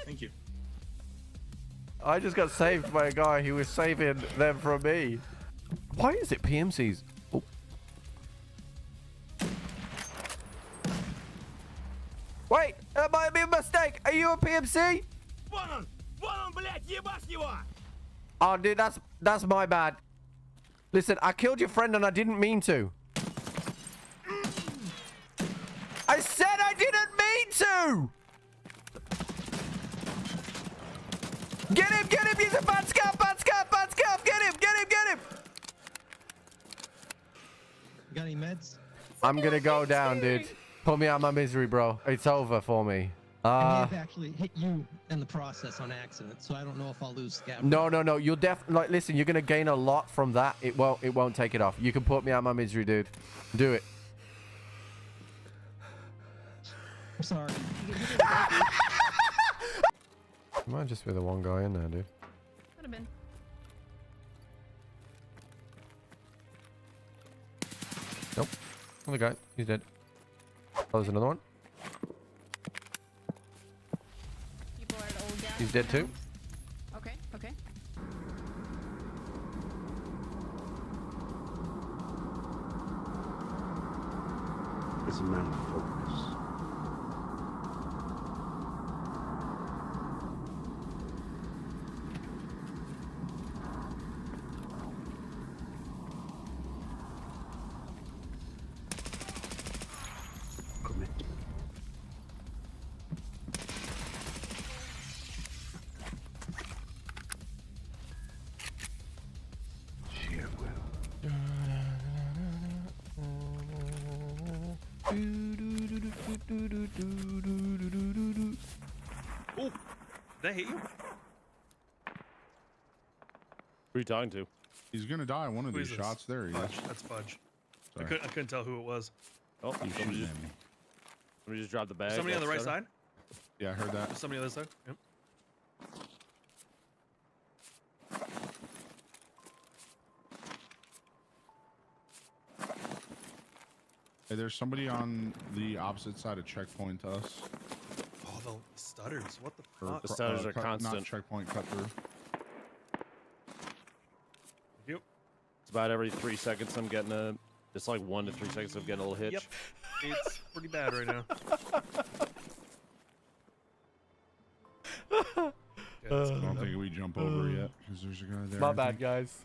Thank you. I just got saved by a guy who was saving them from me. Why is it PMCs? Oh. Wait, that might be a mistake. Are you a PMC? Oh, dude, that's my bad. Listen, I killed your friend and I didn't mean to. I said I didn't mean to! Get him, he's a bad scout, get him! You got any meds? I'm gonna go down, dude. Put me out of my misery, bro. It's over for me. I may have actually hit you in the process on accident, so I don't know if I'll lose scav. No. You'll definitely, like, listen, you're gonna gain a lot from that. It won't take it off. You can put me out of my misery, dude. Do it. I'm sorry. Might just be the one guy in there, dude. Could have been. Nope. Another guy. He's dead. Oh, there's another one. People are at old gas. He's dead too. Okay. It's a matter of focus. Oh, did I hit you? Who are you talking to? He's gonna die one of Who these is this? shots. There he is. Fudge. That's Fudge. I Sorry. couldn't tell who it was. Oh, He's somebody shooting just, at me. somebody just dropped the bag. Somebody on the right side? Yeah, I heard that. Somebody on the other side? Yep. Hey, there's somebody on the opposite side of checkpoint to us. Oh, the stutters. What the Or, fuck? The stutters are cut, constant. Not checkpoint, cut through. Yep. It's about every 3 seconds I'm getting a. It's like 1 to 3 seconds I'm getting a little hitch. Yep. It's pretty bad right now. I don't think we jump over yet because there's a guy there. My I bad, think. guys.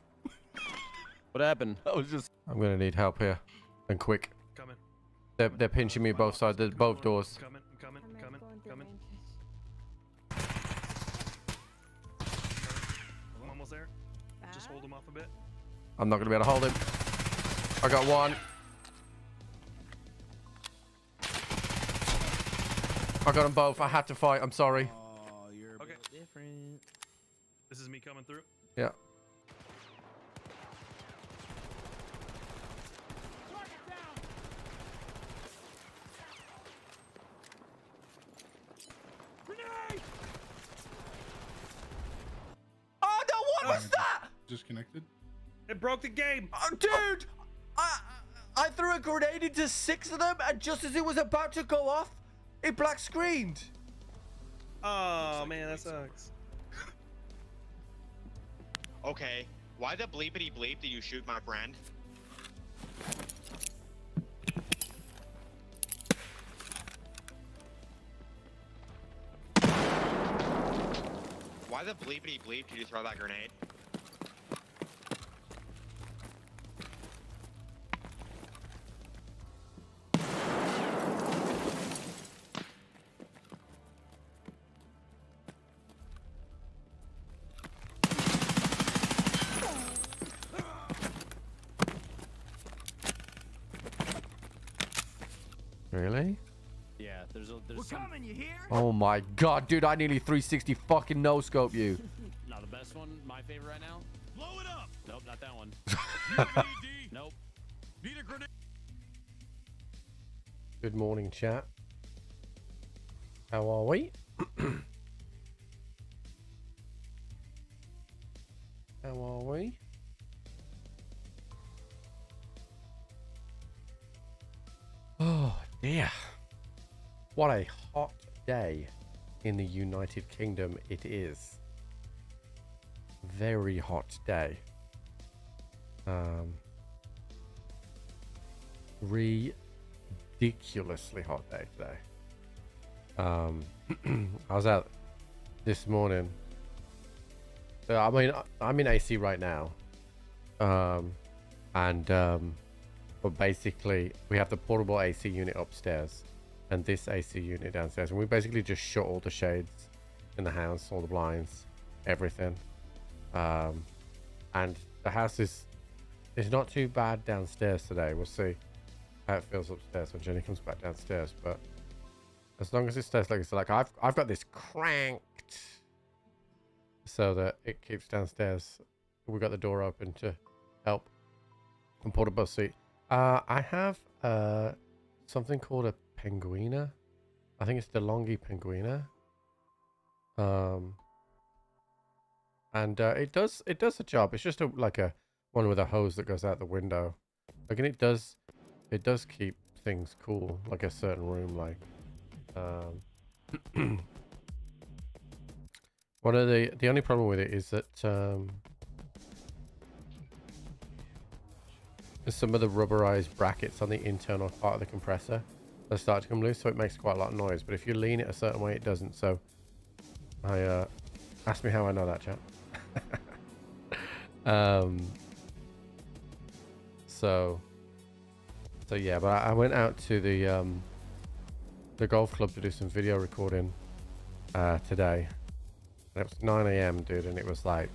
What happened? I was just. I'm gonna need help here, and quick. Coming. They're pinching me both sides. There's both doors. Coming. I'm almost there. Just hold him off a bit. I'm not gonna be able to hold him. I got one. I got them both. I had to fight. I'm sorry. Oh, you're a Okay. bit different. This is me coming through. Yeah. Oh no! What was that? Disconnected. It broke the game. Oh, dude! I threw a grenade into 6 of them, and just as it was about to go off, it black screened. Oh man, that sucks. Okay, why the bleepity bleep did you shoot my friend? Why the bleepity bleep did you throw that grenade? Really? Yeah, there's We're some. coming, you hear? Oh my god, dude! I nearly 360 fucking no scope you. Not the best one. My favorite right now. Blow it up. Nope, not that one. Nope. Need a grenade. Good morning, chat. How are we? How are we? Oh dear. What a hot day. in the United Kingdom it is. Very hot day. Ridiculously hot day today. I was out this morning. I mean, I'm in AC right now. But basically we have the portable AC unit upstairs and this AC unit downstairs, and we basically just shut all the shades in the house, all the blinds, everything. And the house is not too bad downstairs today. We'll see how it feels upstairs when Jenny comes back downstairs, but as long as it stays like it's like I've got this cranked so that it keeps downstairs. We got the door open to help and portable seat. I have something called a penguina. I think it's the Longi penguina. And it does the job. It's just like a one with a hose that goes out the window. Like, and it does keep things cool, like a certain room, like. One of the only problem with it is that some of the rubberized brackets on the internal part of the compressor are starting to come loose, so it makes quite a lot of noise. But if you lean it a certain way, it doesn't. So ask me how I know that, chat. So yeah, but I went out to the golf club to do some video recording today, and it was 9 AM, dude, and it was like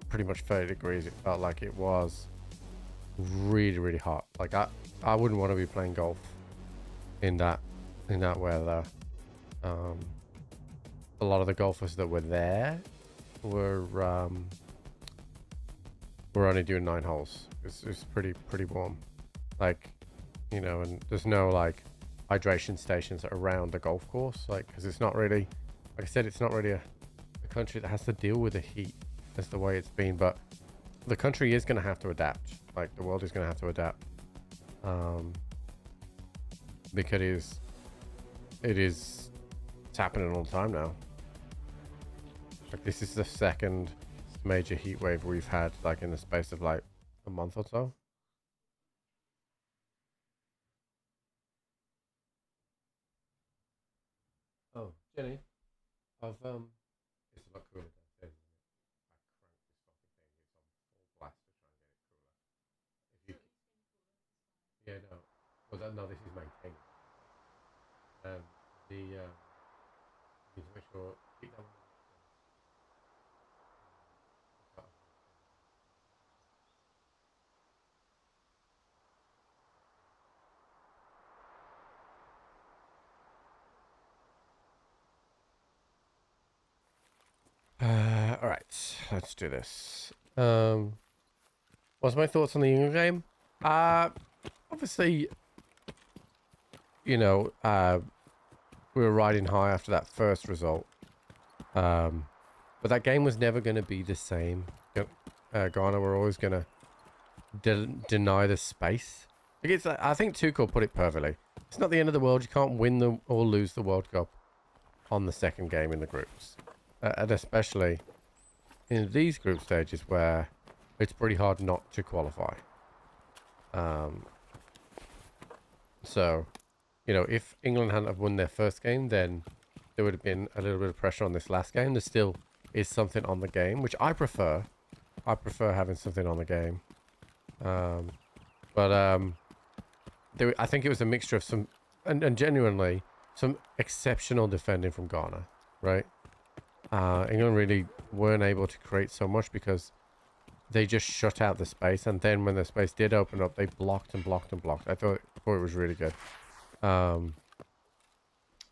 pretty much 30 degrees. It felt like it was really hot. Like I wouldn't want to be playing golf in that weather. A lot of the golfers that were there were only doing 9 holes. It's pretty warm, like, you know, and there's no like hydration stations around the golf course, like, because it's not really, like I said, it's not really a country that has to deal with the heat. That's the way it's been, but the country is going to have to adapt. Like, the world is going to have to adapt, because it's happening all the time now. Like, this is the second major heat wave we've had, like, in the space of like a month or so. Oh, Jenny, I've it's a lot cooler downstairs, isn't it? I cranked this fucking thing. It's on full blast to try and get it cooler. If you, yeah, no, well, no, this is maintained. You need to make sure keep that one. All right, let's do this. What's my thoughts on the England game? Obviously, you know, we were riding high after that first result, but that game was never going to be the same. Ghana were always going to deny the space. I think Tuchel put it perfectly. It's not the end of the world. You can't win or lose the World Cup on the second game in the groups. And especially in these group stages where it's pretty hard not to qualify. So, you know, if England hadn't have won their first game, then there would have been a little bit of pressure on this last game. There still is something on the game, which I prefer. I prefer having something on the game. I think it was a mixture of some, and genuinely, some exceptional defending from Ghana, right? England really weren't able to create so much because they just shut out the space, and then when the space did open up, they blocked and blocked and blocked. I thought it was really good.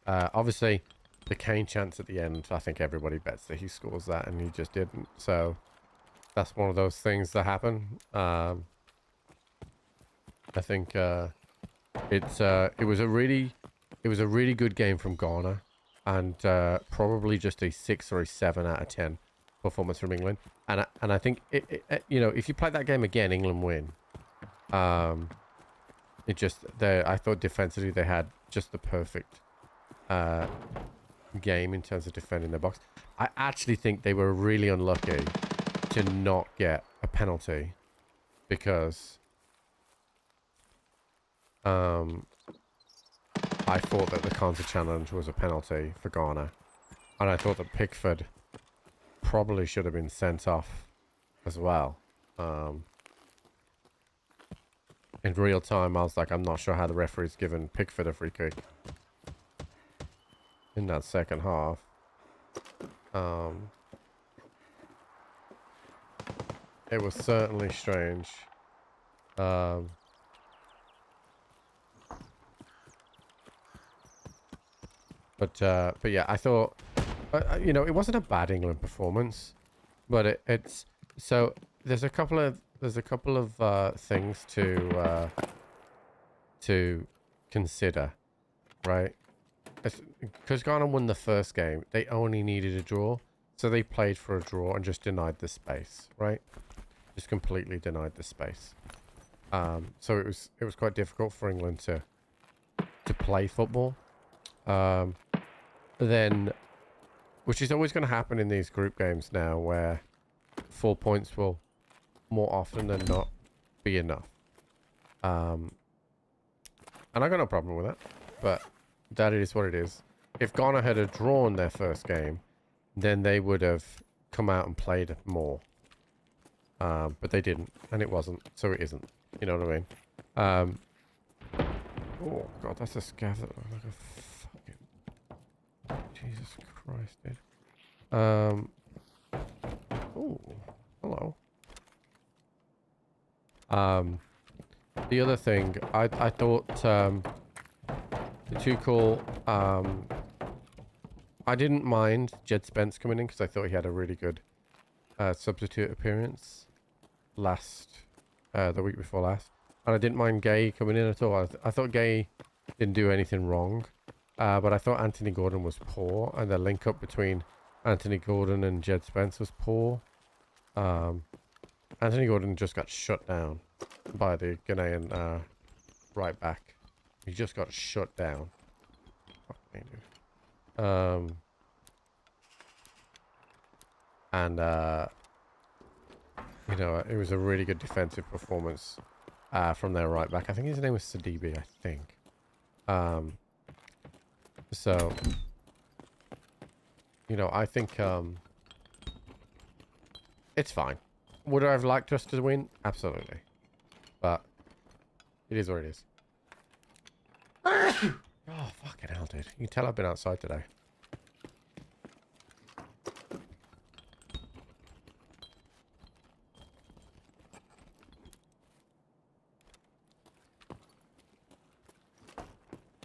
Obviously, the Kane chance at the end, I think everybody bets that he scores that, and he just didn't. So that's one of those things that happen. I think it was a really good game from Ghana. And probably just a 6 or a 7 out of 10 performance from England. And I think you know, if you play that game again, England win. I thought defensively they had just the perfect game in terms of defending their box. I actually think they were really unlucky to not get a penalty because I thought that the counter challenge was a penalty for Ghana, and I thought that Pickford probably should have been sent off as well. In real time, I was like, I'm not sure how the referee's given Pickford a free kick in that second half. It was certainly strange. But yeah, I thought, you know, it wasn't a bad England performance, but it's so there's a couple of things to consider, right? Because Ghana won the first game, they only needed a draw, so they played for a draw and just denied the space, right? Just completely denied the space. So it was quite difficult for England to play football. Then, which is always going to happen in these group games now, where 4 points will more often than not be enough. And I got no problem with that, but that is what it is. If Ghana had drawn their first game, then they would have come out and played more. But they didn't, and it wasn't, so it isn't. You know what I mean? Oh god, that's a scav that looks like a fucking... Jesus Christ, dude. Oh, hello. The other thing, I thought, Tuchel, I didn't mind Jed Spence coming in because I thought he had a really good substitute appearance the week before last. And I didn't mind Gay coming in at all. I thought Gay didn't do anything wrong. But I thought Anthony Gordon was poor, and the link up between Anthony Gordon and Jed Spence was poor. Anthony Gordon just got shut down by the Ghanaian right back. He just got shut down. Fuck me, dude. You know, it was a really good defensive performance from their right back. I think his name was Sidibe, I think. So, you know, I think it's fine. Would I have liked us to win? Absolutely. But it is what it is. Oh, fucking hell, dude. You can tell I've been outside today.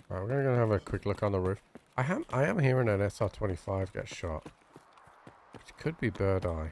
Right, we're gonna have a quick look on the roof. I am hearing an SR-25 get shot. Which could be bird eye.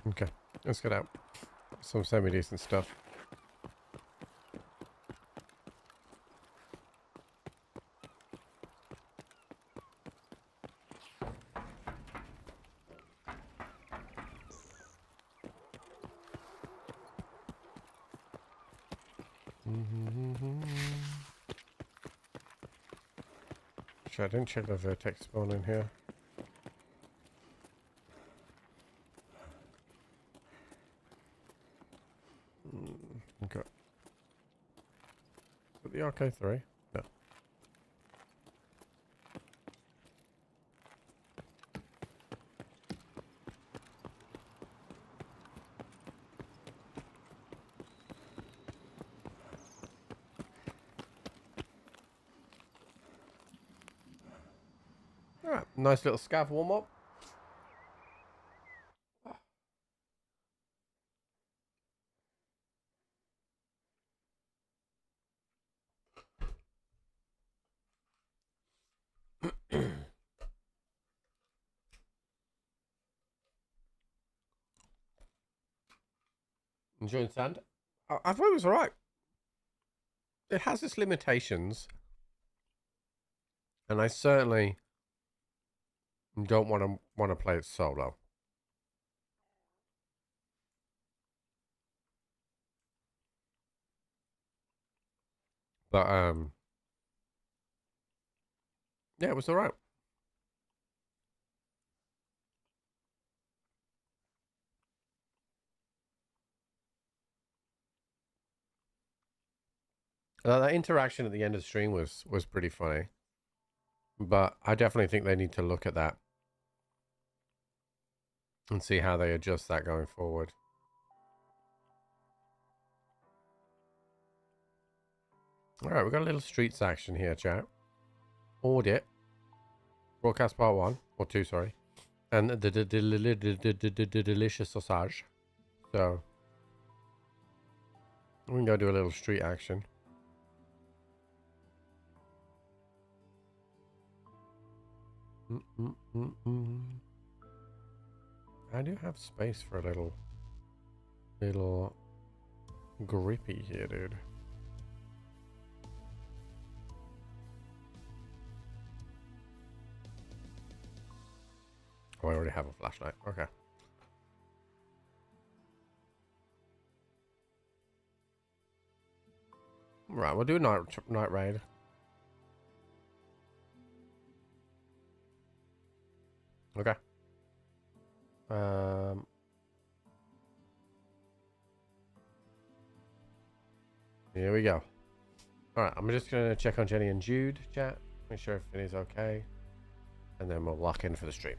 Okay, let's get out. Some semi-decent stuff. Actually, I didn't check the vertex spawn in here. Okay. Is it the RK3? No. Alright, nice little scav warm up. Enjoying sand? I thought it was alright. It has its limitations. And I certainly don't want to play it solo. But yeah, it was alright. That interaction at the end of the stream was pretty funny. But I definitely think they need to look at that and see how they adjust that going forward. Alright, we've got a little streets action here, chat. Audit. Broadcast part 1. Or 2, sorry. And the delicious sausage. So, we can go do a little street action. I do have space for a little grippy here, dude. Oh, I already have a flashlight. Okay. Right, we'll do a night raid. Okay. Here we go. Alright, I'm just gonna check on Jenny and Jude, chat. Make sure everything is okay. And then we'll lock in for the stream.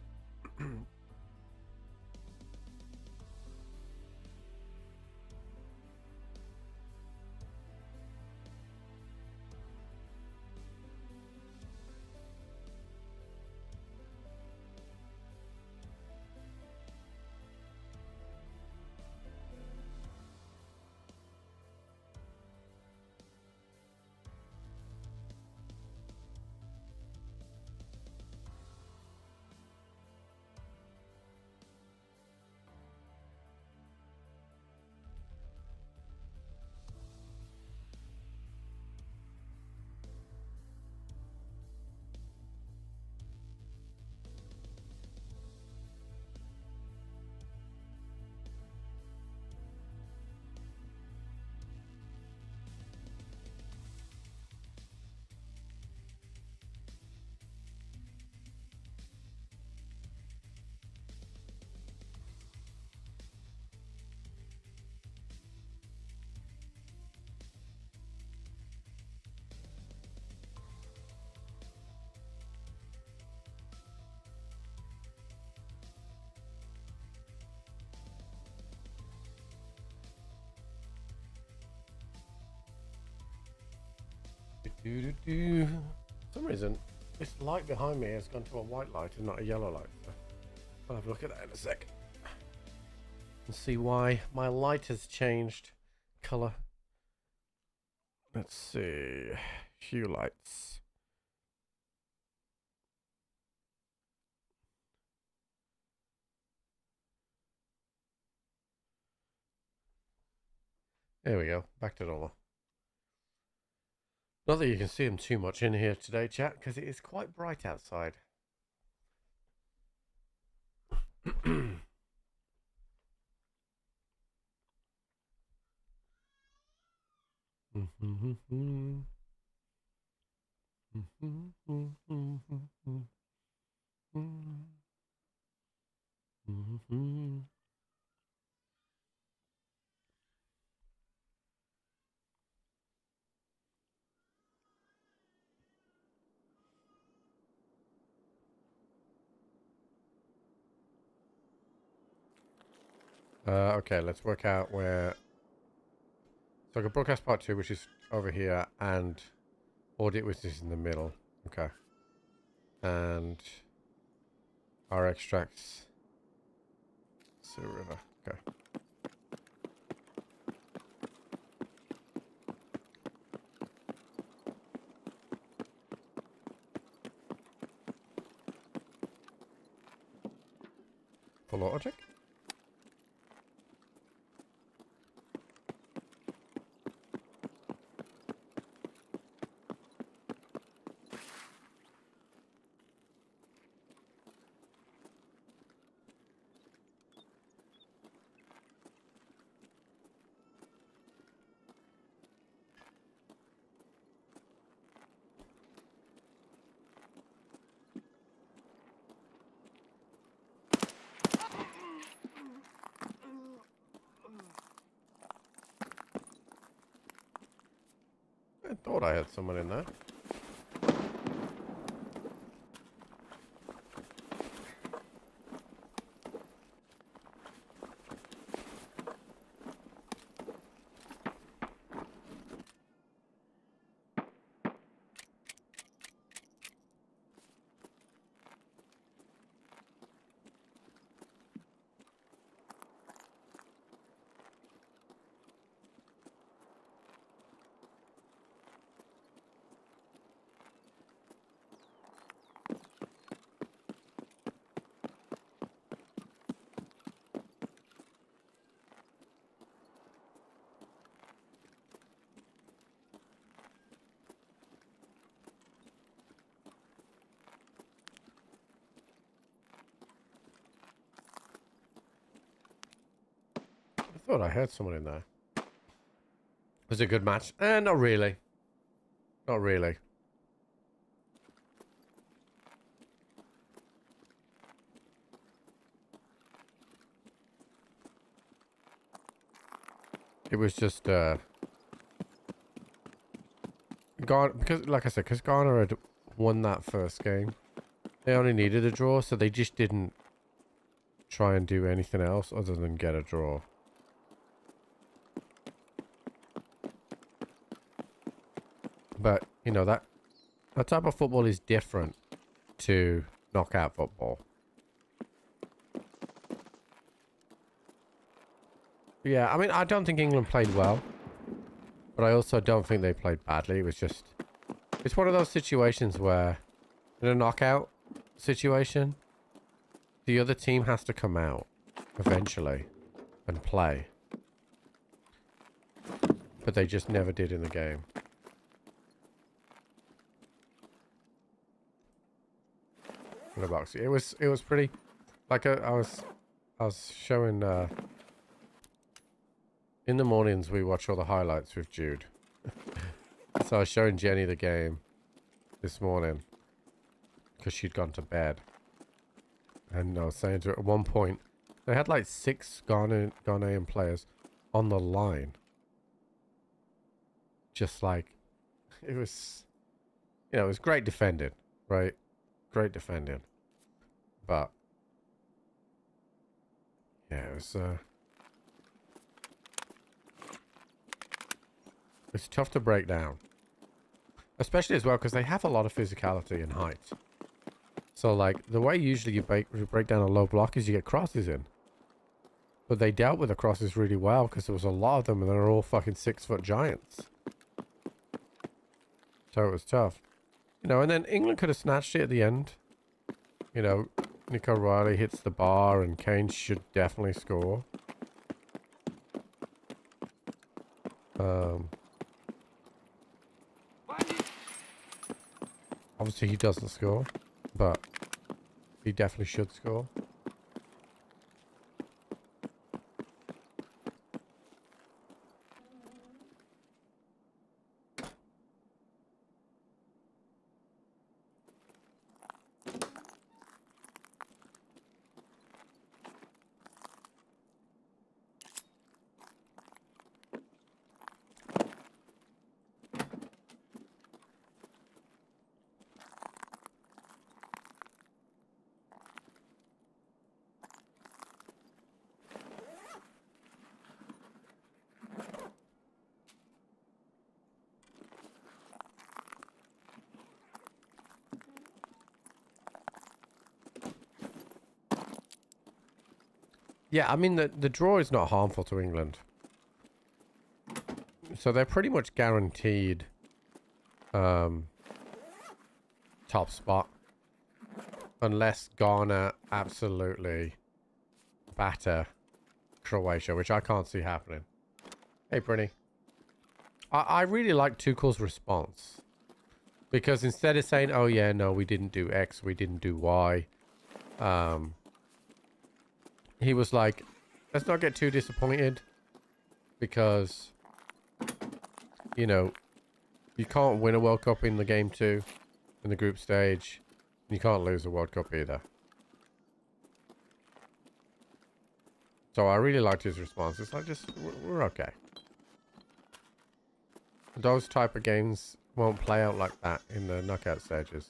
For some reason, this light behind me has gone to a white light and not a yellow light. So I'll have a look at that in a sec. And see why my light has changed color. Let's see. Hue lights. There we go. Back to normal. Not that you can see them too much in here today, chat, because it is quite bright outside. Okay, let's work out where... So I got broadcast part 2, which is over here, and audit, which is in the middle. Okay. And our extracts... Sioux River. Okay. Full auto check? I thought I had someone in there. I thought I heard someone in there. Was it a good match? Not really. Not really. It was just, Ghana, because, like I said, because Ghana had won that first game, they only needed a draw, so they just didn't try and do anything else other than get a draw. But, you know, that type of football is different to knockout football. Yeah, I mean, I don't think England played well, but I also don't think they played badly. It was just, it's one of those situations where, in a knockout situation, the other team has to come out eventually and play. But they just never did in the game. In a box. It was pretty, like I was showing, in the mornings we watch all the highlights with Jude. So I was showing Jenny the game this morning because she'd gone to bed. And I was saying to her, at one point, they had like 6 Ghanaian players on the line. Just like, it was, you know, it was great defending, right? Great defending. But, yeah, it was, it's tough to break down. Especially as well, because they have a lot of physicality and height. So, like, the way usually you break down a low block is you get crosses in. But they dealt with the crosses really well, because there was a lot of them, and they're all fucking 6-foot giants. So it was tough. You know, and then England could have snatched it at the end. You know, Nico Riley hits the bar, and Kane should definitely score. Obviously he doesn't score, but he definitely should score. Yeah, I mean, the draw is not harmful to England. So they're pretty much guaranteed top spot. Unless Ghana absolutely batter Croatia, which I can't see happening. Hey, Brinny. I really like Tuchel's response. Because instead of saying, oh yeah, no, we didn't do X, we didn't do Y. He was like, let's not get too disappointed. Because, you know, you can't win a World Cup in the game 2, in the group stage. And you can't lose a World Cup either. So I really liked his response. It's like, just, we're okay. Those type of games won't play out like that in the knockout stages.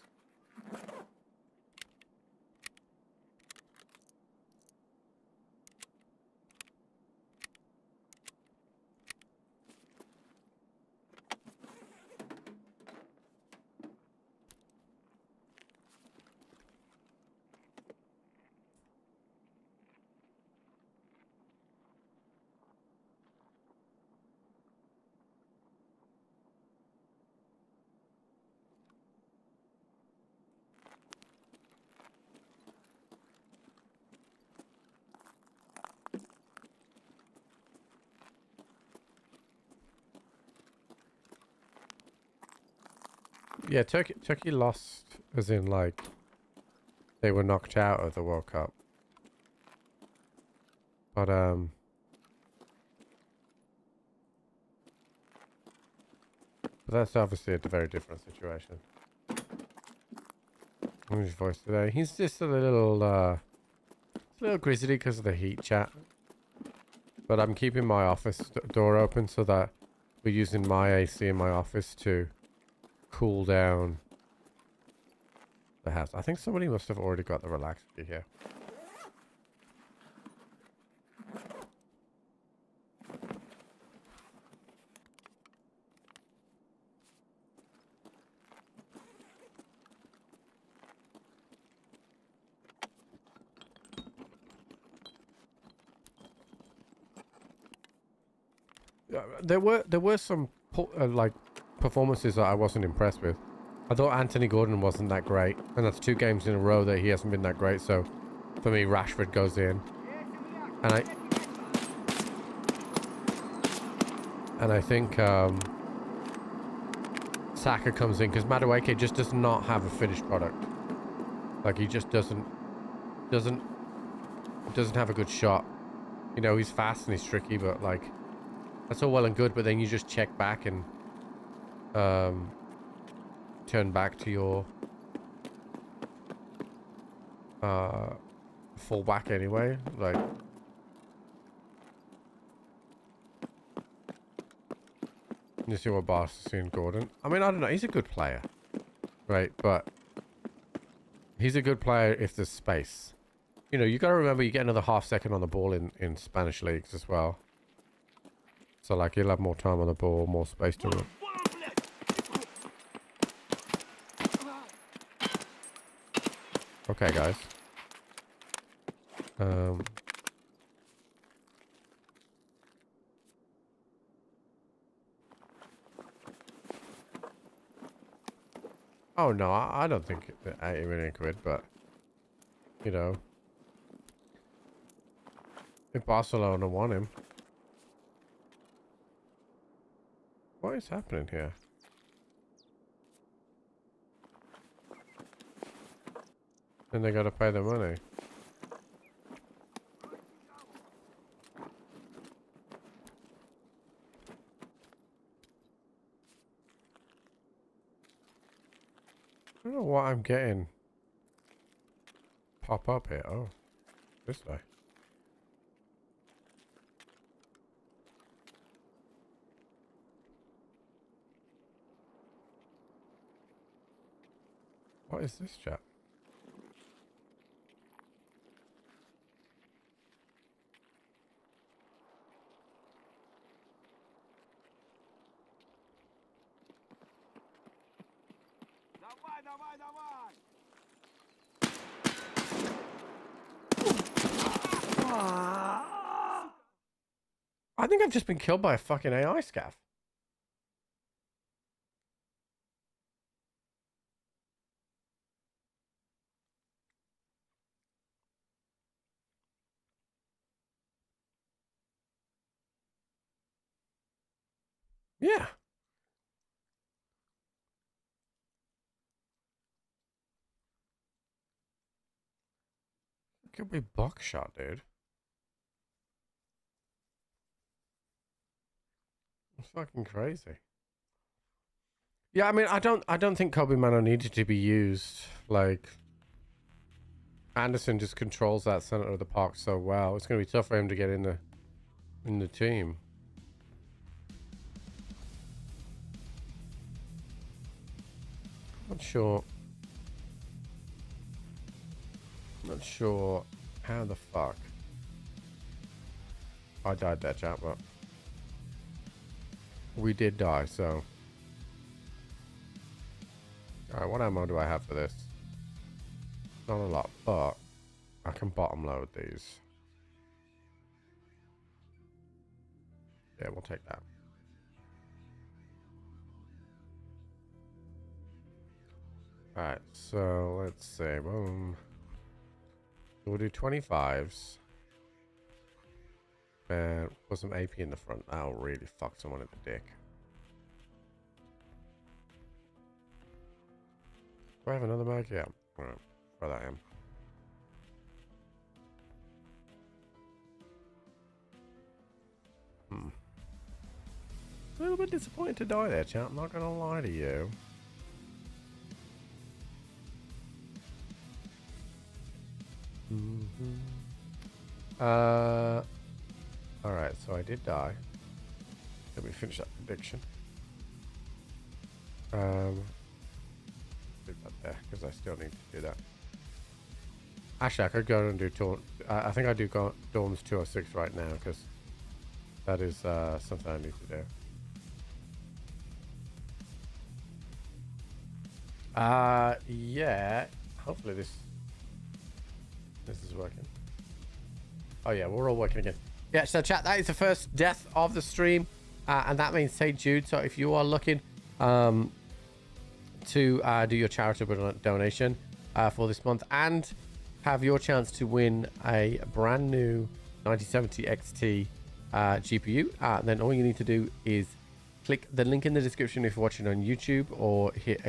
Yeah, Turkey lost, as in, like, they were knocked out of the World Cup. But, that's obviously a very different situation. What's his voice today? He's just a little grizzly because of the heat, chat. But I'm keeping my office door open so that we're using my AC in my office to cool down the house. I think somebody must have already got the relax key here. There were some like performances that I wasn't impressed with. I thought Anthony Gordon wasn't that great, and that's 2 games in a row that he hasn't been that great. So for me, Rashford goes in, and I think Saka comes in because Madueke just does not have a finished product. Like, he just doesn't have a good shot. You know, he's fast and he's tricky, but like, that's all well and good, but then you just check back and turn back to your fullback anyway. Like, you see what Boss is seeing Gordon. I mean, I don't know. He's a good player, right? But he's a good player if there's space. You know, you got to remember you get another half second on the ball in Spanish leagues as well. So, like, you'll have more time on the ball, more space to run. Okay, guys. Oh, no, I don't think 80 million quid, but, you know, if Barcelona want him. What is happening here? And they gotta pay the money. I don't know what I'm getting pop up here. Oh, this way. What is this, chat? think I've just been killed by a fucking AI scav. Yeah. Could be buckshot, dude. It's fucking crazy. Yeah, I mean, I don't think Kobe Mano needed to be used. Like, Anderson just controls that center of the park so well. It's gonna be tough for him to get in the team. Not sure how the fuck I died there, chat, but we did die, so. Alright, what ammo do I have for this? Not a lot, but I can bottom load these. Yeah, we'll take that. Alright, so let's see. Boom. We'll do 25s. And put some AP in the front. That'll really fuck someone in the dick. Do I have another mag? Yeah. Alright, throw that in. A little bit disappointed to die there, chat. I'm not gonna lie to you. Alright, so I did die. Let me finish that prediction. Leave that there, because I still need to do that. Actually, I could go and do I think I do go Dorms 206 right now, because that is something I need to do. Yeah. Hopefully this is working. Oh yeah, we're all working again. Yeah, so chat, that is the first death of the stream, and that means St. Jude. So if you are looking to do your charitable donation for this month and have your chance to win a brand new 9070 XT GPU, then all you need to do is click the link in the description if you're watching on YouTube, or hit !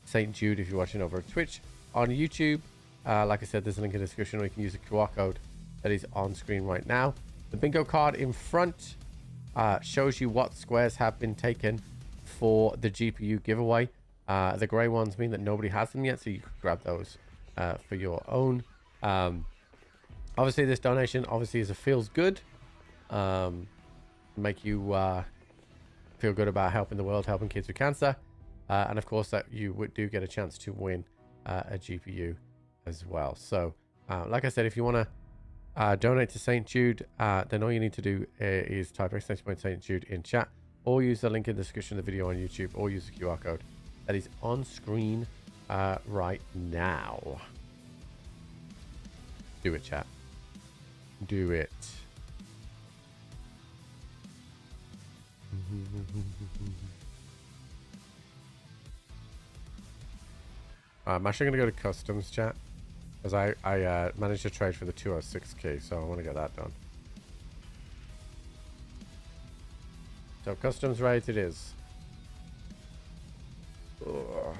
St. Jude if you're watching over Twitch. On YouTube, like I said, there's a link in the description, or you can use the QR code that is on screen right now. The bingo card in front shows you what squares have been taken for the GPU giveaway. The grey ones mean that nobody has them yet, so you can grab those for your own. Obviously, this donation obviously feels good. Make you feel good about helping the world, helping kids with cancer. And of course, that you do get a chance to win a GPU as well. So, like I said, if you want to donate to St. Jude, then all you need to do is type !St. Jude in chat, or use the link in the description of the video on YouTube, or use the QR code that is on screen right now. Do it, chat. Do it. I'm actually going to go to customs, chat, because I managed to trade for the 206 key, so I want to get that done. So customs rate it is. Ugh.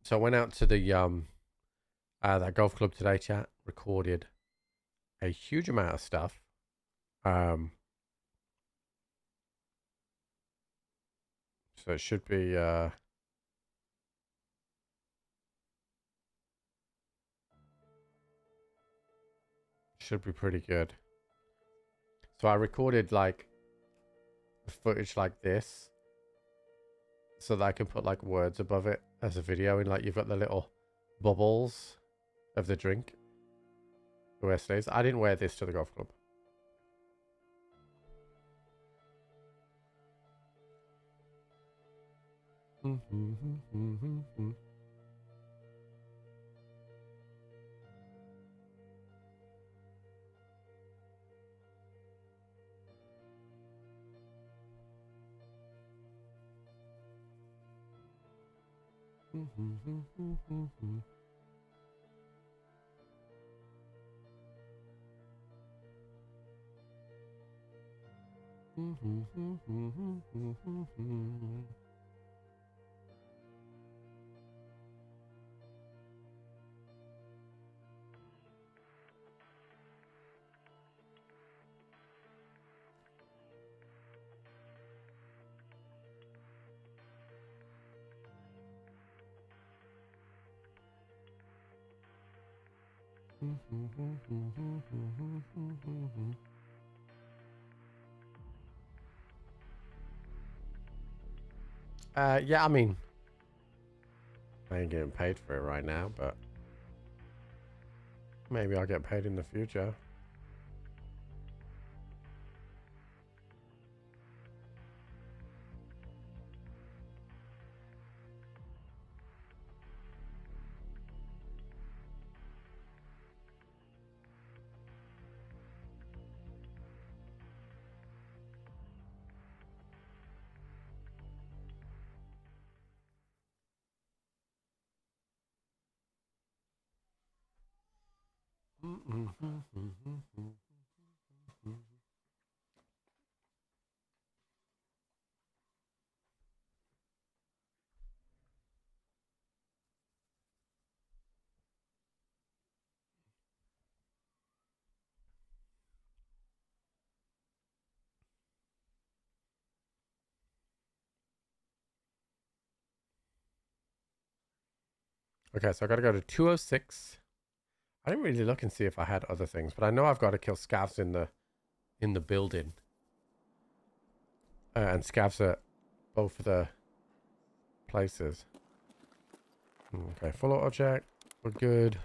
So I went out to the that golf club today, chat, recorded a huge amount of stuff. So it should be pretty good. So I recorded like footage like this, so that I can put like words above it as a video, and like you've got the little bubbles of the drink. The wear sleeves. I didn't wear this to the golf club. Yeah, I mean, I ain't getting paid for it right now, but maybe I'll get paid in the future. Okay, so I gotta go to 206. I didn't really look and see if I had other things, but I know I've got to kill scavs in the building. And scavs at both of the places. Okay, full auto check. We're good.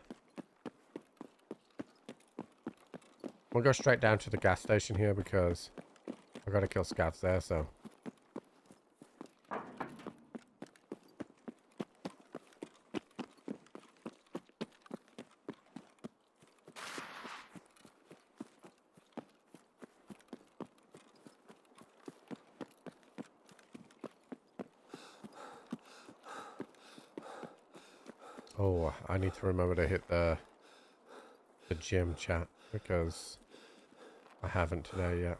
We'll go straight down to the gas station here because I've got to kill scavs there, so. Oh, I need to remember to hit the gym chat because I haven't today yet.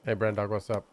Hey, Brandog, what's up?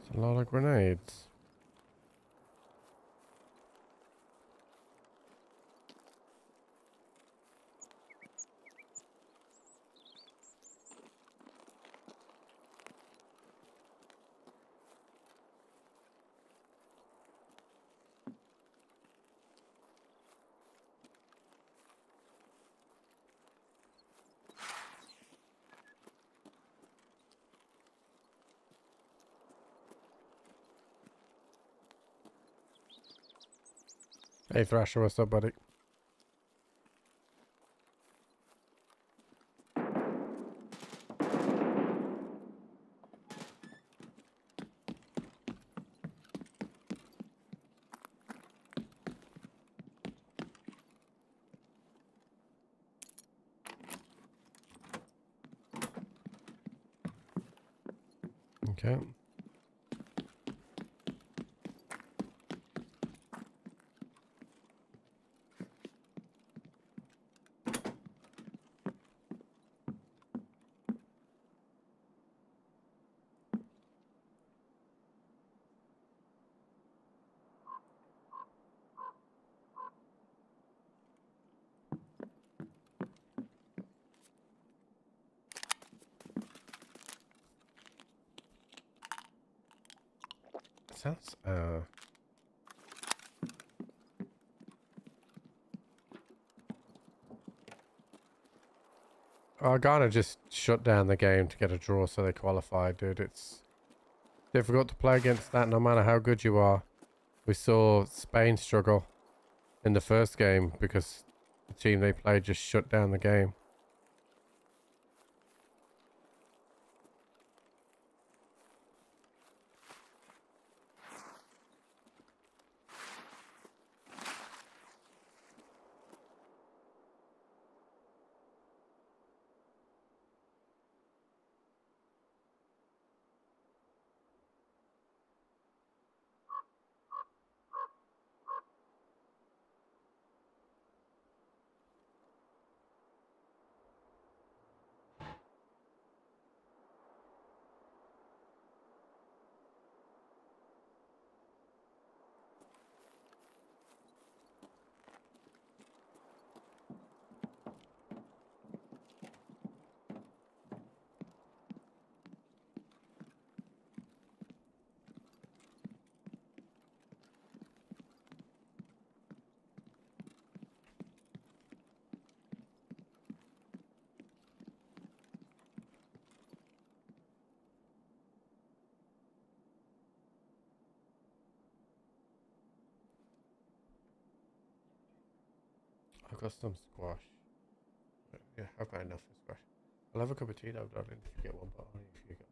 That's a lot of grenades. Hey Thrasher, what's up, buddy? Okay. Sounds Ghana just shut down the game to get a draw so they qualified, dude. It's difficult to play against that no matter how good you are. We saw Spain struggle in the first game because the team they played just shut down the game. I've got some squash. Yeah, I've got enough for squash. I'll have a cup of tea though, darling, if you get one, but only if you get time.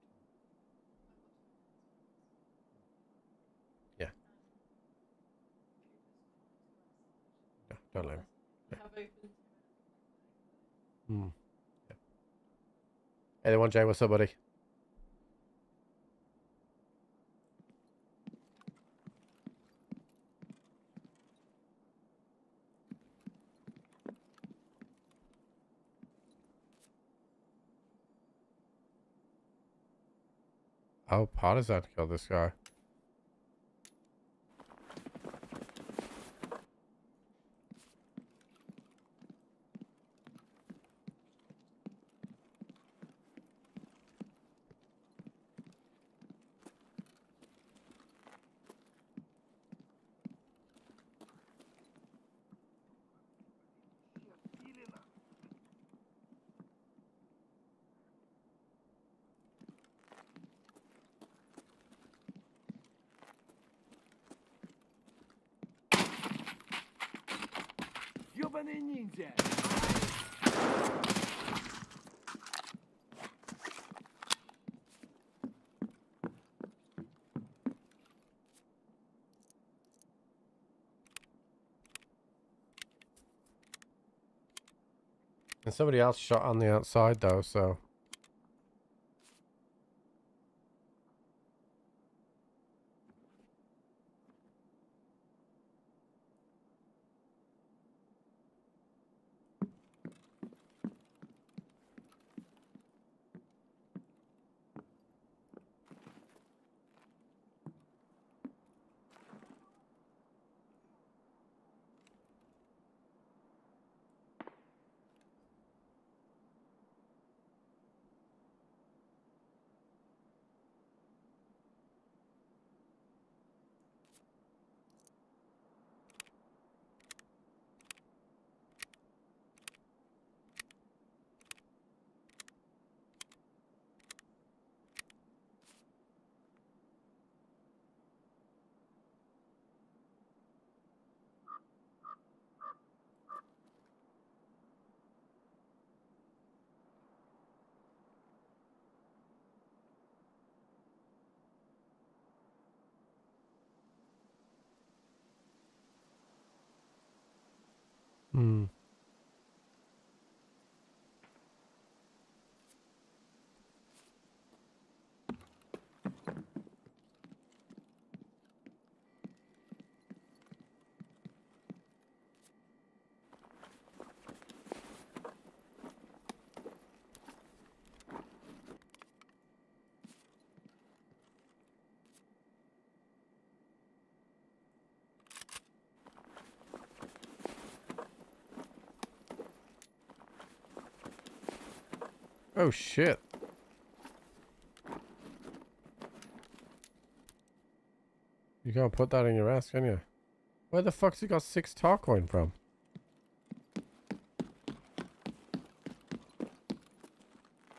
Yeah. No, don't let me. Yeah. Yeah. Hey there, one Jay, what's up, buddy? Oh, Partisan killed this guy. Ёбаный ниндзя! And somebody else shot on the outside though, so. Hmm. Oh shit. You can't put that in your ass, can you? Where the fuck's he got 6 Tarcoin from?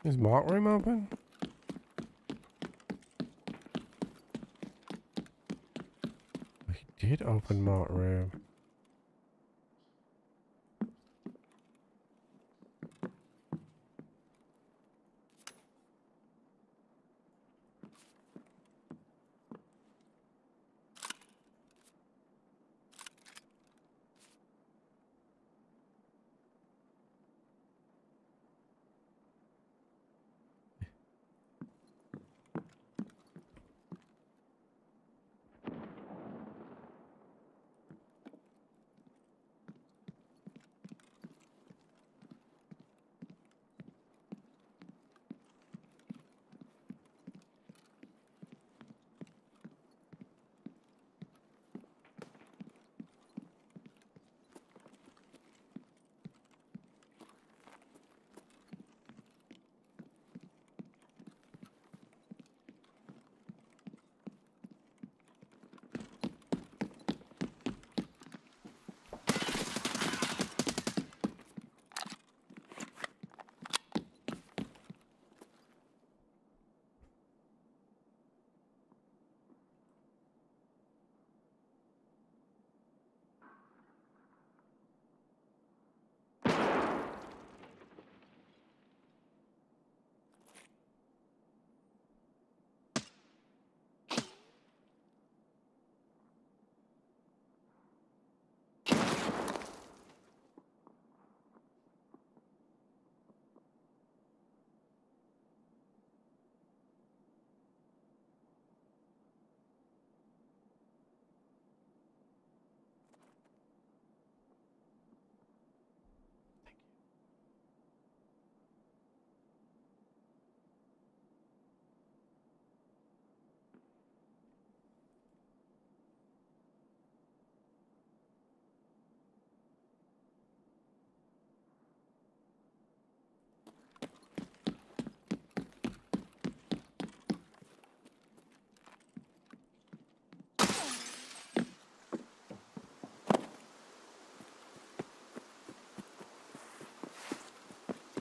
Is Mark Room open? He did open Mark Room.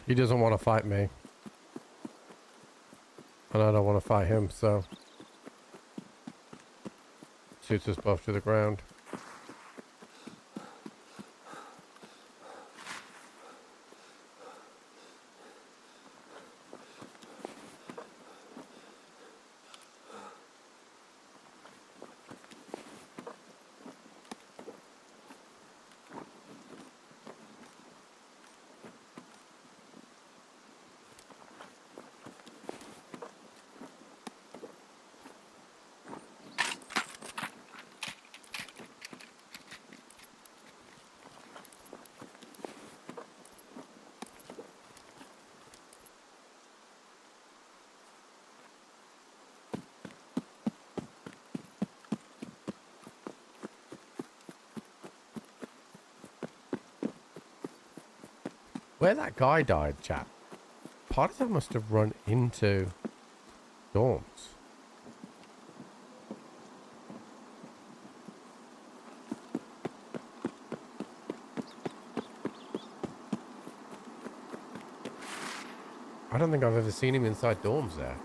He doesn't want to fight me. And I don't want to fight him, so... shoots us both to the ground. Where that guy died, chap, part of them must have run into dorms. I don't think I've ever seen him inside dorms there.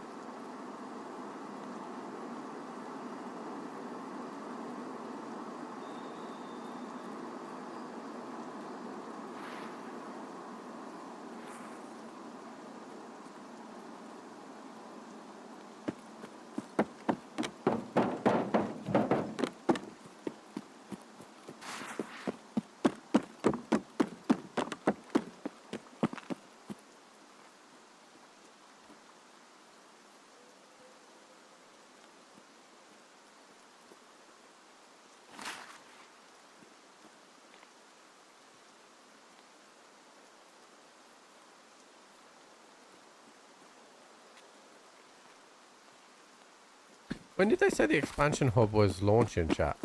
When did they say the expansion hub was launching, chat?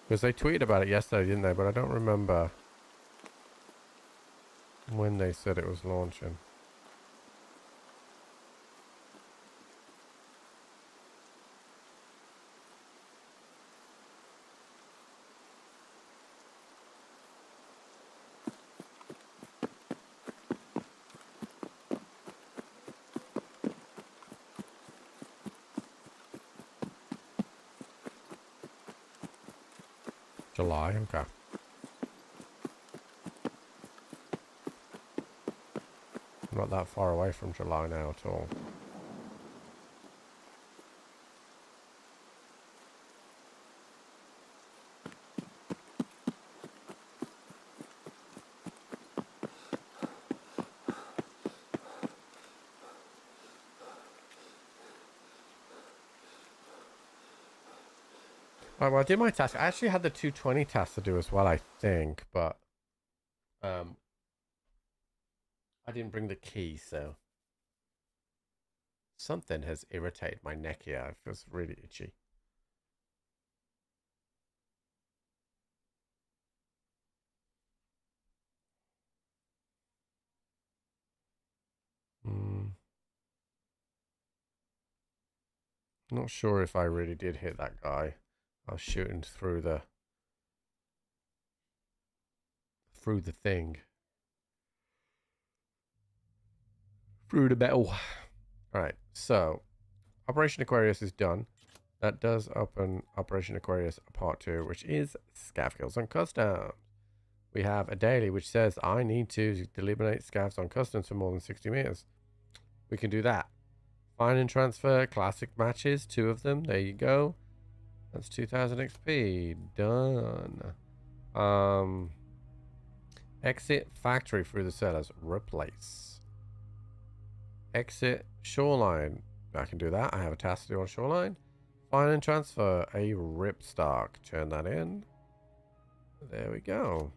Because they tweeted about it yesterday, didn't they? But I don't remember when they said it was launching. July. Okay. I'm not that far away from July now at all. Alright, well, I did my task. I actually had the 220 task to do as well, I think, but I didn't bring the key, so something has irritated my neck here. It feels really itchy. Not sure if I really did hit that guy. I was shooting through the thing. Through the metal. Alright, so Operation Aquarius is done. That does open Operation Aquarius Part 2, which is scav kills on customs. We have a daily which says I need to eliminate scavs on customs for more than 60 meters. We can do that. Find and transfer classic matches, 2 of them. There you go. That's 2000 XP. Done. Exit factory through the cellars. Replace. Exit shoreline. I can do that. I have a task to do on shoreline. Find and transfer a ripstock. Turn that in. There we go.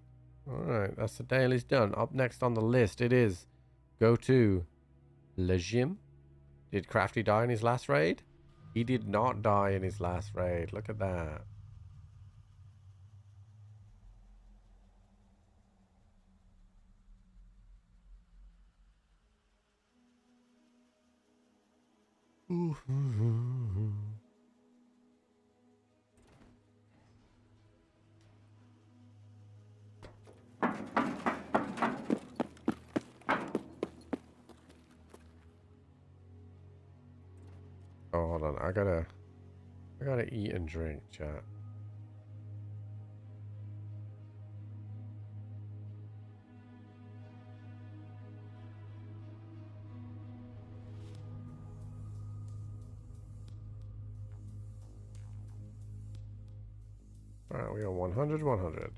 Alright, that's the daily's done. Up next on the list, it is go to Le Gym. Did Crafty die in his last raid? He did not die in his last raid. Look at that. Oh, hold on. I gotta eat and drink, chat. Alright, we got 100, 100.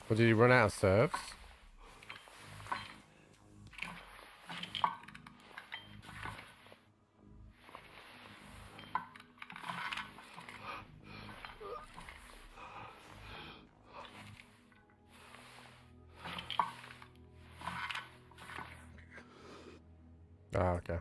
Well, did he run out of serves? Ah, okay.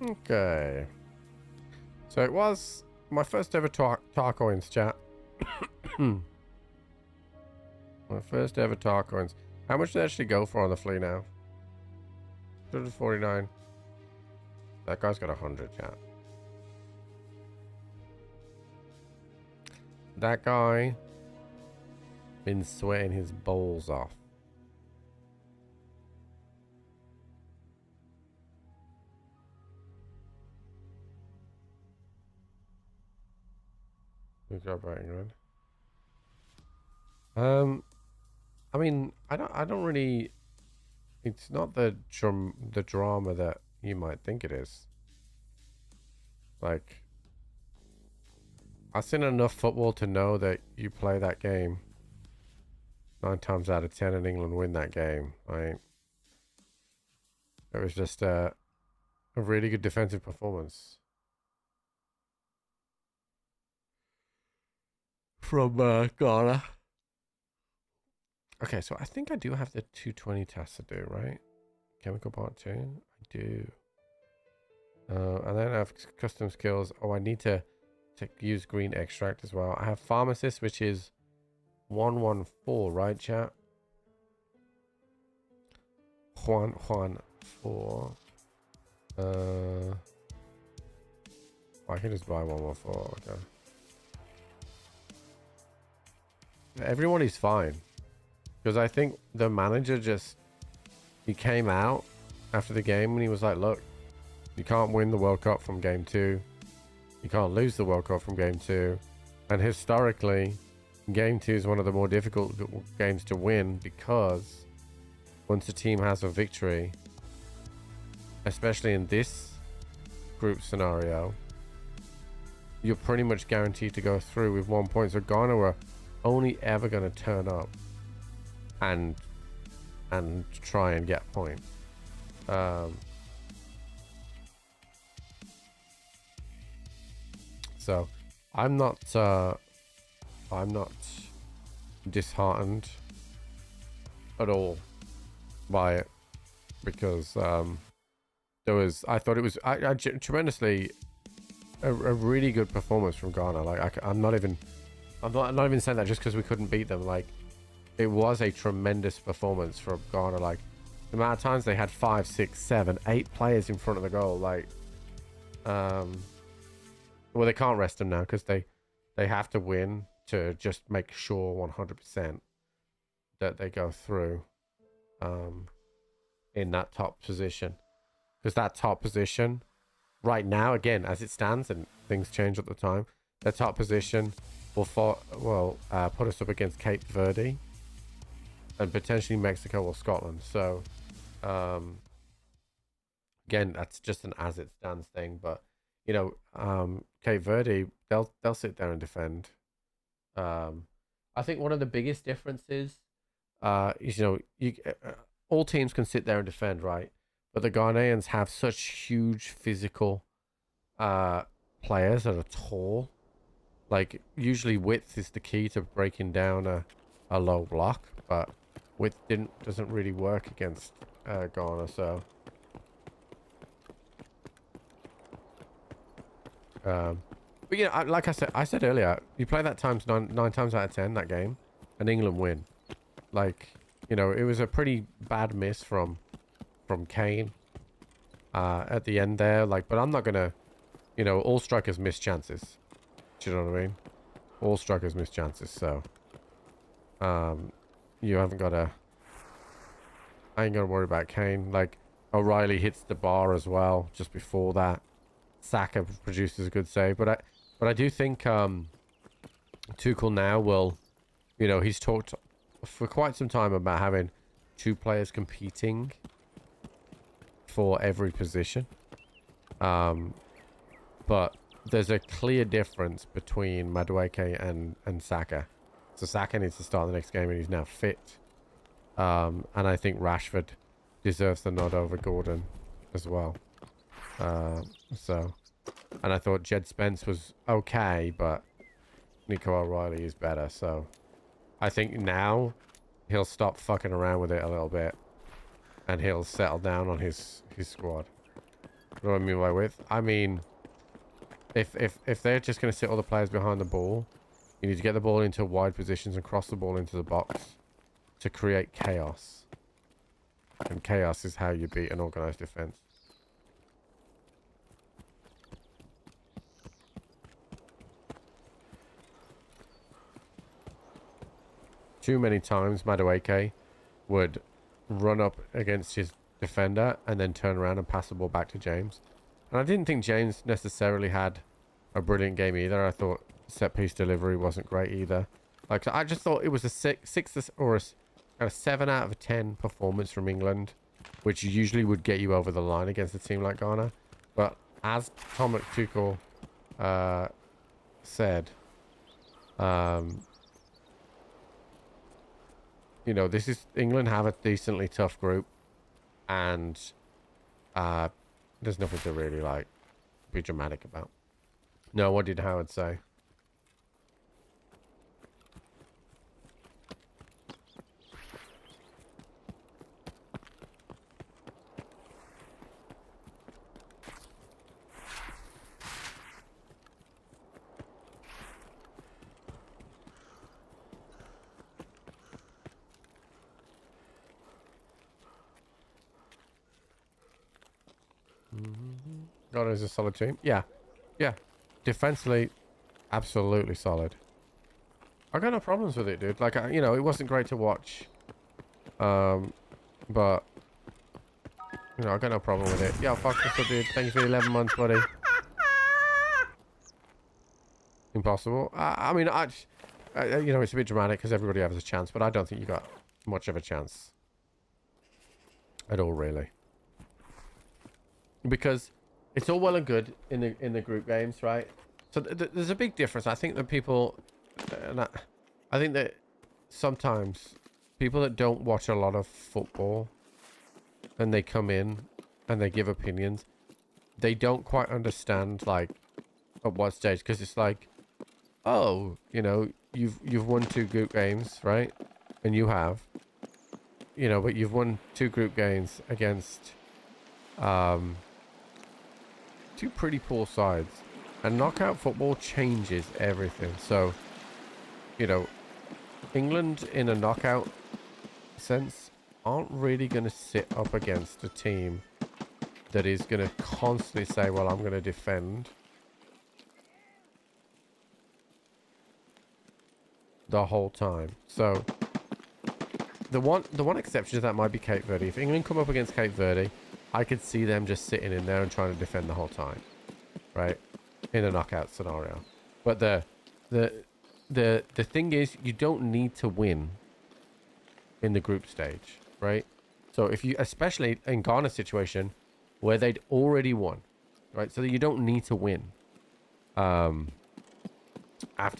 Okay. So it was my first ever Tarcoins, chat. My first ever Tarcoins. How much did it actually go for on the flea now? 249. That guy's got 100, chat. That guy been sweating his balls off. Good job, England. I mean, I don't really. It's not the drama that you might think it is. Like, I've seen enough football to know that you play that game 9 times out of 10 and England win that game. Right? It was just a really good defensive performance from Ghana. Okay, so I think I do have the 220 test to do, right? Chemical part 2? I do. And then I have custom skills. Oh, I need to use green extract as well. I have pharmacist, which is 114, right, chat? Juan 4. I can just buy 114. Okay. Everyone is fine. Because I think the manager he came out after the game and he was like, look, you can't win the World Cup from game 2. You can't lose the World Cup from game 2. And historically, game 2 is one of the more difficult games to win because once a team has a victory, especially in this group scenario, you're pretty much guaranteed to go through with 1 point. So Ghana were only ever going to turn up and try and get a point. So I'm not disheartened at all by it because I thought it was tremendously a really good performance from Ghana. Like I'm not even saying that just because we couldn't beat them. Like it was a tremendous performance from Ghana. Like the amount of times they had 5, 6, 7, 8 players in front of the goal. Like well, they can't rest them now because they have to win to just make sure 100% that they go through in that top position. Because that top position right now, again, as it stands, and things change at the time, the top position will put us up against Cape Verde and potentially Mexico or Scotland. So again, that's just an as it stands thing, but you know, Cape Verde, they'll sit there and defend. I think one of the biggest differences is, you know, all teams can sit there and defend, right? But the Ghanaians have such huge physical players that are tall. Like usually width is the key to breaking down a low block, but width doesn't really work against Ghana. So but you know, like I said earlier, you play that nine times out of 10 that game, and England win. Like, you know, it was a pretty bad miss from Kane at the end there. Like, but I'm not gonna, you know, all strikers miss chances. Do you know what I mean? All strikers miss chances. So, you haven't got to. I ain't gonna worry about Kane. Like, O'Reilly hits the bar as well just before that. Saka produces a good save, but I do think Tuchel now will, you know, he's talked for quite some time about having 2 players competing for every position. But there's a clear difference between Madueke and Saka. So Saka needs to start the next game, and he's now fit. And I think Rashford deserves the nod over Gordon as well. And I thought Jed Spence was okay, but Nico O'Reilly is better. So I think now he'll stop fucking around with it a little bit, and he'll settle down on his squad. What do I mean by width? I mean, if they're just going to sit all the players behind the ball, you need to get the ball into wide positions and cross the ball into the box to create chaos. And chaos is how you beat an organized defense. Too many times Madueke would run up against his defender and then turn around and pass the ball back to James. And I didn't think James necessarily had a brilliant game either. I thought set piece delivery wasn't great either. Like, I just thought it was a 6 or a 7 out of 10 performance from England, which usually would get you over the line against a team like Ghana. But as Thomas Tuchel said, you know, this is England have a decently tough group, and there's nothing to really like be dramatic about. No, what did Howard say? Ghana is a solid team. Yeah. Yeah. Defensively, absolutely solid. I got no problems with it, dude. Like, you know, it wasn't great to watch. But, you know, I got no problem with it. Yo, fuck this up, dude. Thank you for the 11 months, buddy. Impossible. I mean, you know, it's a bit dramatic because everybody has a chance, but I don't think you got much of a chance at all, really. Because it's all well and good in the group games, right? So there's a big difference. I think that people, I think that sometimes people that don't watch a lot of football and they come in and they give opinions, they don't quite understand like at what stage, because it's like, oh, you know, you've won 2 group games, right? And you have, you know, but you've won 2 group games against 2 pretty poor sides, and knockout football changes everything. So, you know, England in a knockout sense aren't really going to sit up against a team that is going to constantly say, well, I'm going to defend the whole time. So the one exception to that might be Cape Verde. If England come up against Cape Verde, I could see them just sitting in there and trying to defend the whole time, right? In a knockout scenario. But the thing is, you don't need to win in the group stage, right? So if you, especially in Ghana's situation where they'd already won, right? So that you don't need to win after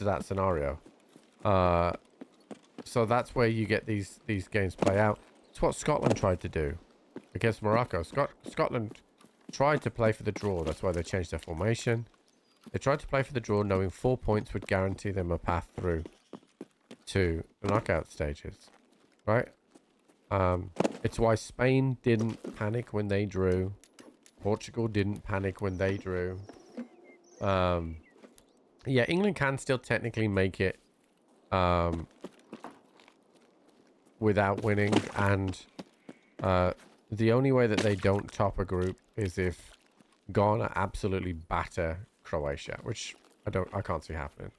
that scenario. So that's where you get these games play out. It's what Scotland tried to do against Morocco. Scotland tried to play for the draw. That's why they changed their formation. They tried to play for the draw, knowing 4 points would guarantee them a path through to the knockout stages, right? It's why Spain didn't panic when they drew. Portugal didn't panic when they drew. Yeah, England can still technically make it without winning, and the only way that they don't top a group is if Ghana absolutely batter Croatia, which I can't see happening.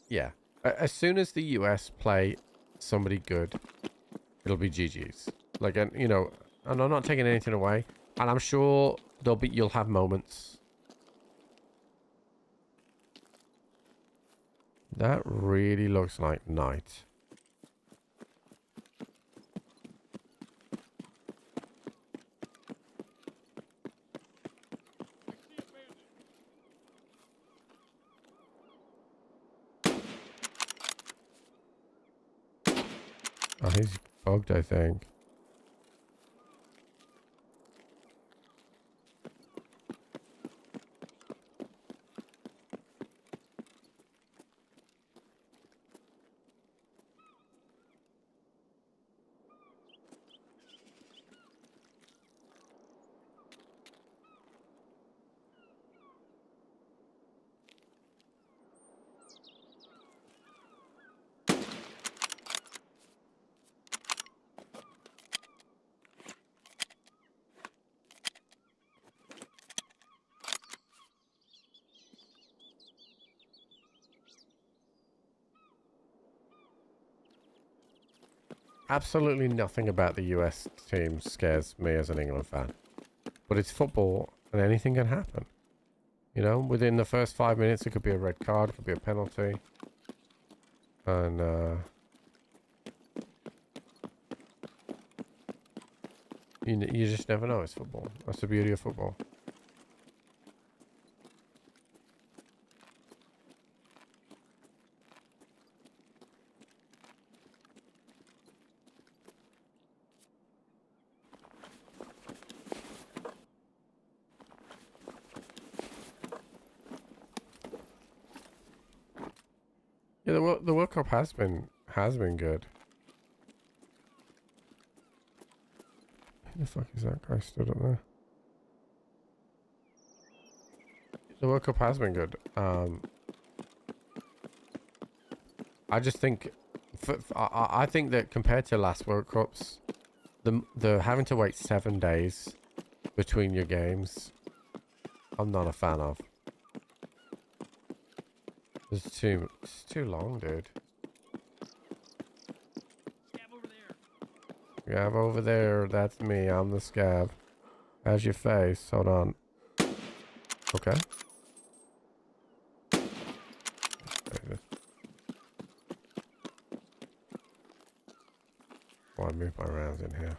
Yeah, as soon as the US play somebody good, it'll be GG's. Like, and you know, and I'm not taking anything away, and I'm sure you'll have moments. That really looks like night. Oh, he's bugged, I think. Absolutely nothing about the US team scares me as an England fan. But it's football and anything can happen. You know, within the first 5 minutes, it could be a red card, it could be a penalty. And, you just never know. It's football. That's the beauty of football. Yeah, the World Cup has been good. Who the fuck is that guy stood up there? The World Cup has been good. I just think, I think that compared to last World Cups, the having to wait 7 days between your games, I'm not a fan of. It's too long, dude. Scab over there, that's me. I'm the scab. How's your face? Hold on. Okay. Oh, I moved my rounds in here.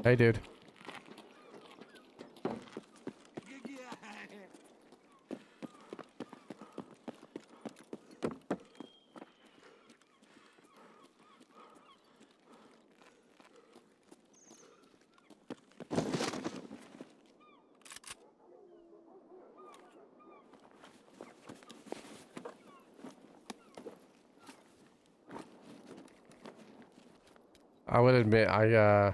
Hey, dude. I will admit, I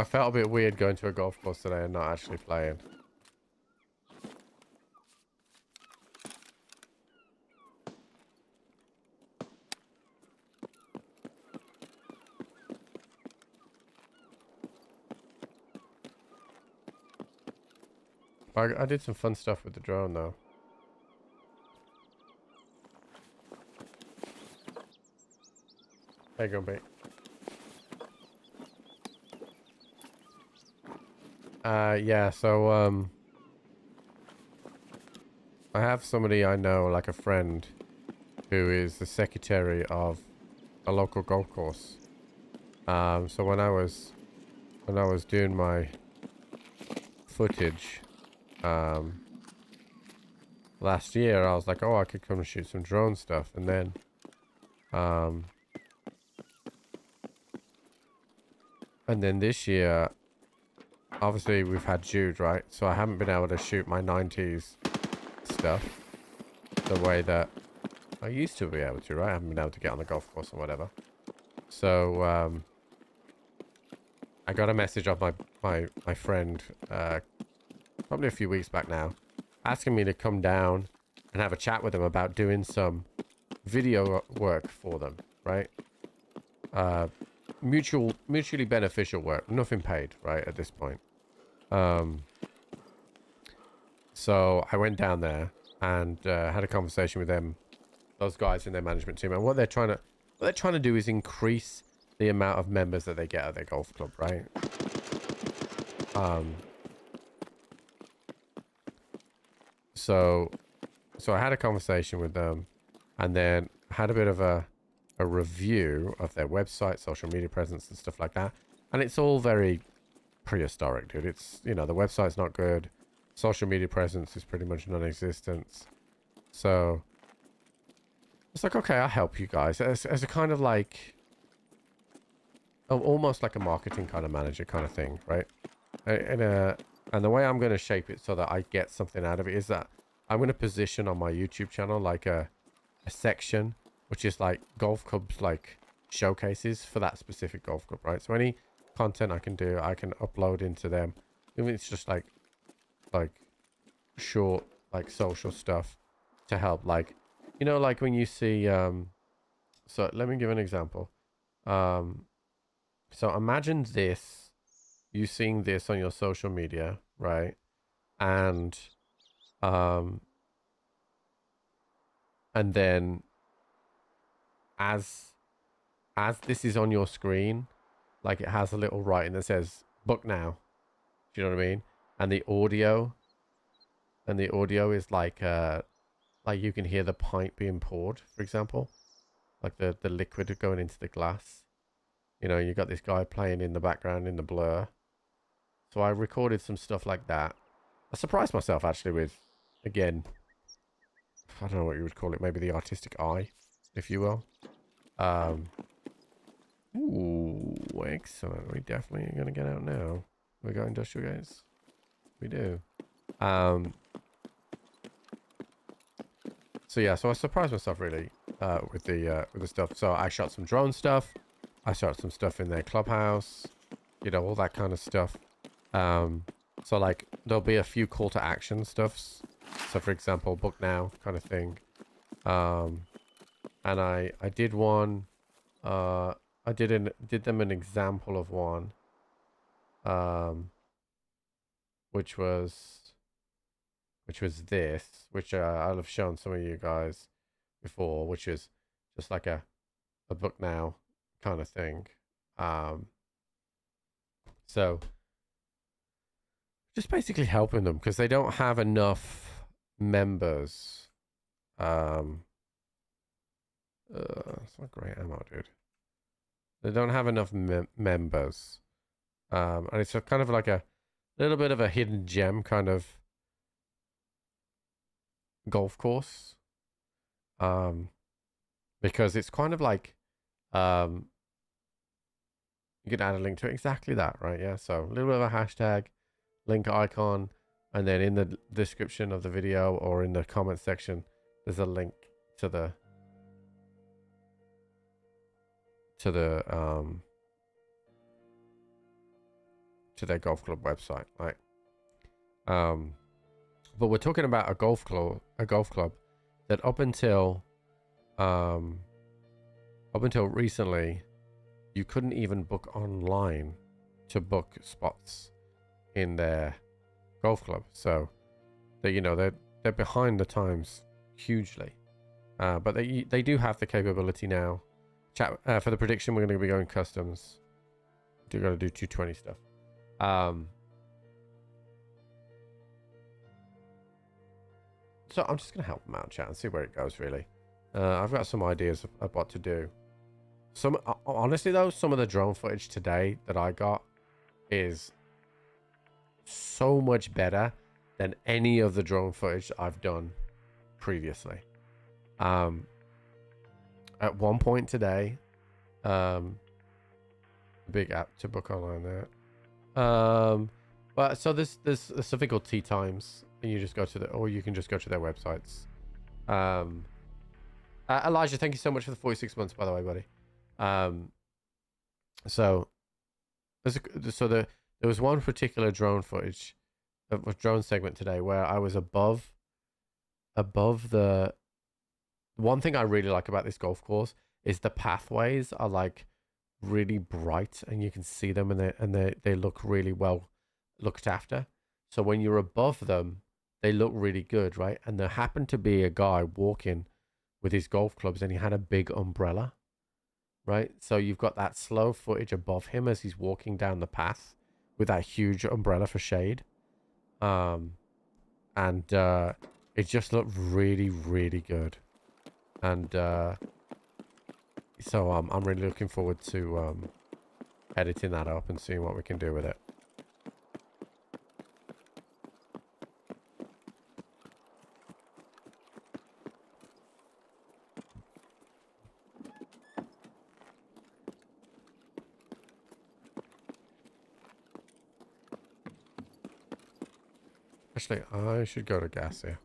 felt a bit weird going to a golf course today and not actually playing. I did some fun stuff with the drone though. Hey, Gumby. Yeah, so, I have somebody I know, like a friend, who is the secretary of a local golf course. So when I was doing my footage, last year, I was like, oh, I could come and shoot some drone stuff, and then, this year, obviously we've had Jude, right? So I haven't been able to shoot my 90s stuff the way that I used to be able to, right? I haven't been able to get on the golf course or whatever. So, I got a message off my friend, probably a few weeks back now, asking me to come down and have a chat with him about doing some video work for them, right? Mutually beneficial work, nothing paid, right, at this point. So I went down there and had a conversation with them, those guys in their management team, and what they're trying to do is increase the amount of members that they get at their golf club, right? So I had a conversation with them, and then had a bit of a review of their website, social media presence, and stuff like that. And it's all very prehistoric, dude. It's, you know, the website's not good. Social media presence is pretty much non-existent. So it's like, okay, I'll help you guys as a kind of like, almost like a marketing kind of manager kind of thing, right? And the way I'm going to shape it so that I get something out of it is that I'm going to position on my YouTube channel like a section which is like golf clubs, like showcases for that specific golf club, right? So any content I can do, I can upload into them. Even it's just like short, like social stuff to help, like, you know, like when you see, so let me give an example. So imagine this, you seeing this on your social media, right? And then as this is on your screen, like it has a little writing that says book now. Do you know what I mean? And the audio is like you can hear the pint being poured, for example, like the liquid going into the glass. You know, you got this guy playing in the background in the blur. So I recorded some stuff like that. I surprised myself actually with, again, I don't know what you would call it, maybe the artistic eye, if you will. Ooh, excellent. We definitely are going to get out now. We got industrial gates? We do. So yeah, so I surprised myself really with the stuff. So I shot some drone stuff. I started some stuff in their clubhouse, you know, all that kind of stuff. So like there'll be a few call to action stuffs. So for example, book now kind of thing. And I did one, I did them an example of one, which was this, which I'll have shown some of you guys before, which is just like a book now kind of thing. So just basically helping them because they don't have enough members. It's not great ammo, dude. They don't have enough members. And it's a kind of like a little bit of a hidden gem kind of golf course. Because it's kind of like, you can add a link to it. Exactly that, right? Yeah. So a little bit of a hashtag, link icon, and then in the description of the video or in the comment section, there's a link to the their golf club website, right? But we're talking about a golf club that up until recently, you couldn't even book online to book spots in their golf club. So they, you know, they're behind the times hugely. But they do have the capability now. Chat for the prediction, we're going to be going customs. We're going to do 220 stuff. So I'm just going to help them out, chat, and see where it goes, really. I've got some ideas of what to do. Honestly, though, some of the drone footage today that I got is so much better than any of the drone footage I've done previously. At one point today, big app to book online there. But so there's something called Tea Times, and you just go to or you can just go to their websites. Elijah, thank you so much for the 46 months, by the way, buddy. So there was one particular drone footage, drone segment today where I was above the. One thing I really like about this golf course is the pathways are like really bright and you can see them, and they look really well looked after. So when you're above them, they look really good, right? And there happened to be a guy walking with his golf clubs and he had a big umbrella, right? So you've got that slow footage above him as he's walking down the path with that huge umbrella for shade. And it just looked really, really good. And so I'm really looking forward to editing that up and seeing what we can do with it. Actually, I should go to gas here.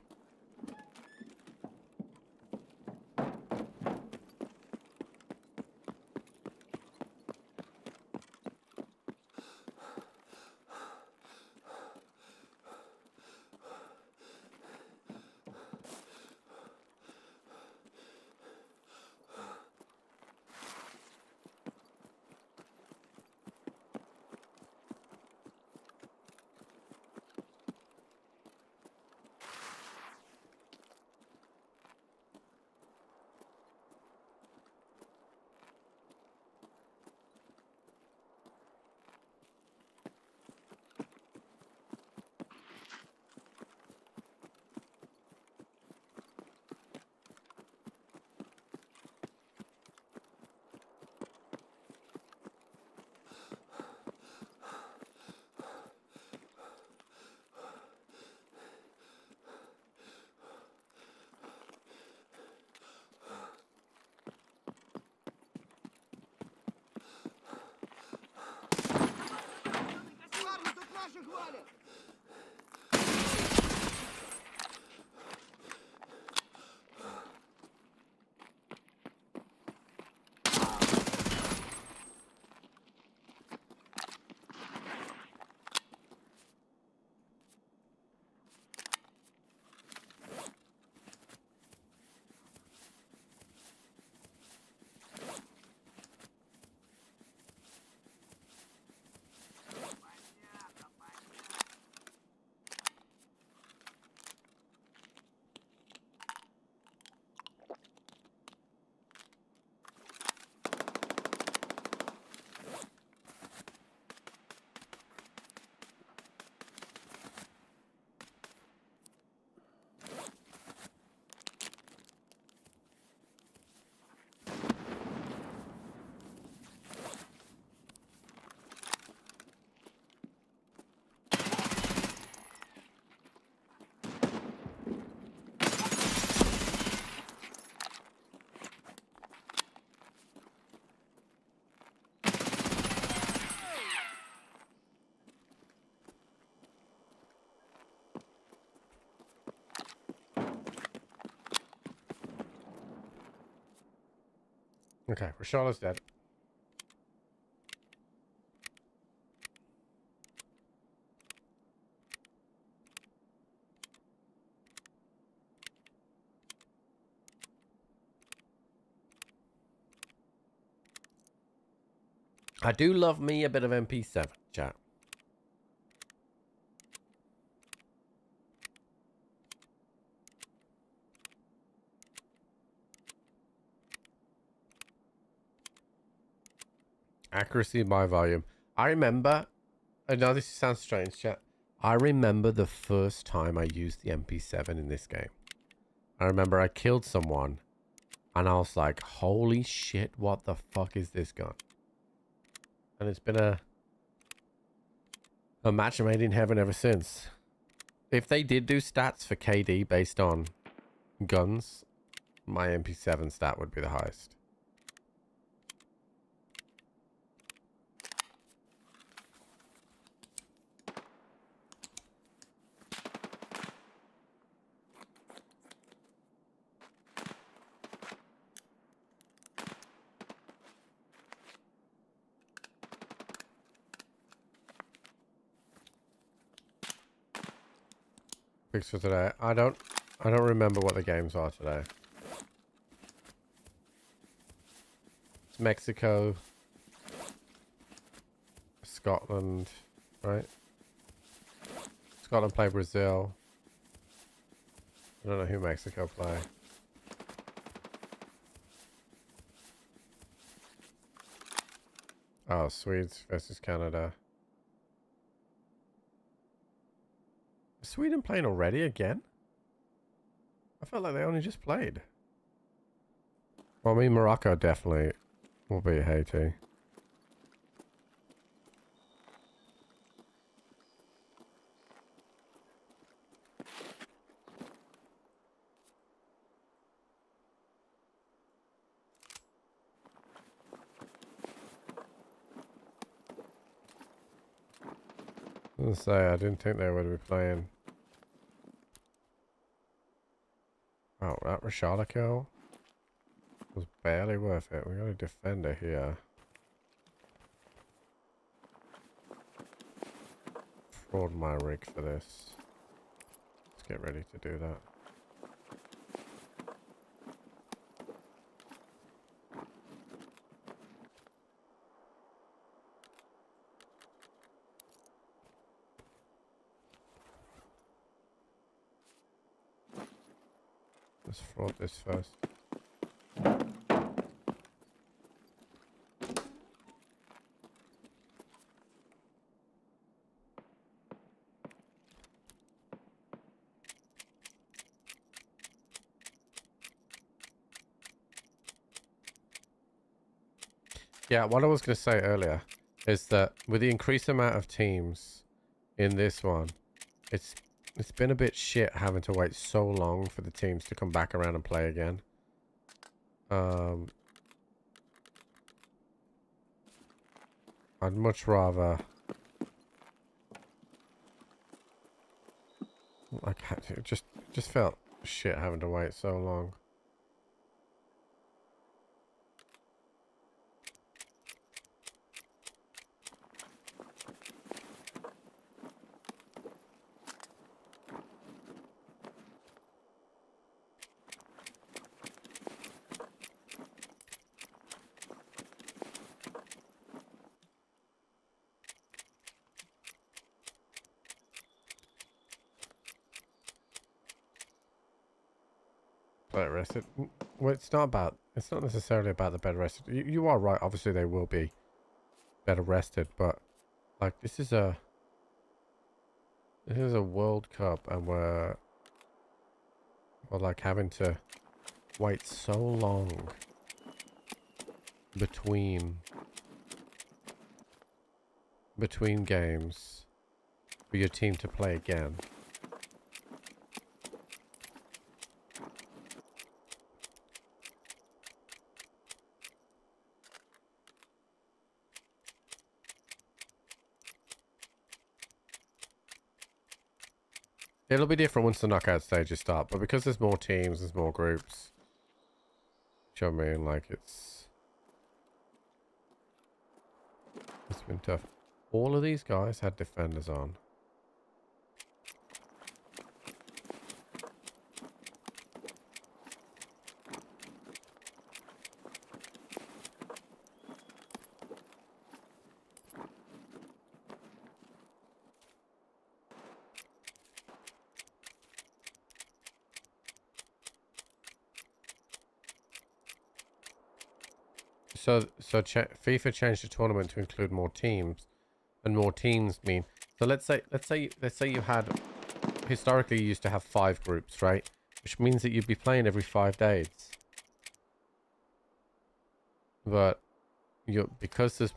Okay, Rashala's dead. I do love me a bit of MP7, chat. Accuracy by volume. I remember, I know this sounds strange, chat. I remember the first time I used the MP7 in this game. I remember I killed someone and I was like, holy shit, what the fuck is this gun? And it's been a match made in heaven ever since. If they did do stats for KD based on guns, my MP7 stat would be the highest. Picks for today. I don't remember what the games are today. It's Mexico, Scotland, right? Scotland play Brazil. I don't know who Mexico play. Oh, Swedes versus Canada. Is Sweden playing already again? I felt like they only just played. Well, I mean, Morocco definitely will beat Haiti. I was gonna say, I didn't think they would be playing. Oh, that Rashala kill was barely worth it. We got a defender here. Fraud my rig for this. Let's get ready to do that. Let's fraud this first. Yeah, what I was going to say earlier is that with the increased amount of teams in this one, it's been a bit shit having to wait so long for the teams to come back around and play again. I'd much rather like it just felt shit having to wait so long. Better rested. Well, it's not necessarily about the better rested. You are right. Obviously, they will be better rested, but like this is a World Cup, and we're like having to wait so long between games for your team to play again. It'll be different once the knockout stages start, but because there's more teams, there's more groups. You know what I mean? Like, it's tough. All of these guys had defenders on. So FIFA changed the tournament to include more teams, and more teams mean. So let's say you had, historically you used to have 5 groups, right? Which means that you'd be playing every 5 days. But because there's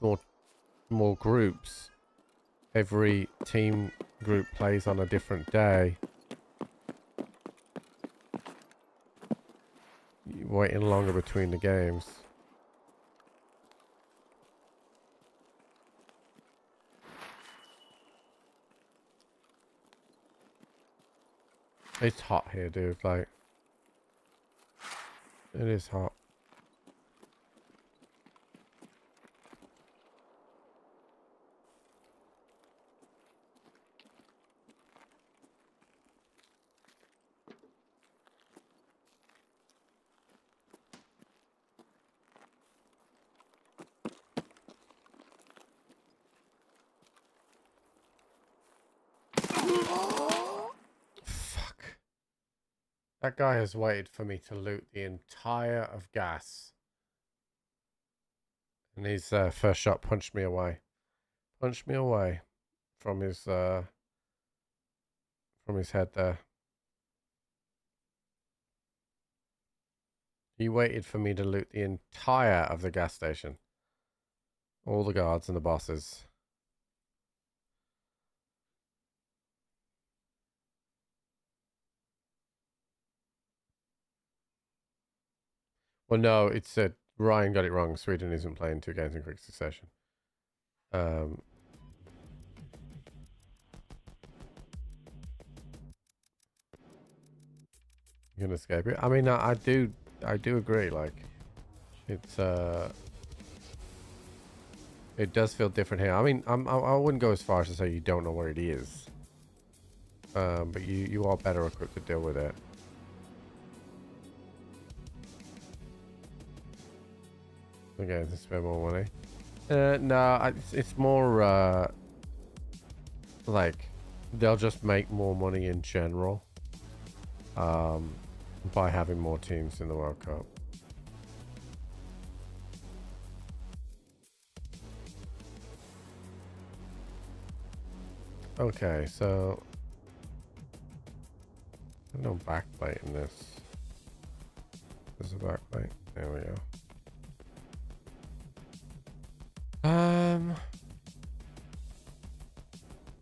more groups, every team group plays on a different day. You're waiting longer between the games. It's hot here, dude. Like, it is hot. That guy has waited for me to loot the entire of gas. And his first shot punched me away. Punched me away from his head there. He waited for me to loot the entire of the gas station. All the guards and the bosses. Well, no, it's Ryan got it wrong. Sweden isn't playing 2 games in quick succession. You can escape it. I mean, I do agree. Like, it's it does feel different here. I mean, I wouldn't go as far as to say you don't know where it is. But you are better equipped to deal with it. Okay, to spend more money. No, it's more like they'll just make more money in general by having more teams in the World Cup. Okay, so there's no backplate in this. There's a backplate. There we go.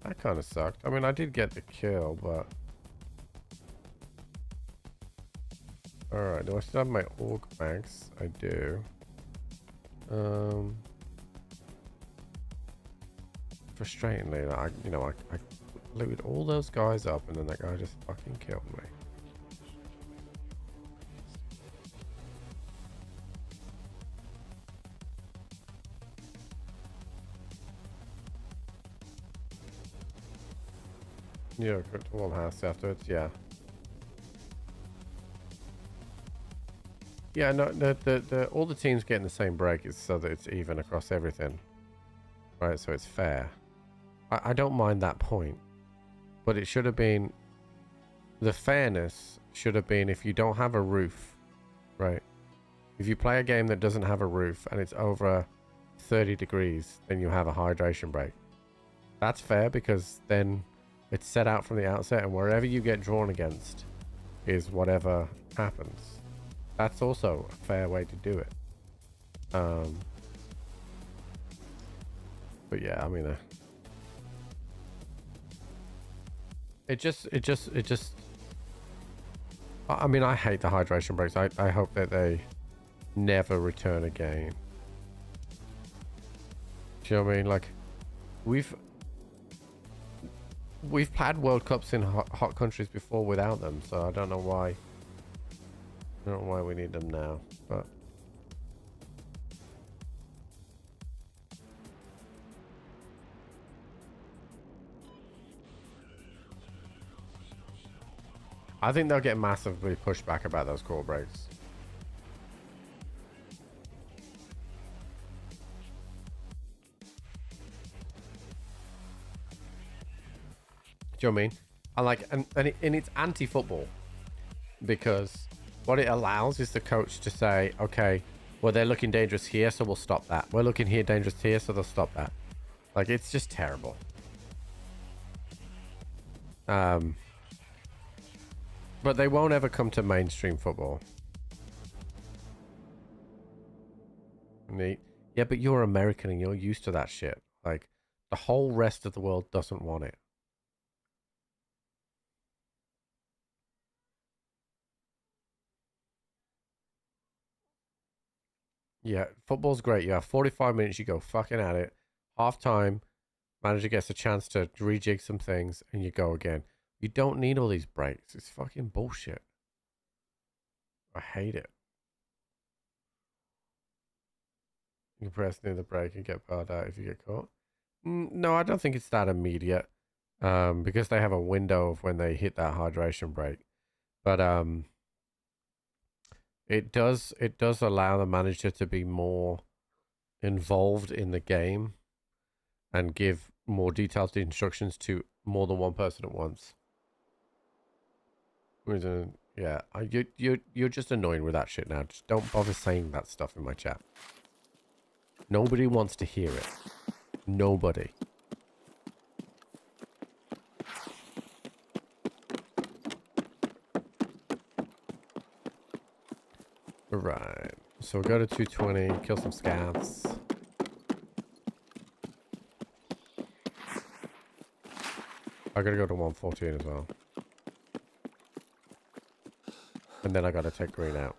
That kind of sucked. I mean, I did get the kill, but alright, do I still have my orc bags? I do. Frustratingly, I looted all those guys up, and then that guy just fucking killed me. Yeah, go to one house afterwards. Yeah. Yeah, no, all the teams getting the same break is so that it's even across everything, right? So it's fair. I don't mind that point, but it should have been, the fairness should have been, if you don't have a roof, right? If you play a game that doesn't have a roof and it's over 30 degrees, then you have a hydration break. That's fair, because then it's set out from the outset, and wherever you get drawn against is whatever happens. That's also a fair way to do it. But yeah, I mean, it just. I mean, I hate the hydration breaks. I hope that they never return again. Do you know what I mean? Like, we've had World Cups in hot countries before without them, so I don't know why. I don't know why we need them now, but I think they'll get massively pushed back about those call breaks. Do you know what I mean? And like, and it's anti-football because what it allows is the coach to say, okay, well, they're looking dangerous here, so we'll stop that. We're looking here dangerous here, so they'll stop that. Like, it's just terrible. But they won't ever come to mainstream football. Neat. Yeah, but you're American and you're used to that shit. Like, the whole rest of the world doesn't want it. Yeah, football's great. You have 45 minutes, you go fucking at it. Half time, manager gets a chance to rejig some things, and you go again. You don't need all these breaks. It's fucking bullshit. I hate it. You can press near the break and get barred out if you get caught. No, I don't think it's that immediate. Because they have a window of when they hit that hydration break. But it does allow the manager to be more involved in the game and give more detailed instructions to more than one person at once. Yeah, you're just annoying with that shit now. Just don't bother saying that stuff in my chat. Nobody wants to hear it. Nobody. Right. So we'll go to 220, kill some scavs. I gotta go to 114 as well. And then I gotta take green out.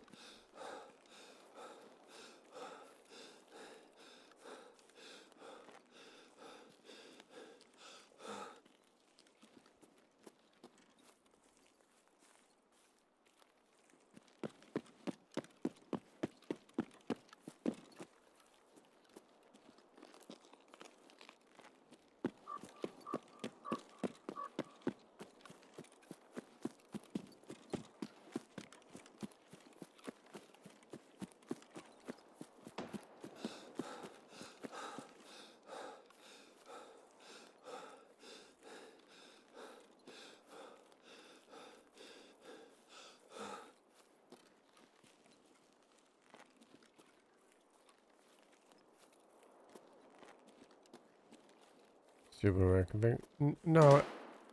Stupid American thing? No,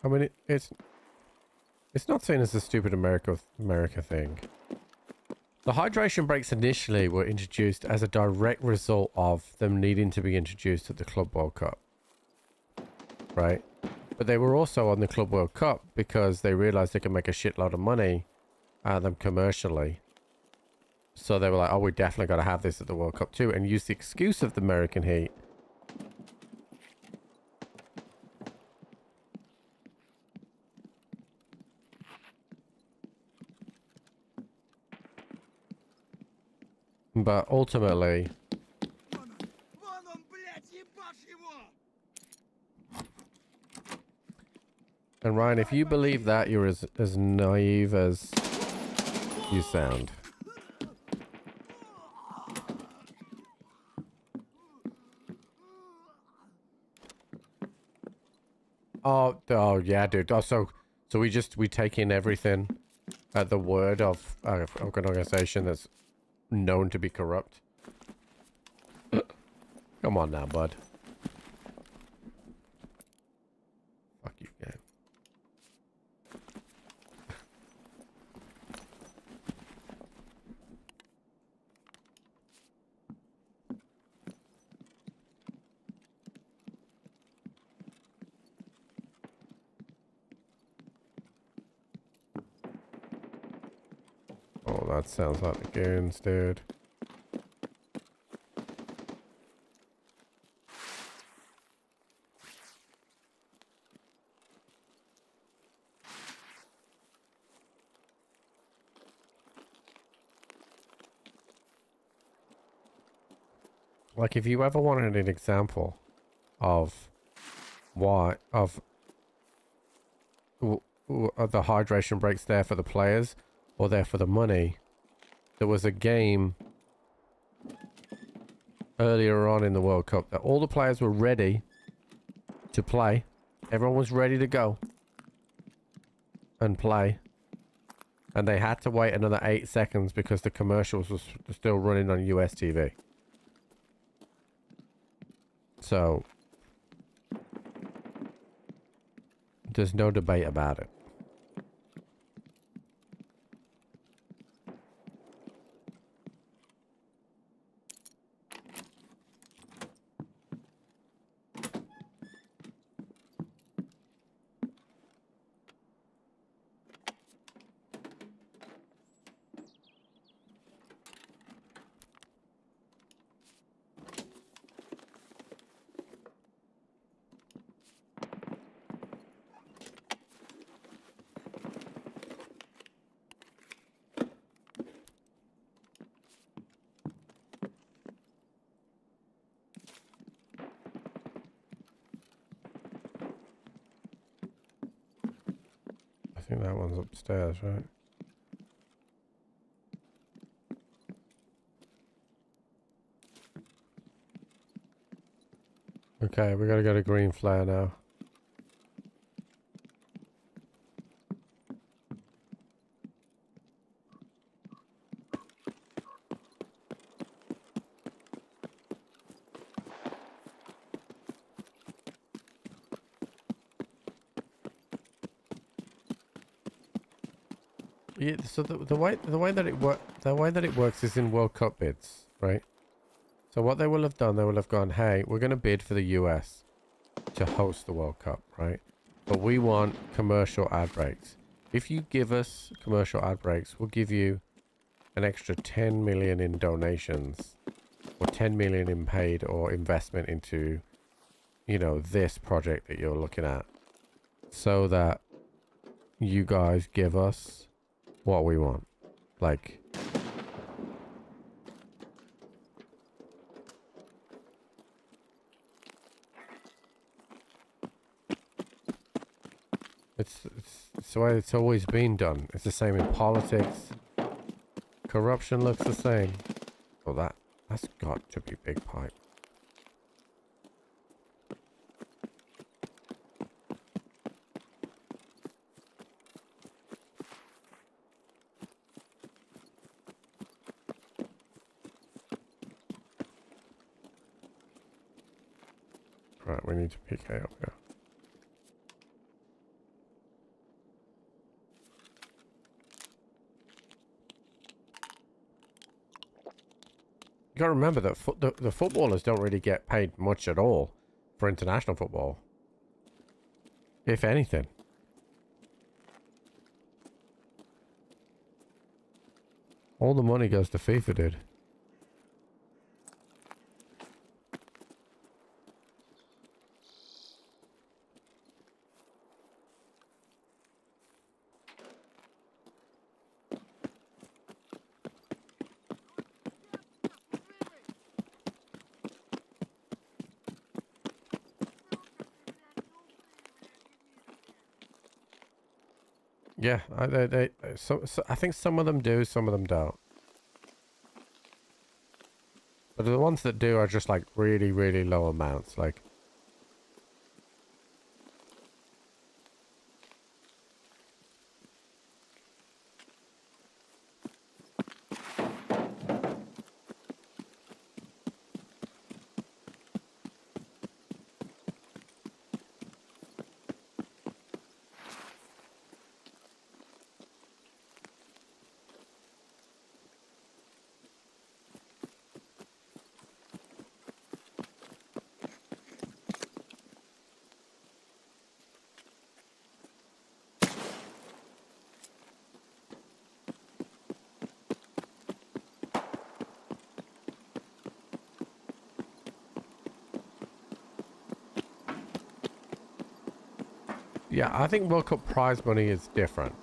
I mean it's not seen as a stupid America thing. The hydration breaks initially were introduced as a direct result of them needing to be introduced at the Club World Cup, right? But they were also on the Club World Cup because they realized they could make a shitload of money out of them commercially. So they were like, oh, we definitely got to have this at the World Cup too, and use the excuse of the American heat. But ultimately, and Ryan, if you believe that, you're as naive as you sound. Oh yeah, dude. Oh, so we take in everything at the word of an organization that's known to be corrupt. Come on now, bud. Fuck you, game. Oh, that sounds like the goons, dude. Like, if you ever wanted an example of are the hydration breaks there for the players or there for the money. There was a game earlier on in the World Cup that all the players were ready to play. Everyone was ready to go and play. And they had to wait another 8 seconds because the commercials was still running on US TV. So there's no debate about it. I think that one's upstairs, right? Okay, we gotta go to green flare now. Yeah, so the way that it works is in World Cup bids, right? So what they will have done, they will have gone, hey, we're going to bid for the US to host the World Cup, right? But we want commercial ad breaks. If you give us commercial ad breaks, we'll give you an extra 10 million in donations or 10 million in paid or investment into, you know, this project that you're looking at, so that you guys give us what we want. Like, it's the way it's always been done. It's the same in politics. Corruption looks the same. Well, that's got to be big pipe. Right, we need to PK up here. You gotta remember that the footballers don't really get paid much at all for international football. If anything. All the money goes to FIFA, dude. Yeah, I think some of them do, some of them don't. But the ones that do are just like really, really low amounts. Like, yeah, I think World Cup prize money is different.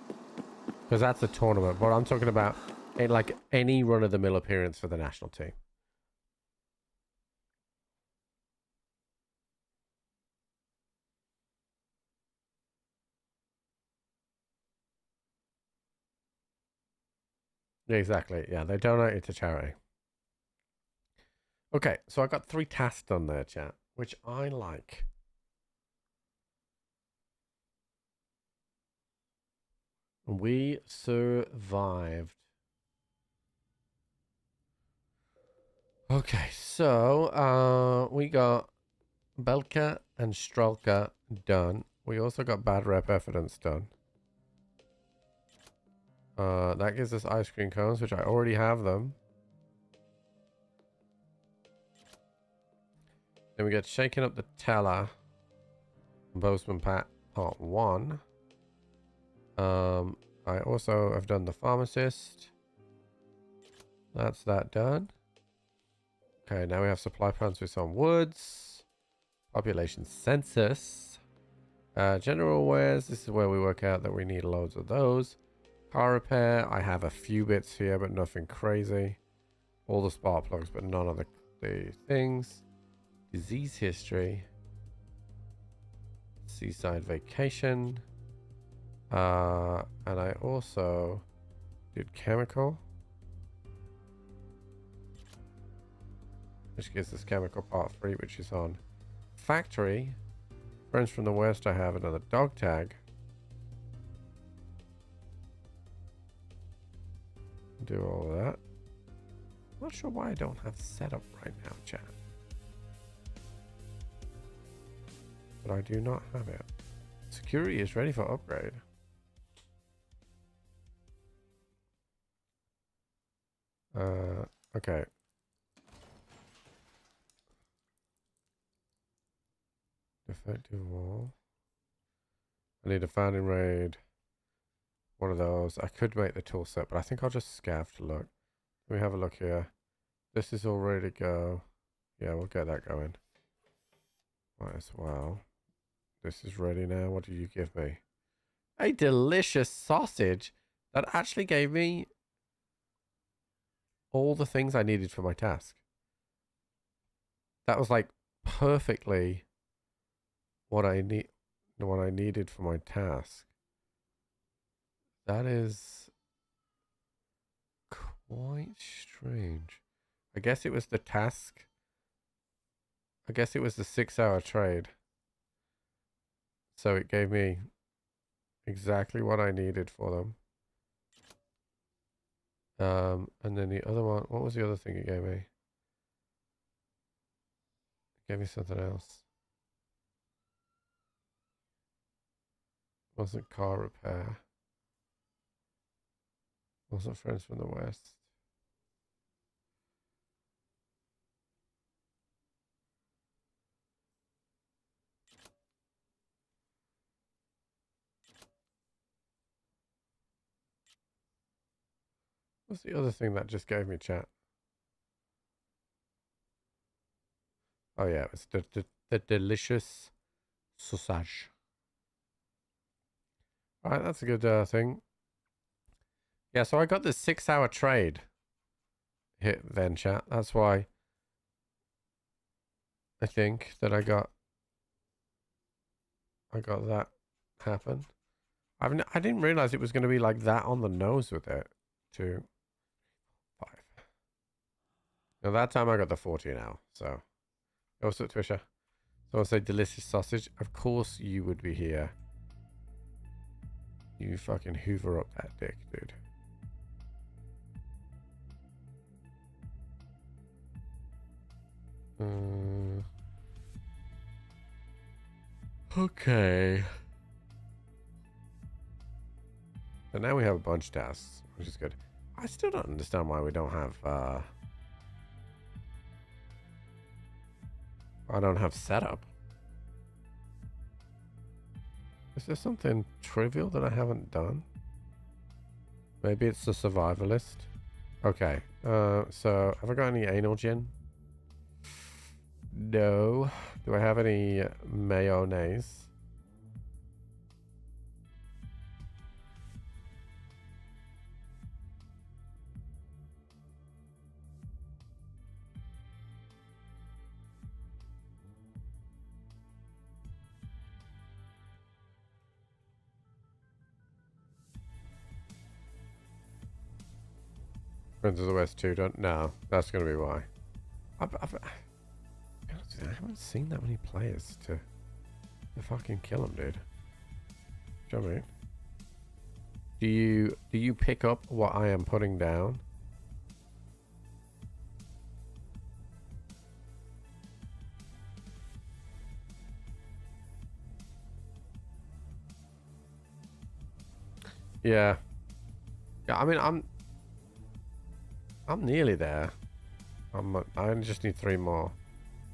Because that's a tournament. But I'm talking about like any run-of-the-mill appearance for the national team. Yeah, exactly. Yeah, they donate it to charity. Okay, so I got 3 tasks done there, chat, which I like. We survived. Okay, so we got Belka and Strelka done. We also got bad rep evidence done. That gives us ice cream cones, which I already have them. Then we get shaking up the teller. Bozeman Pat Part 1. I also have done the pharmacist. That's that done. Okay, now we have supply plans with some woods. Population census. General wares. This is where we work out that we need loads of those. Car repair. I have a few bits here, but nothing crazy. All the spark plugs, but none of the things. Disease history. Seaside vacation. And I also did chemical. Which gives us chemical part 3, which is on factory. Friends from the West, I have another dog tag. Do all of that. Not sure why I don't have setup right now, chat. But I do not have it. Security is ready for upgrade. Okay. Defective wall. I need a founding raid. One of those. I could make the tool set, but I think I'll just scav to look. Let me have a look here. This is all ready to go. Yeah, we'll get that going. Might as well. This is ready now. What do you give me? A delicious sausage that actually gave me all the things I needed for my task. That was like perfectly what I needed for my task. That is quite strange. I guess it was the task. I guess it was the 6-hour trade. So it gave me exactly what I needed for them. And then the other one, what was the other thing it gave me? It gave me something else. Wasn't car repair. Wasn't friends from the West. What's the other thing that just gave me, chat? Oh yeah, it was the delicious sausage. Alright, that's a good thing. Yeah, so I got this 6-hour trade hit then, chat. That's why I think that I got that happen. I didn't realize it was going to be like that on the nose with it. 2, 5. Now that time I got the 40 now, so. Also, Twisha. So I'll say delicious sausage. Of course you would be here. You fucking hoover up that dick, dude. Okay. So now we have a bunch of tasks, which is good. I still don't understand why we don't have, I don't have setup. Is there something trivial that I haven't done? Maybe it's the survivalist. Okay. So have I got any anal gin? No. Do I have any mayonnaise? Friends of the West 2 don't. No, that's going to be why. I haven't seen that many players to fucking kill them, dude. Do you know what I mean? Do you pick up what I am putting down? Yeah. Yeah, I mean, I'm nearly there. I just need 3 more.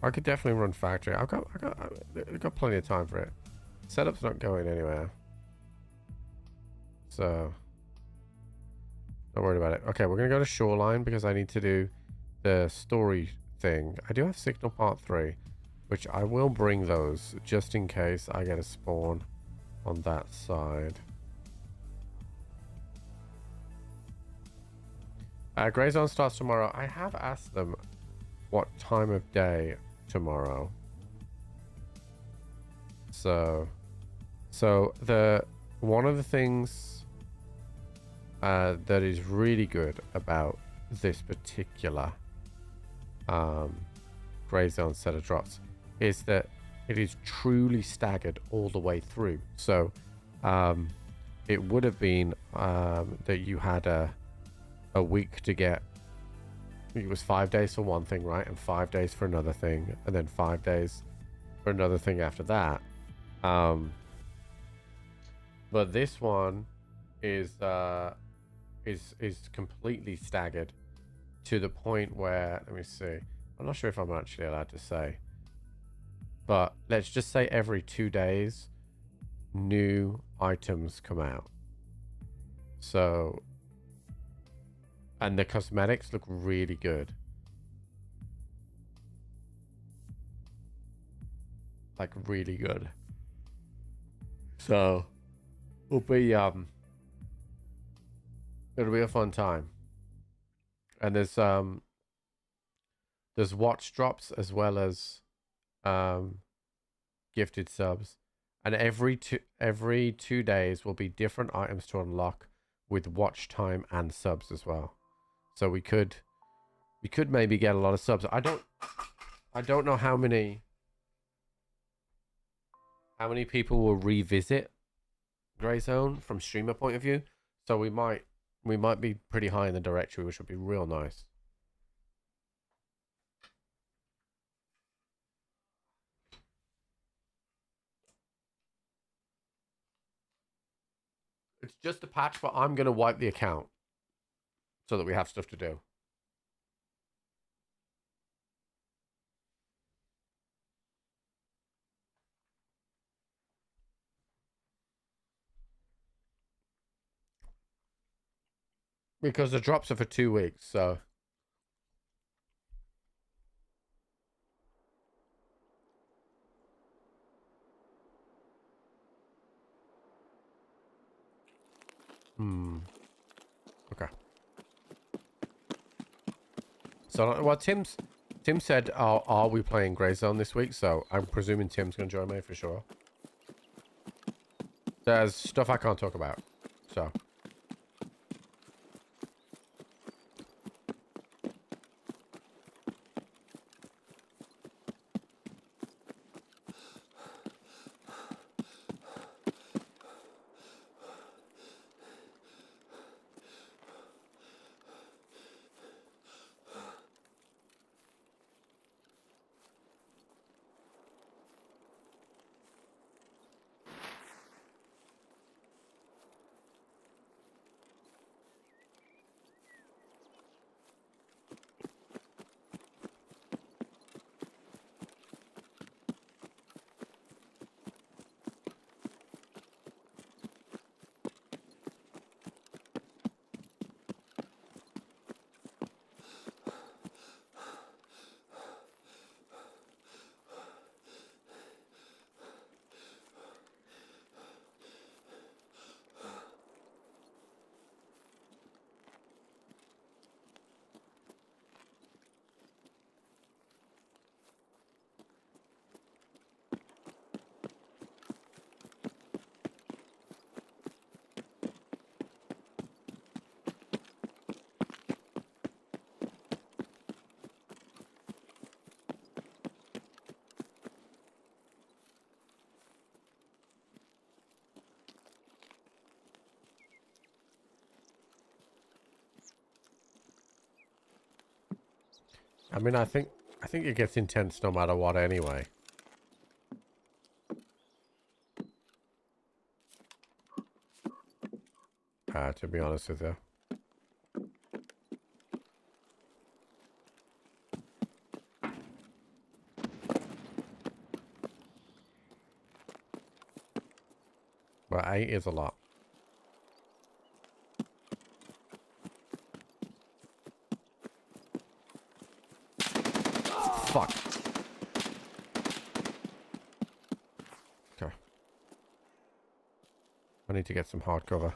I could definitely run factory. I've got plenty of time for it. Setup's not going anywhere. So not worried about it. Okay, we're gonna go to Shoreline because I need to do the story thing. I do have Signal Part 3, which I will bring those just in case I get a spawn on that side. Grey Zone starts tomorrow. I have asked them what time of day tomorrow. So the one of the things that is really good about this particular Grey Zone set of drops is that it is truly staggered all the way through. So it would have been that you had a week to get, it was 5 days for one thing, right, and 5 days for another thing, and then 5 days for another thing after that. But this one is completely staggered to the point where, let me see, I'm not sure if I'm actually allowed to say, but let's just say every 2 days new items come out. So, and the cosmetics look really good. Like really good. So it'll be it'll be a fun time. And there's watch drops as well as gifted subs. And every 2 days will be different items to unlock with watch time and subs as well. So we could maybe get a lot of subs. I don't know how many people will revisit Grey Zone from streamer point of view. So we might be pretty high in the directory, which would be real nice. It's just a patch, but I'm gonna wipe the account so that we have stuff to do. Because the drops are for 2 weeks, so. Okay. So, well, Tim said, are we playing Grey Zone this week? So I'm presuming Tim's going to join me for sure. There's stuff I can't talk about, so. I mean, I think it gets intense no matter what anyway. To be honest with you. But 8 is a lot. Fuck. Okay. I need to get some hard cover.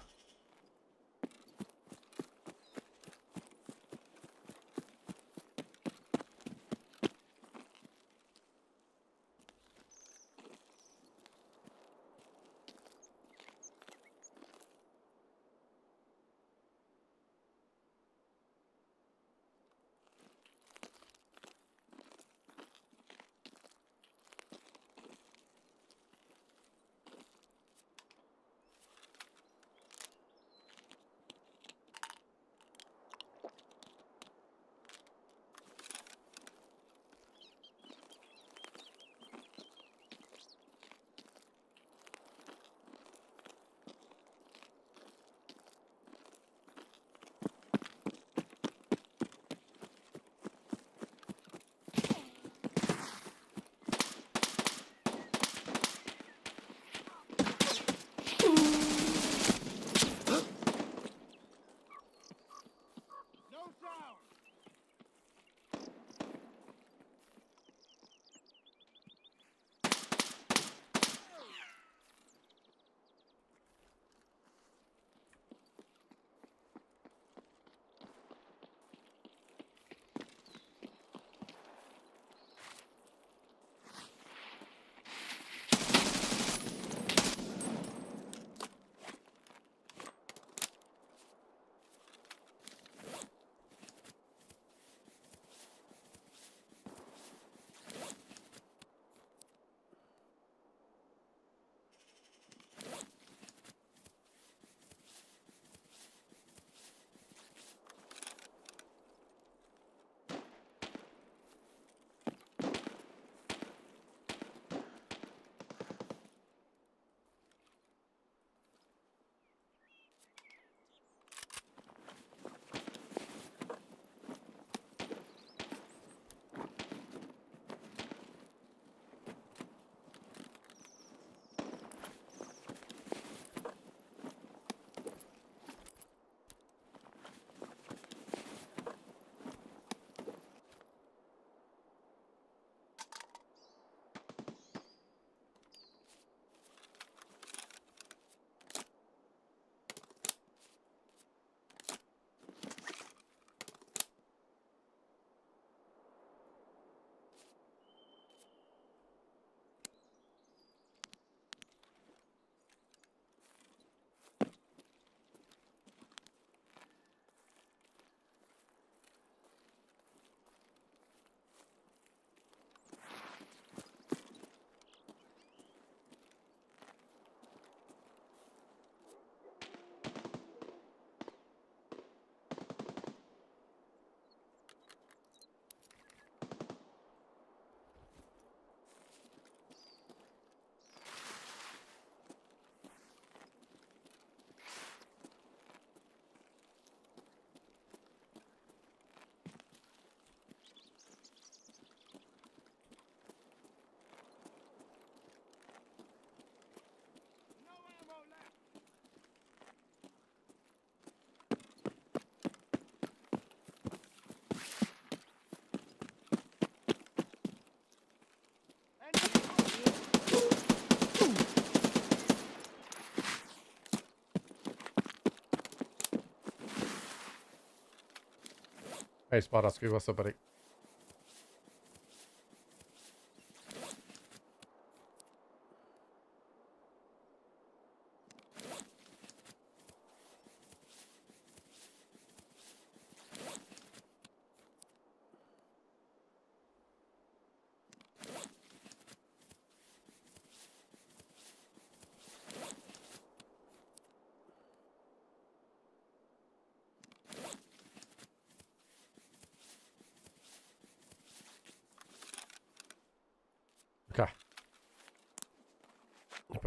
Hey, Spartaski, what's up, buddy?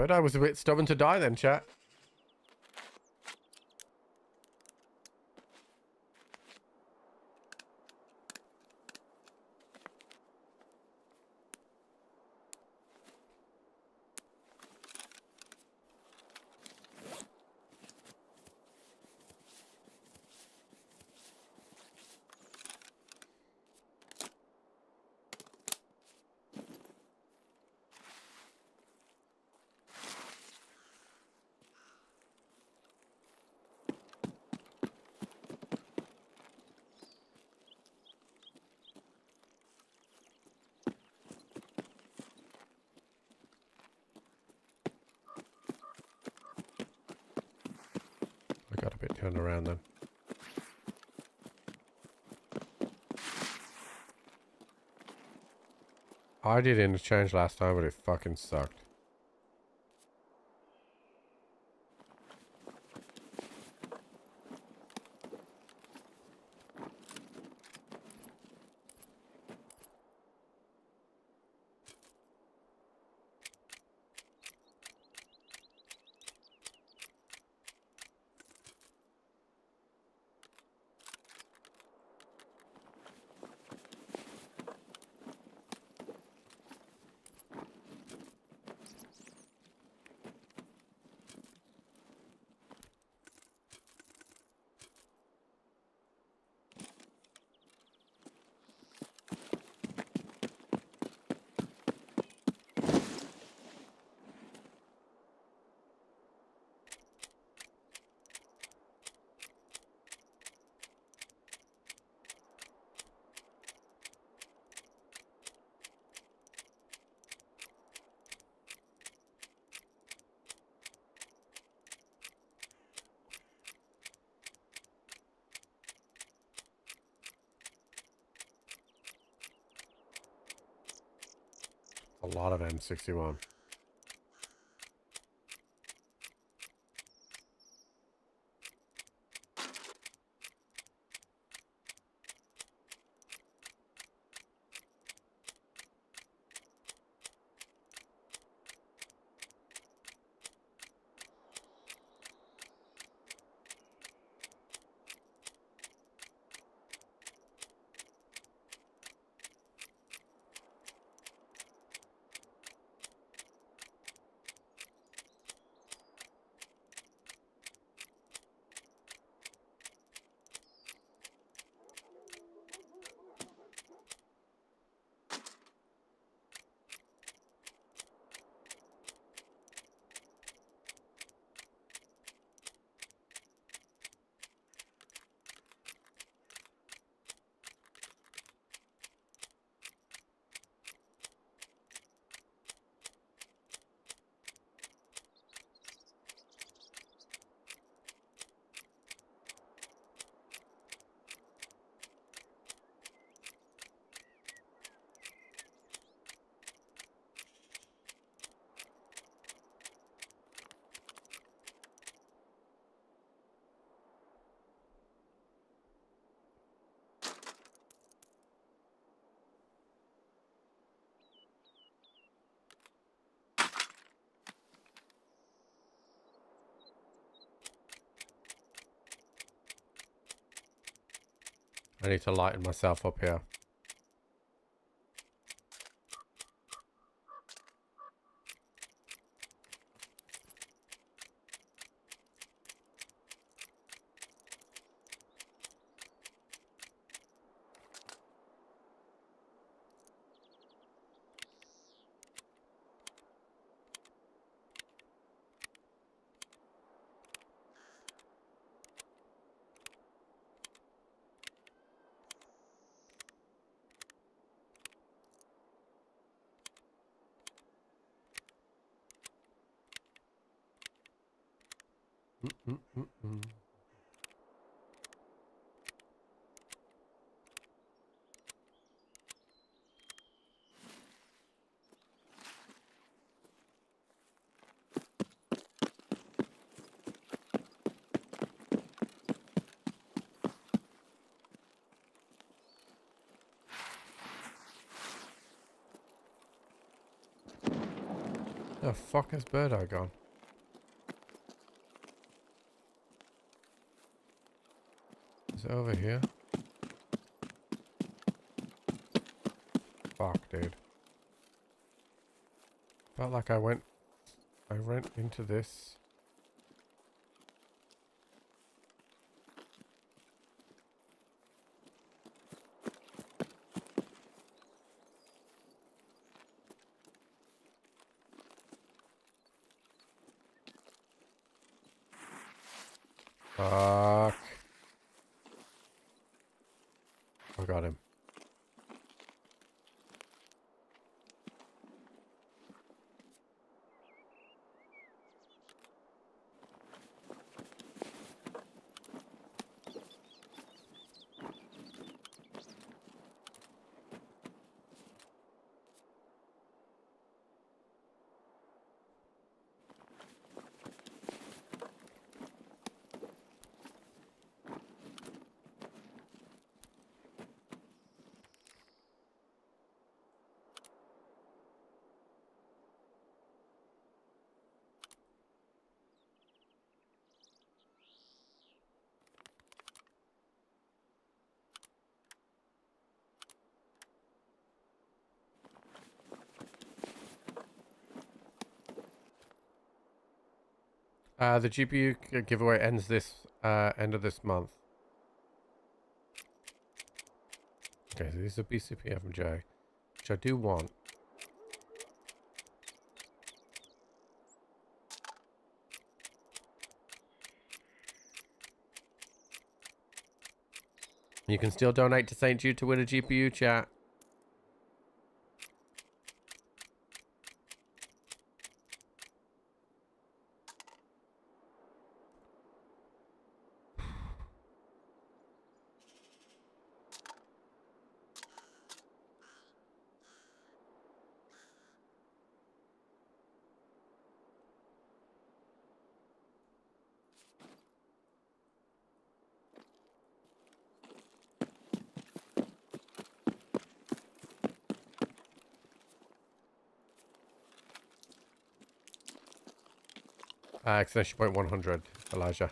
But I was a bit stubborn to die then, chat. I got a bit turned around then. I did interchange last time, but it fucking sucked. A lot of M61. I need to lighten myself up here. the fuck has Bird Eye gone? Is it over here? Fuck, dude. Felt like I went into this. Fuck. I got him. The GPU giveaway ends this end of this month. Okay, so these are BCP FMJ, which I do want. You can still donate to St. Jude to win a GPU, chat. Exclamation point 100, Elijah.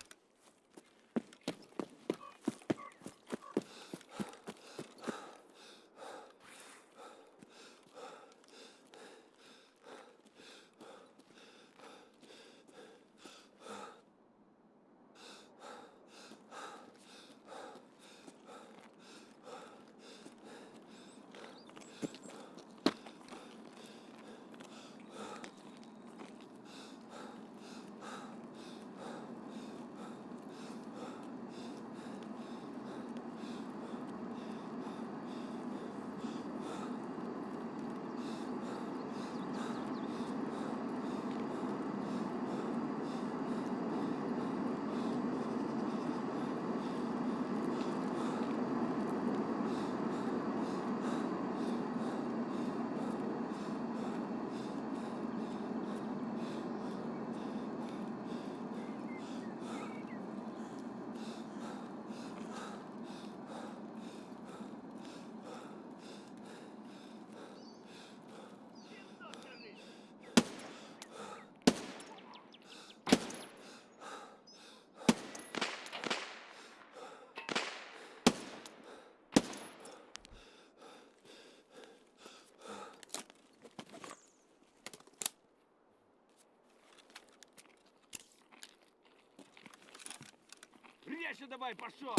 Резче давай, пошел!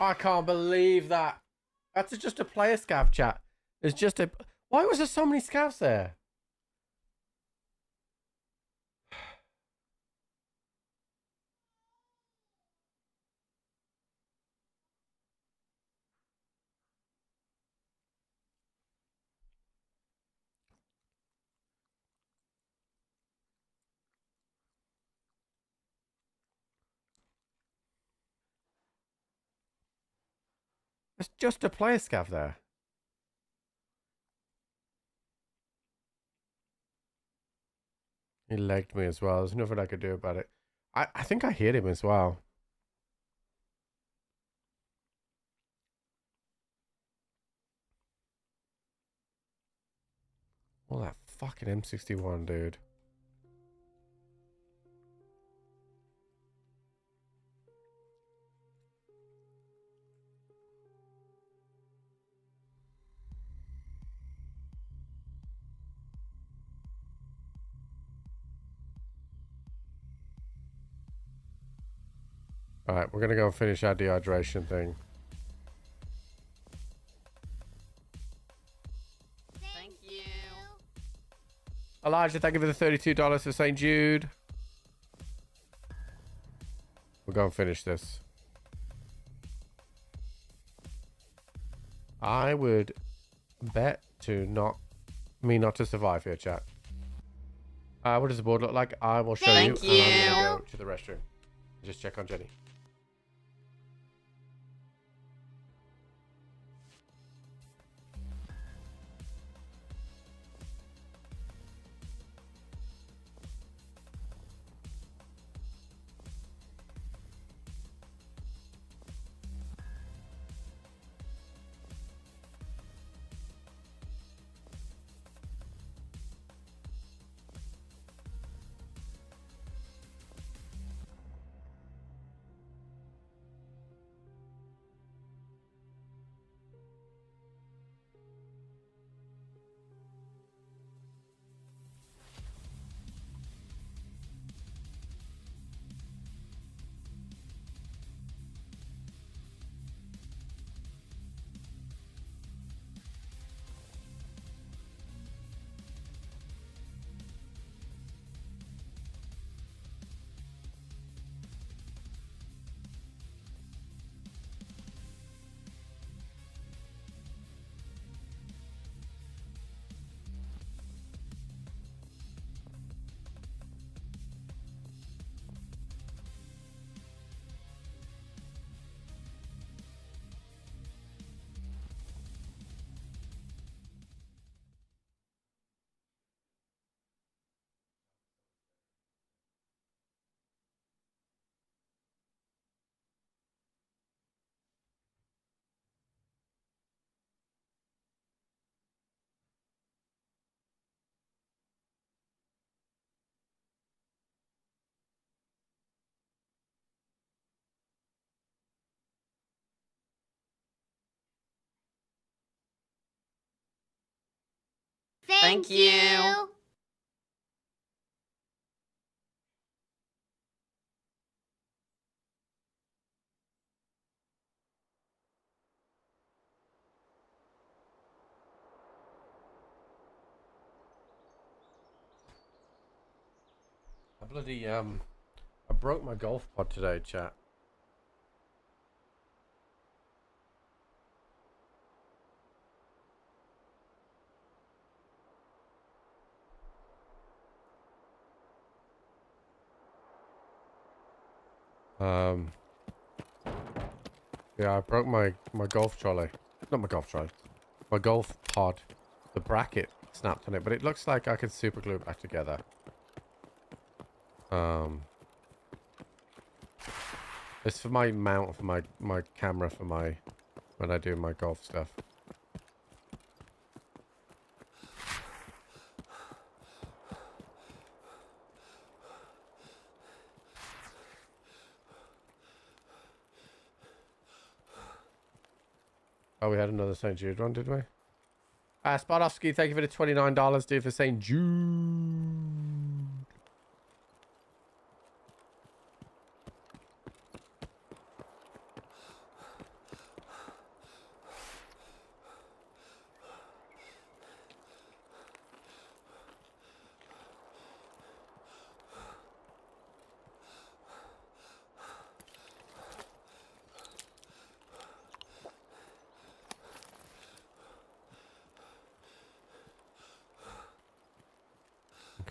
I can't believe that. That's just a player scav, chat. It's just a... Why was there so many scavs there? There's just a player scav there. He legged me as well. There's nothing I could do about it. I think I hit him as well. Oh, that fucking M61, dude. Alright, we're gonna go and finish our dehydration thing. Thank you. Elijah, thank you for the $32 for St. Jude. We'll go and finish this. I would bet to not to survive here, chat. What does the board look like? I will show you. Thank And I'm you. gonna go to the restroom. Just check on Jenny. Thank you. I broke my golf pod today, chat. Yeah, I broke my golf trolley. Not my golf trolley. My golf pod. The bracket snapped on it, but it looks like I could super glue it back together. It's for my mount for my camera for my when I do my golf stuff. Oh, we had another St. Jude run, did we? Spartovsky, thank you for the $29, dude, for St. Jude.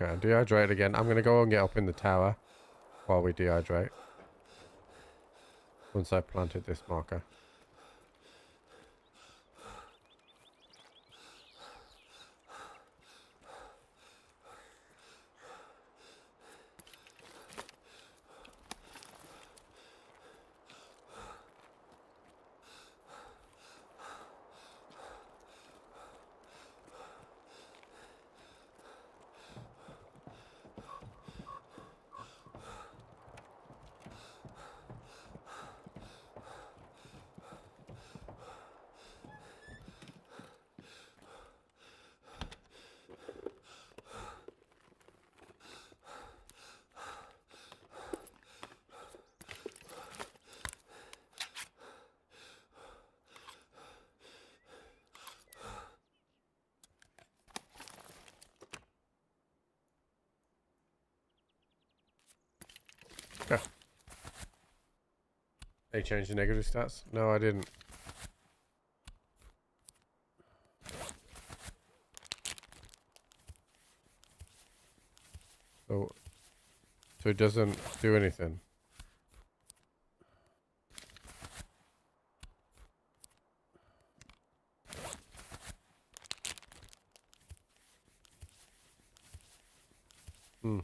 Okay, dehydrate again. I'm going to go and get up in the tower while we dehydrate. Once I planted this marker. They changed the negative stats? No, I didn't. So it doesn't do anything. Hmm.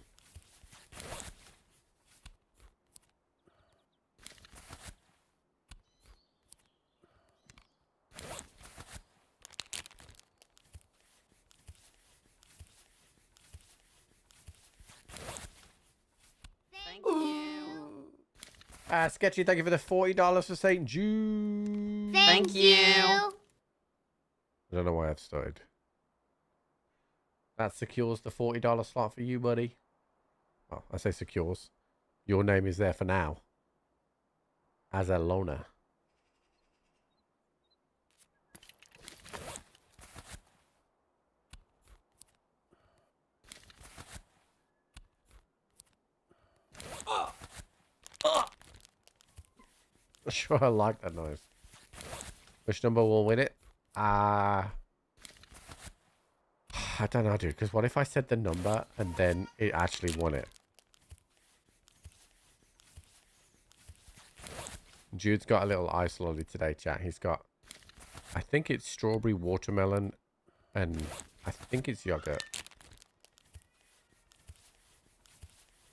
Thank you. Sketchy, thank you for the $40 for St. Jude. Thank you. I don't know why I've started. That secures the $40 slot for you, buddy. Oh, I say secures. Your name is there for now. As a loner. Sure, I like that noise. Which number will win it? I don't know, dude. Because what if I said the number and then it actually won it? Jude's got a little ice lolly today, chat. He's got, I think it's strawberry watermelon, and I think it's yogurt.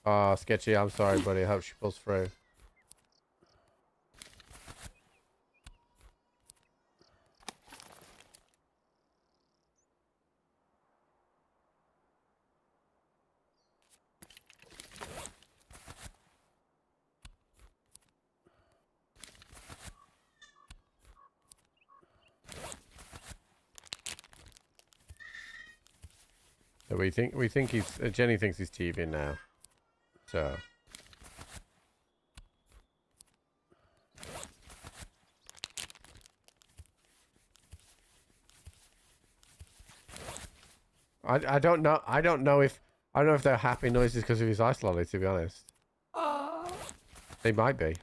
Oh, Sketchy, I'm sorry, buddy. I hope she pulls through. So we think he's Jenny thinks he's TV now. So I don't know. I don't know if they're happy noises because of his ice lolly, to be honest. They might be.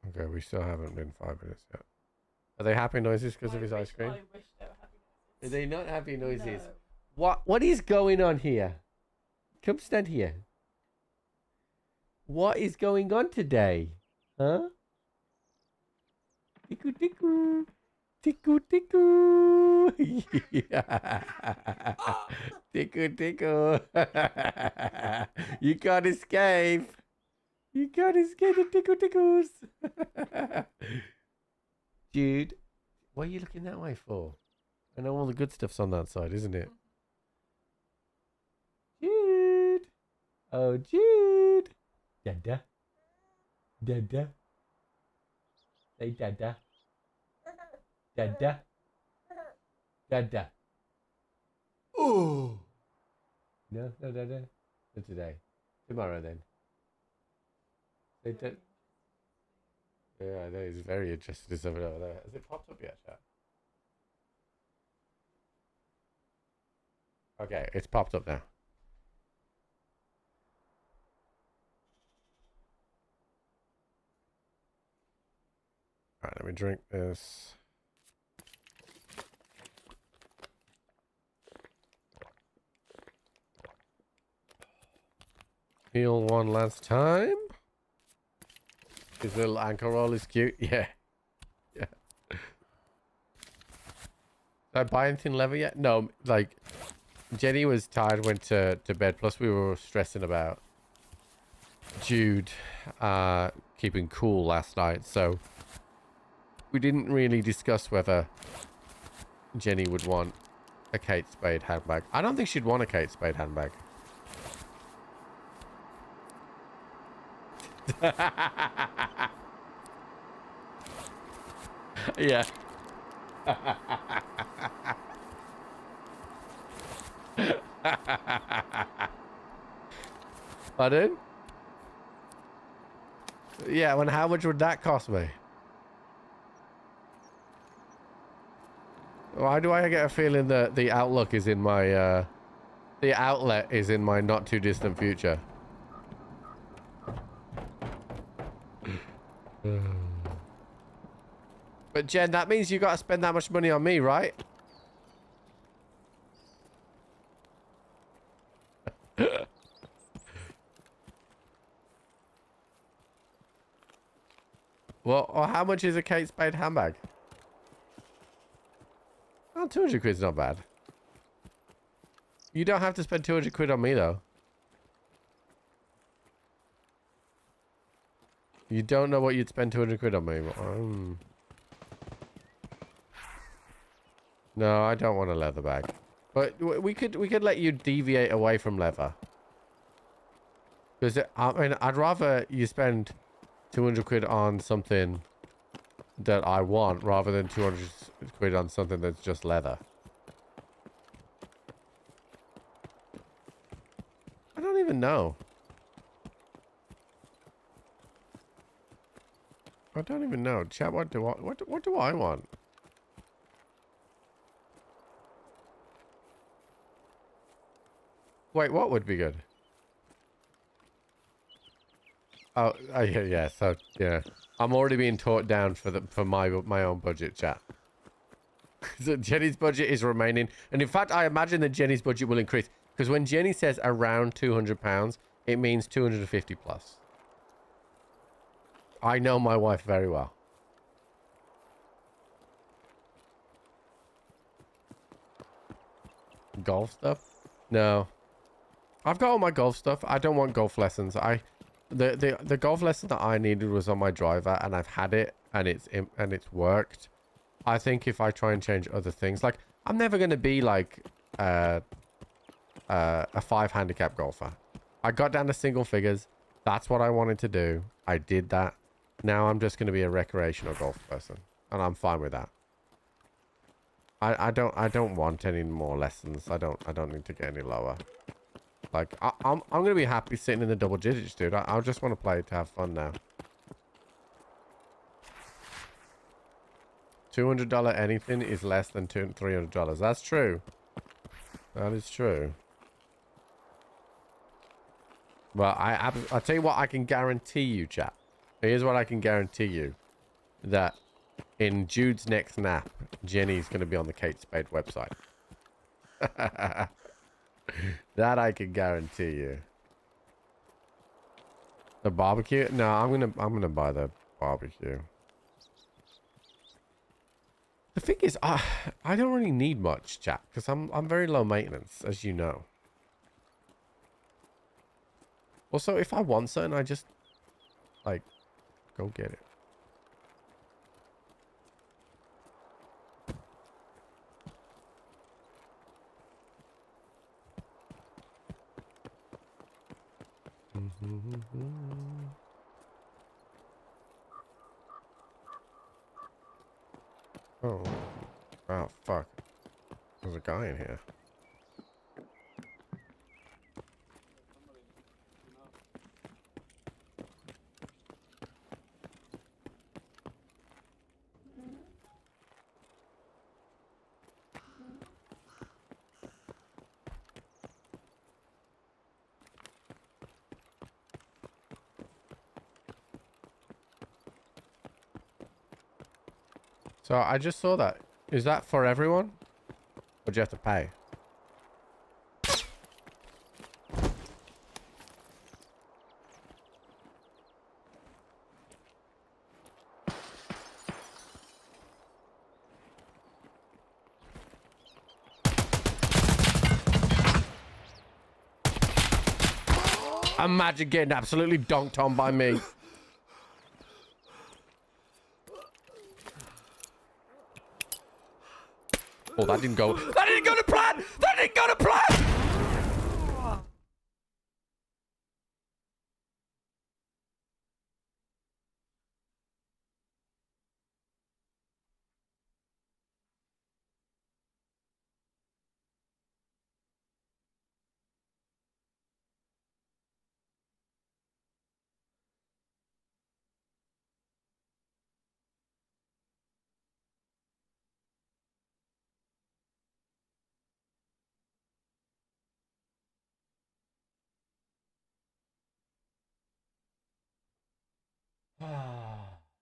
Okay, we still haven't been 5 minutes yet. Are they happy noises because of his ice cream? I wish they were happy noises. Are they not happy noises? No. What is going on here? Come stand here. What is going on today? Huh? Tickle tickle. Tickle tickle. Yeah. Tickle tickle. You can't escape. You can't escape the tickle tickles. Jude, what are you looking that way for? I know all the good stuff's on that side, isn't it? Jude. Oh, Jude. Dada. Dada. Say dada. Dada. Dada. Oh. No, dada. Not today. Tomorrow then. Say dada. Yeah, I know he's very interested in something over there. Has it popped up yet, chat? Okay, it's popped up now. Alright, let me drink this. Heal one last time. His little ankle roll is cute. Yeah. Yeah. Did I buy anything leather yet? No, like, Jenny was tired, went to bed. Plus, we were stressing about Jude keeping cool last night. So, we didn't really discuss whether Jenny would want a Kate Spade handbag. I don't think she'd want a Kate Spade handbag. Yeah. Pardon? Yeah, and how much would that cost me? Why do I get a feeling that the outlook is in my The outlet is in my not too distant future. But Jen, that means you got to spend that much money on me, right? Well, or how much is a Kate Spade handbag? Oh, 200 quid's not bad. You don't have to spend 200 quid on me, though. You don't know what you'd spend 200 quid on me. No, I don't want a leather bag. But we could let you deviate away from leather. Because, I mean, I'd rather you spend 200 quid on something that I want rather than 200 quid on something that's just leather. I don't even know. I don't even know. Chat, what do I want? Wait, what would be good? Oh, yeah. So yeah, I'm already being taught down for my own budget, chat. So Jenny's budget is remaining, and in fact, I imagine that Jenny's budget will increase because when Jenny says around £200, it means 250 plus. I know my wife very well. Golf stuff? No. I've got all my golf stuff. I don't want golf lessons. The golf lesson that I needed was on my driver, and I've had it, and it's worked. I think if I try and change other things, like I'm never going to be like a 5 handicap golfer. I got down to single figures. That's what I wanted to do. I did that. Now I'm just going to be a recreational golf person, and I'm fine with that. I don't want any more lessons. I don't need to get any lower. Like I'm going to be happy sitting in the double digits, dude. I just want to play to have fun now. $200 anything is less than $300. That's true. That is true. Well, I'll tell you what I can guarantee you, chat. Here's what I can guarantee you. That in Jude's next nap, Jenny's going to be on the Kate Spade website. That I can guarantee you. The barbecue? No, I'm gonna buy the barbecue. The thing is, I don't really need much, chat, because I'm very low maintenance, as you know. Also, if I want something, I just like go get it. Oh, fuck. There's a guy in here. So I just saw that. Is that for everyone? Or do you have to pay? Imagine getting absolutely donked on by me. Oh, that didn't go. That didn't go to plan! That didn't go to plan!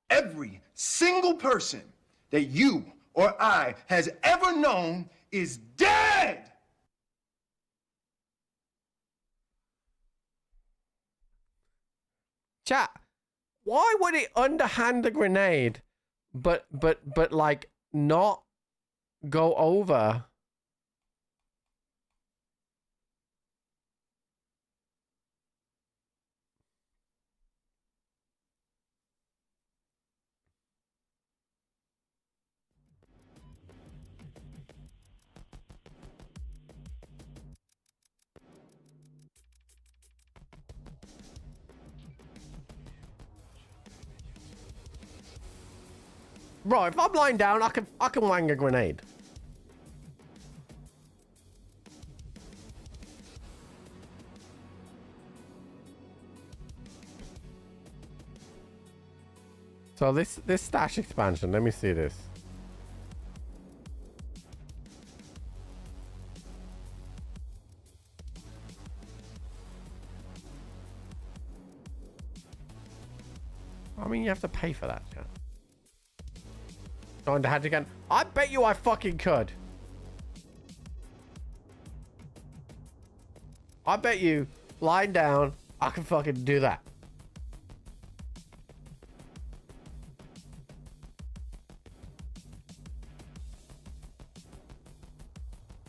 Every single person that you or I has ever known is dead! Chat, why would it underhand a grenade, but like not go over? Bro, if I'm lying down, I can wang a grenade. So this stash expansion, let me see this. I mean, you have to pay for that, yeah. Going to hatch again. I bet you I fucking could. I bet you, lying down, I can fucking do that.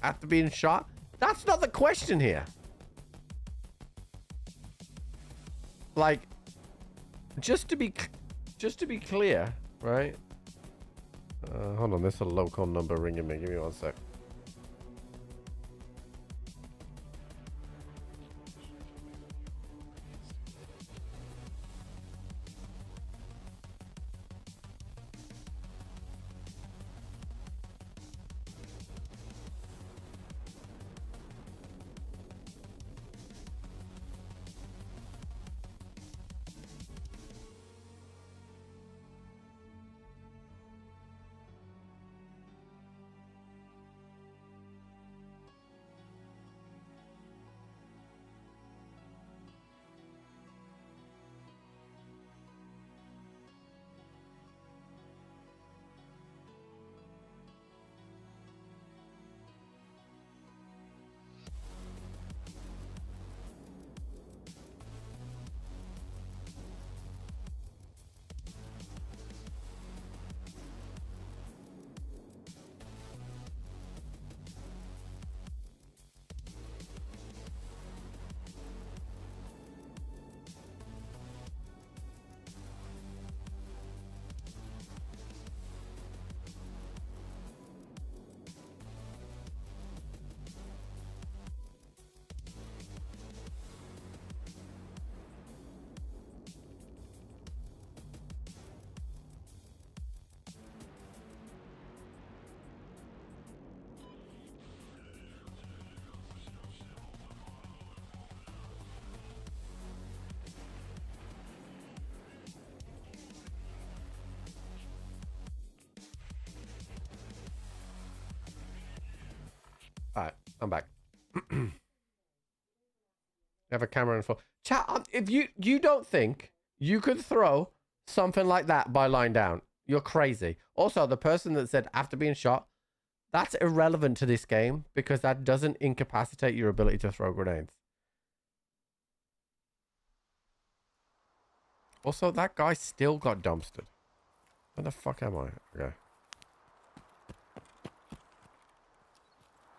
After being shot? That's not the question here. Like, just to be clear, right? Hold on, there's a local number ringing me. Give me 1 sec. Alright, I'm back. Have a camera in full. Chat, if you don't think you could throw something like that by lying down, you're crazy. Also, the person that said after being shot, that's irrelevant to this game because that doesn't incapacitate your ability to throw grenades. Also, that guy still got dumpstered. Where the fuck am I? Okay.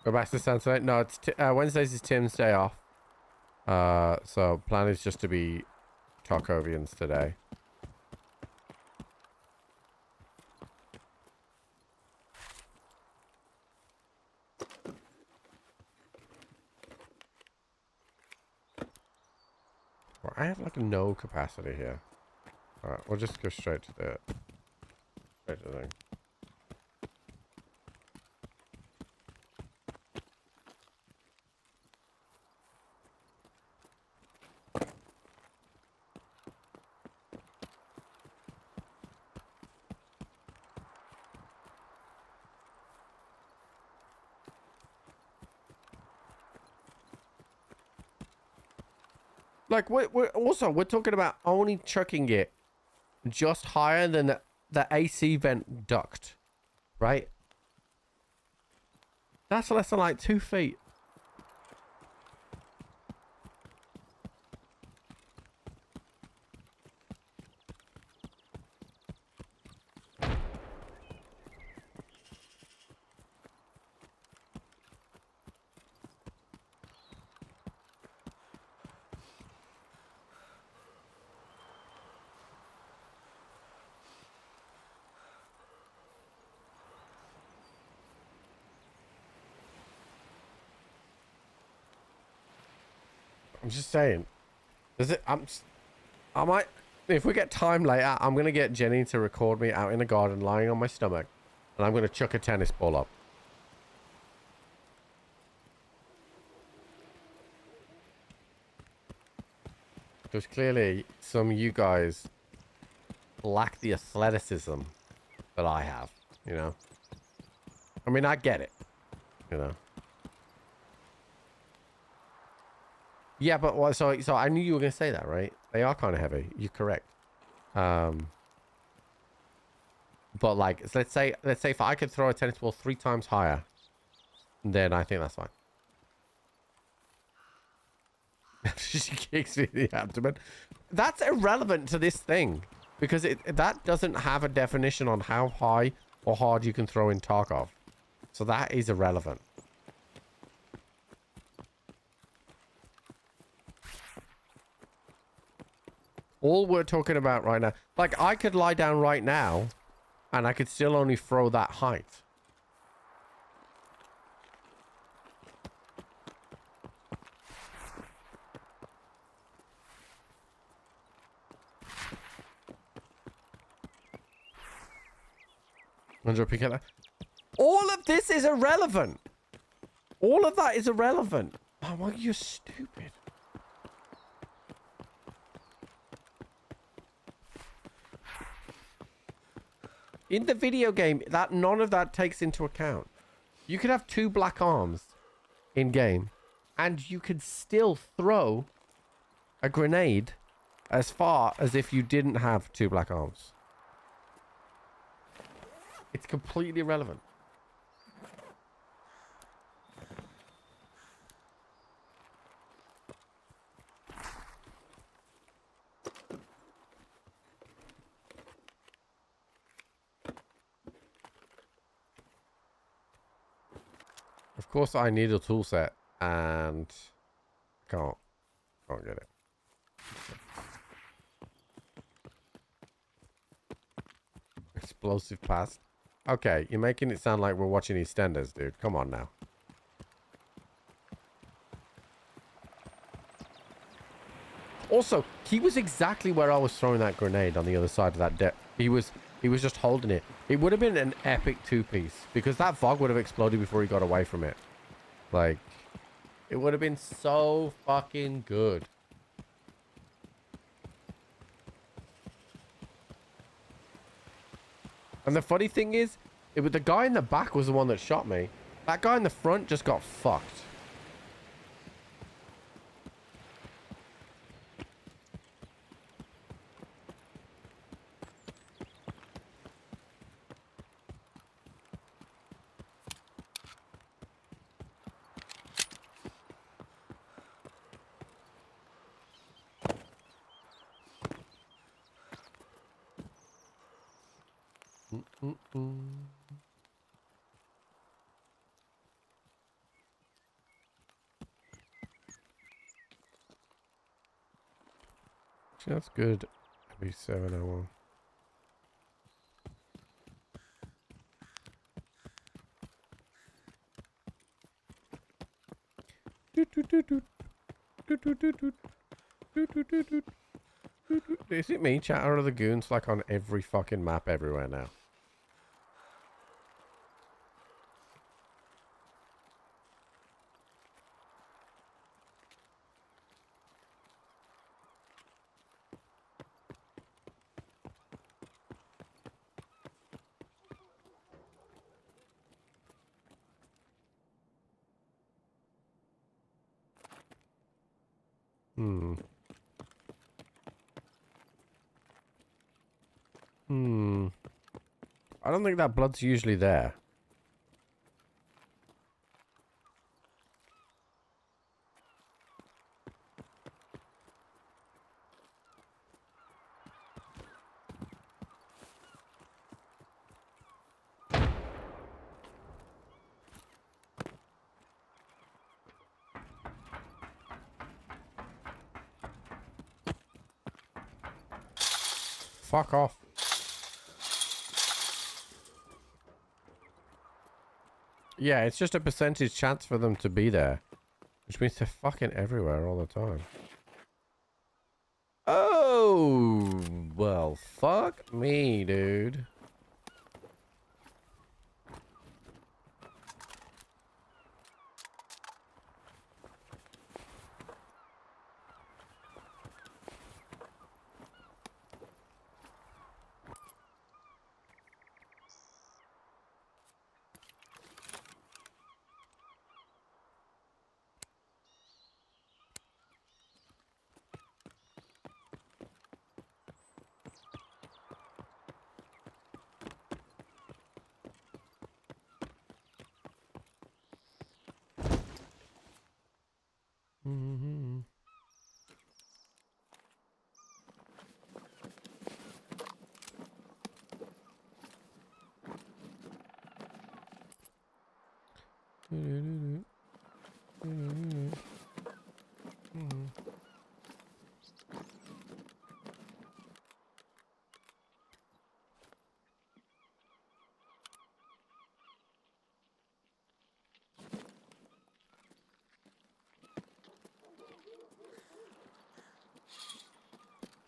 Go back to Saturday. No, it's Wednesdays is Tim's day off. So plan is just to be Tarkovians today. Well, I have like no capacity here. Alright, we'll just go straight to the thing. Like we're talking about only chucking it just higher than the AC vent duct, right? That's less than like 2 feet. I'm just saying. Does it? I might. If we get time later, I'm gonna get Jenny to record me out in the garden, lying on my stomach, and I'm gonna chuck a tennis ball up. Because clearly, some of you guys lack the athleticism that I have. You know. I mean, I get it. You know. Yeah, but what? So I knew you were gonna say that, right? They are kind of heavy. You're correct. But like, let's say if I could throw a tennis ball 3 times higher, then I think that's fine. She kicks me in the abdomen. That's irrelevant to this thing because that doesn't have a definition on how high or hard you can throw in Tarkov. So that is irrelevant. All we're talking about right now, like I could lie down right now and I could still only throw that height. All of this is irrelevant. All of that is irrelevant. Oh, well, you're stupid. In the video game, none of that takes into account. You could have 2 black arms in game, and you could still throw a grenade as far as if you didn't have 2 black arms. It's completely irrelevant. Of course, I need a tool set, and can't get it. Explosive pass. Okay, you're making it sound like we're watching EastEnders, dude. Come on now. Also, he was exactly where I was throwing that grenade on the other side of that deck. He was just holding it. It would have been an epic 2-piece because that VOG would have exploded before he got away from it. Like, it would have been so fucking good. And the funny thing is, the guy in the back was the one that shot me. That guy in the front just got fucked. That's good. Maybe 701. Is it me, chat, or are the goons like on every fucking map everywhere now? don't think that blood's usually there. Fuck off. Yeah, it's just a percentage chance for them to be there. Which means they're fucking everywhere all the time. Oh, well, fuck me, dude. Mm-hmm.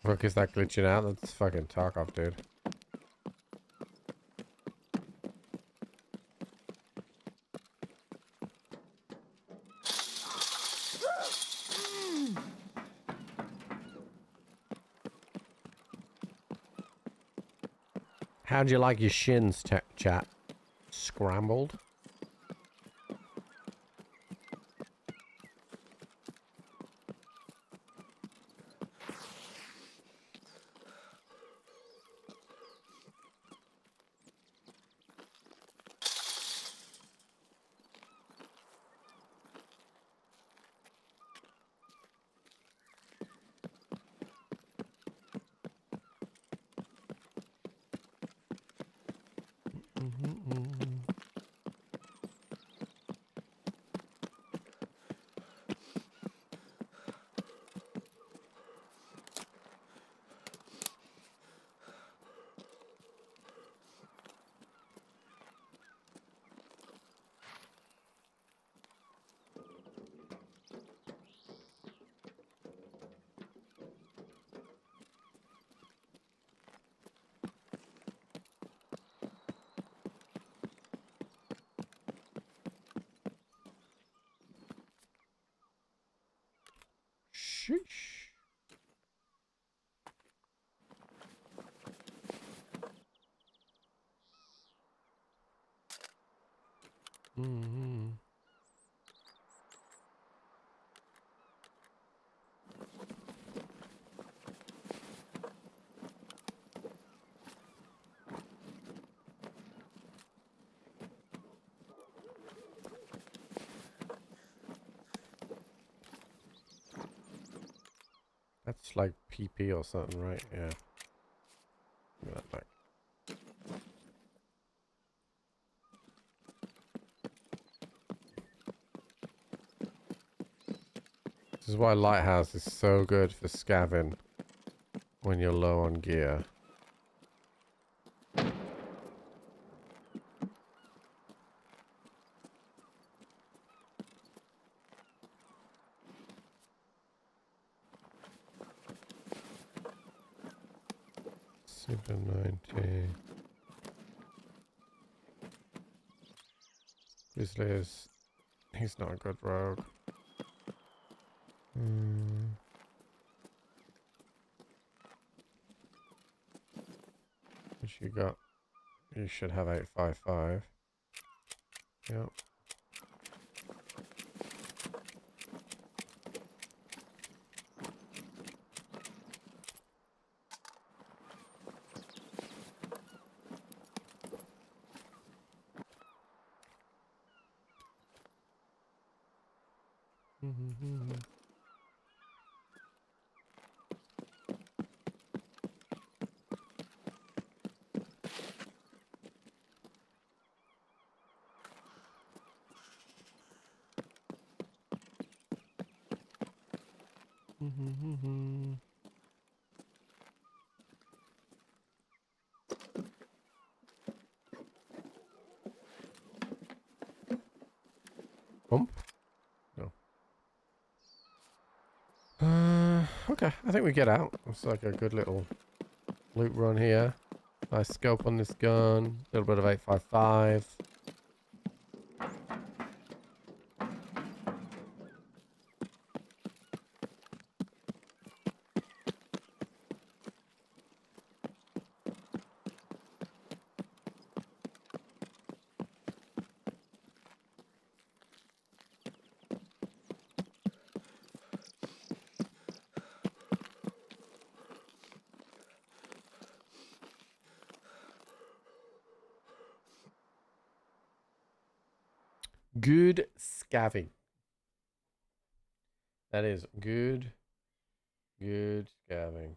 Fuck is that glitching out? That's fucking Tarkov, dude. How'd you like your shins, chat? Scrambled? Sheesh. Mm-hmm. That's like PP or something, right? Yeah. Give me that back. This is why Lighthouse is so good for scavving when you're low on gear. Super 90. Grizzly is... he's not a good rogue. What you got? You should have 855. Yep. Bump? No. Okay, I think we get out. It's like a good little loot run here. Nice scope on this gun. A little bit of 855. Good scavving. That is good. Good scavving.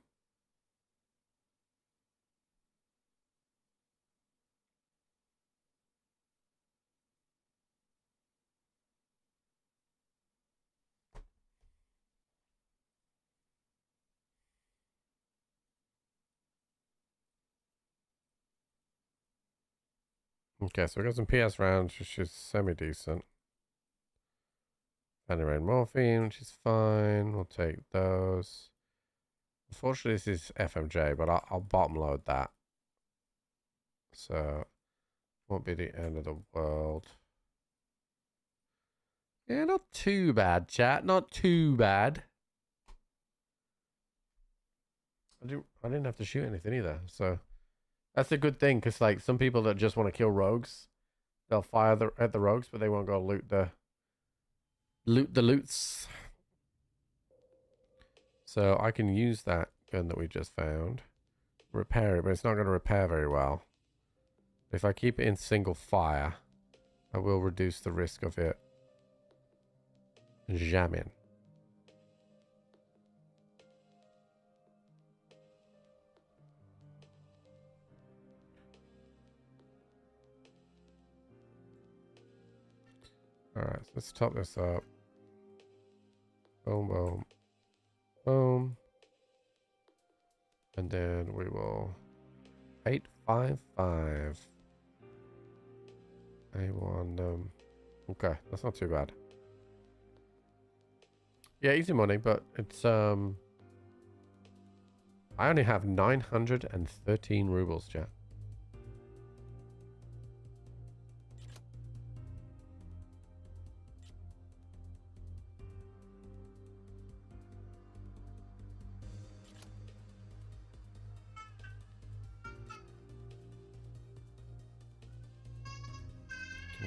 Okay, so we got some PS rounds, which is semi-decent. Rain morphine, which is fine. We'll take those. Unfortunately, this is FMJ, but I'll bottom load that. So, won't be the end of the world. Yeah, not too bad, chat. Not too bad. I didn't have to shoot anything either, so that's a good thing. Because like some people that just want to kill rogues, they'll fire at the rogues, but they won't go loot the loots. So I can use that gun that we just found, repair it, but it's not going to repair very well. If I keep it in single fire, I will reduce the risk of it jamming. Alright, so let's top this up. Boom, boom, boom. And then we will 855. A1, okay, that's not too bad. Yeah, easy money, but it's, I only have 913 rubles, chat.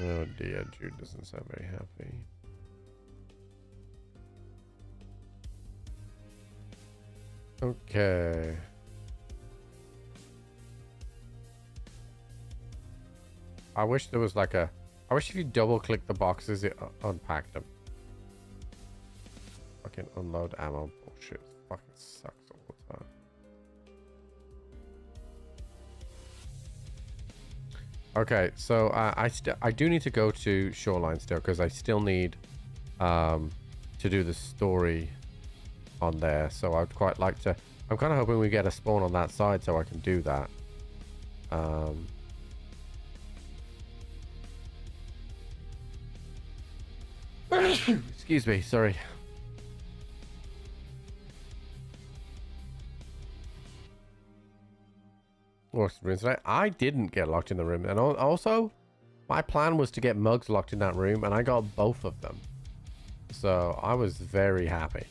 Oh dear, Jude doesn't sound very happy. Okay. I wish there was like a... I wish if you double click the boxes, it unpacked them. Fucking unload ammo. Bullshit. Fucking sucks all the time. Okay, so I do need to go to Shoreline still because I still need to do the story on there. So I'd quite like to. I'm kind of hoping we get a spawn on that side so I can do that. Excuse me, sorry. I didn't get locked in the room, and also my plan was to get Mugs locked in that room, and I got both of them, so I was very happy.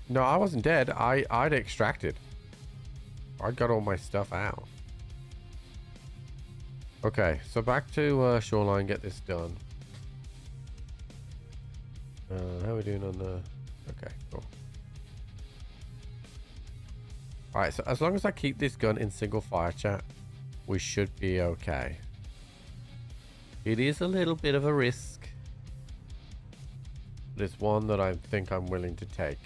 No, I wasn't dead. I'd extracted. I got all my stuff out. Okay, so back to Shoreline, get this done. How are we doing on the... Okay, cool. Alright, so as long as I keep this gun in single fire, chat, we should be okay. It is a little bit of a risk, but it's one that I think I'm willing to take.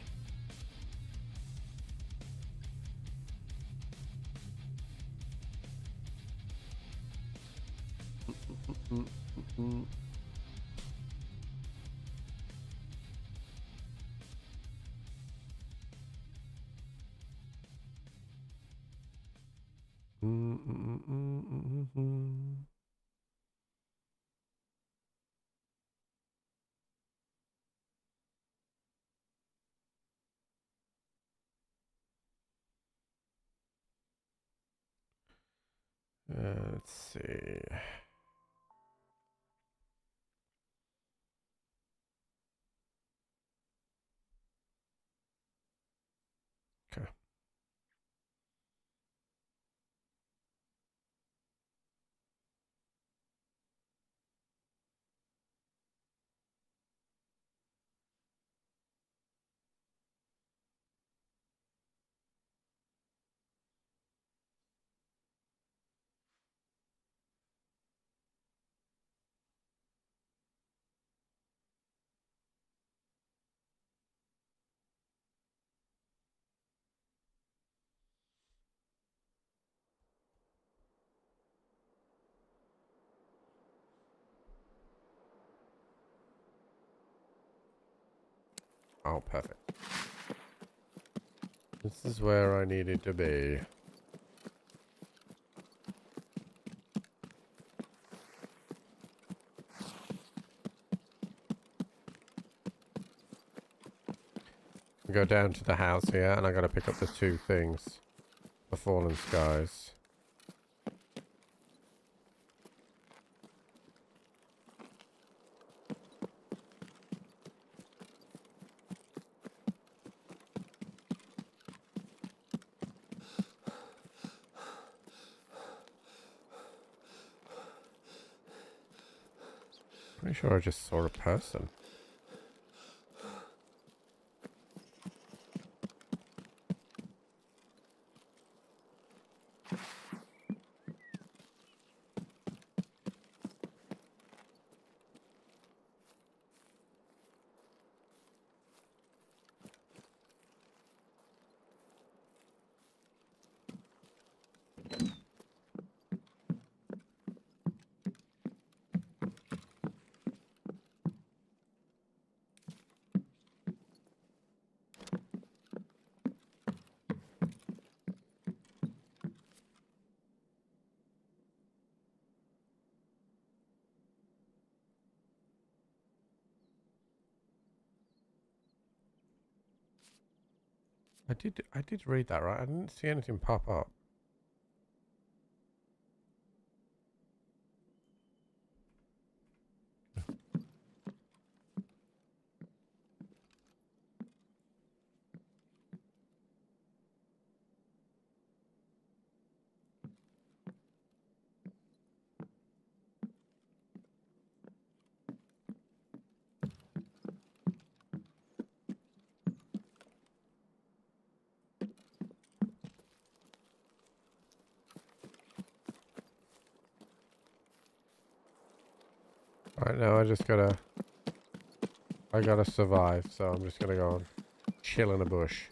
Let's see. Okay. Oh, perfect. This is where I needed to be. Go down to the house here, and I gotta pick up the 2 things. The fallen skies. Pretty sure I just saw a person. I did read that, right? I didn't see anything pop up. Right now, I gotta survive, so I'm just gonna go and chill in a bush.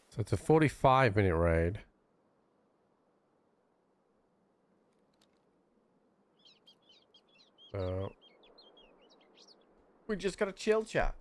So it's a 45-minute raid. So we just gotta chill, chat.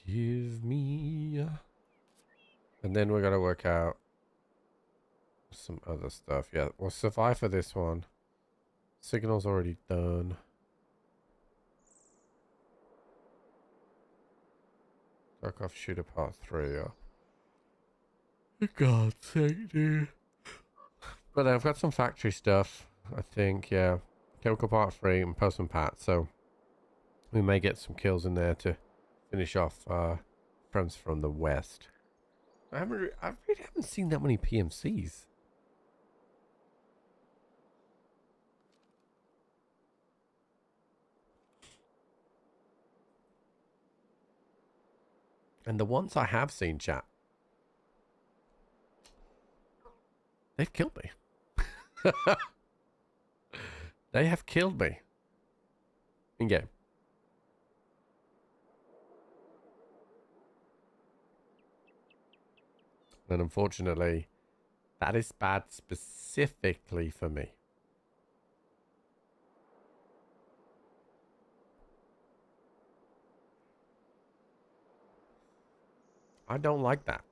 Forgive me. And then we're gonna work out some other stuff. Yeah, we'll survive for this one. Signal's already done. Tarkov Shooter Part 3. For God's sake, dude. But I've got some factory stuff, I think, yeah. Chemical Part 3 and Postman Pat, so we may get some kills in there to finish off Friends from the West. I really haven't seen that many PMCs. And the ones I have seen, chat, they've killed me. They have killed me. In game. And unfortunately, that is bad specifically for me. I don't like that.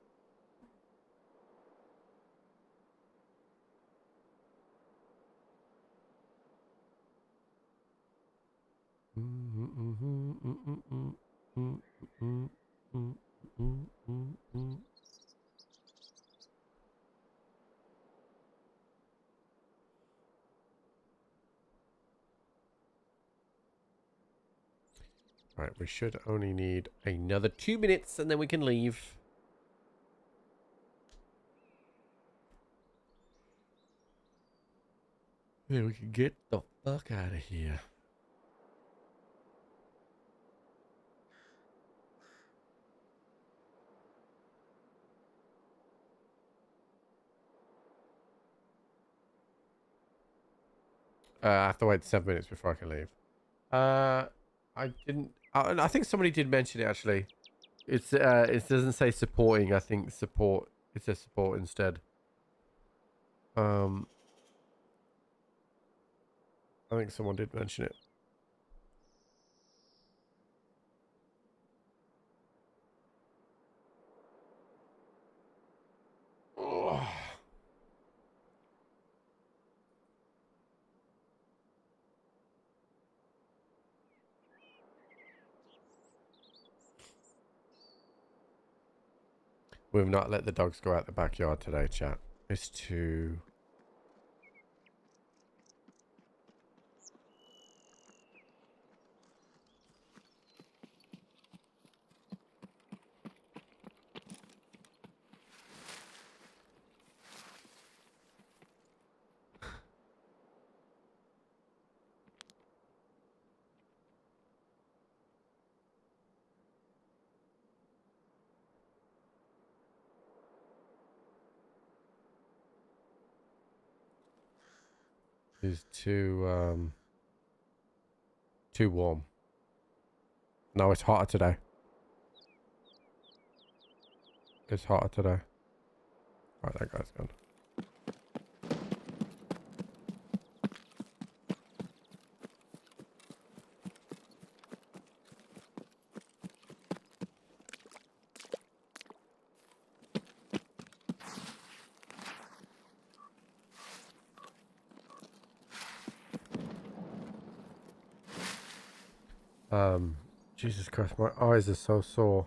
Right, we should only need another 2 minutes and then we can leave. Then we can get the fuck out of here. I have to wait 7 minutes before I can leave. I didn't. I think somebody did mention it actually. It's it doesn't say supporting. I think support. It says support instead. I think someone did mention it. Oh. We've not let the dogs go out the backyard today, chat. It's too... is too warm. No, it's hotter today. It's hotter today. Alright, that guy's gone. Jesus Christ, my eyes are so sore.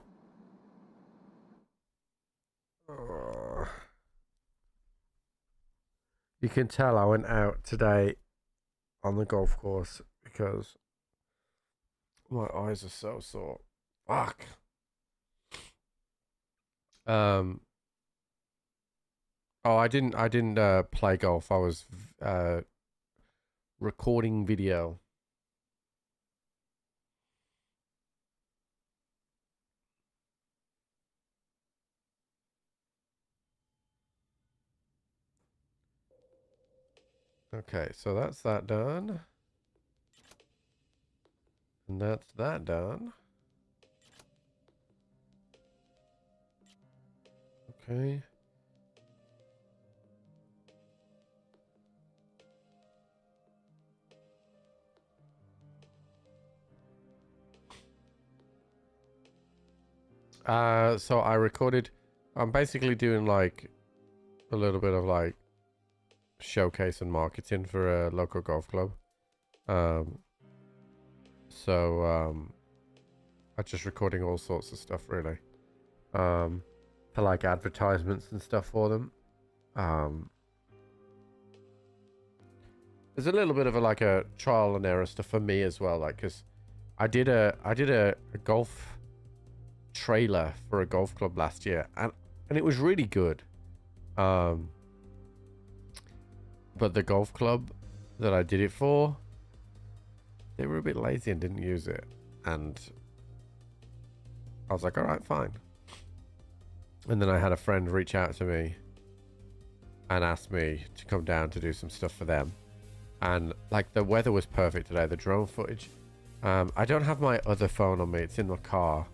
You can tell I went out today on the golf course because my eyes are so sore. Fuck. Oh, I didn't play golf. I was recording video. Okay, so that's that done. And that's that done. Okay. So I recorded. I'm basically doing like a little bit of like showcase and marketing for a local golf club. I'm just recording all sorts of stuff really. For like advertisements and stuff for them. There's a little bit of like a trial and error stuff for me as well, like because I did a golf trailer for a golf club last year, and it was really good. But the golf club that I did it for, they were a bit lazy and didn't use it, and I was like, all right, fine. And then I had a friend reach out to me and ask me to come down to do some stuff for them. And like the weather was perfect today, the drone footage. I don't have my other phone on me, it's in my car.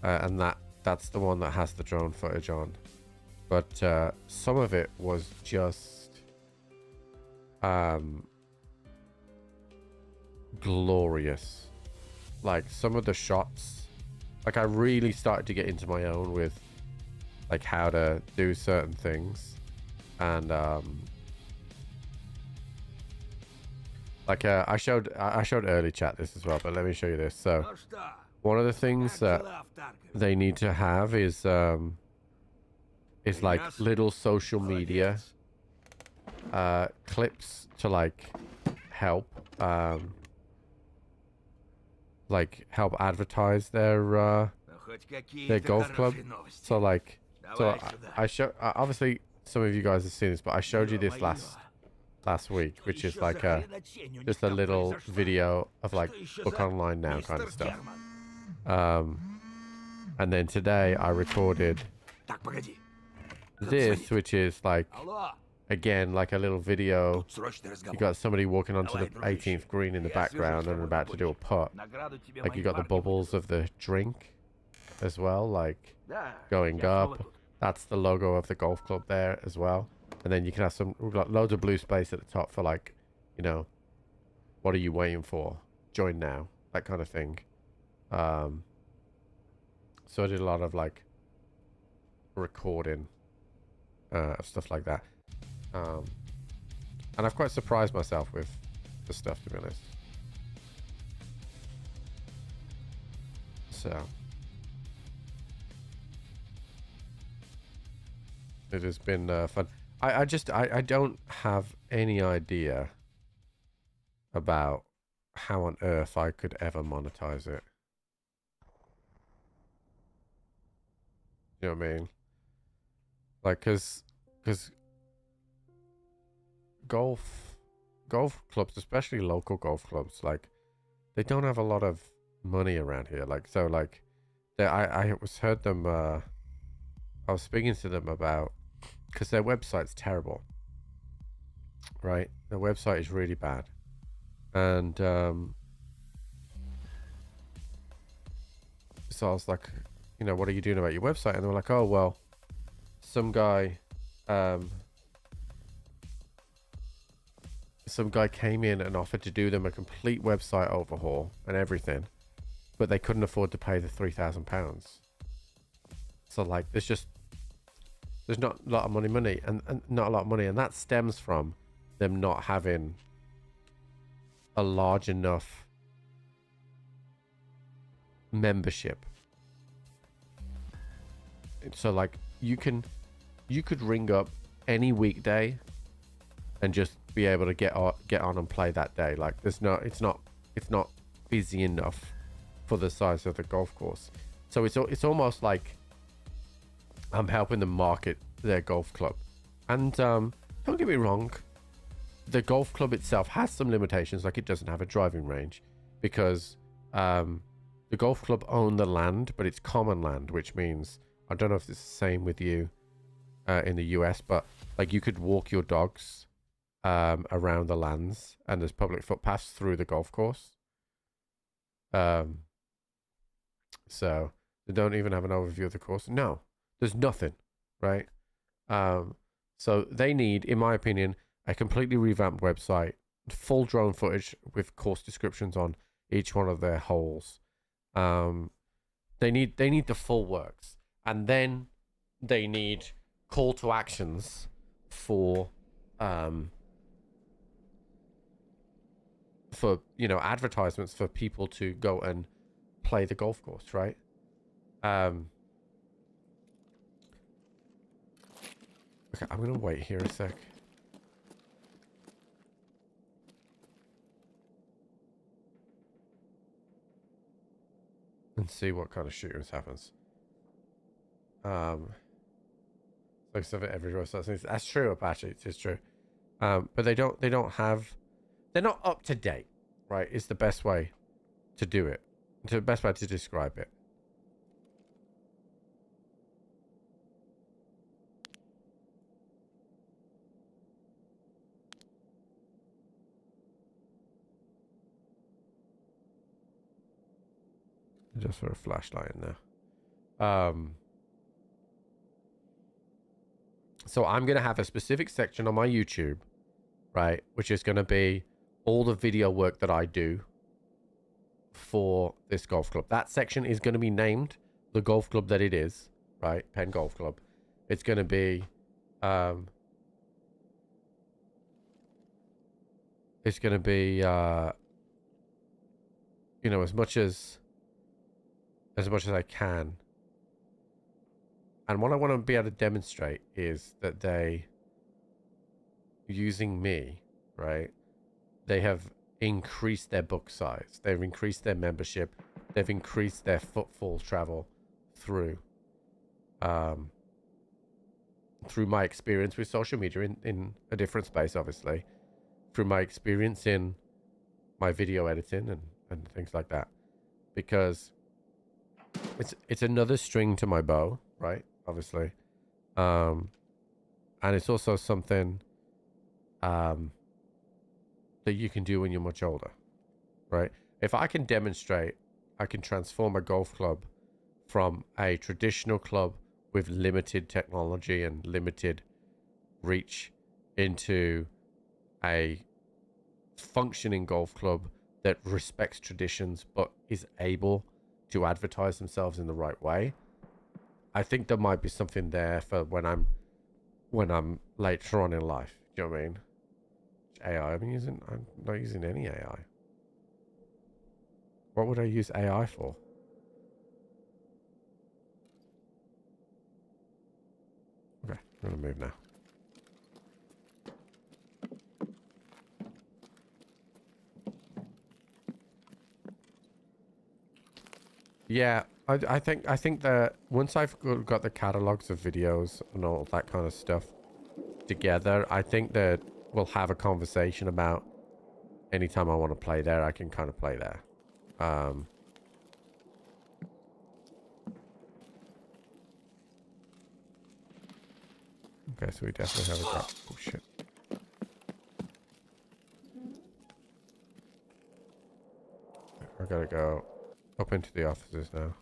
And that's the one that has the drone footage on. But some of it was just glorious. Like some of the shots, like I really started to get into my own with like how to do certain things. And like I showed early chat this as well, but let me show you this. So one of the things that they need to have is like little social media clips to like help advertise their golf club. So like I show obviously some of you guys have seen this, but I showed you this last week, which is like just a little video of like book online now kind of stuff. And then today I recorded this, which is like again like a little video. You got somebody walking onto the 18th green in the background and about to do a putt. Like you got the bubbles of the drink as well, like going up. That's the logo of the golf club there as well. And then you can have we've got loads of blue space at the top for like, you know, what are you waiting for? Join now, that kind of thing. So I did a lot of like recording of stuff like that. And I've quite surprised myself with the stuff, to be honest. So it has been fun. I don't have any idea about how on earth I could ever monetize it. You know what I mean? Like, cause golf clubs, especially local golf clubs, like they don't have a lot of money around here. Like, so like I heard them. I was speaking to them about. Because their website's terrible, right? Their website is really bad, and so I was like, you know, what are you doing about your website? And they were like, oh well, some guy came in and offered to do them a complete website overhaul and everything, but they couldn't afford to pay the £3,000. So like, there's not a lot of money, and not a lot of money, and that stems from them not having a large enough membership. So like you could ring up any weekday and just be able to get on and play that day. Like it's not busy enough for the size of the golf course. So it's almost like I'm helping them market their golf club. And don't get me wrong, the golf club itself has some limitations, like it doesn't have a driving range because the golf club own the land, but it's common land, which means, I don't know if it's the same with you in the US, but like you could walk your dogs around the lands, and there's public footpaths through the golf course. So they don't even have an overview of the course. No, there's nothing, right? So they need, in my opinion, a completely revamped website, full drone footage with course descriptions on each one of their holes. They need the full works, and then they need call to actions for advertisements for people to go and play the golf course, right? Okay, I'm gonna wait here a sec. And see what kind of shootings happens. Like stuff at every roast. That's true, Apache. It's true. But they don't have. They're not up to date, right? It's the best way to do it. The best way to describe it. Just for a flashlight in there. So I'm going to have a specific section on my YouTube, right? Which is going to be all the video work that I do for this golf club. That section is going to be named the golf club that it is, right? Penn Golf Club. It's going to be, it's going to be, you know, as much as I can. And what I want to be able to demonstrate is that they, using me, right, they have increased their book size. They've increased their membership. They've increased their footfall travel through my experience with social media in a different space, obviously. Through my experience in my video editing and things like that. Because it's another string to my bow, right? Obviously. And it's also something that you can do when you're much older, right? If I can demonstrate, I can transform a golf club from a traditional club with limited technology and limited reach into a functioning golf club that respects traditions but is able to advertise themselves in the right way. I think there might be something there for when I'm later on in life. Do you know what I mean? AI. I'm not using any AI. What would I use AI for? Okay, I'm gonna move now. Yeah, I think that once I've got the catalogs of videos and all that kind of stuff together, I think that we'll have a conversation about anytime I want to play there, I can kind of play there. Okay, so we definitely have a drop. Oh shit. I gotta go up into the offices now.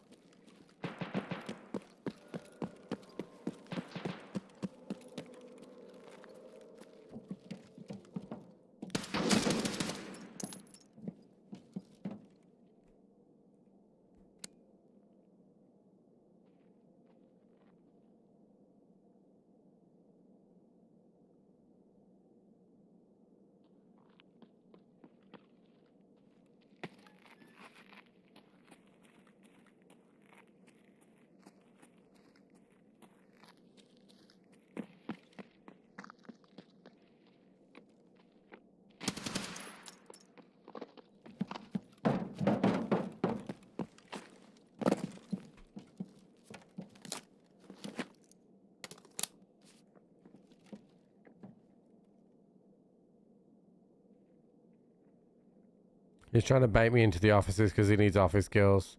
He's trying to bait me into the offices because he needs office skills.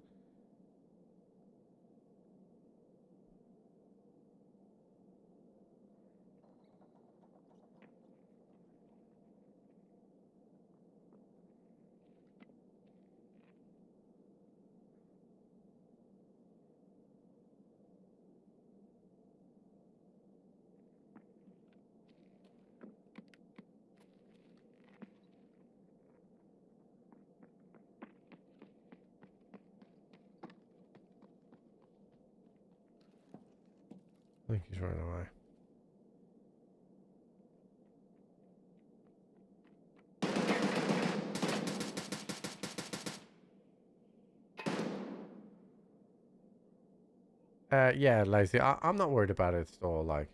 think he's running away. Yeah, Lazy. I'm not worried about it at all. Like,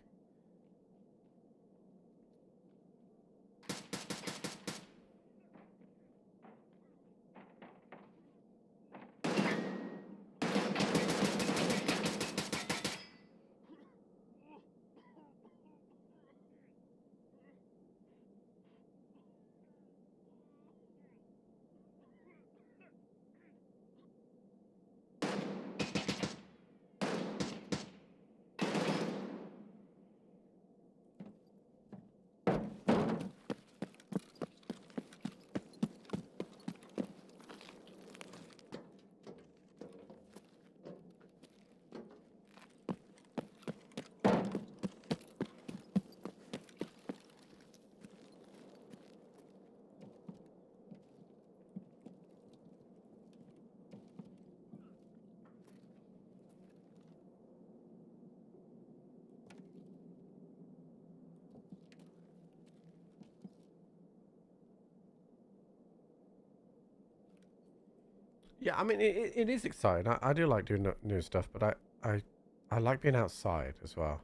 yeah, I mean, it is exciting. I do like doing new stuff, but I like being outside as well.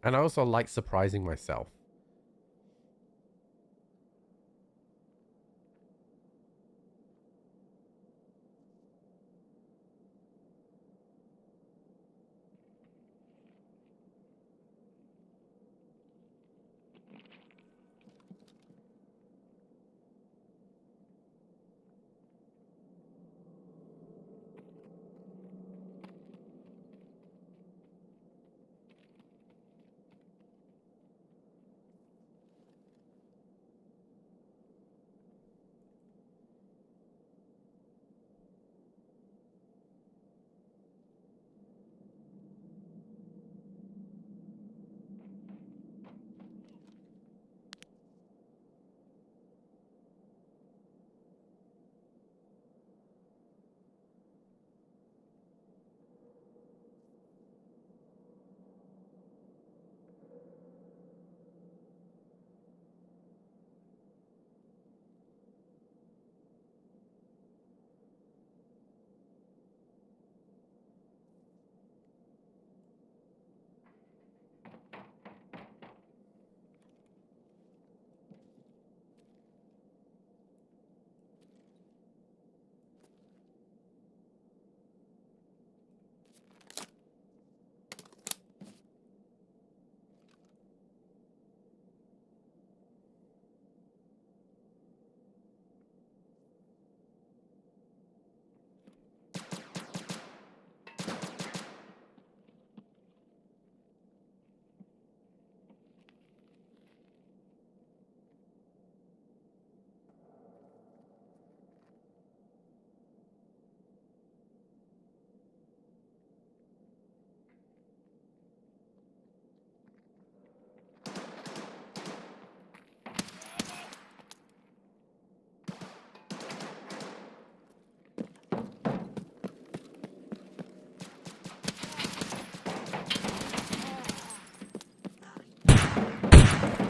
And I also like surprising myself.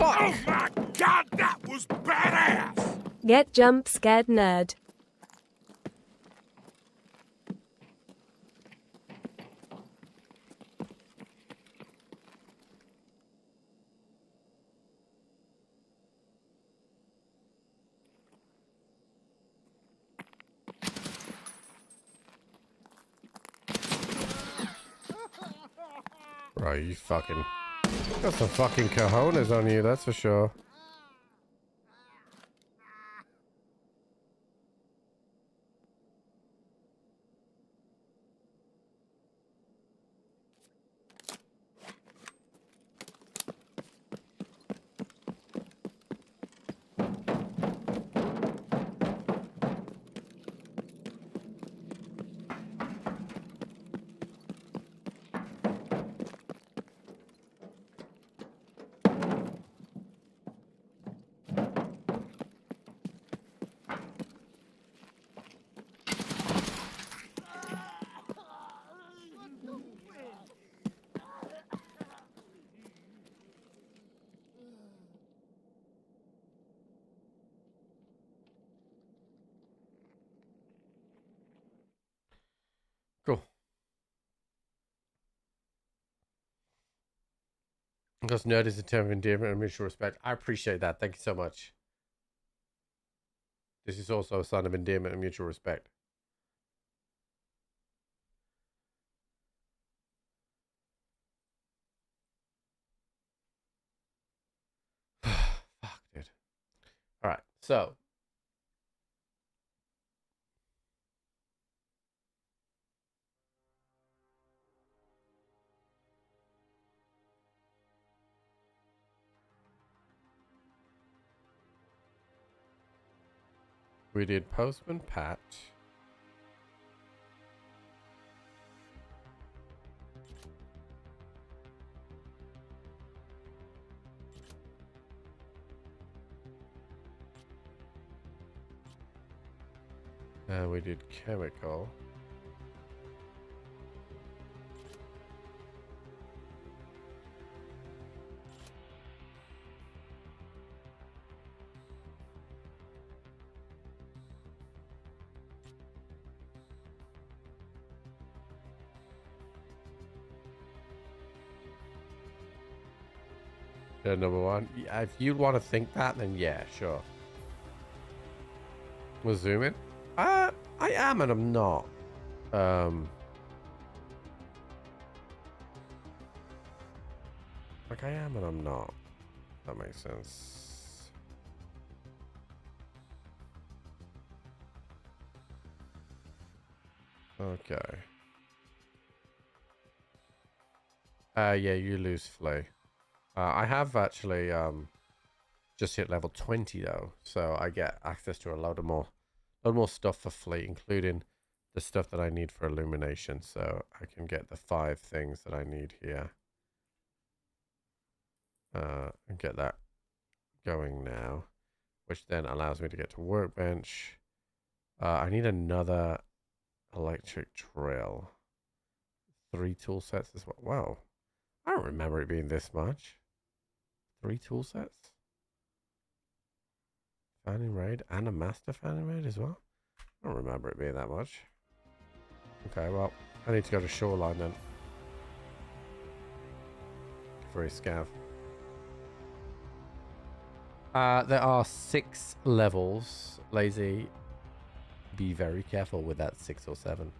Oh my god, that was badass! Get jump scared, nerd. Right, you fucking got some fucking cojones on you, that's for sure. Because nerd is a term of endearment and mutual respect. I appreciate that. Thank you so much. This is also a sign of endearment and mutual respect. Fuck, dude. All right, so. We did Postman Pat. We did Chemical. Number one. Yeah, if you want to think that, then yeah, sure. We'll zoom in. I am and I'm not. Like I am and I'm not. That makes sense. Okay. Yeah, you lose Flea. I have actually just hit level 20 though, so I get access to a load more stuff for Flea, including the stuff that I need for illumination. So I can get the 5 things that I need here. And get that going now, which then allows me to get to workbench. I need another electric drill. 3 tool sets as well. Wow, I don't remember it being this much. 3 tool sets. Fanning raid and a master fanning raid as well. I don't remember it being that much. Okay, well, I need to go to Shoreline then. For a scav. There are 6 levels. Lazy. Be very careful with that 6 or 7.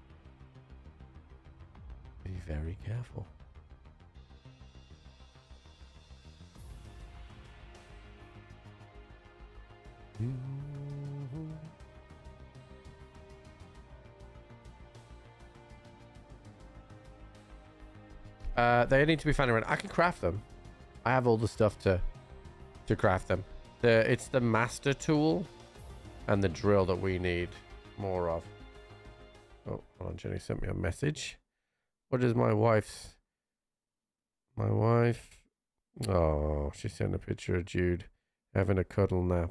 Be very careful. They need to be found around. I can craft them. I have all the stuff to craft them. It's the master tool and the drill that we need more of. Oh, hold on, Jenny sent me a message. What is my wife's? My wife. Oh, she sent a picture of Jude having a cuddle nap.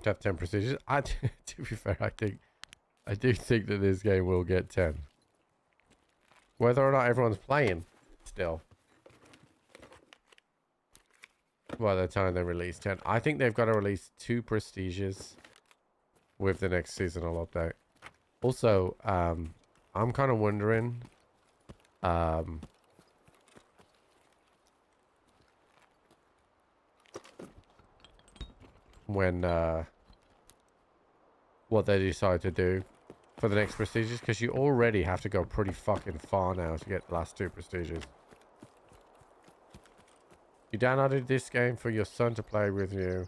Have 10 procedures. To be fair, I do think that this game will get 10. Whether or not everyone's playing still. By the time they release 10. I think they've got to release 2 prestiges with the next seasonal update. Also, I'm kind of wondering when what they decide to do for the next prestiges, because you already have to go pretty fucking far now to get the last 2 prestiges. You downloaded this game for your son to play with you.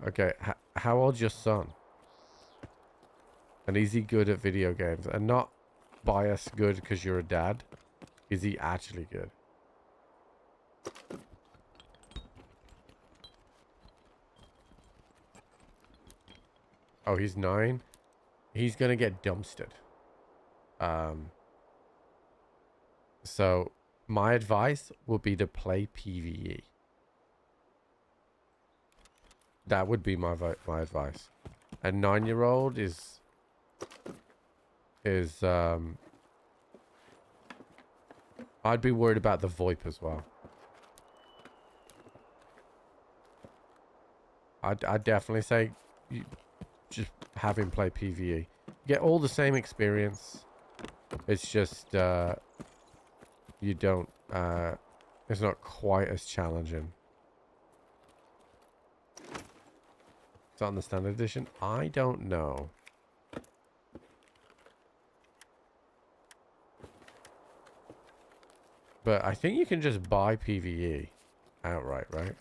Okay, how old's your son? And is he good at video games? And not biased good because you're a dad. Is he actually good? Oh, he's 9. He's gonna get dumpstered. So my advice would be to play PvE. That would be my advice. A 9-year-old is I'd be worried about the VoIP as well. I'd definitely say you just have him play PvE. Get all the same experience. It's just you don't it's not quite as challenging. It's on the standard edition. I don't know. But I think you can just buy PvE outright, right?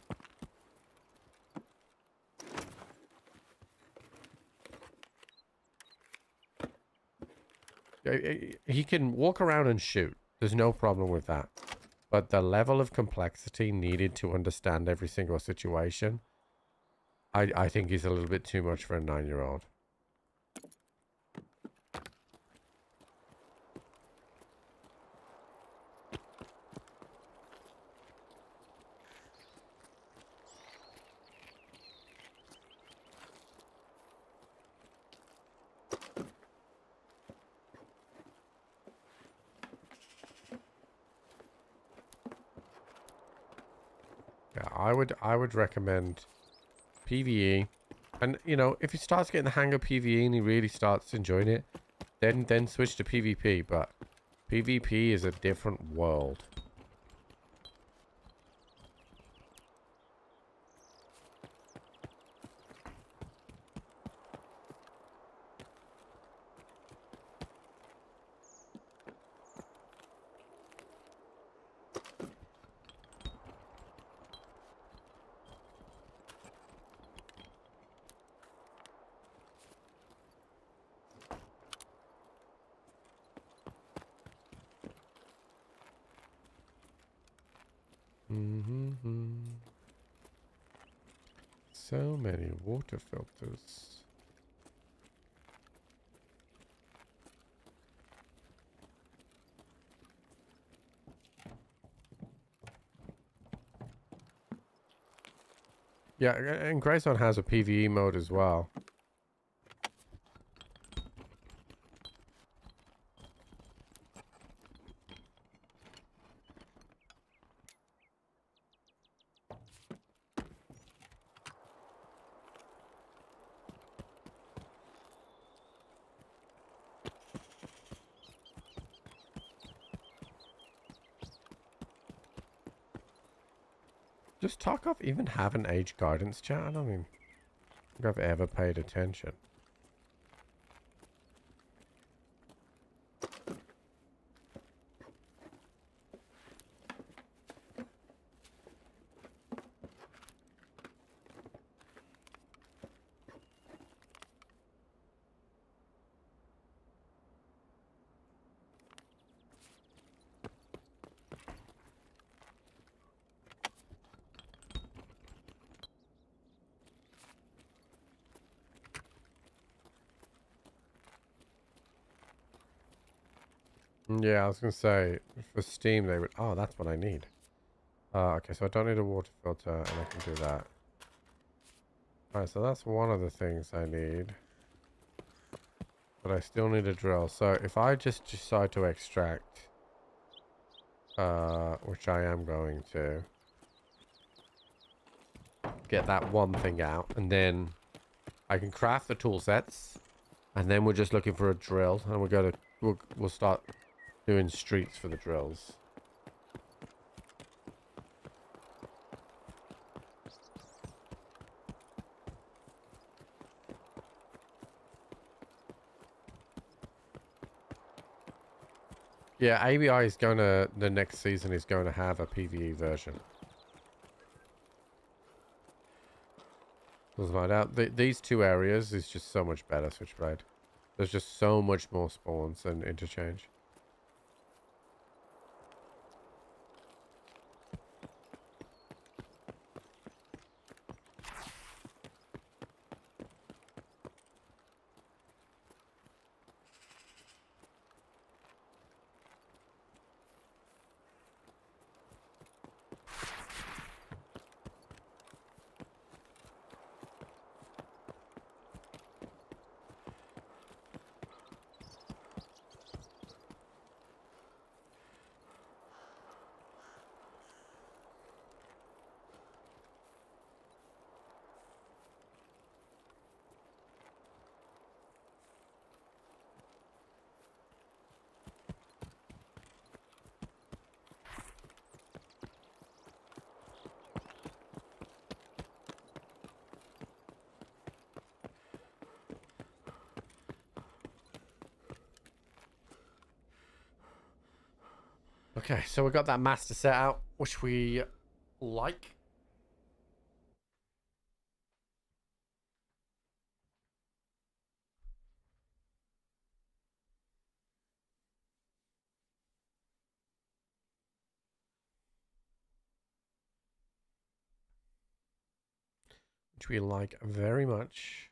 He can walk around and shoot. There's no problem with that. But the level of complexity needed to understand every single situation, I think is a little bit too much for a 9-year-old. Yeah, I would recommend PvE. And you know, if he starts getting the hang of PvE and he really starts enjoying it, then switch to PvP, but PvP is a different world. So many water filters. Yeah, and Grayzone has a PvE mode as well. Does Tarkov even have an age guidance chat? I don't even think I've ever paid attention. Yeah, I was gonna say, for Steam they would... Oh, that's what I need. Okay, so I don't need a water filter, and I can do that. Alright, so that's one of the things I need. But I still need a drill. So if I just decide to extract, which I am going to, get that one thing out, and then I can craft the tool sets, and then we're just looking for a drill, and we'll start doing streets for the drills. Yeah, ABI is the next season is going to have a PvE version. Let's find out. These two areas is just so much better, Switchblade. There's just so much more spawns and interchange. Okay, so we got that master set out, which we like. Which we like very much.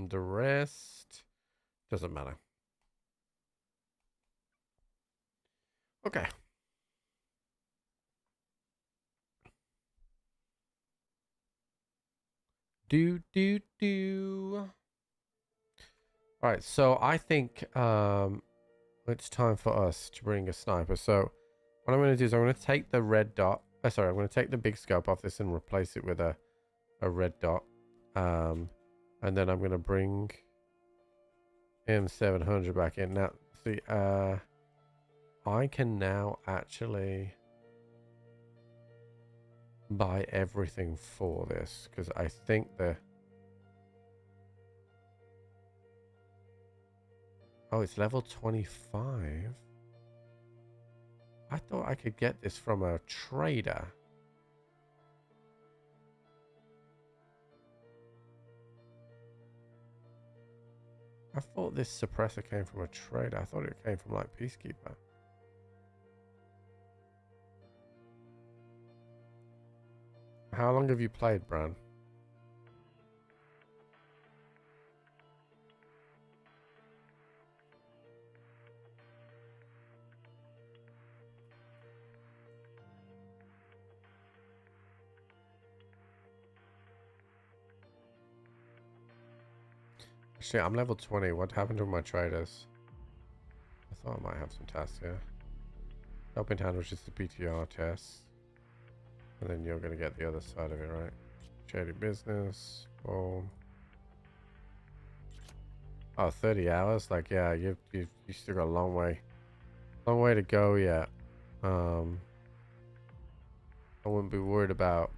The rest doesn't matter. Okay. Do. All right, so I think it's time for us to bring a sniper. So what I'm going to do is I'm going to take the red dot. Sorry, I'm going to take the big scope off this and replace it with a red dot. And then I'm going to bring M700 back in. Now, see, I can now actually buy everything for this because I think oh, it's level 25. I thought I could get this from a trader. I thought this suppressor came from a trader. I thought it came from like Peacekeeper. How long have you played, Bran? Actually, I'm level 20. What happened to my traders? I thought I might have some tasks here. Helping hand, which is the PTR test. And then you're going to get the other side of it, right? Shady business. Boom. Oh, 30 hours? Like, yeah, you still got a long way to go yet. I wouldn't be worried about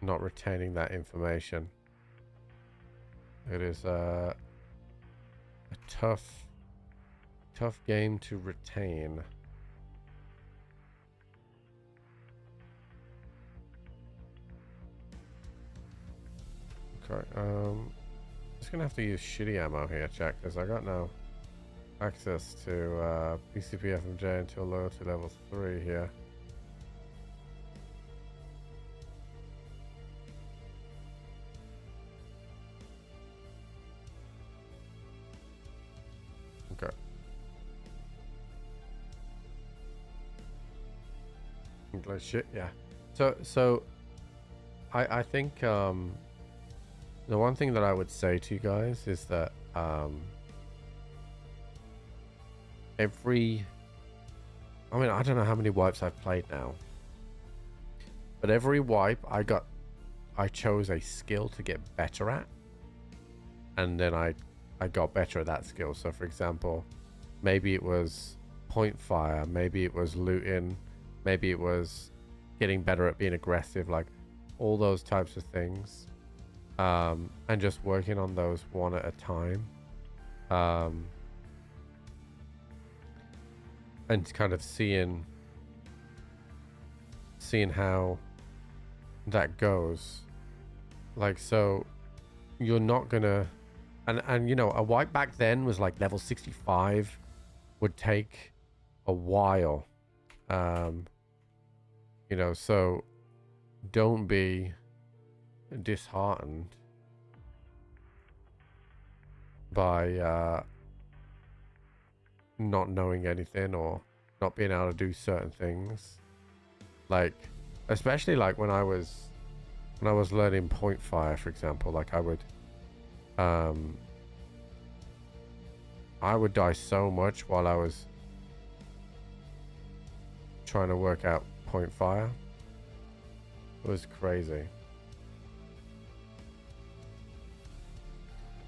not retaining that information. It is a tough game to retain. Okay, just gonna have to use shitty ammo here, chat, because I got no access to PCP FMJ until loyalty level 3 here. Okay. English shit, yeah. So I think the one thing that I would say to you guys is that I mean, I don't know how many wipes I've played now, but every wipe I chose a skill to get better at, and then I got better at that skill. So for example, maybe it was point fire, maybe it was looting, maybe it was getting better at being aggressive, like all those types of things. And just working on those one at a time, and kind of seeing how that goes. Like, so you're not gonna, and you know, a wipe back then was like level 65 would take a while, you know, so don't be disheartened by not knowing anything or not being able to do certain things. Like, especially like when I was learning point fire, for example, like I would die so much while I was trying to work out point fire. It was crazy.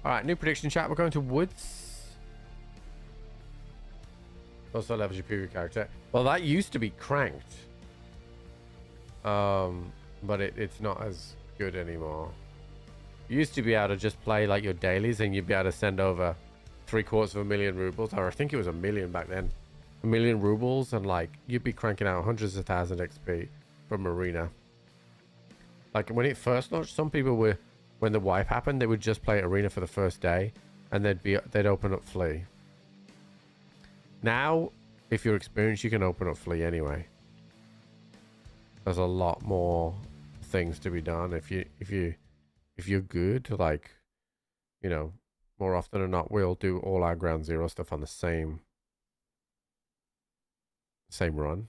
Alright, new prediction chat. We're going to Woods. Also levels your PvP character. Well, that used to be cranked. but it's not as good anymore. You used to be able to just play like your dailies and you'd be able to send over 750,000 rubles, or I think it was 1 million back then. 1 million rubles, and like you'd be cranking out hundreds of thousand XP from arena. Like when it first launched, some people were, when the wipe happened, they would just play arena for the first day and they'd open up Flea. Now, if you're experienced, you can open up Flea anyway. There's a lot more things to be done if you're good. Like, you know, more often than not, we'll do all our ground zero stuff on the same run.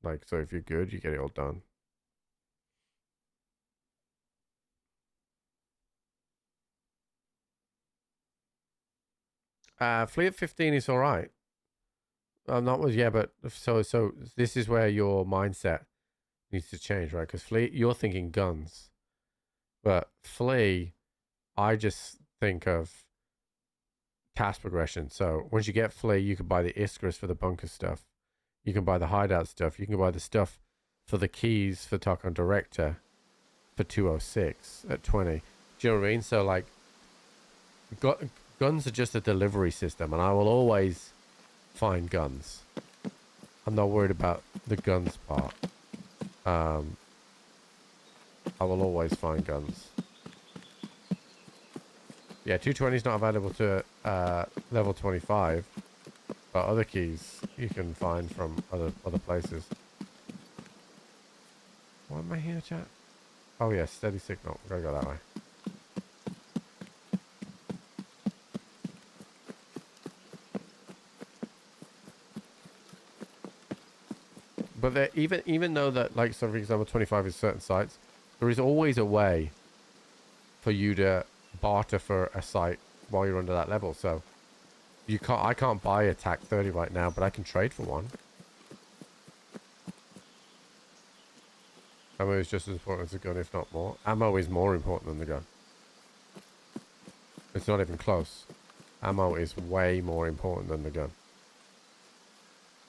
Like, so if you're good, you get it all done. Flea at 15 is all right. Not with, yeah, but so this is where your mindset needs to change, right? Because Flea, you're thinking guns, but Flea, I just think of task progression. So once you get Flea, you can buy the Iskras for the bunker stuff. You can buy the hideout stuff. You can buy the stuff for the keys for Tarkov Director for 206 at 20. Do you know what I mean? So like, guns are just a delivery system, and I will always find guns. I'm not worried about the guns part. I will always find guns. Yeah, 220 is not available to level 25, but other keys you can find from other places. What am I here, chat? Oh yeah, steady signal. Gotta go that way. But even though that, like, so for example, 25 is certain sites, there is always a way for you to barter for a site while you're under that level. So I can't buy a TAC 30 right now, but I can trade for one. Ammo is just as important as the gun, if not more. Ammo is more important than the gun. It's not even close. Ammo is way more important than the gun.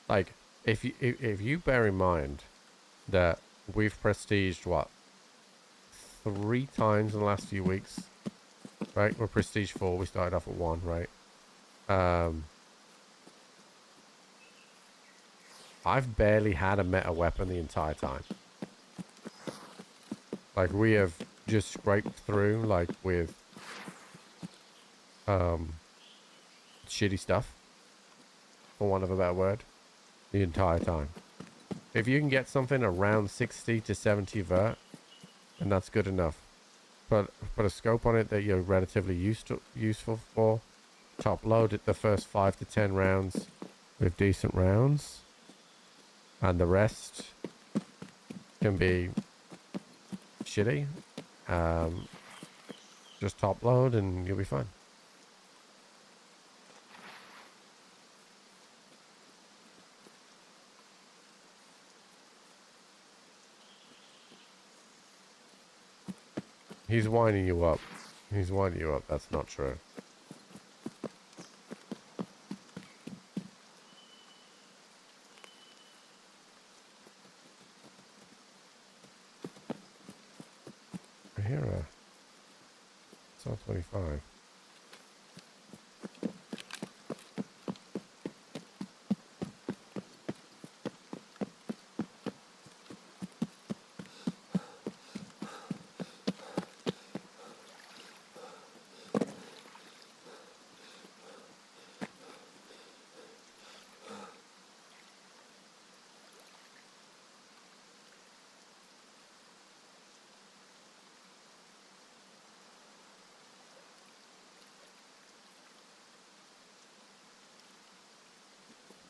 Like, if you bear in mind that we've prestiged what 3 times in the last few weeks, right? We're prestige 4. We started off at 1, right? I've barely had a meta weapon the entire time. Like, we have just scraped through, like, with shitty stuff, for want of a better word, the entire time. If you can get something around 60 to 70 vert, and that's good enough. Put a scope on it that you're relatively useful for. Top load it the first 5 to 10 rounds with decent rounds, and the rest can be shitty. Just top load and you'll be fine. He's winding you up. He's winding you up. That's not true. I hear a... It's on 25.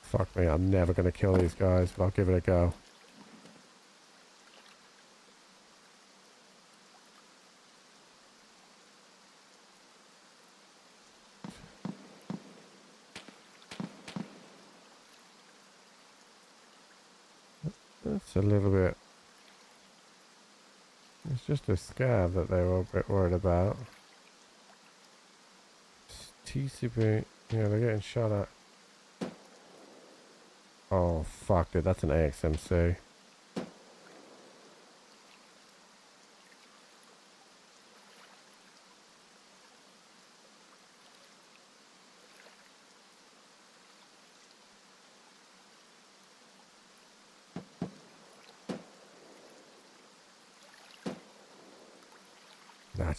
Fuck me, I'm never going to kill these guys, but I'll give it a go. That's a little bit... It's just a scab that they were a bit worried about. TCP... Yeah, they're getting shot at. Oh, fuck, dude. That's an AXMC.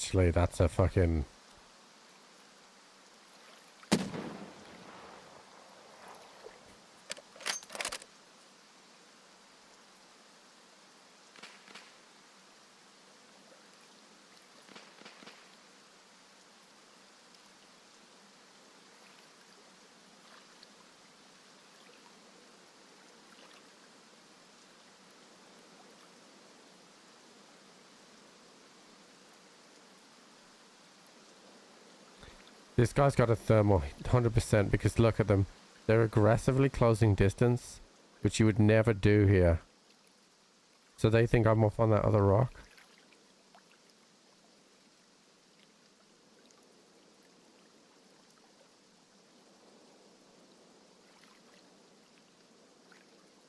Actually, that's a fucking... This guy's got a thermal 100% because look at them. They're aggressively closing distance, which you would never do here. So they think I'm up on that other rock.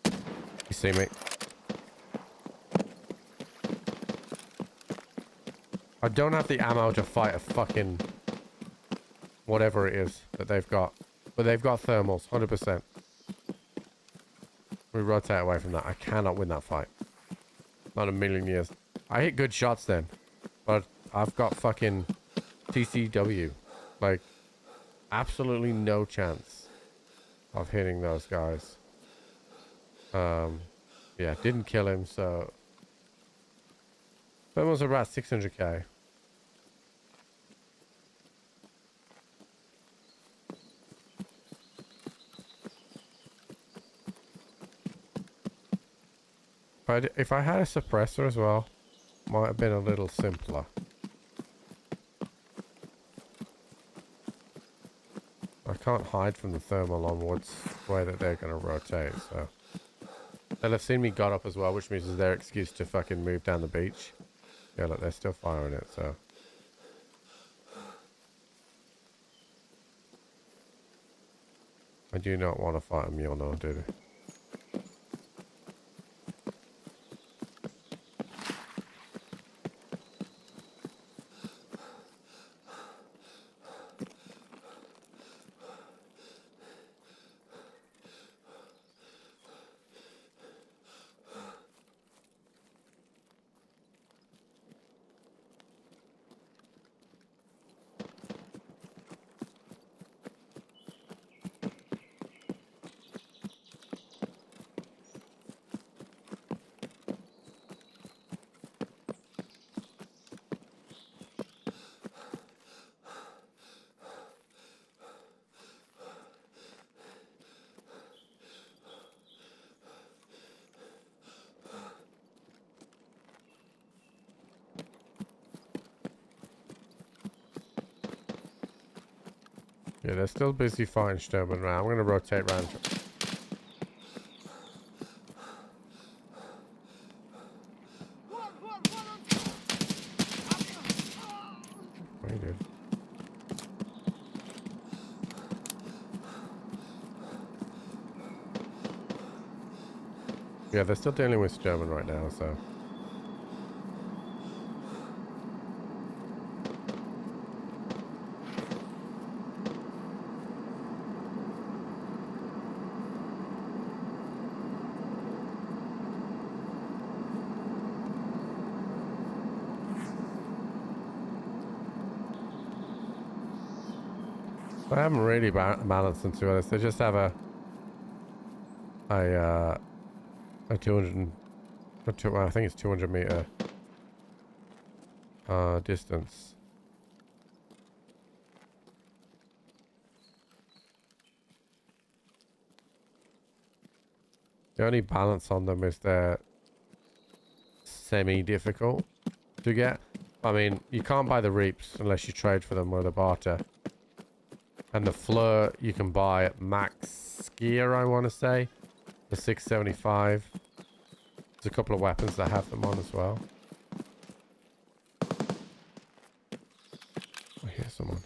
You see me? I don't have the ammo to fight a fucking... whatever it is that they've got. But they've got thermals, 100%. We rotate away from that. I cannot win that fight. Not a million years. I hit good shots then. But I've got fucking TCW. Like, absolutely no chance of hitting those guys. Yeah, didn't kill him, so... Thermals are about 600k. But if I had a suppressor as well, might have been a little simpler. I can't hide from the thermal on what's the way that they're going to rotate, so... They'll have seen me got up as well, which means it's their excuse to fucking move down the beach. Yeah, look, they're still firing it, so... I do not want to fight a mule now, do they? Yeah, they're still busy fighting Sturman around. I'm going to rotate round. Very good. Yeah, they're still dealing with Sturman right now, so... I haven't really balanced them, to be honest. They just have a 200, I think it's 200 meter distance. The only balance on them is they're semi-difficult to get. I mean, you can't buy the reaps unless you trade for them with a barter. And the Fleur you can buy at max gear, I want to say, for 675. There's a couple of weapons that have them on as well. I hear someone.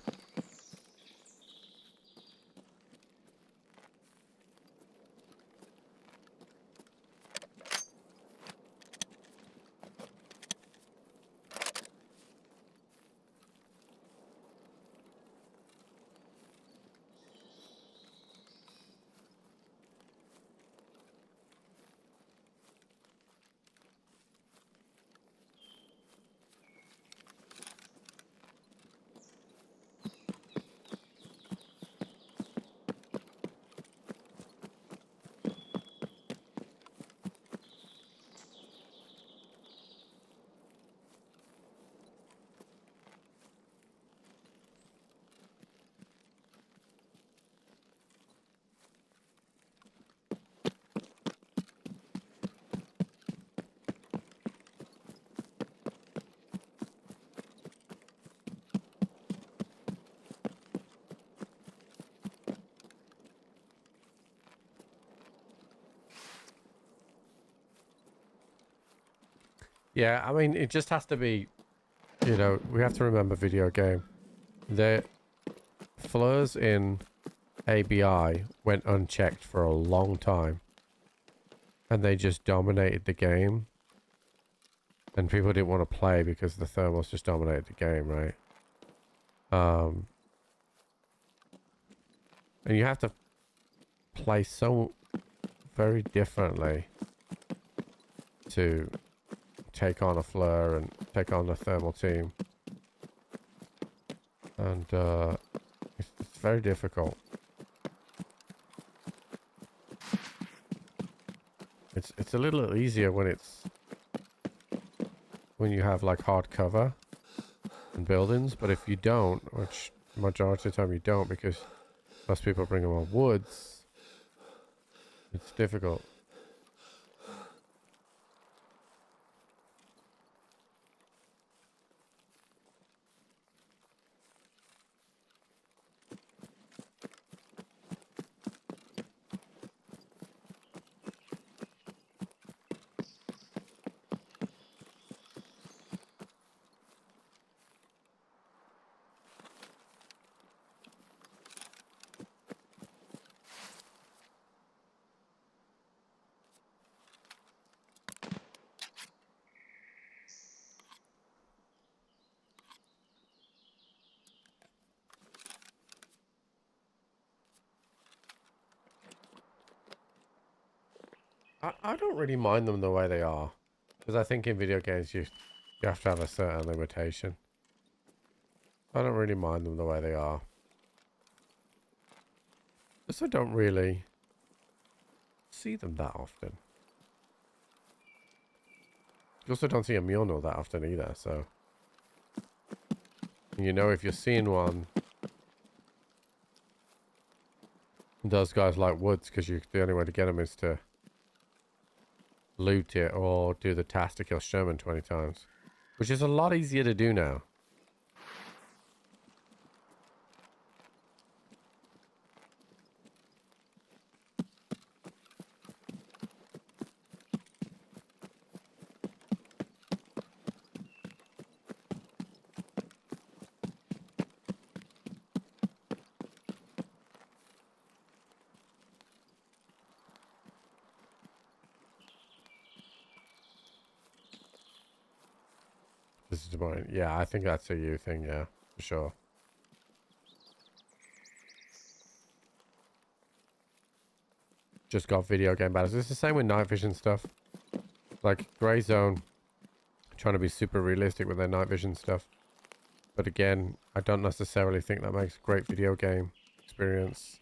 Yeah, I mean, it just has to be, you know, we have to remember video game. The flaws in ABI went unchecked for a long time. And they just dominated the game. And people didn't want to play because the thermals just dominated the game, right? And you have to play so very differently to take on a flare and take on the thermal team. And it's very difficult. It's a little easier when you have like hard cover and buildings, but if you don't, which majority of the time you don't because most people bring them on woods, it's difficult. I don't really mind them the way they are. Because I think in video games you have to have a certain limitation. I don't really mind them the way they are. Because I don't really see them that often. You also don't see a Mjolnir that often either, so... You know, if you're seeing one... Those guys like woods, because the only way to get them is to... loot it or do the task to kill Sherman 20 times. Which is a lot easier to do now. This is mine. Yeah, I think that's a you thing, yeah, for sure. Just got video game battles. It's the same with night vision stuff. Like Grey Zone, trying to be super realistic with their night vision stuff. But again, I don't necessarily think that makes a great video game experience.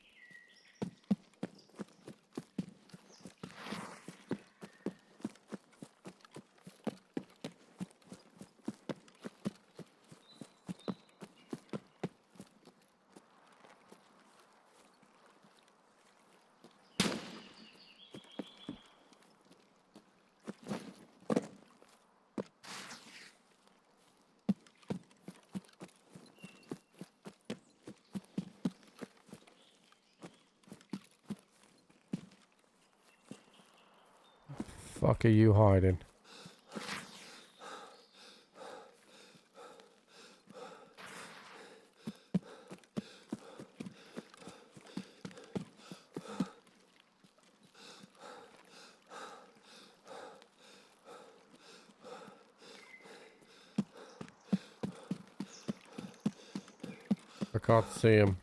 Fuck are you hiding? I can't see him.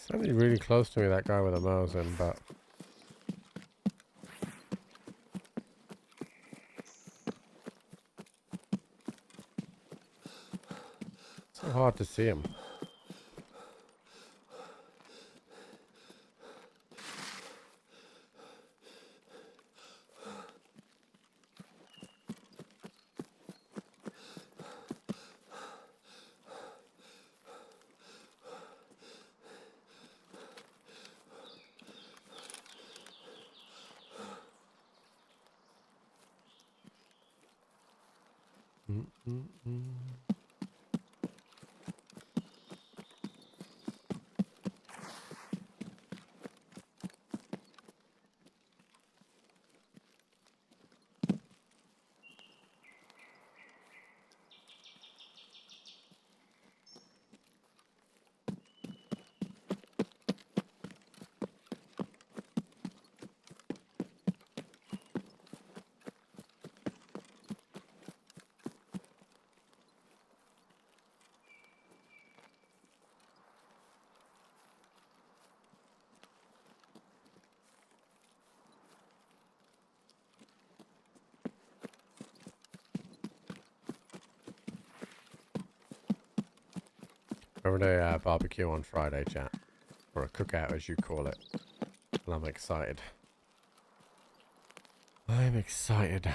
Somebody really close to me, that guy with a Mosin, but... So hard to see him. We're having a barbecue on Friday, chat. Or a cookout, as you call it. And I'm excited. I'm excited.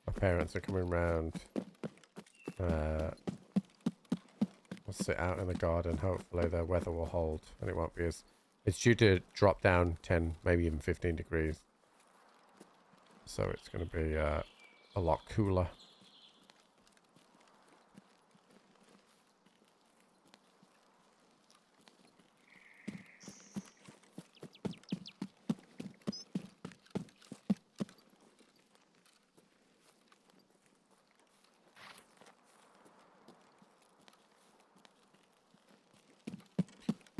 My parents are coming round. We'll sit out in the garden. Hopefully the weather will hold. And it won't be as... It's due to drop down 10, maybe even 15 degrees. So it's going to be a lot cooler.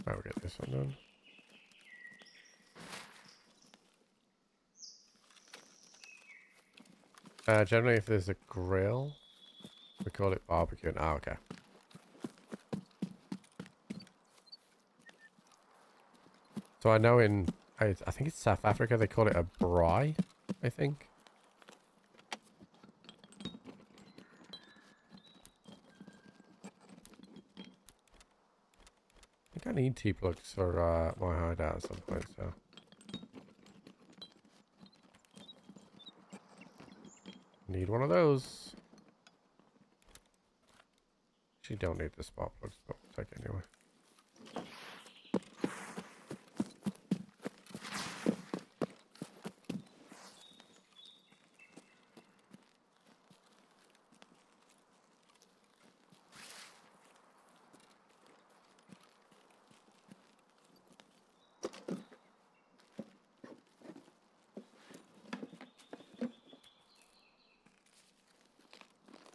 I'll get this one done. Generally, if there's a grill, we call it barbecue. Ah, okay. So I know in, I think it's South Africa, they call it a braai, I think. I think I need T-plugs for my hideout at some point, so. Need one of those. Actually don't need the spark plugs, but we'll take it anyway.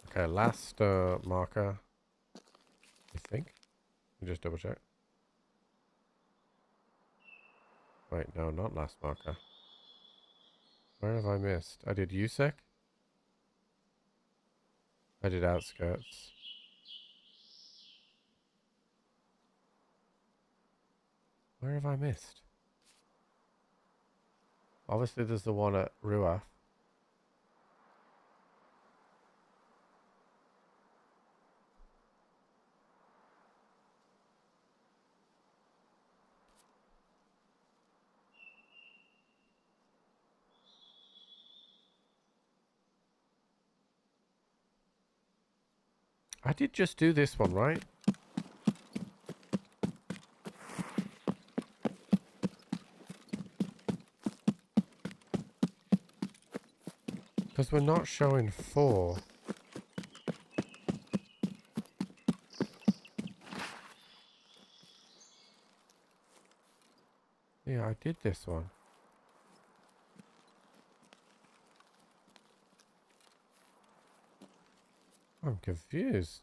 Okay, last marker, I think. Let me just double check. Wait, no, not last marker. Where have I missed? I did USEC. I did outskirts. Where have I missed? Obviously there's the one at Ruaf. I did just do this one, right? Because we're not showing 4. Yeah, I did this one. I'm confused.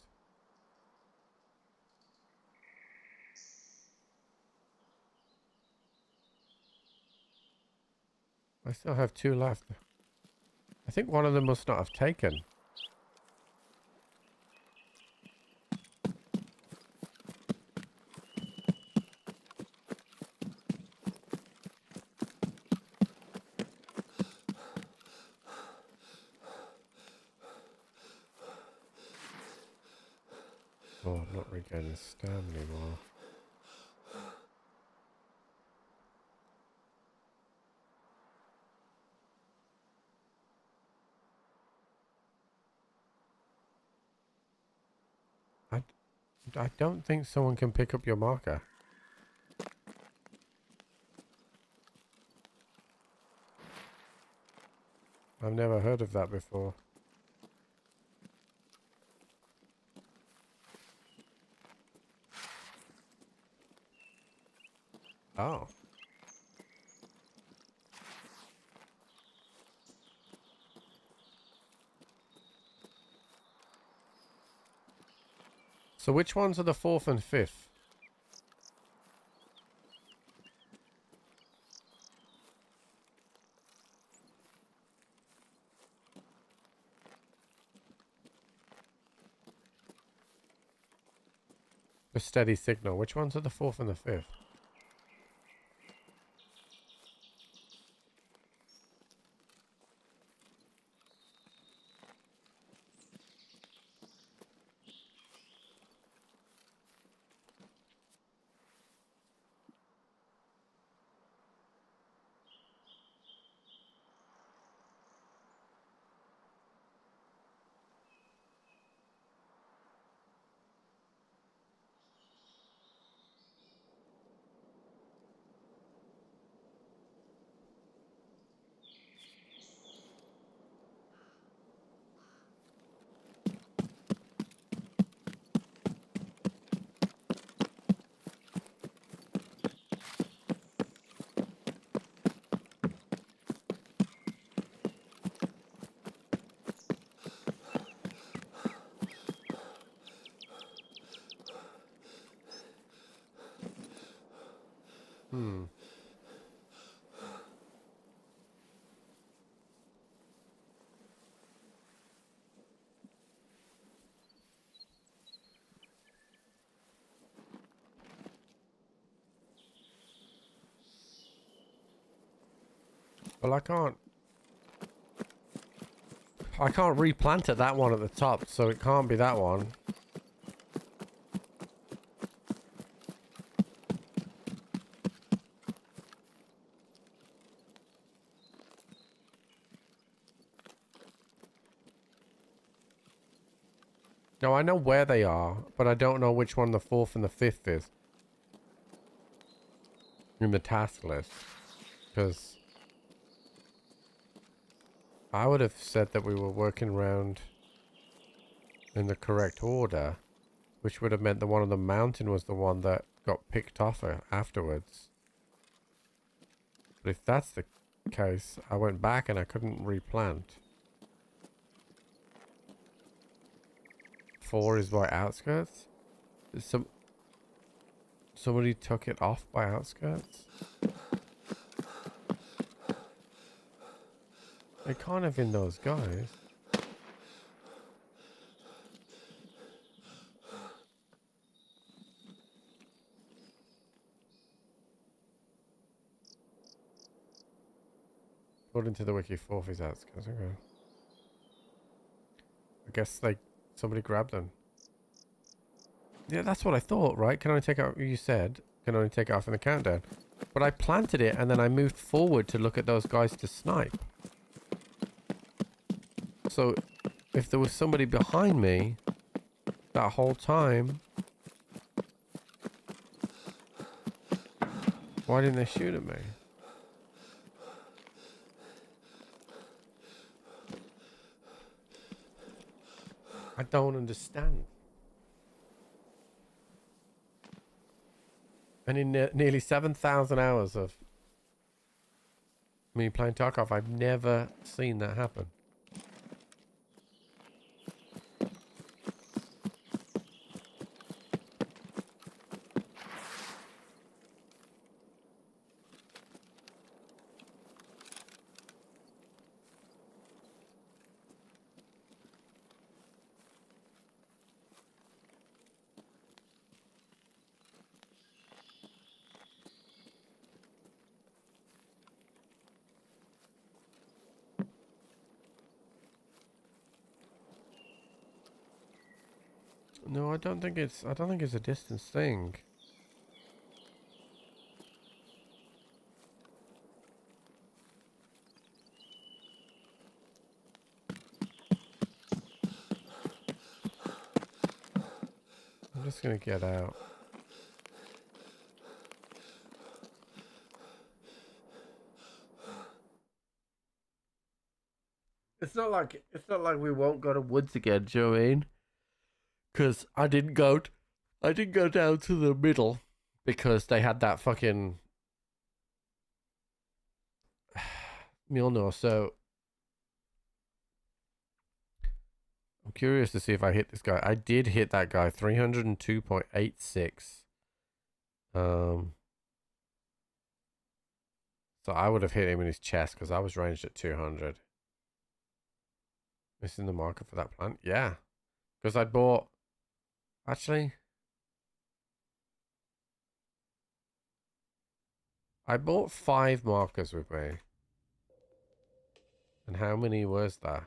I still have 2 left. I think one of them must not have taken. Oh, I'm not regaining stamina anymore. I don't think someone can pick up your marker. I've never heard of that before. Oh. So which ones are the 4th and 5th? The steady signal. Which ones are the 4th and the 5th? Hmm. Well, I can't replant at that one at the top, so it can't be that one. No, I know where they are, but I don't know which one the 4th and the 5th is. In the task list. Because I would have said that we were working around in the correct order, which would have meant the one on the mountain was the one that got picked off afterwards. But if that's the case, I went back and I couldn't replant. 4 is by outskirts? Somebody took it off by outskirts? It can't have been those guys. According to the wiki, 4th is outskirts. Okay. I guess somebody grabbed them. Yeah, that's what I thought, right? Can only take out, you said, can only take it off in the countdown. But I planted it and then I moved forward to look at those guys to snipe. So, if there was somebody behind me that whole time, why didn't they shoot at me? I don't understand. And in nearly 7,000 hours of me playing Tarkov, I've never seen that happen. No, I don't think it's a distance thing. I'm just gonna get out. It's not like we won't go to woods again, do you know what I mean? Because I didn't go down to the middle because they had that fucking Mjolnir. So I'm curious to see if I hit this guy. I did hit that guy, 302.86. So I would have hit him in his chest because I was ranged at 200. Missing the marker for that plant? Yeah. Because I bought... Actually... I bought 5 markers with me. And how many was that?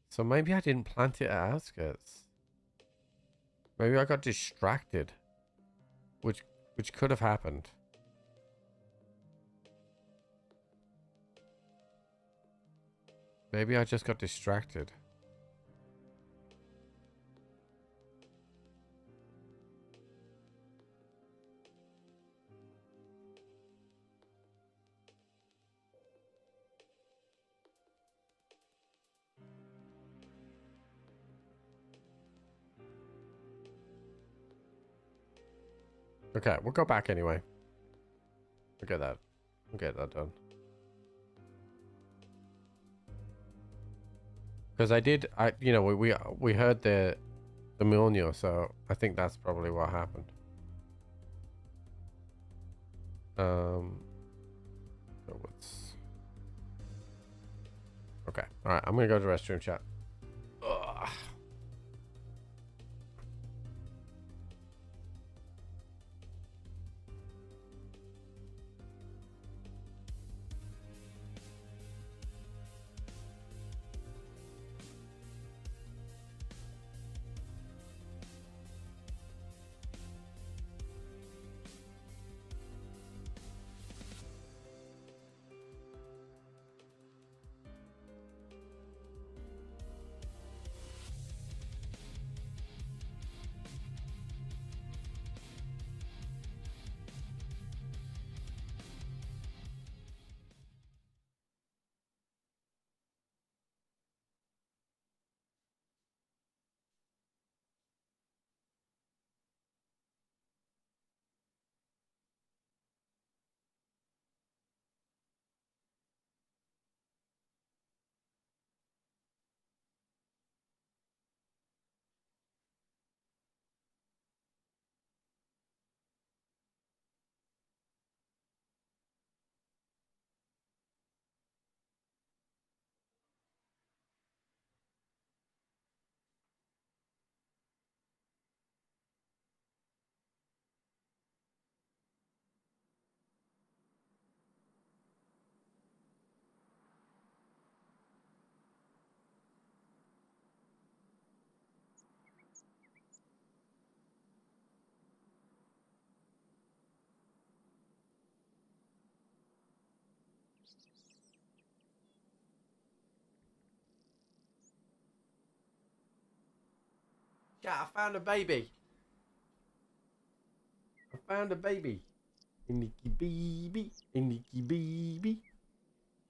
So maybe I didn't plant it at outskirts. Maybe I got distracted. Which could have happened. Maybe I just got distracted. Okay, we'll go back anyway. We'll get that. We'll get that done. Because we heard the Mjolnir, so I think that's probably what happened. So let's... Okay, alright, I'm gonna go to the restroom, chat. Ugh. Yeah, I found a baby. I found a baby. A nicky baby. A nicky baby.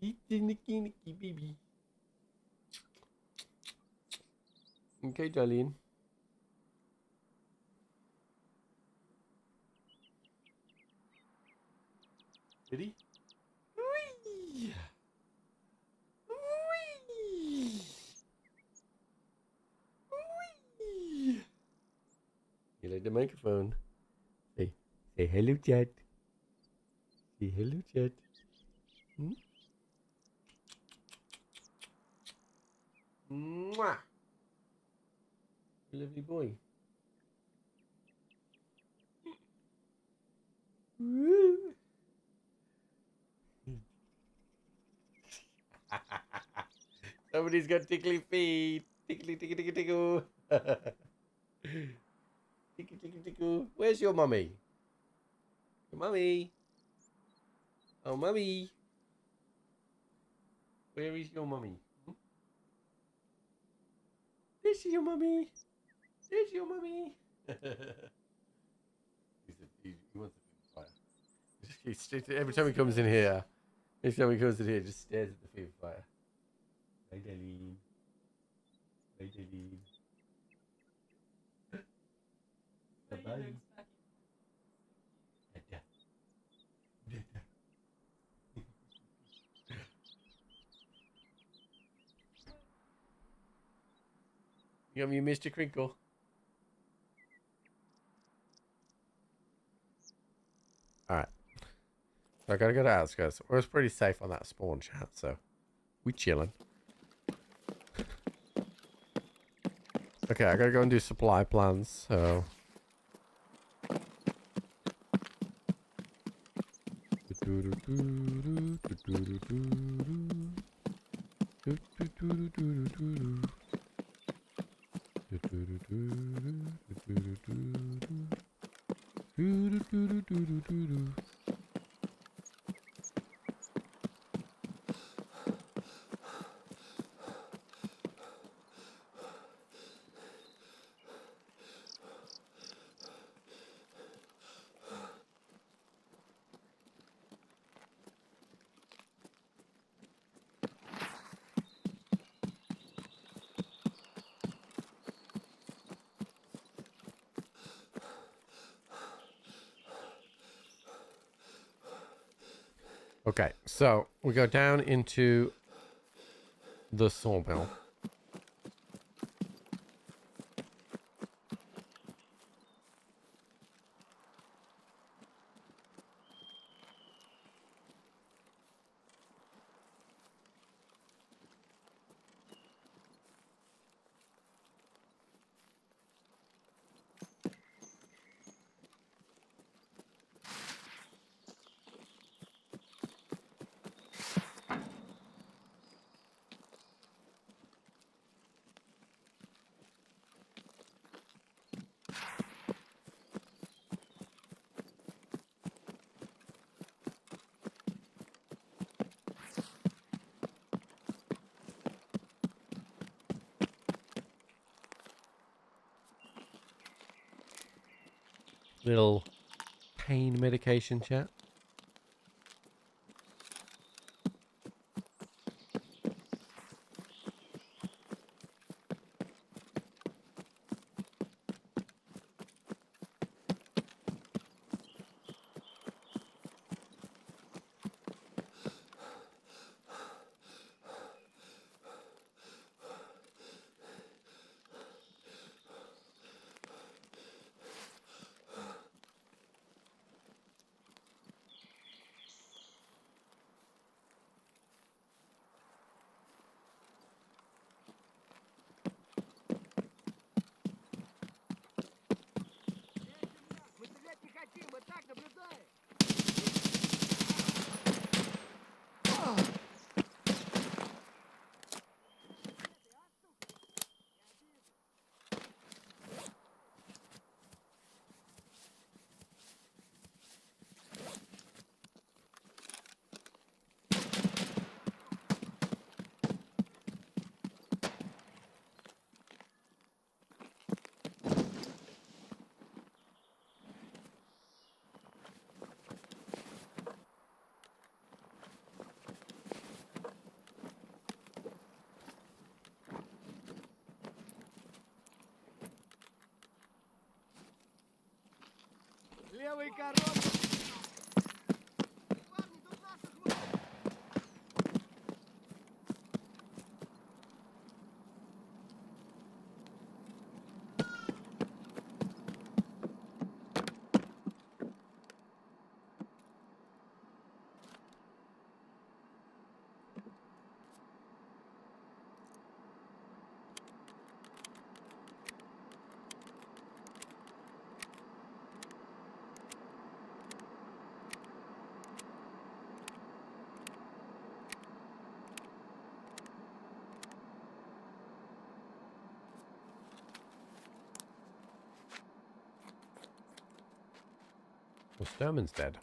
It's a nicky baby. Okay, darling. Did he? Whee! Whee! Whee! You like the microphone? Say hello, chat. Say hello, chat. Hmm? Mwah! Lovely boy. Woo! Somebody's got tickly feet. Tickly, tickly, tickly, tickle. Tickle, tickle, tickle. Where's your mummy? Your mummy. Oh, mummy. Where is your mummy? Hmm? There's your mummy. There's your mummy. he wants to be fire. Every time he comes in here, just stares at the fever fire. Hi, Darlene. Hi, Darlene. Bye-bye. You got me, Mr. Crinkle. Alright. I gotta go to outskirts. It was pretty safe on that spawn chat, so we chilling. Okay, I gotta go and do supply plans, so. Okay, so we go down into the sawmill. Little pain medication chat. Well, Sturman's dead.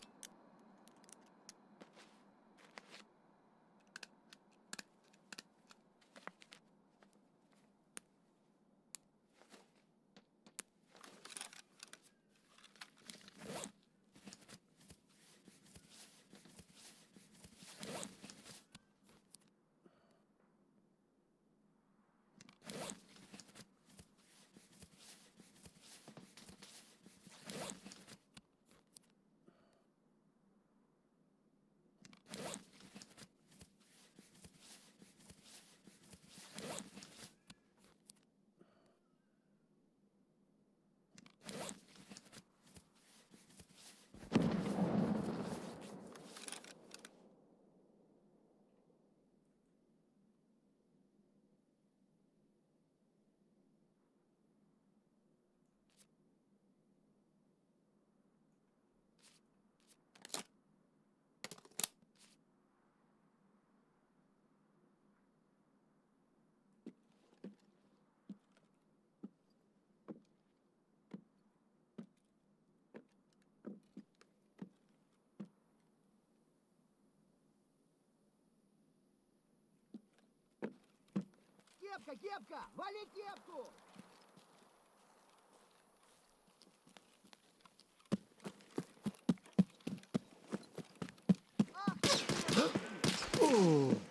Кепка, кепка! Вали кепку!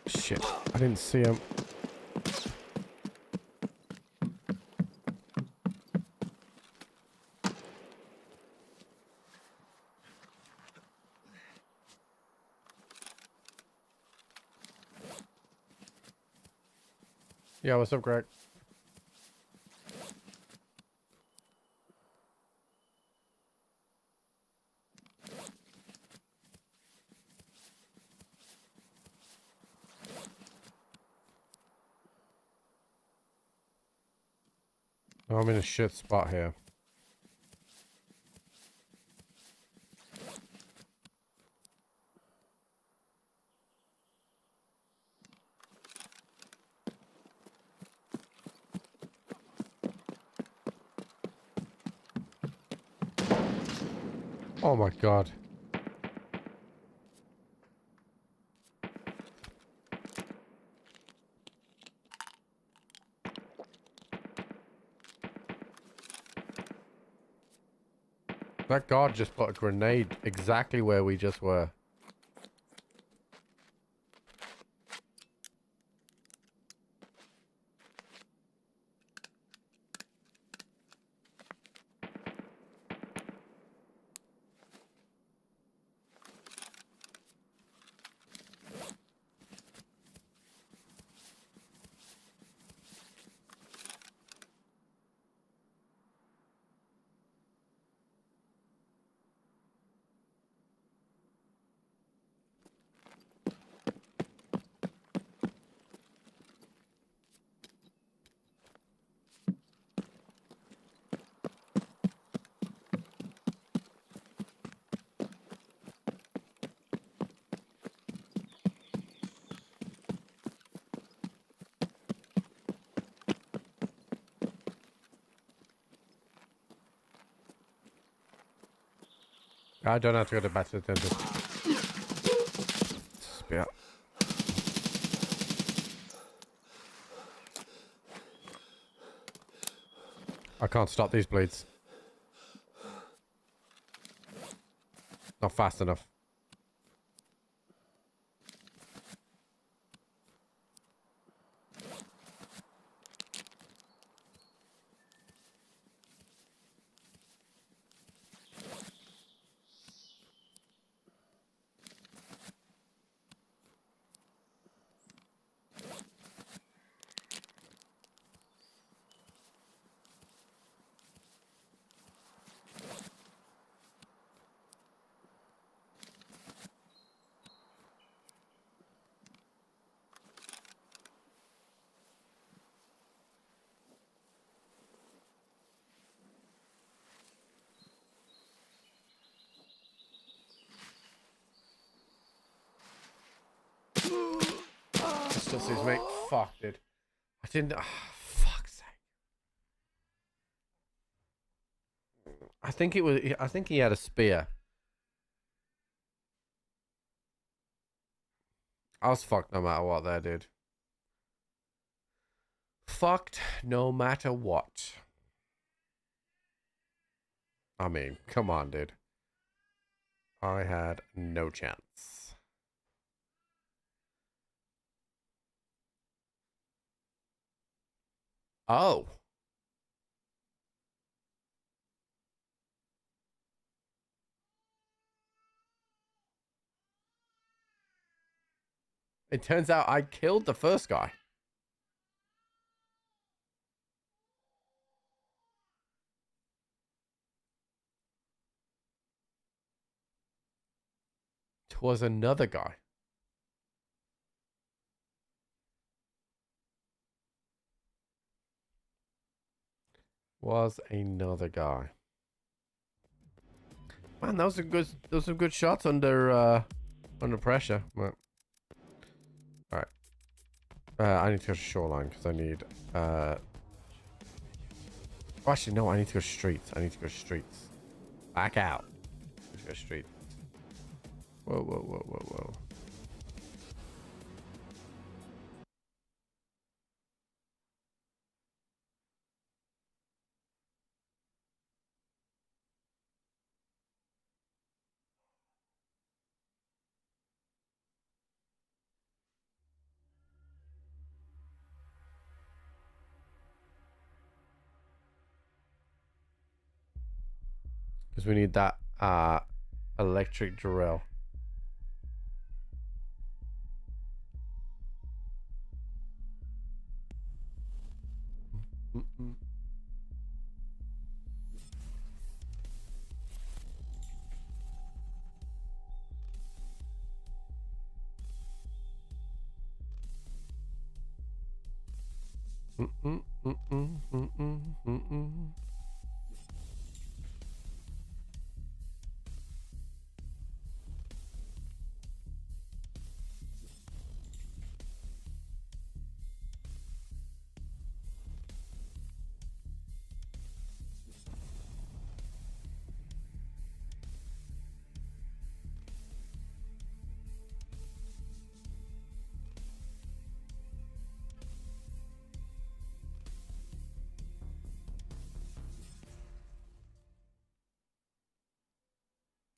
Shit, I didn't see him. Yeah, what's up, Greg? Oh, I'm in a shit spot here. Oh my god. That guard just put a grenade exactly where we just were. I don't have to go to back to the dentist. Yeah. I can't stop these bleeds. Not fast enough. Still sees me. Fuck, dude. I didn't. Fuck's sake. I think it was. I think he had a spear. I was fucked no matter what there, dude. Fucked no matter what. I mean, come on, dude. I had no chance. Oh. It turns out I killed the first guy. Twas another guy. Was another guy. Man, those are some good shots under pressure. Right. All right. I need to go to shoreline because I need actually no, I need to go streets. I need to go streets. Back out. Let's go streets. Whoa, whoa, whoa, whoa, whoa. Because we need that electric drill. Mm-mm. Mm-mm, mm-mm, mm-mm, mm-mm.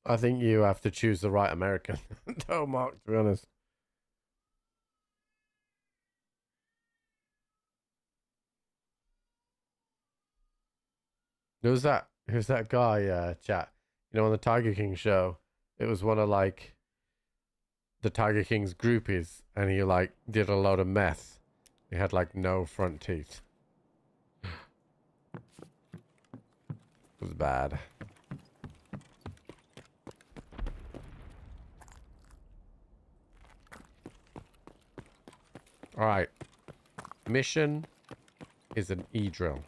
I think you have to choose the right American. No, Mark, to be honest. Who's that guy, chat? You know, on the Tiger King show, it was one of like the Tiger King's groupies, and he like did a load of meth. He had like no front teeth. It was bad. All right. Mission is an e-drill.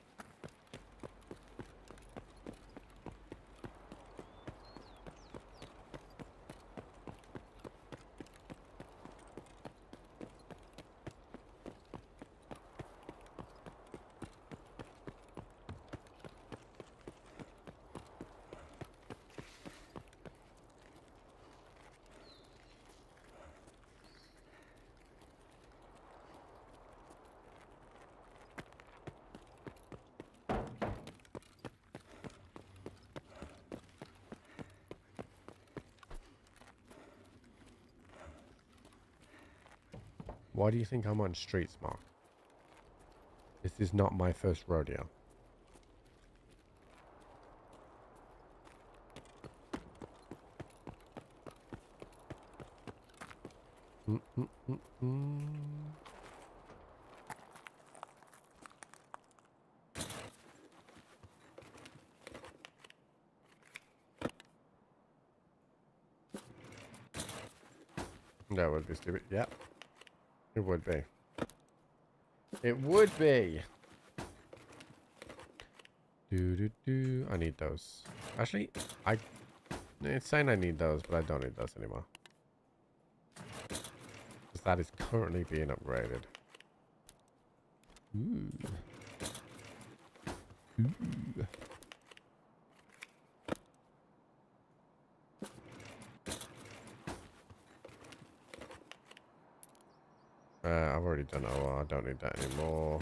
Why do you think I'm on streets, Mark? This is not my first rodeo. That would be stupid. Yeah. It would be. It would be. I need those. Actually, it's saying I need those, but I don't need those anymore. Because that is currently being upgraded. Ooh. Ooh. I've already done OR. I don't need that anymore.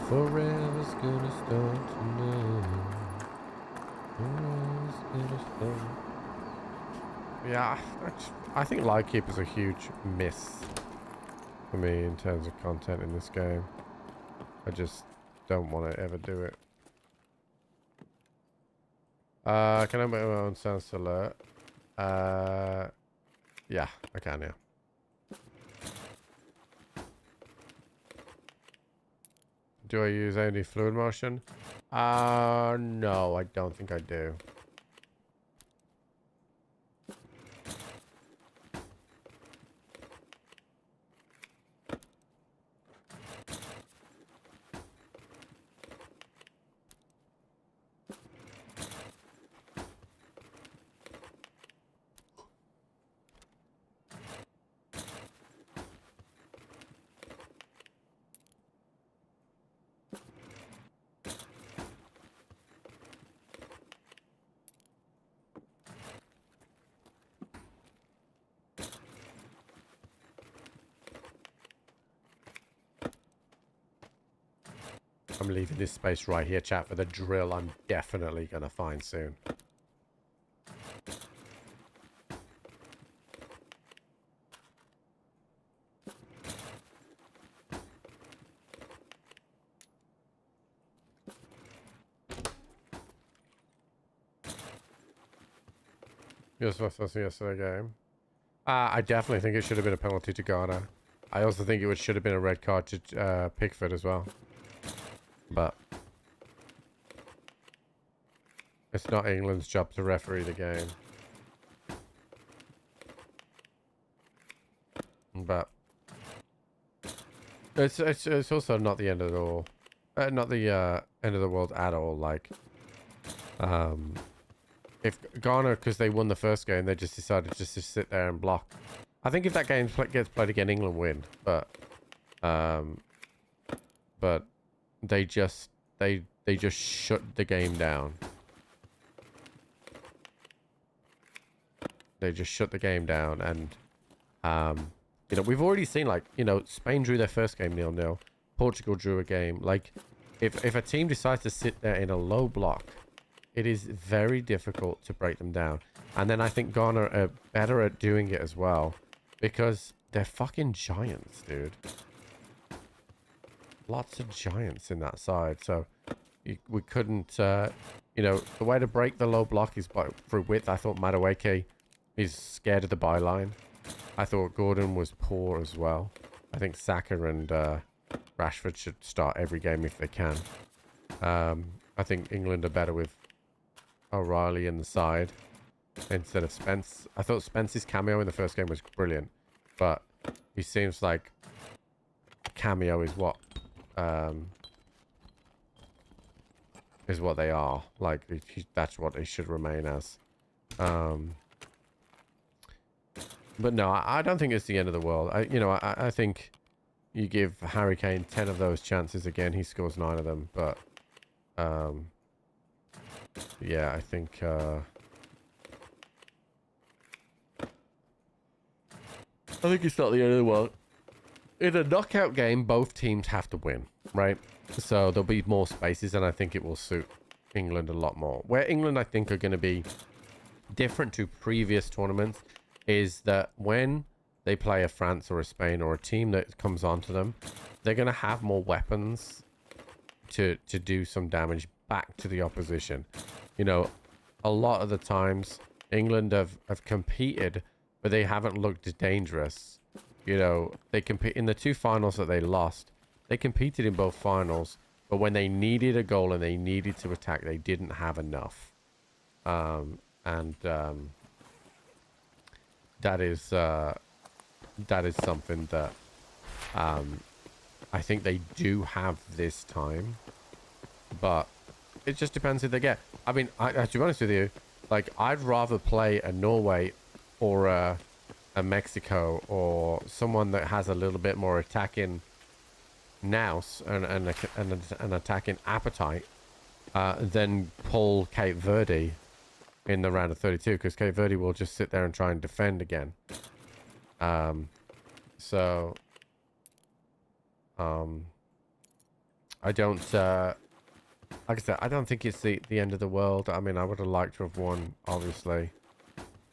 Forever's gonna start tonight. Forever's gonna start. Yeah, I think Lightkeep is a huge miss for me in terms of content in this game. I just don't want to ever do it. Can I make my own sense alert? Yeah, I can, yeah. Do I use any fluid motion? No, I don't think I do. I'm leaving this space right here, chat, for the drill I'm definitely going to find soon. You're supposed to see yesterday game. I definitely think it should have been a penalty to Ghana. I also think it should have been a red card to Pickford as well. But it's not England's job to referee the game. But it's also not the end of the world. Not the end of the world at all. Like, if Ghana, because they won the first game, they just decided just to sit there and block. I think if that game gets played again, England win. But they just shut the game down. They just shut the game down, and you know, we've already seen, like, you know, Spain drew their first game 0-0. Portugal drew a game. Like, if a team decides to sit there in a low block, it is very difficult to break them down. And then I think Ghana are better at doing it as well, because they're fucking giants, dude. Lots of giants in that side, so we couldn't, you know, the way to break the low block is through width. I thought Madueke is scared of the byline. I thought Gordon was poor as well. I think Saka and Rashford should start every game if they can. I think England are better with O'Reilly in the side instead of Spence. I thought Spence's cameo in the first game was brilliant, but he seems like cameo is what they are. Like, that's what they should remain as. But no, I don't think it's the end of the world. I think you give Harry Kane 10 of those chances again, he scores 9 of them. But yeah, I think it's not the end of the world. In a knockout game, both teams have to win, right? So there'll be more spaces, and I think it will suit England a lot more. Where England, I think, are going to be different to previous tournaments is that when they play a France or a Spain or a team that comes onto them, they're going to have more weapons to do some damage back to the opposition. You know, a lot of the times England have competed, but they haven't looked dangerous. You know, they compete in the 2 finals that they lost. They competed in both finals, but when they needed a goal and they needed to attack, they didn't have enough. That is something that I think they do have this time, but it just depends who they get. I mean, to be honest with you, like, I'd rather play a Norway or a Mexico or someone that has a little bit more attacking nous and an attacking appetite than pull Cape Verde in the round of 32, because Cape Verde will just sit there and try and defend again. So I don't like I said, I don't think it's the end of the world. I mean, I would have liked to have won, obviously,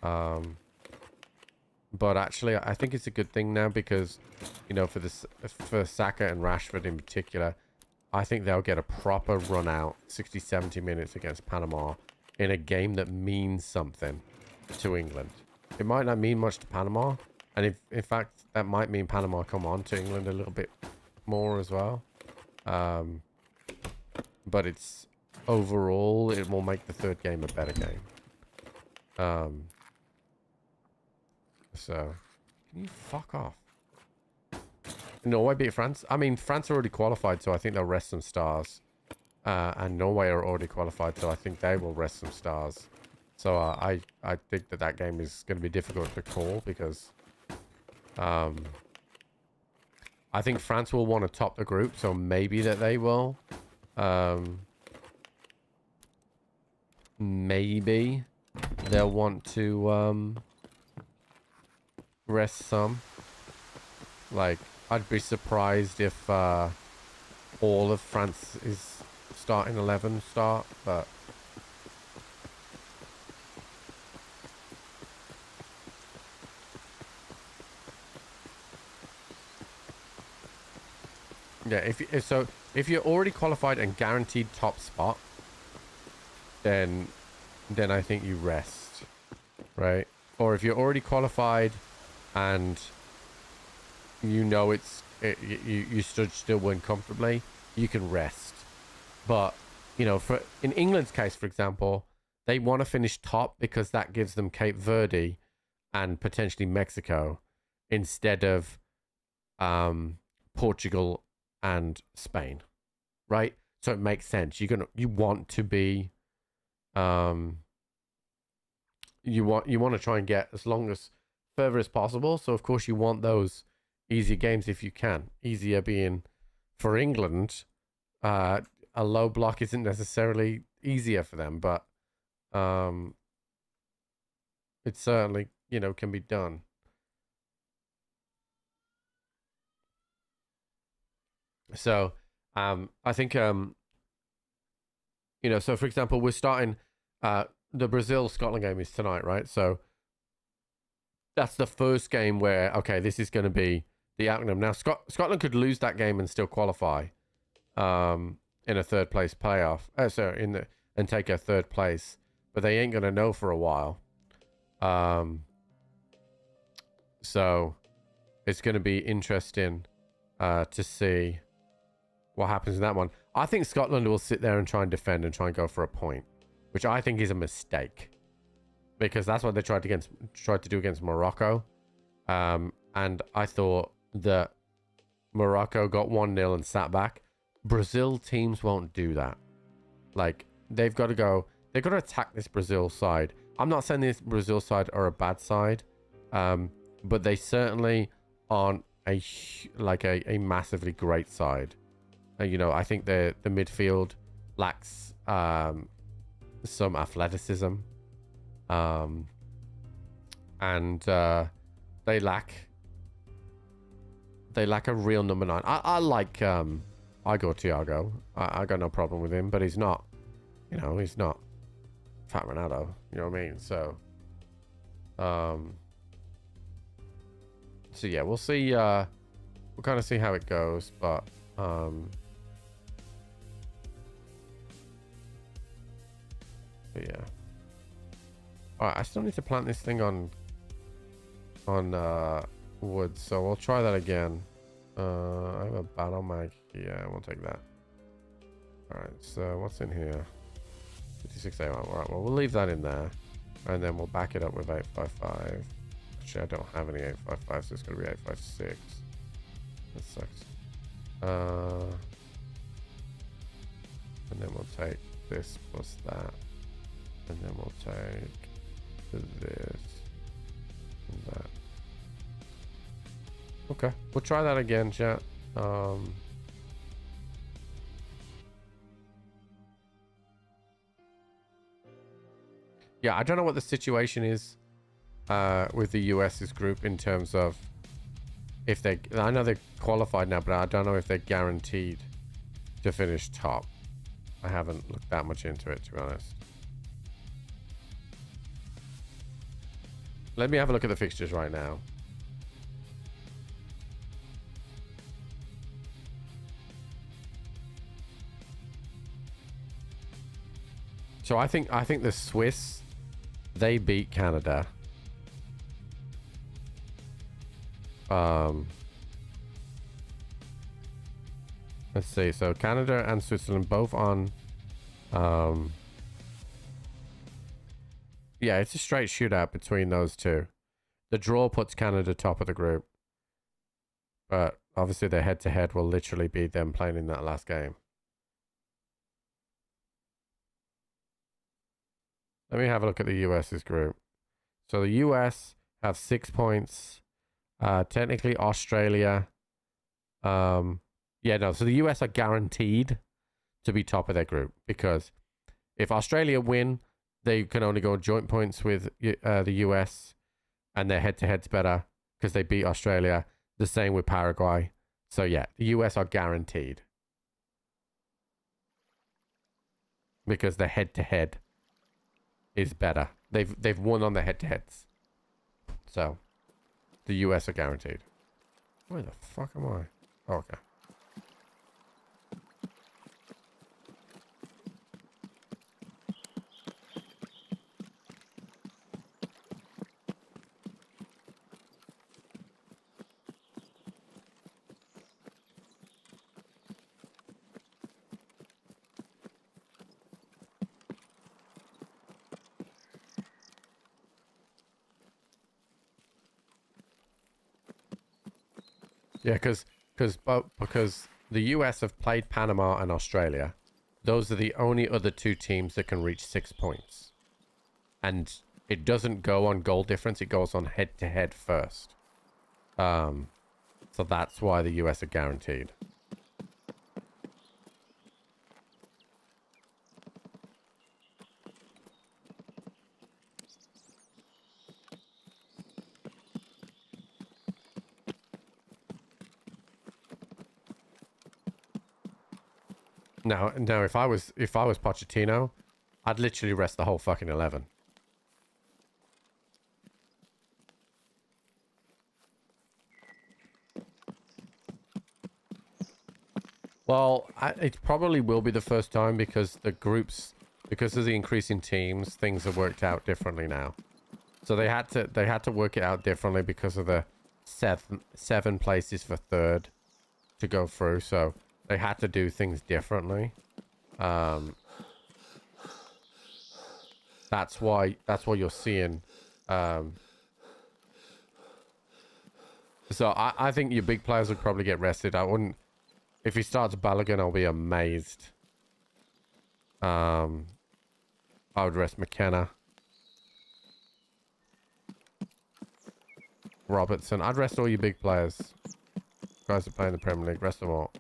but actually I think it's a good thing now, because, you know, for Saka and Rashford in particular, I think they'll get a proper run out 60-70 minutes against Panama in a game that means something to England. It might not mean much to Panama, and if, in fact, that might mean Panama come on to England a little bit more as well. But it's overall, it will make the third game a better game. So, can you fuck off? Norway beat France. I mean, France are already qualified, so I think they'll rest some stars. And Norway are already qualified, so I think they will rest some stars. So I think that game is going to be difficult to call, because I think France will want to top the group, so maybe that they will. Maybe they'll want to rest some. Like, I'd be surprised if all of France's starting 11 start, but yeah, if you're already qualified and guaranteed top spot, then I think you rest, right? Or if you're already qualified and you know you should still win comfortably, you can rest. But, you know, in England's case, for example, they want to finish top because that gives them Cape Verde and potentially Mexico instead of Portugal and Spain, right? So it makes sense. You want to be you want to try and get as further as possible. So of course you want those easier games if you can. Easier being, for England, a low block isn't necessarily easier for them, but it certainly, you know, can be done. So I think you know, so for example, we're starting the Brazil-Scotland game is tonight, right? So that's the first game where, okay, this is going to be the outcome. Now, Scotland could lose that game and still qualify in a third place playoff. And take a third place, but they ain't going to know for a while. So it's going to be interesting to see what happens in that one. I think Scotland will sit there and try and defend and try and go for a point, which I think is a mistake, because that's what they tried to do against Morocco. And I thought that Morocco got 1-0 and sat back. Brazil teams won't do that. Like, they've got to attack this Brazil side. I'm not saying this Brazil side are a bad side, but they certainly aren't a massively great side. You know, I think the midfield lacks some athleticism, and they lack a real number 9. I like Igor Thiago. I got no problem with him, but he's not, you know, he's not Fat Ronaldo. You know what I mean? So yeah, we'll see. We'll kind of see how it goes, but yeah. All right, I still need to plant this thing on wood, so we'll try that again. I have a battle mag. Yeah, we'll take that. All right, so what's in here? 56A1. All right, well, we'll leave that in there, and then we'll back it up with 855. Actually, I don't have any 855, so it's going to be 856. That sucks. And then we'll take this plus that. And then we'll take this and that. Okay, we'll try that again, chat. Yeah, I don't know what the situation is with the US's group in terms of if they... I know they're qualified now, but I don't know if they're guaranteed to finish top. I haven't looked that much into it, to be honest. Let me have a look at the fixtures right now. So I think the Swiss, they beat Canada. Let's see. So Canada and Switzerland both on. Yeah, it's a straight shootout between those two. The draw puts Canada top of the group, but obviously their head-to-head will literally be them playing in that last game. Let me have a look at the US's group. So the US have 6 points. Technically Australia. Yeah, no. So the US are guaranteed to be top of their group because if Australia win, they can only go joint points with the US, and their head-to-head's better because they beat Australia. The same with Paraguay. So yeah, the US are guaranteed because their head-to-head is better. They've won on the head-to-heads. So the US are guaranteed. Where the fuck am I? Oh, okay. Yeah, because the US have played Panama and Australia. Those are the only other two teams that can reach 6 points. And it doesn't go on goal difference, it goes on head-to-head first. So that's why the US are guaranteed. No, if I was Pochettino, I'd literally rest the whole fucking 11. Well, it probably will be the first time because the groups, because of the increasing teams, things have worked out differently now. So they had to work it out differently because of the seven places for third to go through. So they had to do things differently. That's why you're seeing. So I think your big players would probably get rested. I wouldn't. If he starts Balogun, I'll be amazed. I would rest McKenna. Robertson. I'd rest all your big players. Guys that play in the Premier League. Rest them all.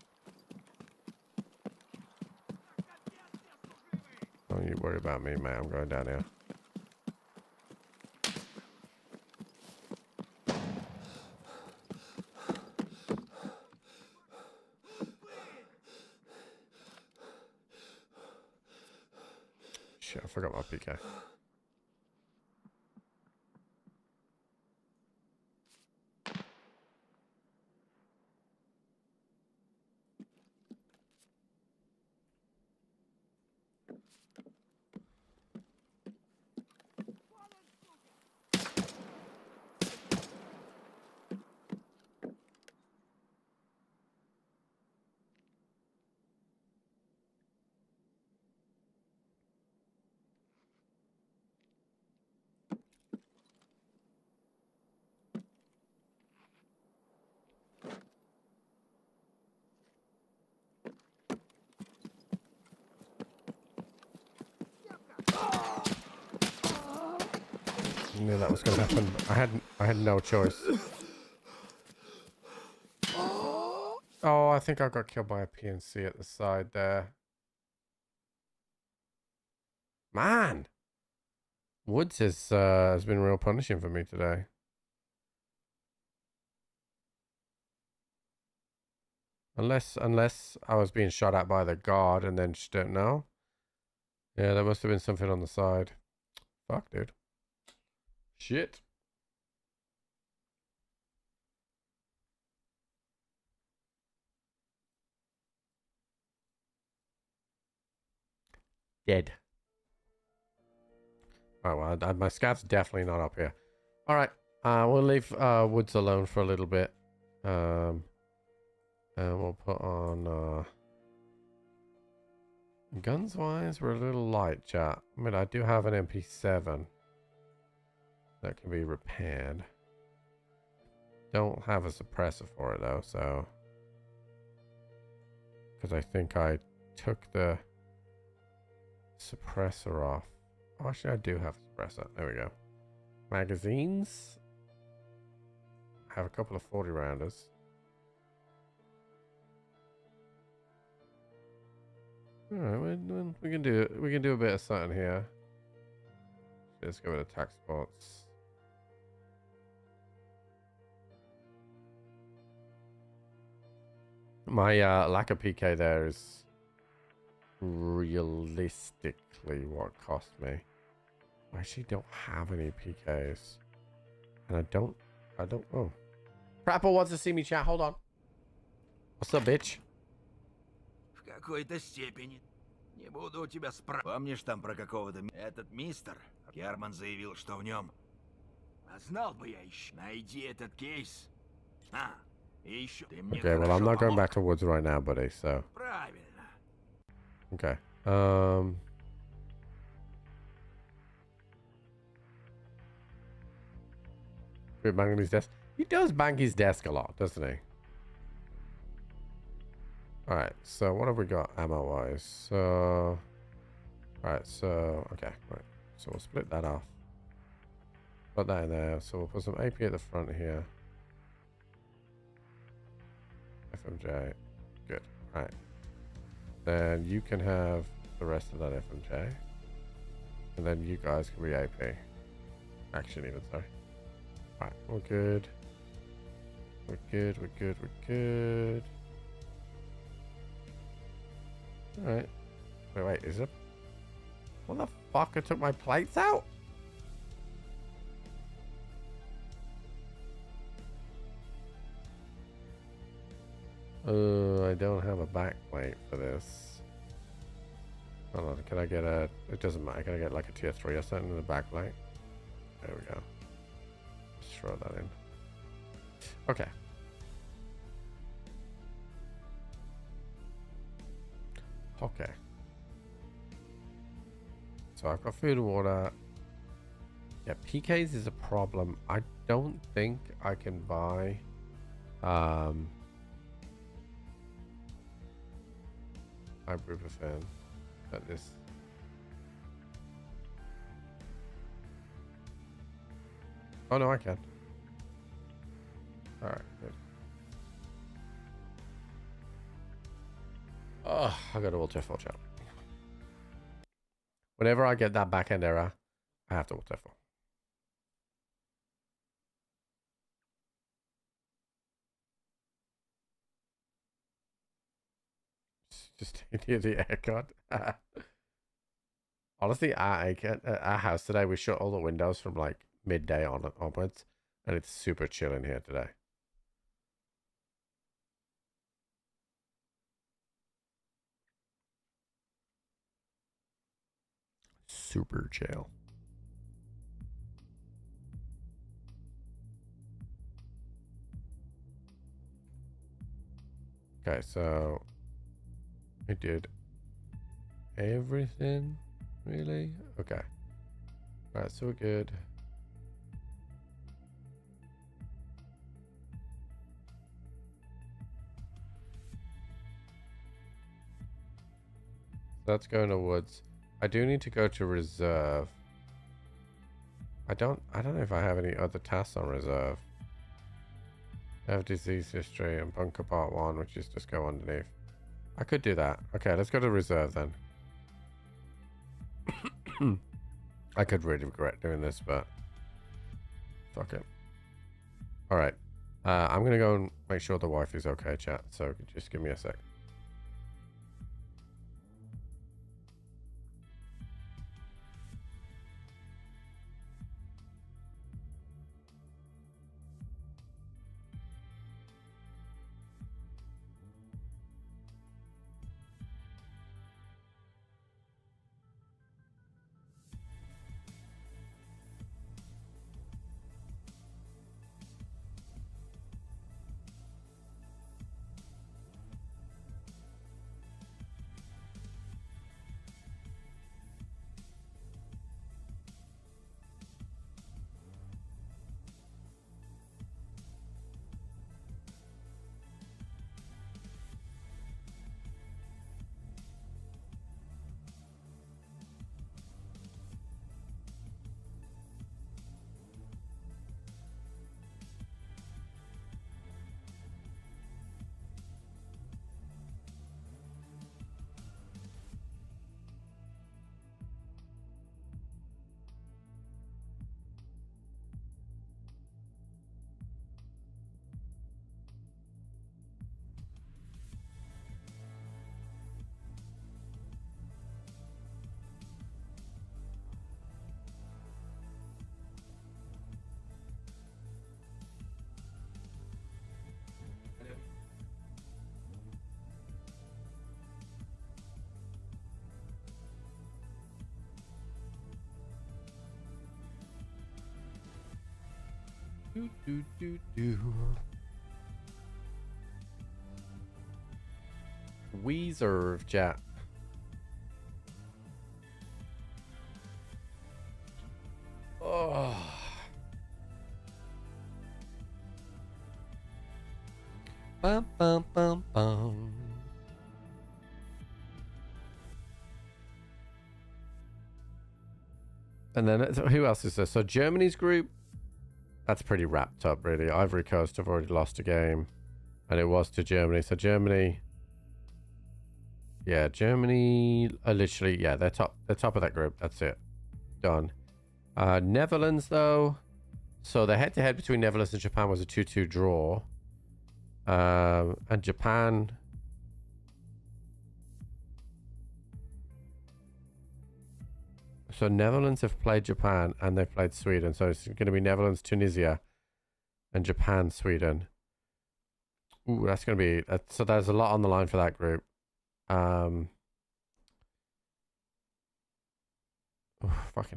Don't you worry about me, man. I'm going down here. Shit, I forgot my PK. knew that was going to happen. I had no choice. Oh, I think I got killed by a PNC at the side there. Man, Woods has been real punishing for me today. Unless I was being shot at by the guard and then just don't know. Yeah, there must have been something on the side. Fuck, dude. Shit. Dead. Alright, well, my scav's definitely not up here. Alright, we'll leave Woods alone for a little bit. And we'll put on... Guns-wise, we're a little light, chat. I mean, I do have an MP7 that can be repaired. Don't have a suppressor for it, though, so... Because I think I took the suppressor off. Oh, actually, I do have a suppressor. There we go. Magazines. I have a couple of 40 rounders. All right, we can do a bit of something here. Let's go with attack spots. My lack of PK there is realistically what cost me. I actually don't have any PKs, and I don't. Oh, Prapple wants to see me, chat. Hold on. What's up, bitch? В какой-то степени. Не буду у тебя спрашивать. Помнишь там про какого-то... Этот мистер? Герман заявил, что в нем... А знал бы я еще. Найди этот кейс. А, и еще... Ты мне Okay, well, I'm not going back to Woods right now, buddy, so... Правильно. Okay. Banging his desk. He does bang his desk a lot, doesn't he? Alright, so what have we got ammo-wise? So... Alright, so... Okay, right. So we'll split that off. Put that in there. So we'll put some AP at the front here. FMJ. Good. Alright. Then you can have the rest of that FMJ. And then you guys can be AP. Action even, sorry. Alright, we're good. We're good, we're good, we're good. Alright. Wait, is it? What the fuck? I took my plates out? I don't have a back plate for this. Hold on, can I get a... It doesn't matter. Can I get like a tier 3 or something in the back plate? There we go. Let's throw that in. Okay. Okay. So I've got food and water. Yeah, PKs is a problem. I don't think I can buy ibuprofen at this. Oh no, I can. Alright, good. Oh, I got to ultra full chat. Whenever I get that back end error, I have to ultra full. Just near the aircon. Honestly, our house today, we shut all the windows from like midday onwards, and it's super chill in here today. Super chill. Okay, so I did everything, really? Okay. Alright, so we're good. That's going to woods. I do need to go to reserve. I don't know if I have any other tasks on reserve. I have disease history and bunker part 1, which is just go underneath. I could do that. Okay, let's go to reserve then. I could really regret doing this, but fuck it. All right. I'm going to go and make sure the wife is okay, chat. So just give me a sec. Reserve chat. Oh. Bum, bum, bum, bum. And then who else is there? So Germany's group, that's pretty wrapped up, really. Ivory Coast have already lost a game, and it was to Germany. So Germany, yeah, Germany are literally, yeah, they're top of that group. That's it, done. Netherlands though, so the head-to-head between Netherlands and Japan was a 2-2 draw, and Japan. So Netherlands have played Japan and they've played Sweden. So it's going to be Netherlands, Tunisia, and Japan, Sweden. Ooh, that's going to be... so there's a lot on the line for that group. Fucking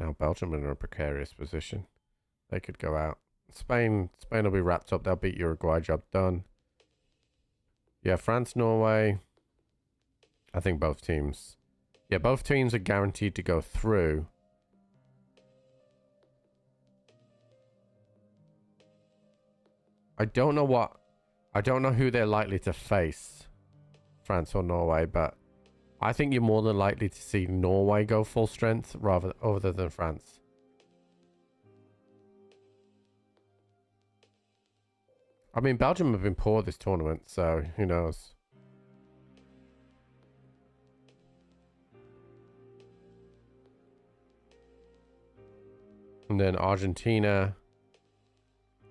hell, Belgium are in a precarious position. They could go out. Spain will be wrapped up. They'll beat Uruguay. Job done. Yeah, France, Norway. I think both teams... Yeah, both teams are guaranteed to go through. I don't know who they're likely to face, France or Norway, but I think you're more than likely to see Norway go full strength other than France. I mean, Belgium have been poor this tournament, so who knows? And then Argentina,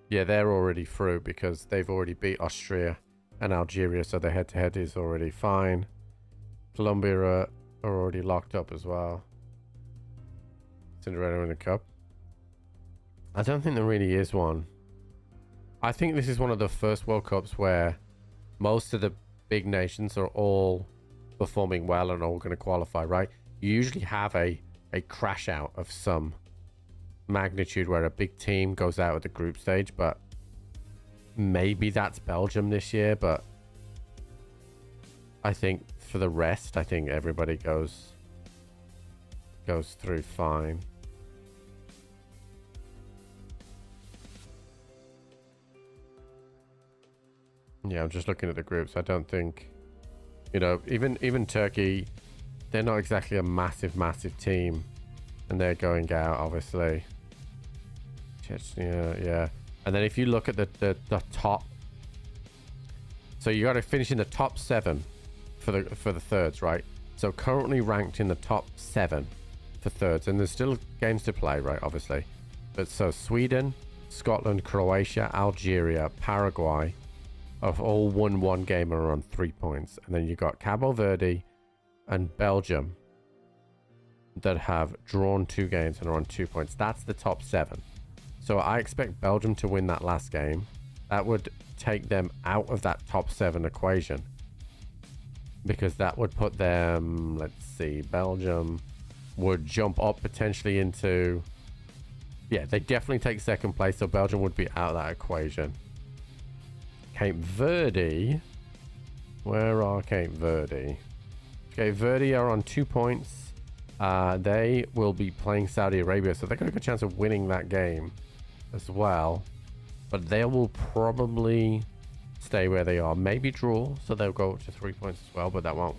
yeah, they're already through because they've already beat Austria and Algeria, so their head-to-head is already fine. Colombia are already locked up as well. Cinderella in the cup. I don't think there really is one. I think this is one of the first World Cups where most of the big nations are all performing well and all going to qualify, right? You usually have a crash out of some magnitude where a big team goes out at the group stage, but maybe that's Belgium this year. But I think for the rest, I think everybody goes through fine. Yeah, I'm just looking at the groups. I don't think, you know, even Turkey, they're not exactly a massive team, and they're going out obviously. Chechnya, yeah. And then if you look at the top, so you got to finish in the top 7 for the thirds, right? So currently ranked in the top 7 for thirds, and there's still games to play, right? Obviously, but so Sweden, Scotland, Croatia, Algeria, Paraguay have all won one game and are on 3 points, and then you got Cabo Verde and Belgium that have drawn 2 games and are on 2 points. That's the top 7. So I expect Belgium to win that last game. That would take them out of that top 7 equation, because that would put them, let's see, Belgium would jump up potentially into, yeah, they definitely take second place, so Belgium would be out of that equation. Cape Verde, where are Cape Verde? Cape Verde are on 2 points. They will be playing Saudi Arabia, so they got a good chance of winning that game as well, but they will probably stay where they are, maybe draw, so they'll go up to 3 points as well, but that won't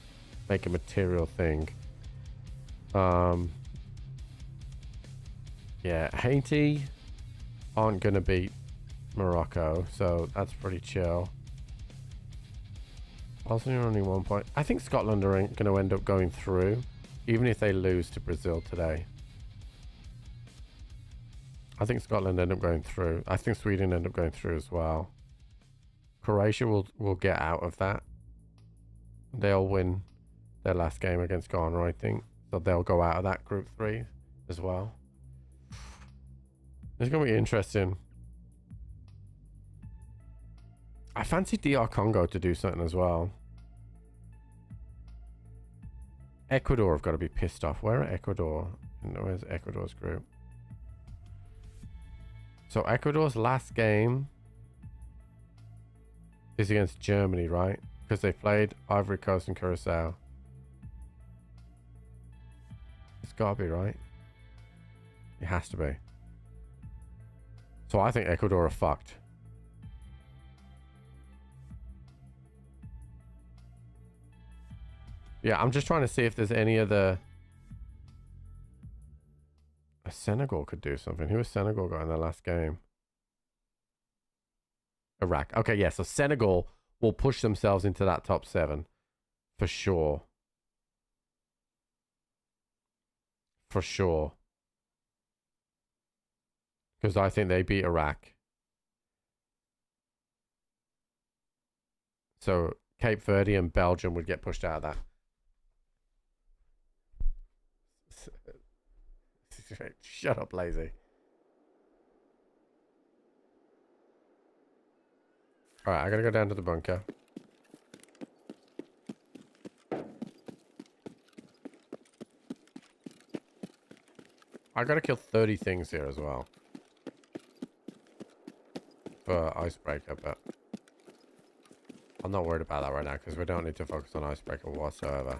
make a material thing. Yeah, Haiti aren't gonna beat Morocco, so that's pretty chill. Bosnia only 1 point. I think Scotland are gonna end up going through, even if they lose to Brazil today. I think Scotland end up going through. I think Sweden end up going through as well. Croatia will get out of that. They'll win their last game against Ghana, I think. So they'll go out of that group 3 as well. It's going to be interesting. I fancy DR Congo to do something as well. Ecuador have got to be pissed off. Where are Ecuador? Where's Ecuador's group? So Ecuador's last game is against Germany, right? Because they played Ivory Coast and Curacao. It's got to be, right? It has to be. So I think Ecuador are fucked. Yeah, I'm just trying to see if there's any other... Senegal could do something. Who has Senegal got in their last game? Iraq. Okay, yeah, so Senegal will push themselves into that top 7. For sure. For sure. Because I think they beat Iraq. So Cape Verde and Belgium would get pushed out of that. Shut up, lazy. Alright, I gotta go down to the bunker. I gotta kill 30 things here as well. For Icebreaker, but I'm not worried about that right now because we don't need to focus on Icebreaker whatsoever.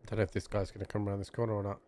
Don't know if this guy's going to come around this corner or not.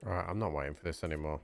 Alright, I'm not waiting for this anymore.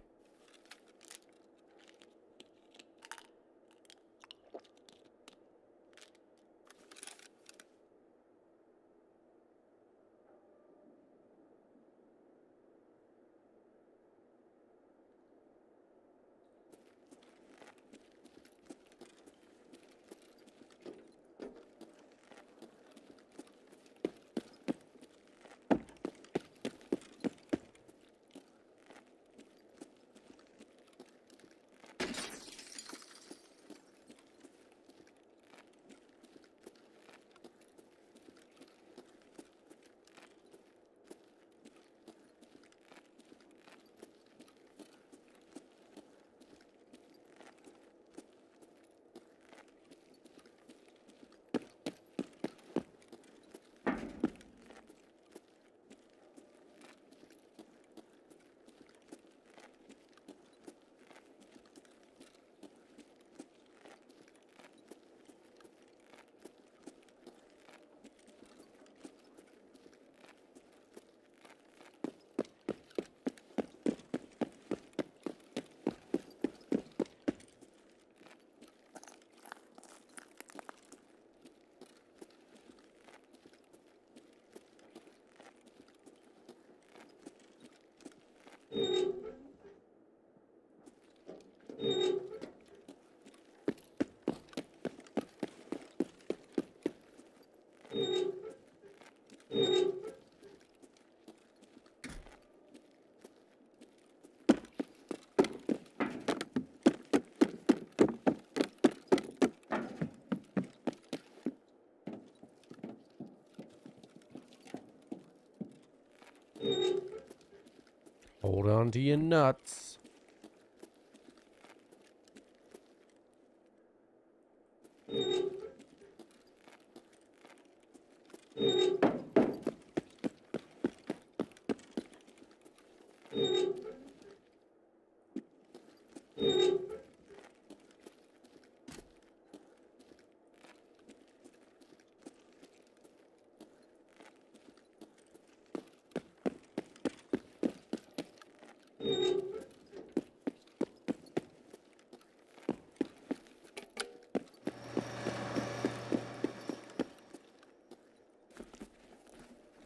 Hold on to your nuts.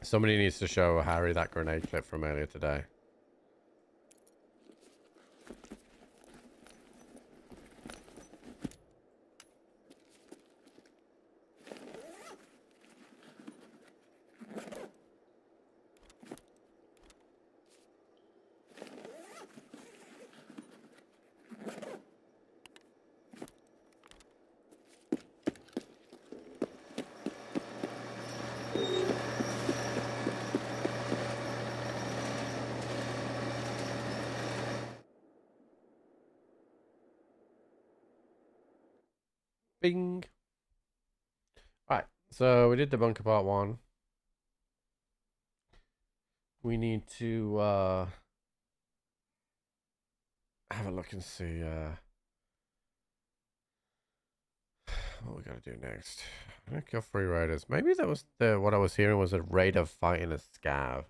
Somebody needs to show Harry that grenade clip from earlier today. Bing. Alright, so we did the bunker part 1. We need to have a look and see what we gotta do next. I'm gonna kill 3 raiders. Maybe that was what I was hearing was a raider fighting a scav.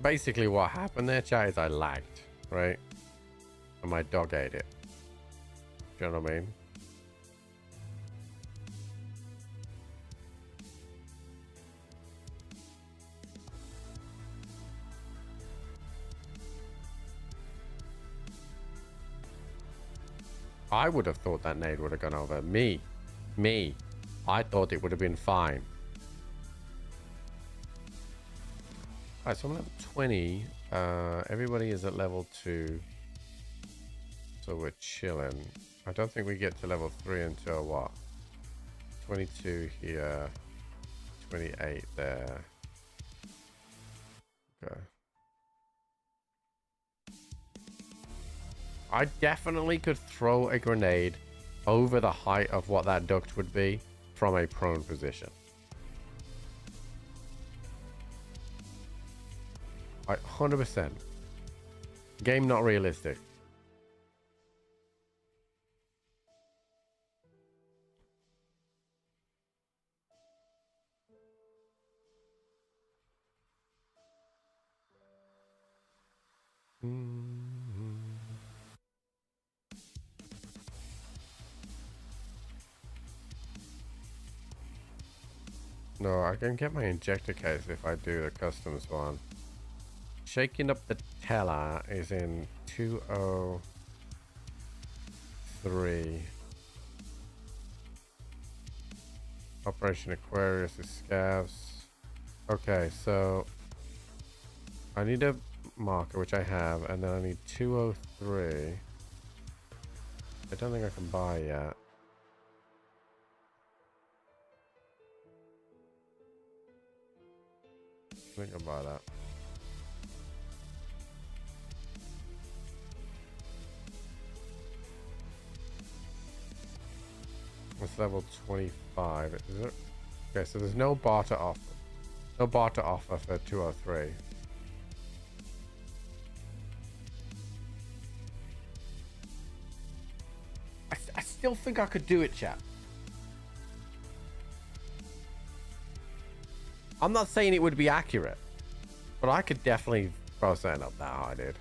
Basically what happened there, chat, is I lagged, right? And my dog ate it. Do you know what I mean? I would have thought that nade would have gone over. Me. I thought it would have been fine. Alright, so I'm level 20. Everybody is at level 2. So we're chilling. I don't think we get to level 3 until what? 22 here. 28 there. Okay. I definitely could throw a grenade over the height of what that duct would be from a prone position. Like 100%. Game not realistic. No, I can get my injector case if I do the customs one. Shaking up the teller is in 203. Operation Aquarius is scavs. Okay, so I need a marker, which I have, and then I need 203. I don't think I can buy yet. I think I'll buy that. It's level 25. Is it? Okay, so there's no barter offer. No barter offer for 203. I still think I could do it, chat. I'm not saying it would be accurate, but I could definitely throw something up that high, dude.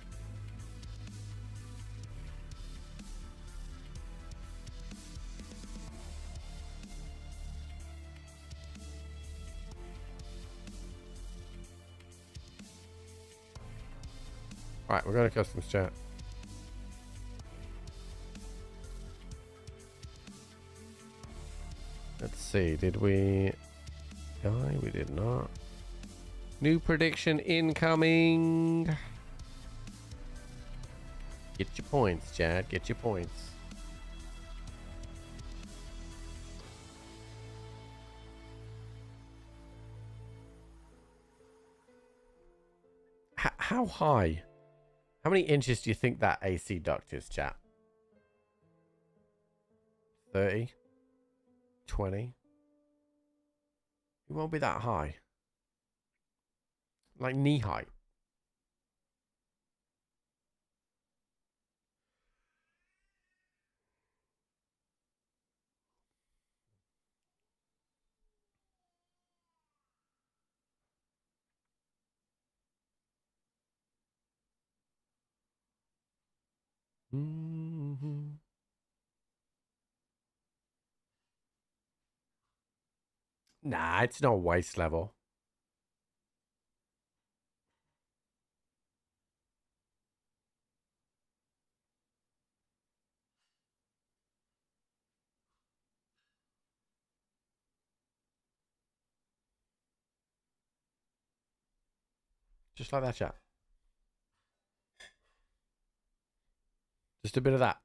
Alright, we're going to customs chat. Let's see, did we die? We did not. New prediction incoming. Get your points, Chad. Get your points. How high? How many inches do you think that AC duct is, chat? 30? 20? It won't be that high. Like knee height. Nah, it's not waist level. Just like that, chat. Just a bit of that.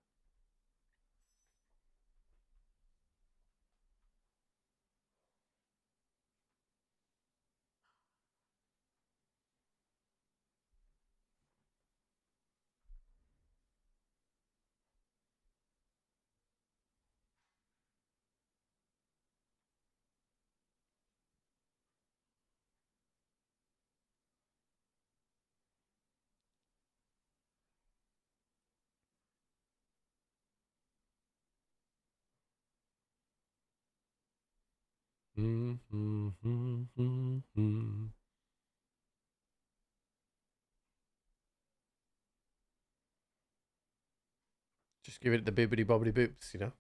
Just give it the bibbity bobbity boops, you know?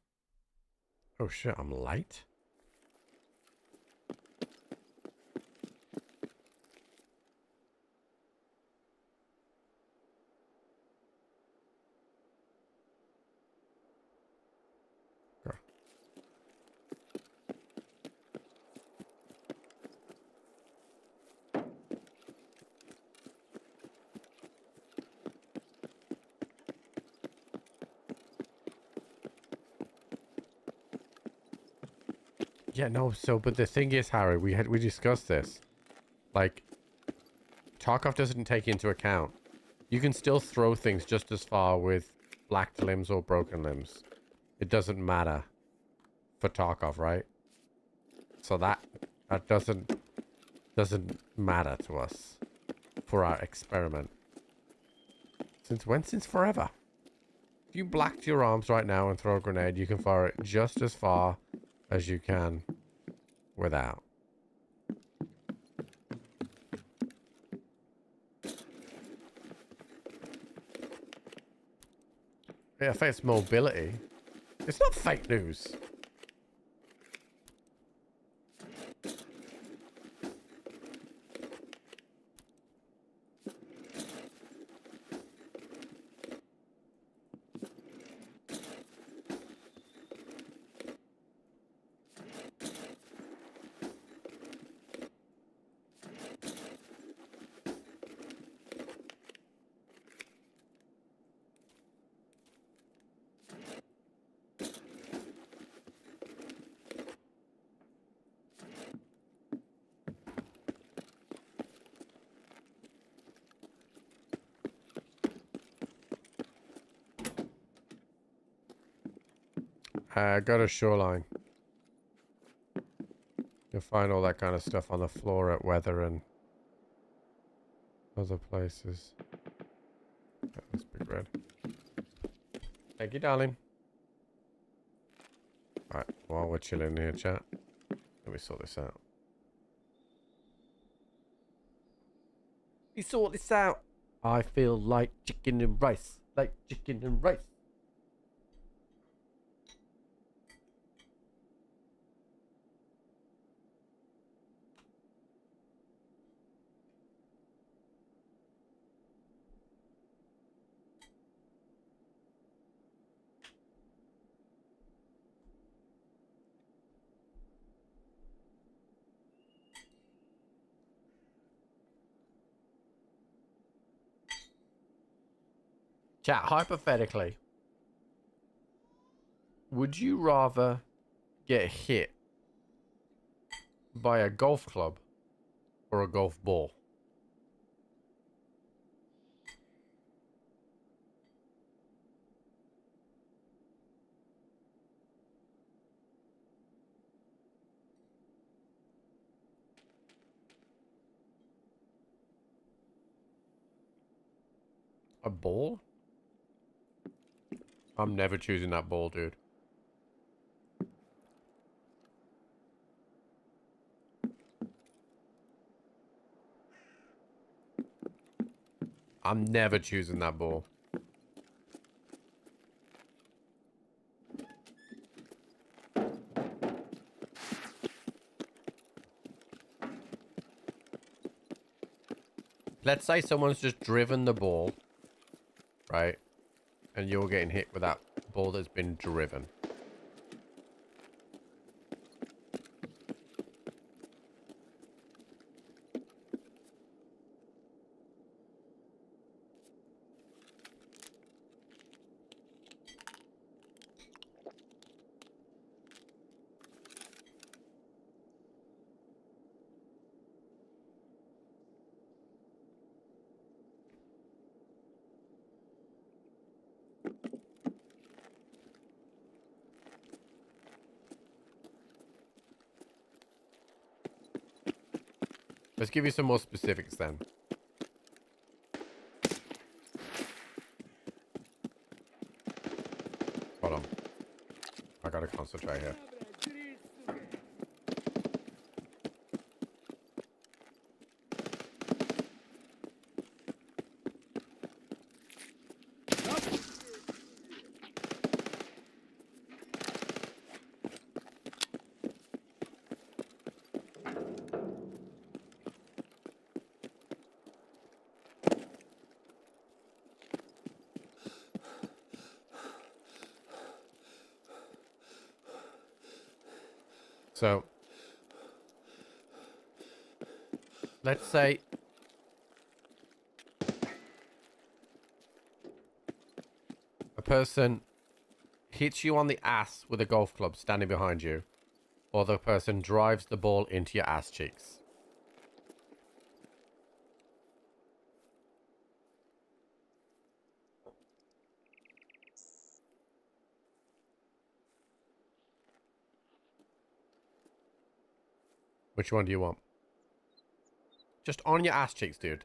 Oh shit, I'm late? Yeah, no, so, but the thing is, Harry, we discussed this. Like, Tarkov doesn't take into account. You can still throw things just as far with blacked limbs or broken limbs. It doesn't matter for Tarkov, right? So that doesn't matter to us for our experiment. Since when? Since forever. If you blacked your arms right now and throw a grenade, you can fire it just as far as you can without. It affects mobility. It's not fake news. Go to Shoreline. You'll find all that kind of stuff on the floor at Weather and other places. That's big red. Thank you, darling. Alright, while we're chilling here, chat, let me sort this out. We sort this out. I feel like chicken and rice. Like chicken and rice. Chat, hypothetically, would you rather get hit by a golf club or a golf ball? A ball? I'm never choosing that ball, dude. I'm never choosing that ball. Let's say someone's just driven the ball, right? And you're getting hit with that ball that's been driven. Let's give you some more specifics then. Hold on. I gotta concentrate here. So, let's say a person hits you on the ass with a golf club standing behind you, or the person drives the ball into your ass cheeks. Which one do you want? Just on your ass cheeks, dude.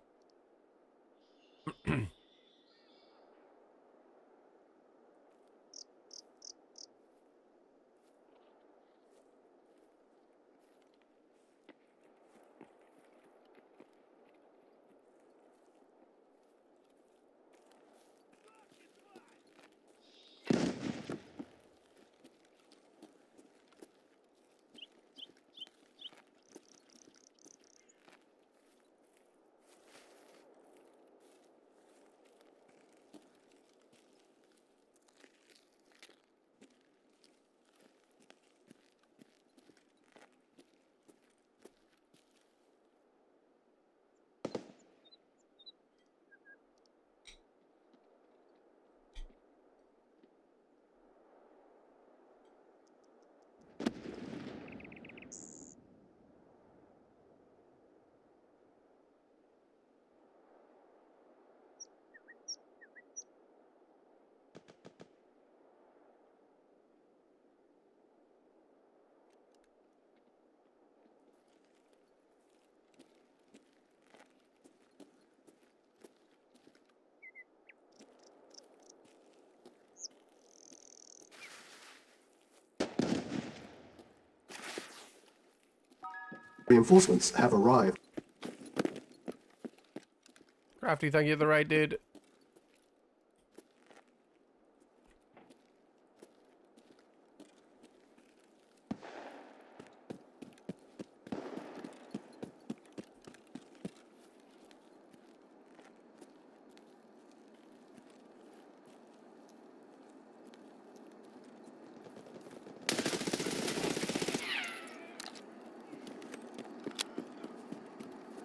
Reinforcements have arrived. Crafty, thank you for the raid, dude.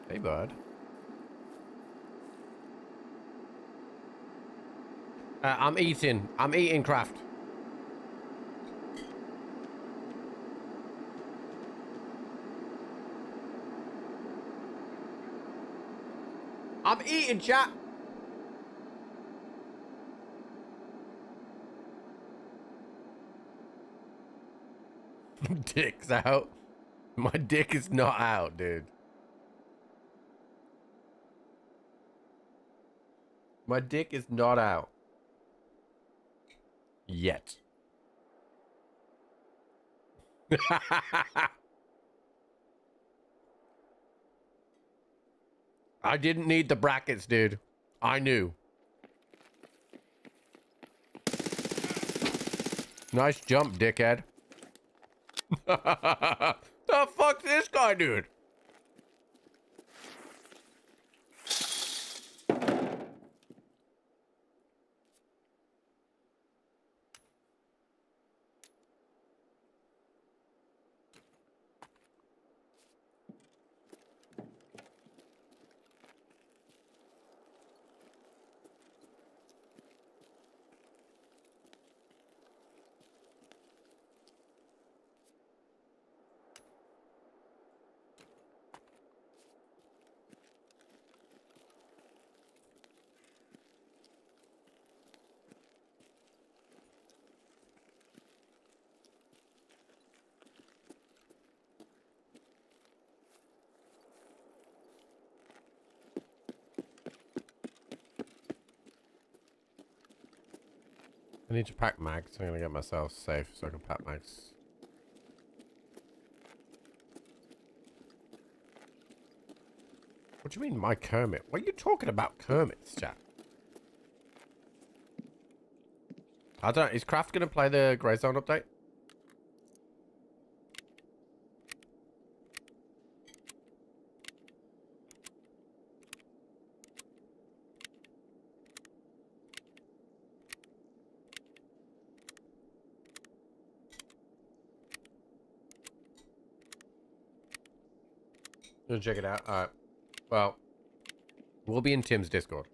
Hey, bud. I'm eating. I'm eating, Craft. I'm eating, chat. Dick's out. My dick is not out, dude. My dick is not out. Yet. I didn't need the brackets, dude. I knew. Nice jump, dickhead. The fuck's this guy, dude? I need to pack mags. I'm gonna get myself safe so I can pack mags. What do you mean, my Kermit? What are you talking about, Kermit's chat? I don't know. Is Kraft gonna play the Grey Zone update? Gonna check it out. All right. Well, we'll be in Tim's Discord.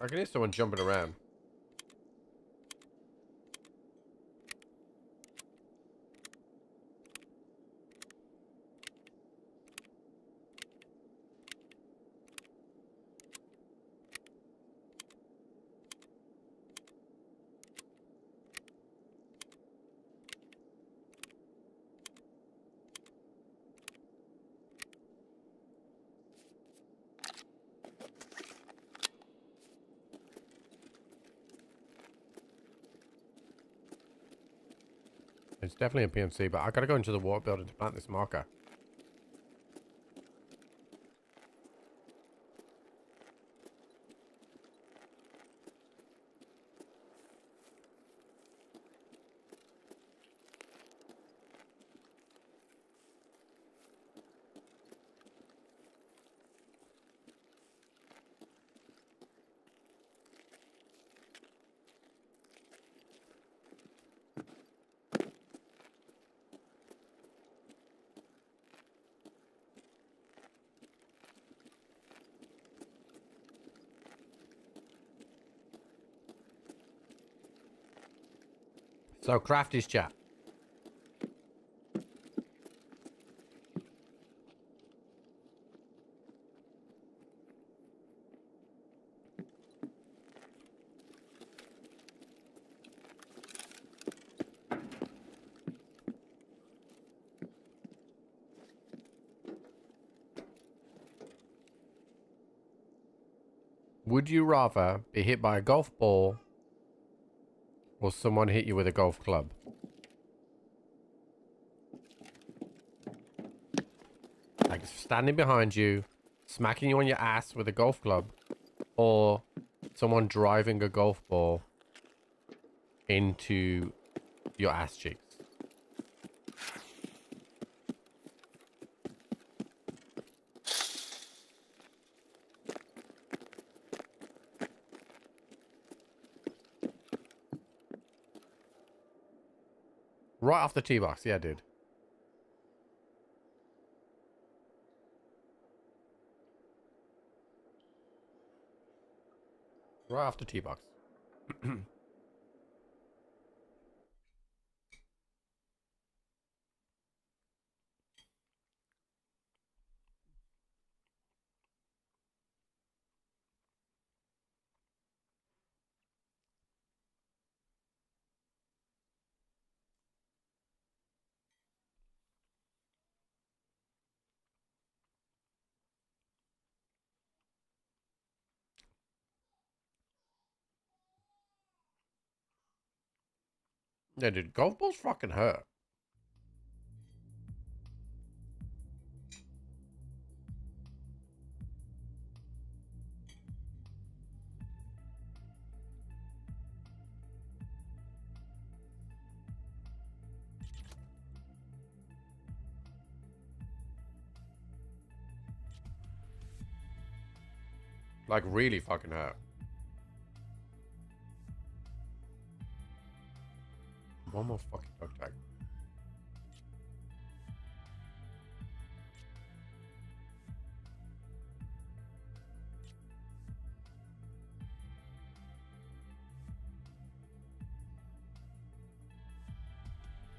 I can hear someone jumping around. It's definitely a PMC, but I gotta go into the water building to plant this marker. So craft his chat. Would you rather be hit by a golf ball or someone hit you with a golf club? Like standing behind you, smacking you on your ass with a golf club, or someone driving a golf ball into your ass cheeks? Right off the tee box, yeah, dude. Right off the tee box. Yeah, dude, golf balls fucking hurt. Like, really fucking hurt. One more fucking dog tag.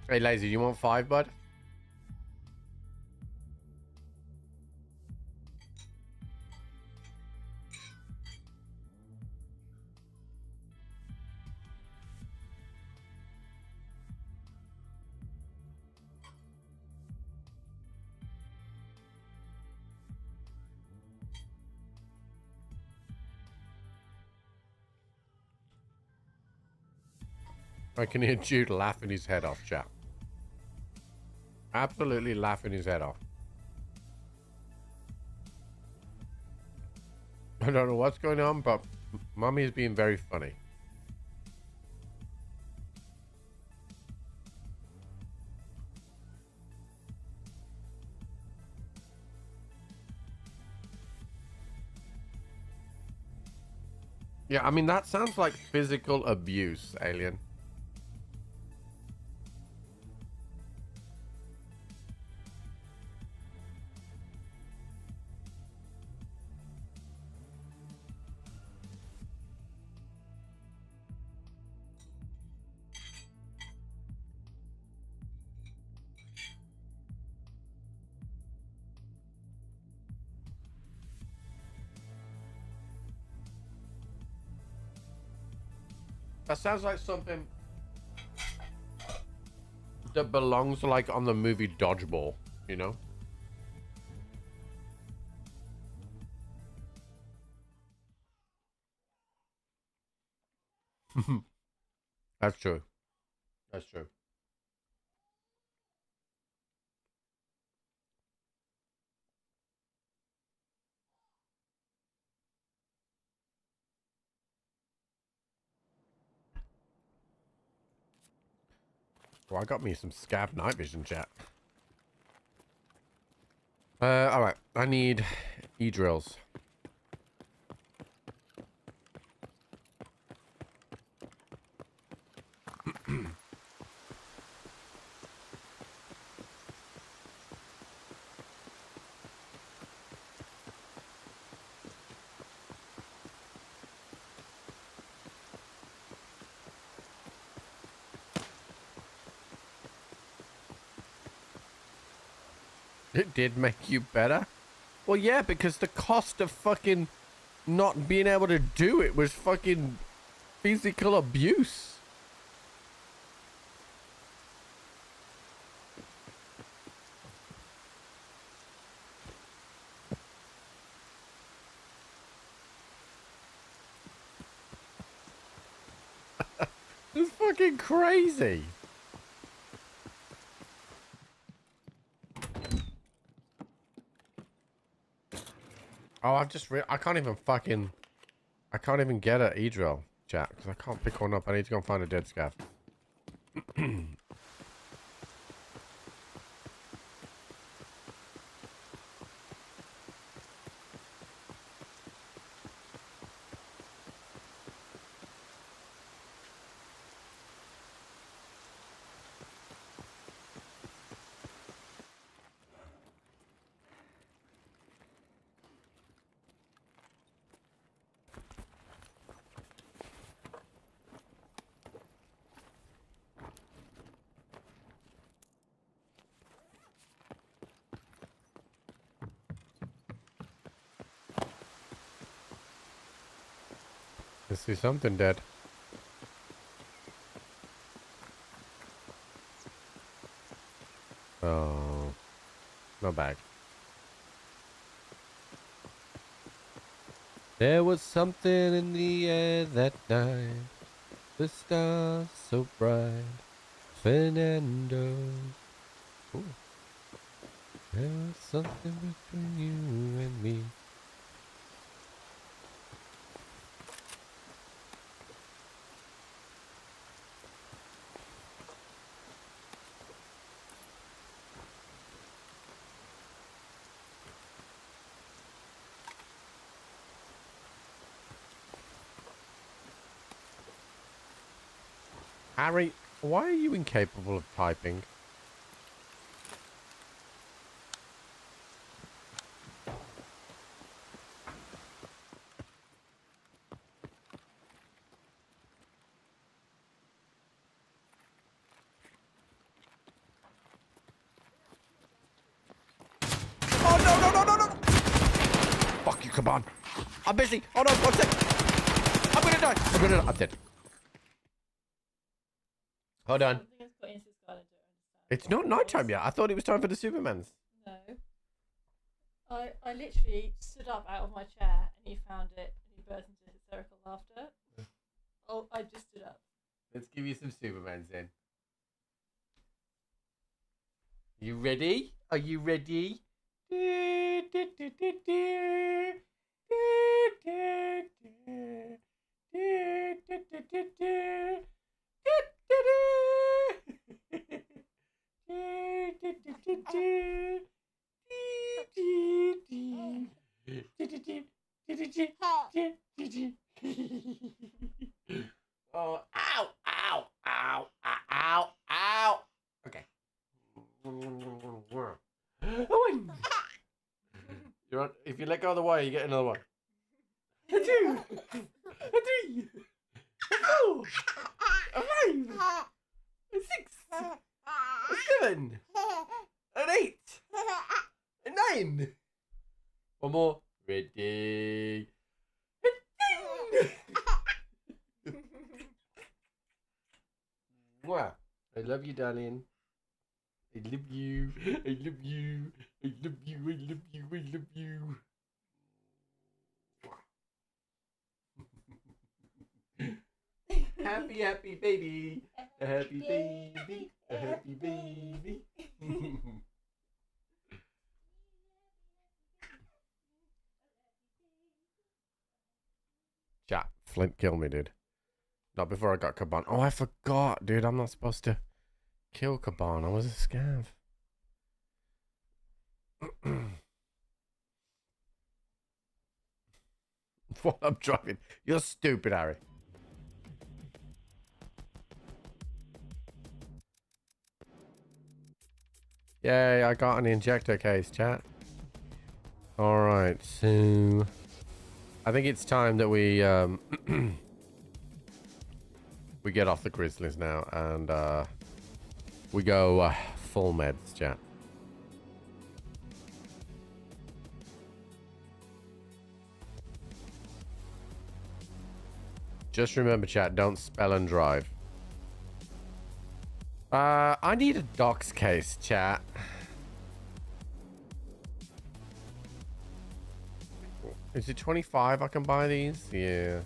Hey, Lazy, you want 5, bud? I can hear Jude laughing his head off, chap. Absolutely laughing his head off. I don't know what's going on, but Mummy is being very funny. Yeah, I mean, that sounds like physical abuse, Alien. That sounds like something that belongs like on the movie Dodgeball, you know? That's true. That's true. Well, I got me some scav night vision, chat. Alright. I need e-drills. It did make you better? Well, yeah, because the cost of fucking not being able to do it was fucking physical abuse. It's fucking crazy. Oh, I can't even get an e-drill, chat, because I can't pick one up. I need to go and find a dead scav. I see something dead. Oh, no bag. There was something in the air that night. The stars so bright. Fernando. Ooh. There was something between you and me. Harry, why are you incapable of typing? Oh, no, no, no, no, no! Fuck you, come on. I'm busy. Hold on, one sec. I'm gonna die. I'm dead. Hold on. It's not nighttime yet. I thought it was time for the Supermans. No. I literally stood up out of my chair and he found it and he burst into hysterical laughter. Oh, I just stood up. Let's give you some Supermans then. You ready? Are you ready? Oh, ow, ow, ow, ow, ow. Okay. You're on, if you let go of the wire, you get another one. A 2, a 3, a 4, a 5, a 6, a 7, an 8, a 9. One more. Ready. Mwah. I love you, darling. I love you. I love you. I love you. I love you. I love you. Happy, happy baby. A happy baby. A happy baby. Chat. Flint killed me, dude. Not before I got Kaban. Oh, I forgot, dude. I'm not supposed to kill Kaban. I was a scav. While I'm driving. You're stupid, Harry. Yay, I got an injector case, chat. Alright, so... I think it's time that we, we get off the Grizzlies now, and, we go, full meds, chat. Just remember, chat, don't spell and drive. I need a docs case, chat. Is it 25 I can buy these? Yeah.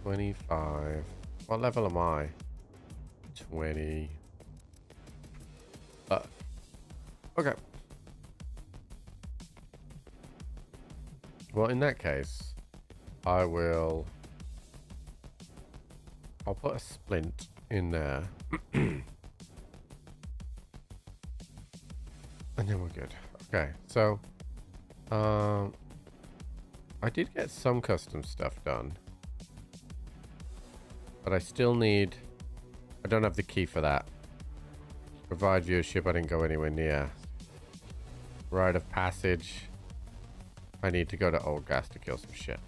25. What level am I? 20. Okay. Well, in that case, I'll put a splint in there. And then we're good. Okay, so I did get some custom stuff done, but I still need, I don't have the key for that. Provide viewership, I didn't go anywhere near. Rite of passage, I need to go to old gas to kill some shit.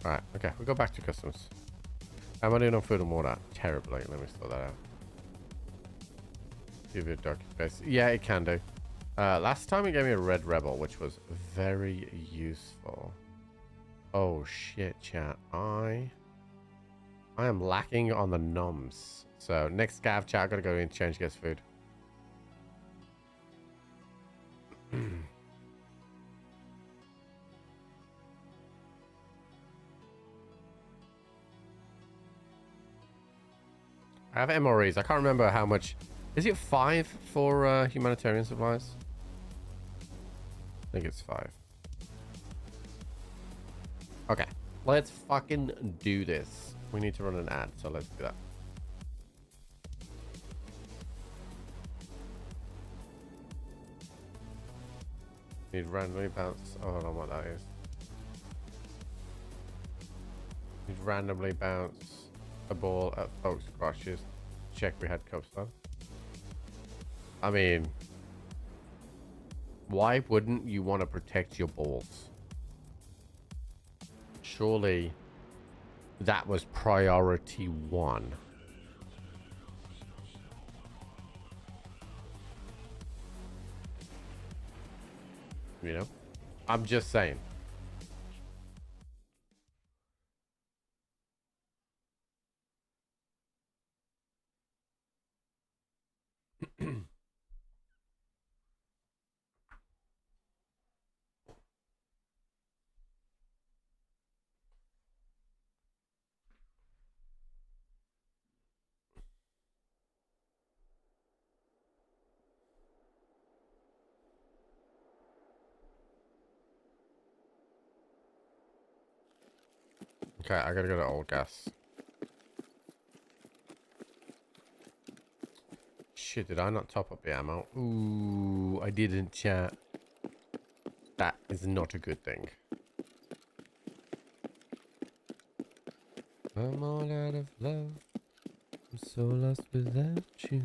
Alright, okay, we'll go back to customs. Am I doing on food and water? Terribly, let me sort that out. Give it dark space. Yeah, it can do. Last time it gave me a red rebel, which was very useful. Oh shit, chat. I am lacking on the noms. So next scav, chat, I gotta go in, change, get food. I have MREs. I can't remember how much. Is it 5 for humanitarian supplies? I think it's 5. Okay. Let's fucking do this. We need to run an ad, so let's do that. Need randomly bounce. Oh, I don't know what that is. Need randomly bounce a ball at folks' crotches. Check we had cups on. I mean, why wouldn't you want to protect your balls? Surely that was priority 1. You know? I'm just saying. Okay, I gotta go to old gas. Shit, did I not top up the ammo? Ooh, I didn't, chat. That is not a good thing. I'm all out of love. I'm so lost without you.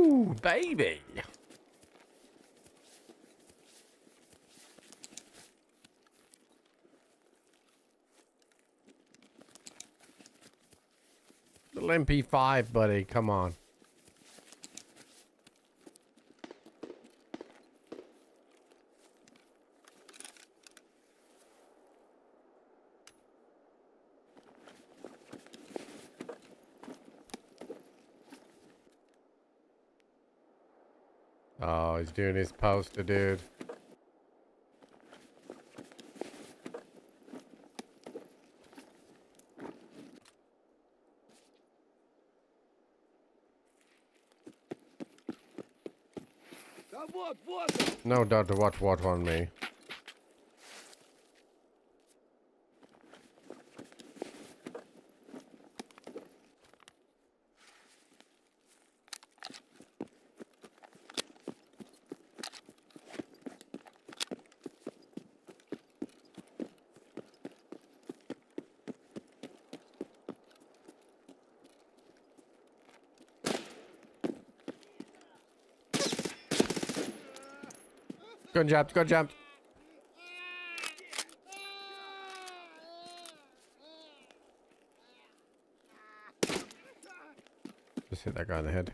Woo, baby. Little MP5, buddy. Come on. Oh, he's doing his poster, dude. No doubt to watch what on me. Good job, good job. Just hit that guy in the head.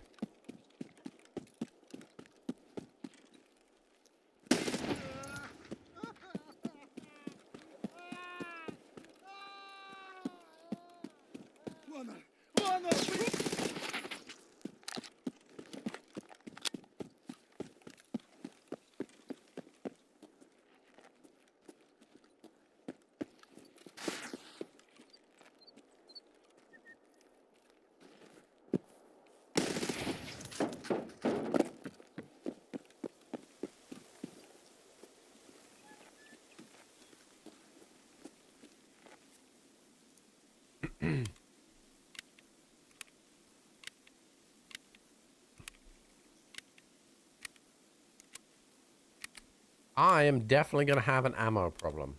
I am definitely going to have an ammo problem.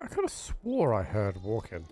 I kind of swore I heard walking.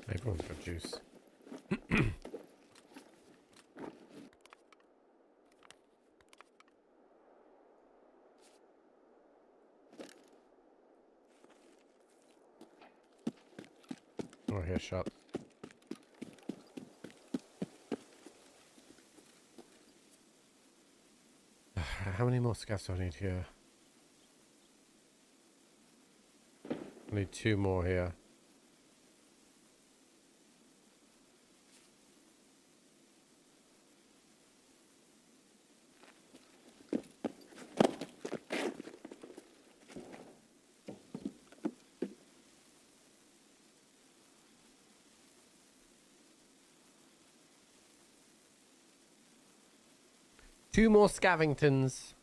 Everyone's got juice. Oh, I hear shots. How many more scavs do I need here? I need 2 more here. Two more Scavengtons.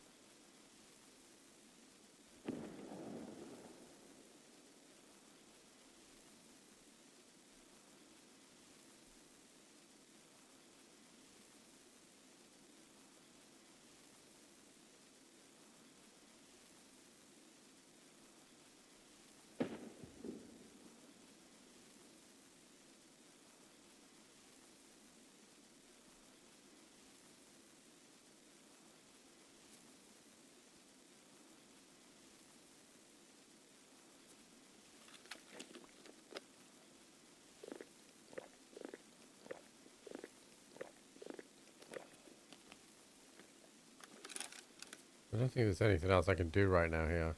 I don't think there's anything else I can do right now here.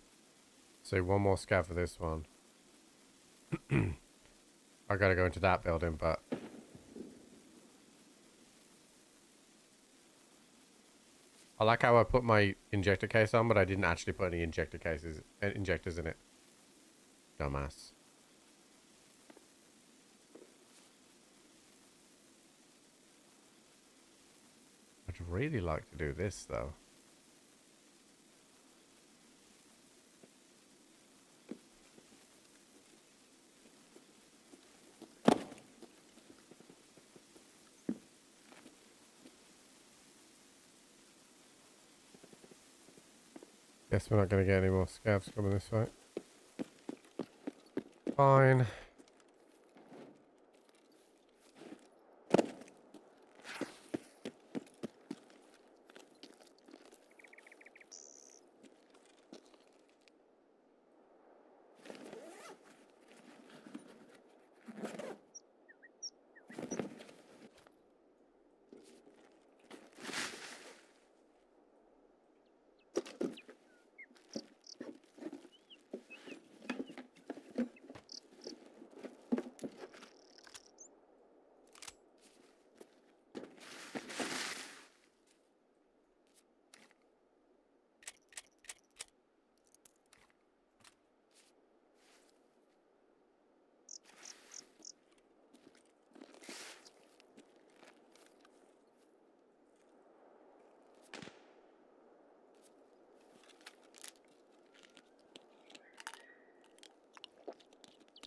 So 1 more scav for this one. I gotta go into that building, but I like how I put my injector case on, but I didn't actually put any injectors in it. Dumbass. I'd really like to do this though. Guess we're not going to get any more scavs coming this way. Fine.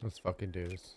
Let's fucking do this.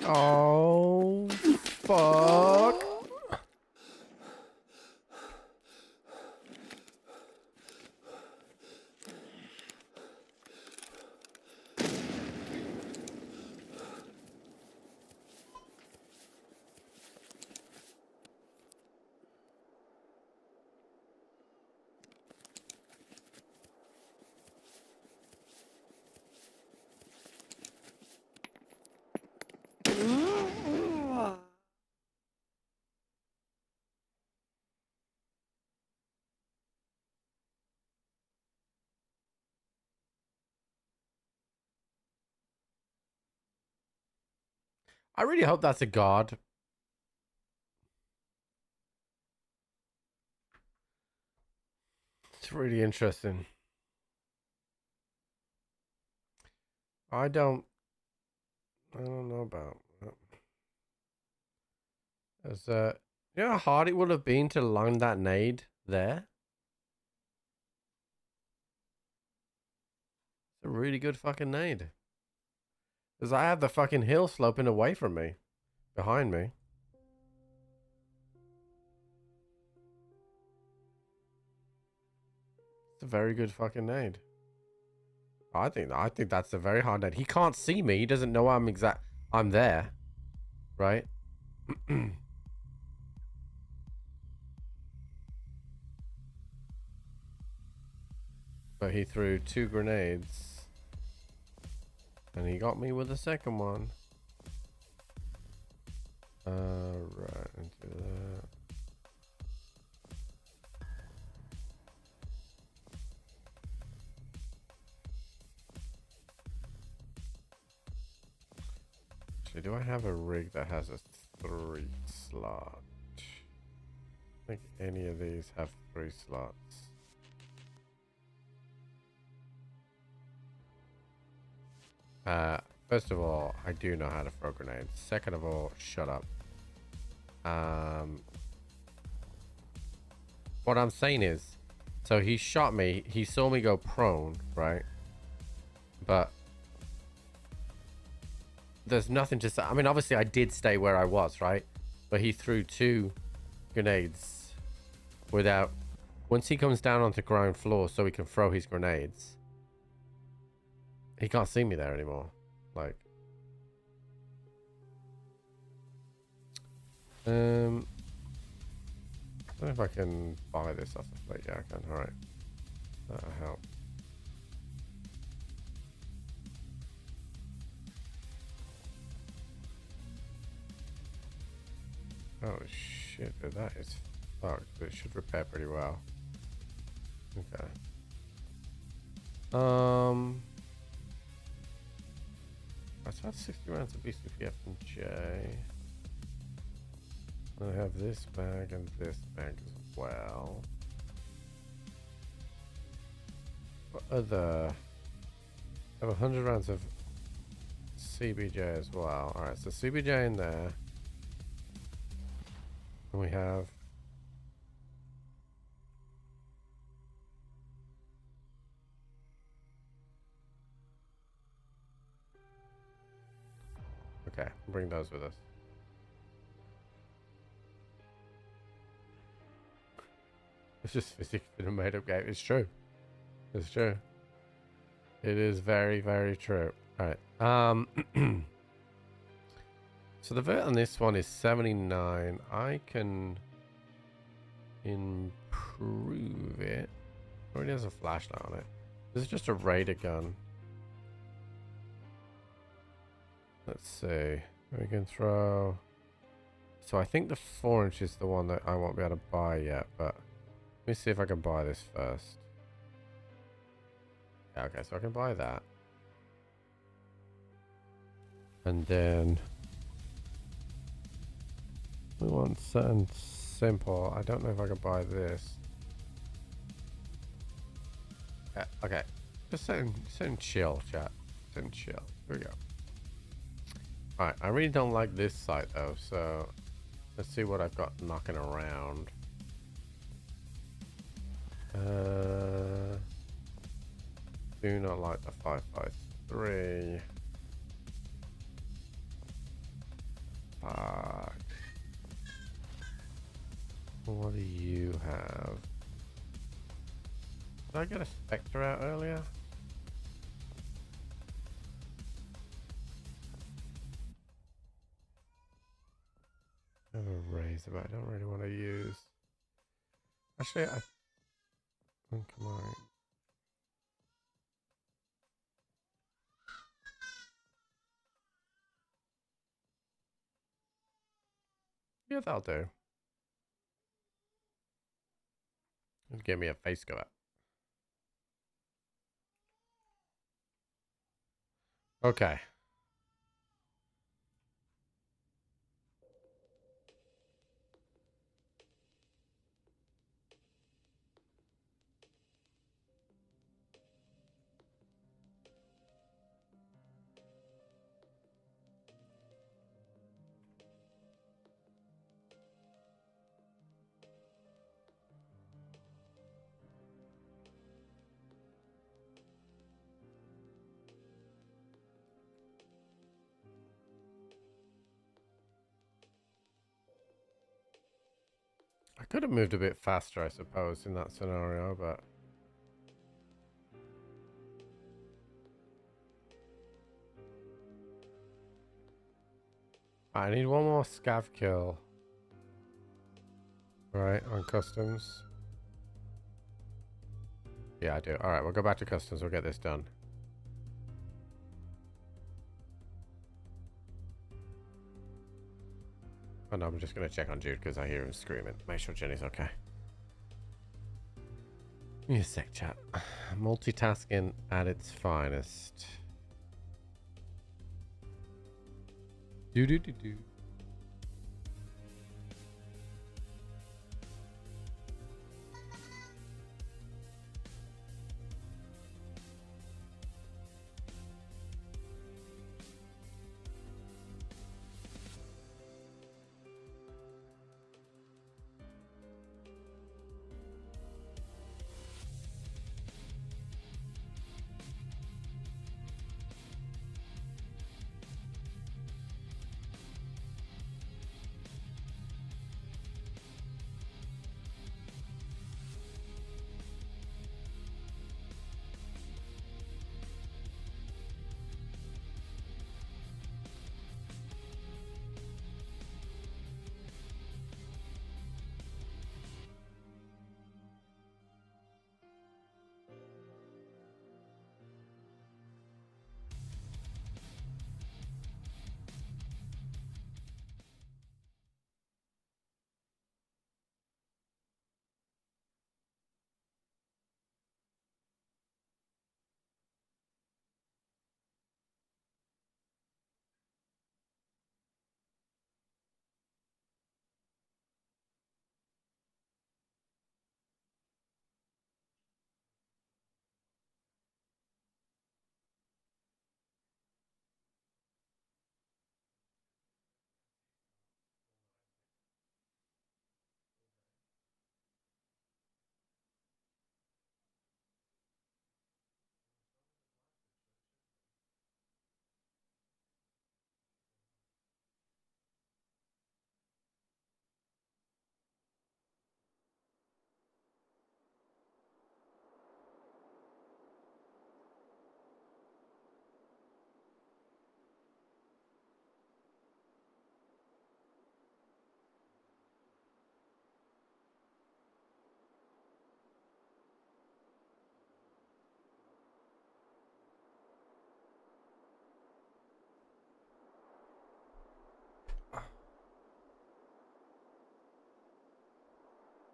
Oh, fuck. I really hope that's a god. It's really interesting. I don't know about that. As you know how hard it would have been to land that nade there? It's a really good fucking nade. Because I have the fucking hill sloping away from me. Behind me. It's a very good fucking nade. I think that's a very hard nade. He can't see me. He doesn't know I'm there. Right? But he threw 2 grenades. And he got me with the second one. Right, into that. Actually, do I have a rig that has a 3 slot? I think any of these have 3 slots. First of all, I do know how to throw grenades. Second of all, shut up. What I'm saying is, so he shot me, he saw me go prone, right? But there's nothing to say. I mean, obviously I did stay where I was, right? But he threw 2 grenades without... Once he comes down onto ground floor so he can throw his grenades, he can't see me there anymore. Like... I don't know if I can buy this off the plate. Yeah, I can. Alright. That'll help. Oh shit, dude, that is fucked. But it should repair pretty well. Okay. That's about 60 rounds of BCPF from J. I have this bag and this bag as well. What other? I have 100 rounds of CBJ as well. Alright, so CBJ in there. And we have... Okay, bring those with us. It's just physically a made up game. It's true. It's true. It is very, very true. Alright. So the vert on this one is 79. I can improve it. It already has a flashlight on it. This is just a raider gun. Let's see. We can throw... So I think the 4-inch is the one that I won't be able to buy yet, but let me see if I can buy this first. Yeah, okay, so I can buy that. And then we want something simple. I don't know if I can buy this. Yeah, okay. Just something chill, chat. Something chill. Here we go. Alright, I really don't like this site though, so let's see what I've got knocking around. Do not like the 553. Fuck. What do you have? Did I get a Spectre out earlier? I have a Razor, but I don't really want to use. Actually, I think I might. Yeah, that'll do. Give me a face cover. Okay. I could have moved a bit faster, I suppose, in that scenario, but... I need one more scav kill. Right, on customs. Yeah, I do. Alright, we'll go back to customs. We'll get this done. Oh no, I'm just going to check on Jude because I hear him screaming. Make sure Jenny's okay. Give me a sec, chat. Multitasking at its finest. Do.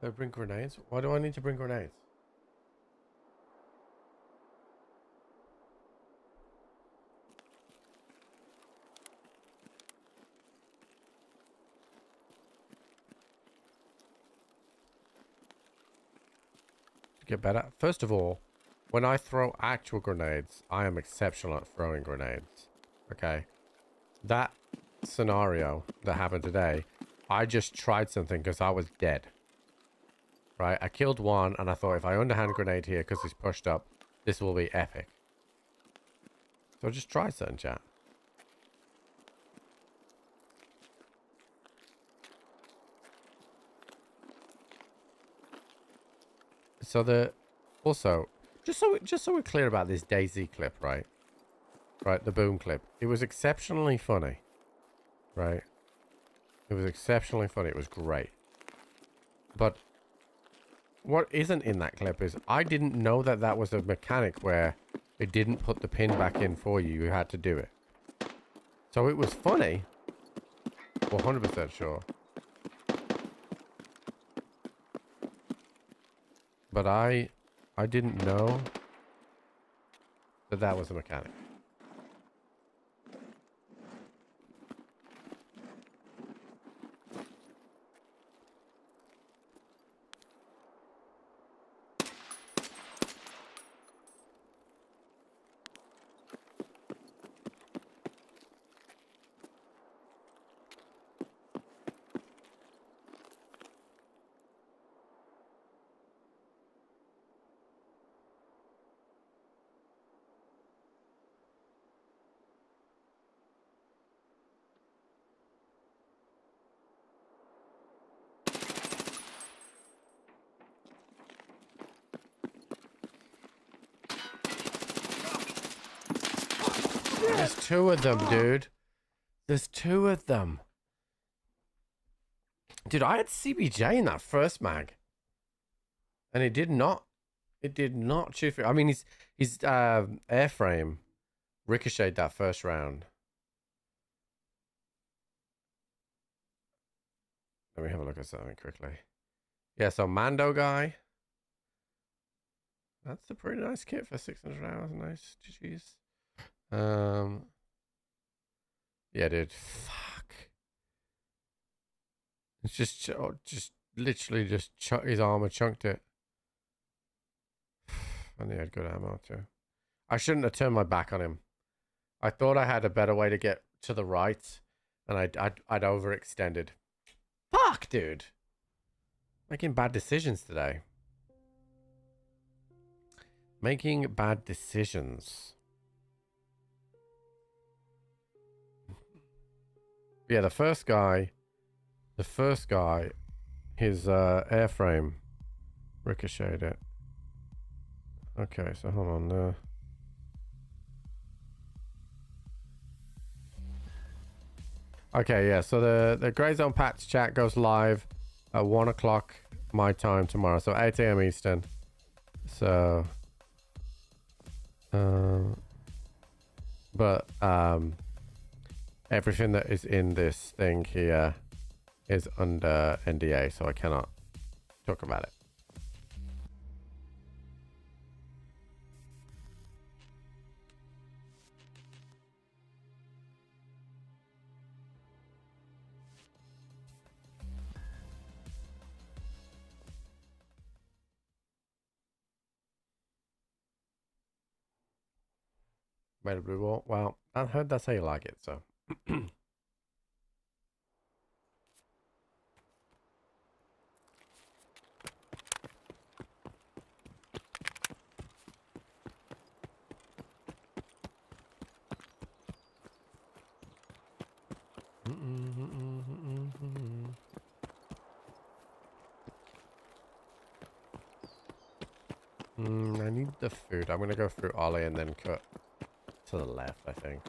They bring grenades? Why do I need to bring grenades? Get better. First of all, when I throw actual grenades, I am exceptional at throwing grenades. Okay. That scenario that happened today, I just tried something because I was dead. Right? I killed one and I thought if I underhand grenade here because he's pushed up, this will be epic. So just try something, chat. So also, just so we're clear about this DayZ clip, right? Right, the boom clip. It was exceptionally funny. Right? It was exceptionally funny. It was great. But what isn't in that clip is I didn't know that that was a mechanic where it didn't put the pin back in for you. You had to do it. So it was funny. 100% sure. But I didn't know that that was a mechanic. There's two of them, dude. There's two of them. Dude, I had CBJ in that first mag. And it did not shoot through. I mean, his airframe ricocheted that first round. Let me have a look at something quickly. Yeah, so Mando guy. That's a pretty nice kit for 600 hours. Nice. GG's. Yeah, dude. Fuck. It's just literally just his armor chunked it. And he had good ammo too. I shouldn't have turned my back on him. I thought I had a better way to get to the right, and I'd overextended. Fuck, dude. Making bad decisions today. Making bad decisions. Yeah, the first guy, his airframe ricocheted it. Okay, so hold on there. Okay, yeah, so the Grey Zone Patch chat goes live at 1 o'clock my time tomorrow, so 8 a.m. Eastern. So, everything that is in this thing here is under NDA, so I cannot talk about it. Made a blue wall. Well, I heard that's how you like it, so. I need the food. I'm gonna go through Ollie and then cut to the left, I think.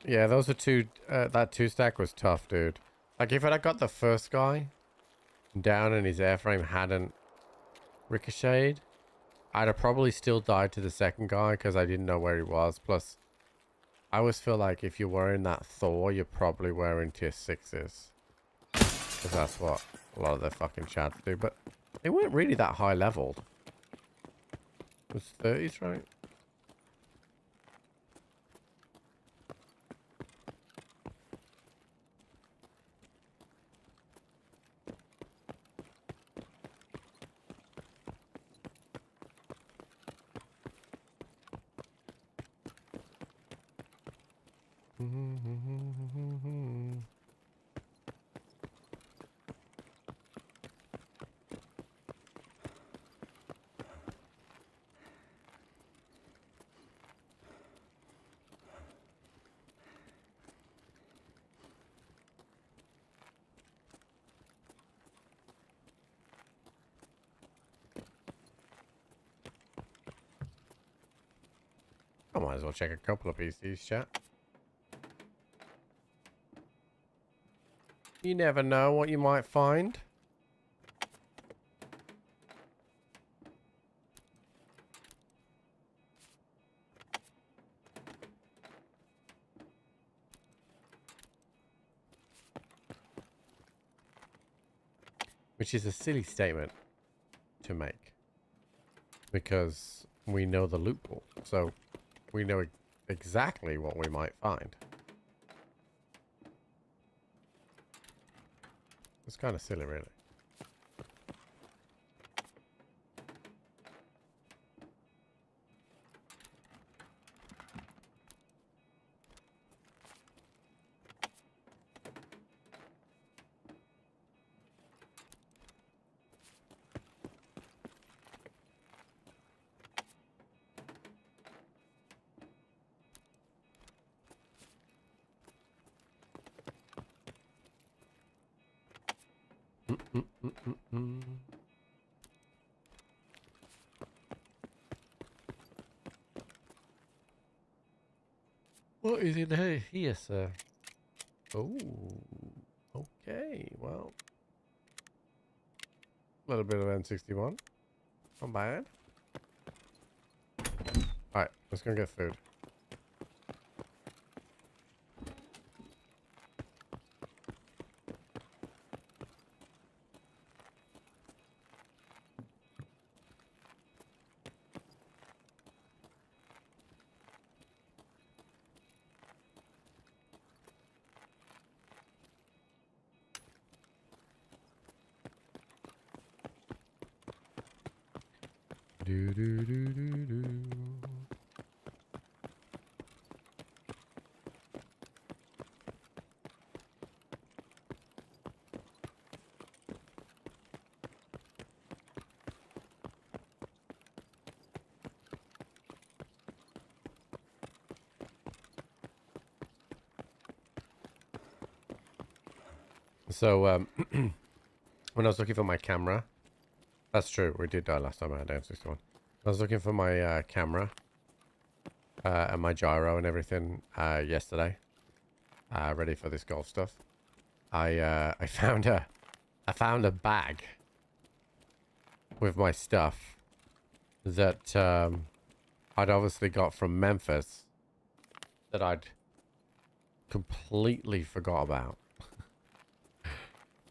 Yeah, those are two. That two stack was tough, dude. Like if I got the first guy down and his airframe hadn't ricocheted, I'd have probably still died to the second guy because I didn't know where he was. Plus, I always feel like if you're wearing that Thor, you're probably wearing tier 6s. Because that's what a lot of the fucking chads do. But they weren't really that high leveled. It was 30s, right? I might as well check a couple of PCs, chat. You never know what you might find. Which is a silly statement to make. Because we know the loot pool. So we know exactly what we might find. It's kind of silly, really. What is in here, sir? Oh, okay. Well, a little bit of N61. Not bad. All right, let's go get food. Do do do do do. So, when I was looking for my camera, that's true, we did die last time I had N61. I was looking for my camera and my gyro and everything yesterday, ready for this golf stuff. I found a bag with my stuff that I'd obviously got from Memphis that I'd completely forgot about.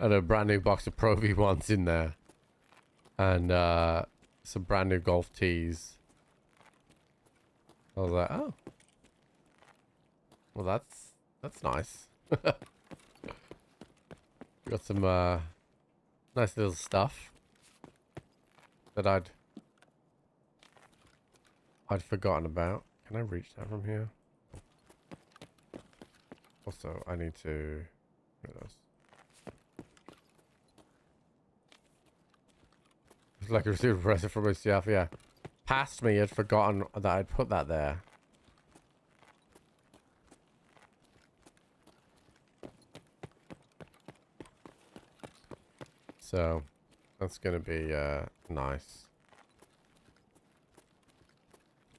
And a brand new box of Pro V1s in there. And some brand new golf tees. I was like, oh. Well, that's nice. Got some nice little stuff that I'd forgotten about. Can I reach that from here? Also, I need to... Where are those? It's like I received a present from myself, yeah. Past me had forgotten that I'd put that there. So, that's gonna be nice.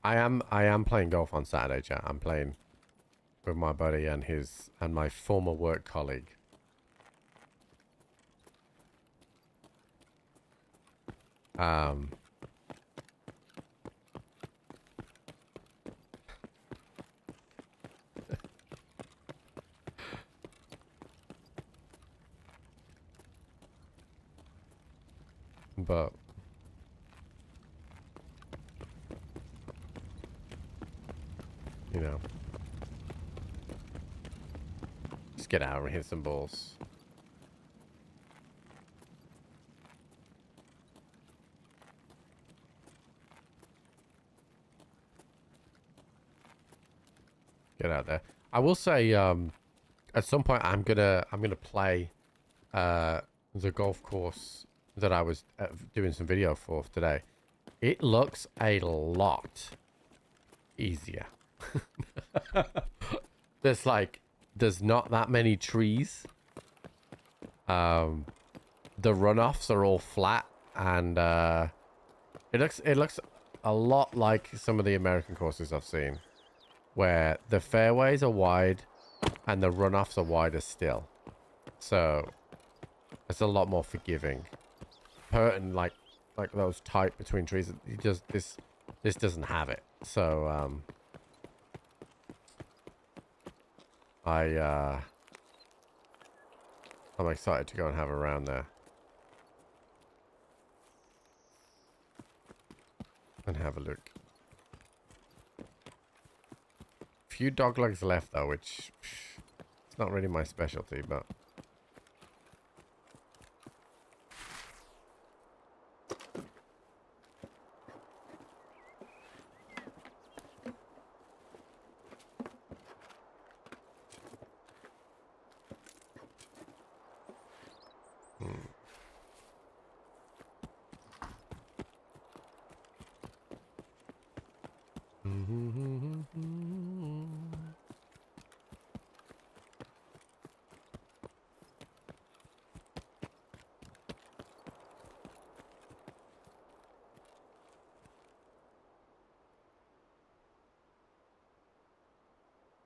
I am playing golf on Saturday, chat. I'm playing with my buddy and my former work colleague. But you know, just get out and hit some balls. Get out there. I will say, at some point I'm gonna play the golf course that I was doing some video for today. It looks a lot easier. There's not that many trees. The runoffs are all flat, and it looks a lot like some of the American courses I've seen, where the fairways are wide and the runoffs are wider still. So it's a lot more forgiving. And like those tight between trees, this doesn't have it. So I'm excited to go and have a round there. And have a look. Few dog legs left though, which it's not really my specialty, but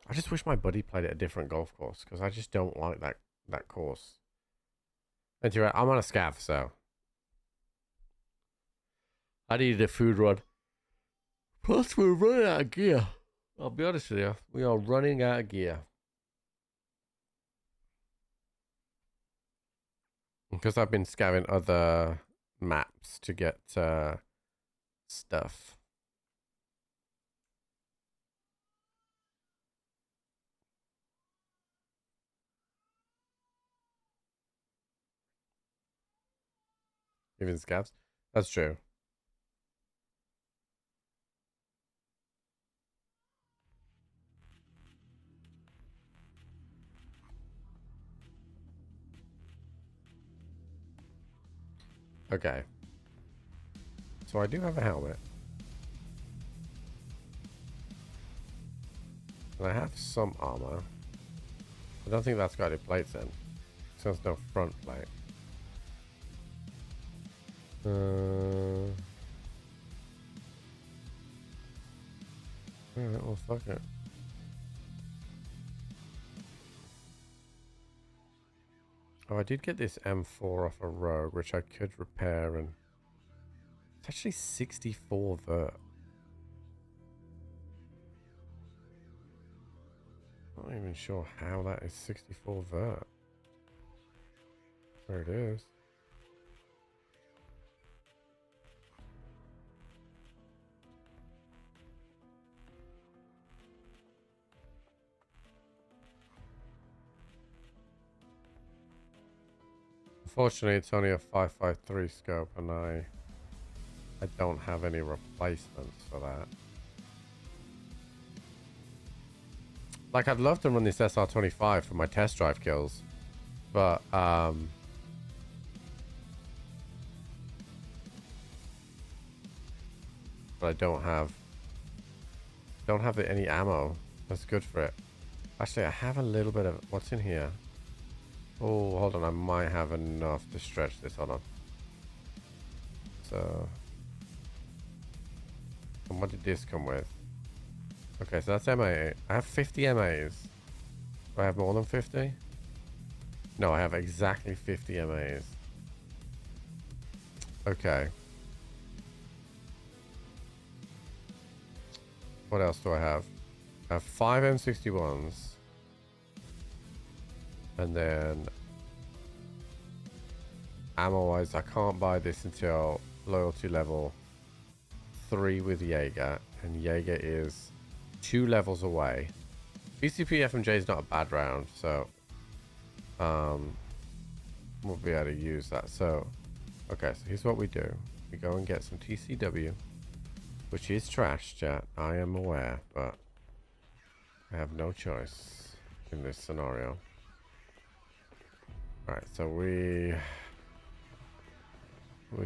I just wish my buddy played at a different golf course, because I just don't like that course. Anyway, I'm on a scav, so I needed a food run. Plus, we're running out of gear. I'll be honest with you, we are running out of gear. Because I've been scavenging other maps to get stuff. Even scavs? That's true. Okay. So I do have a helmet. And I have some armor. I don't think that's got any plates in. So there's no front plate. Alright, well, fuck it. Oh, I did get this M4 off a rogue, which I could repair, and it's actually 64 vert. I'm not even sure how that is 64 vert. There it is. Unfortunately, it's only a 5.53 scope, and I don't have any replacements for that. Like, I'd love to run this SR25 for my test drive kills, but I don't have any ammo that's good for it. Actually, I have a little bit of what's in here. Oh, hold on, I might have enough to stretch this. Hold on. So, and what did this come with? Okay, so that's MA. I have 50 MAs. Do I have more than 50? No, I have exactly 50 MAs. Okay. What else do I have? I have 5 M61s. And then ammo wise, I can't buy this until loyalty level 3 with Jaeger, and Jaeger is 2 levels away. PCP FMJ is not a bad round, so we'll be able to use that. So okay, so here's what we do. We go and get some TCW, which is trash, chat, I am aware, but I have no choice in this scenario. Alright, so we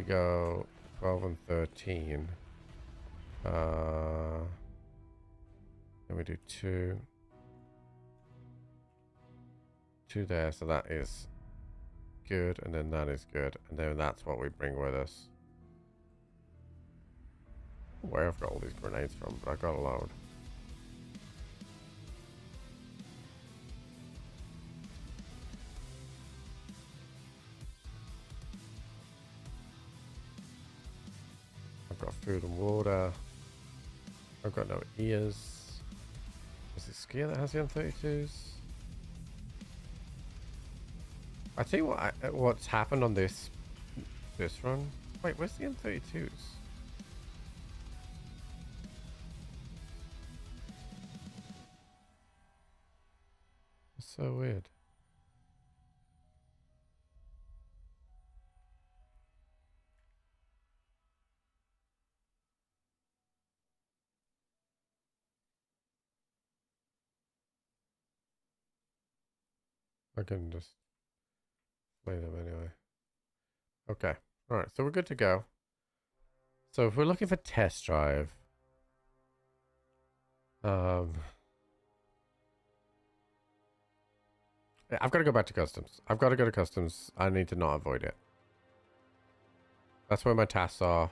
go 12 and 13. Then we do 2 there, so that is good, and then that is good, and then that's what we bring with us. Where I've got all these grenades from, but I got a load. I've got food and water. I've got no ears. Is it Skier that has the M32s? I tell you what, what's happened on this run. Wait, where's the M32s? It's so weird. I can just play them anyway. Okay. Alright, so we're good to go. So if we're looking for test drive, I've got to go back to customs. I've got to go to customs. I need to not avoid it. That's where my tasks are.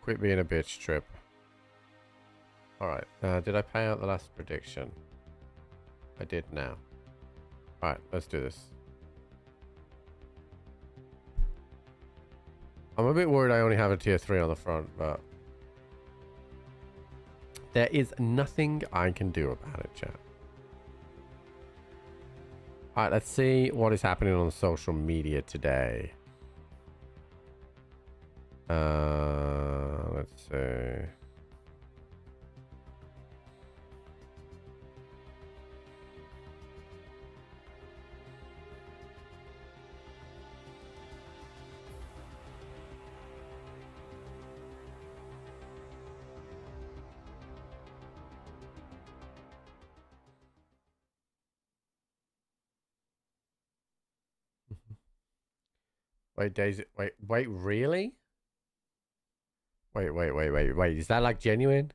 Quit being a bitch trip. Alright, did I pay out the last prediction? I did now. Alright, let's do this. I'm a bit worried I only have a tier 3 on the front, but there is nothing I can do about it, chat. Alright, let's see what is happening on social media today. Let's see. Wait, Daisy, wait, really? Wait, is that like genuine?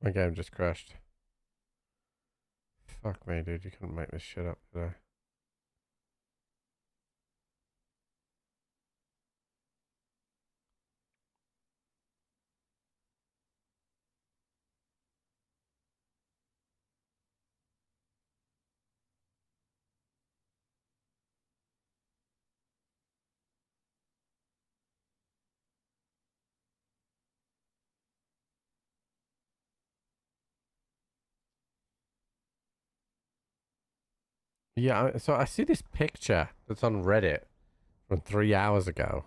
My game just crashed. Fuck me, dude. You couldn't make this shit up today. Yeah, so I see this picture that's on Reddit from 3 hours ago.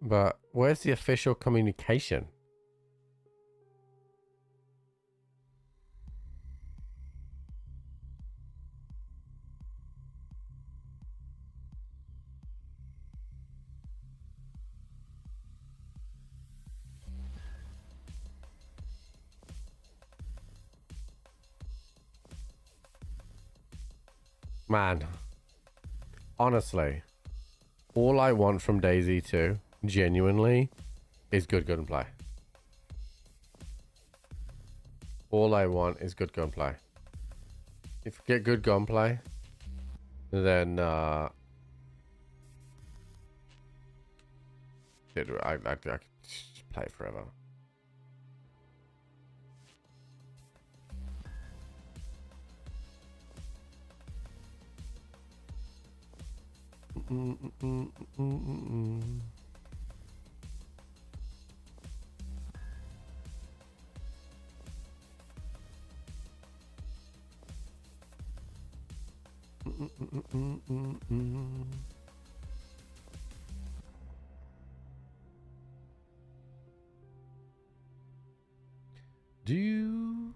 But where's the official communication? Man, honestly, all I want from DayZ 2, genuinely, is good gunplay. All I want is good gunplay. If we get good gunplay, then Speedrun. I could just play forever. Do.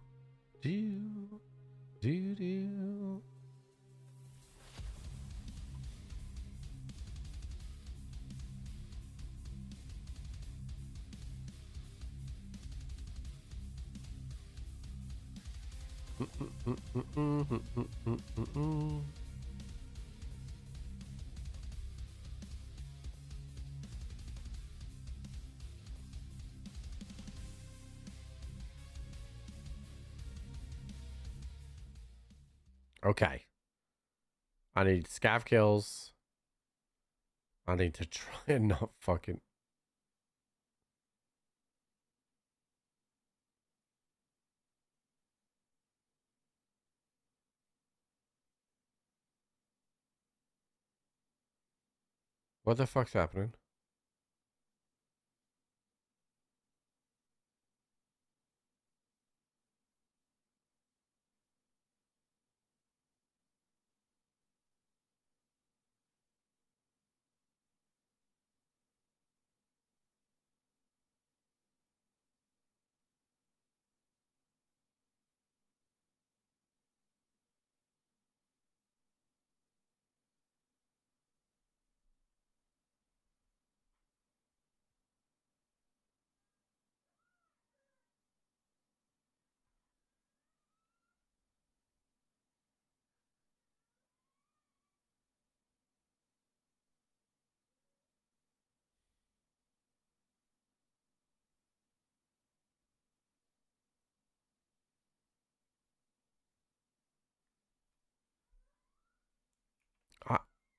Okay. I need scav kills. I need to try and not fucking... What the fuck's happening?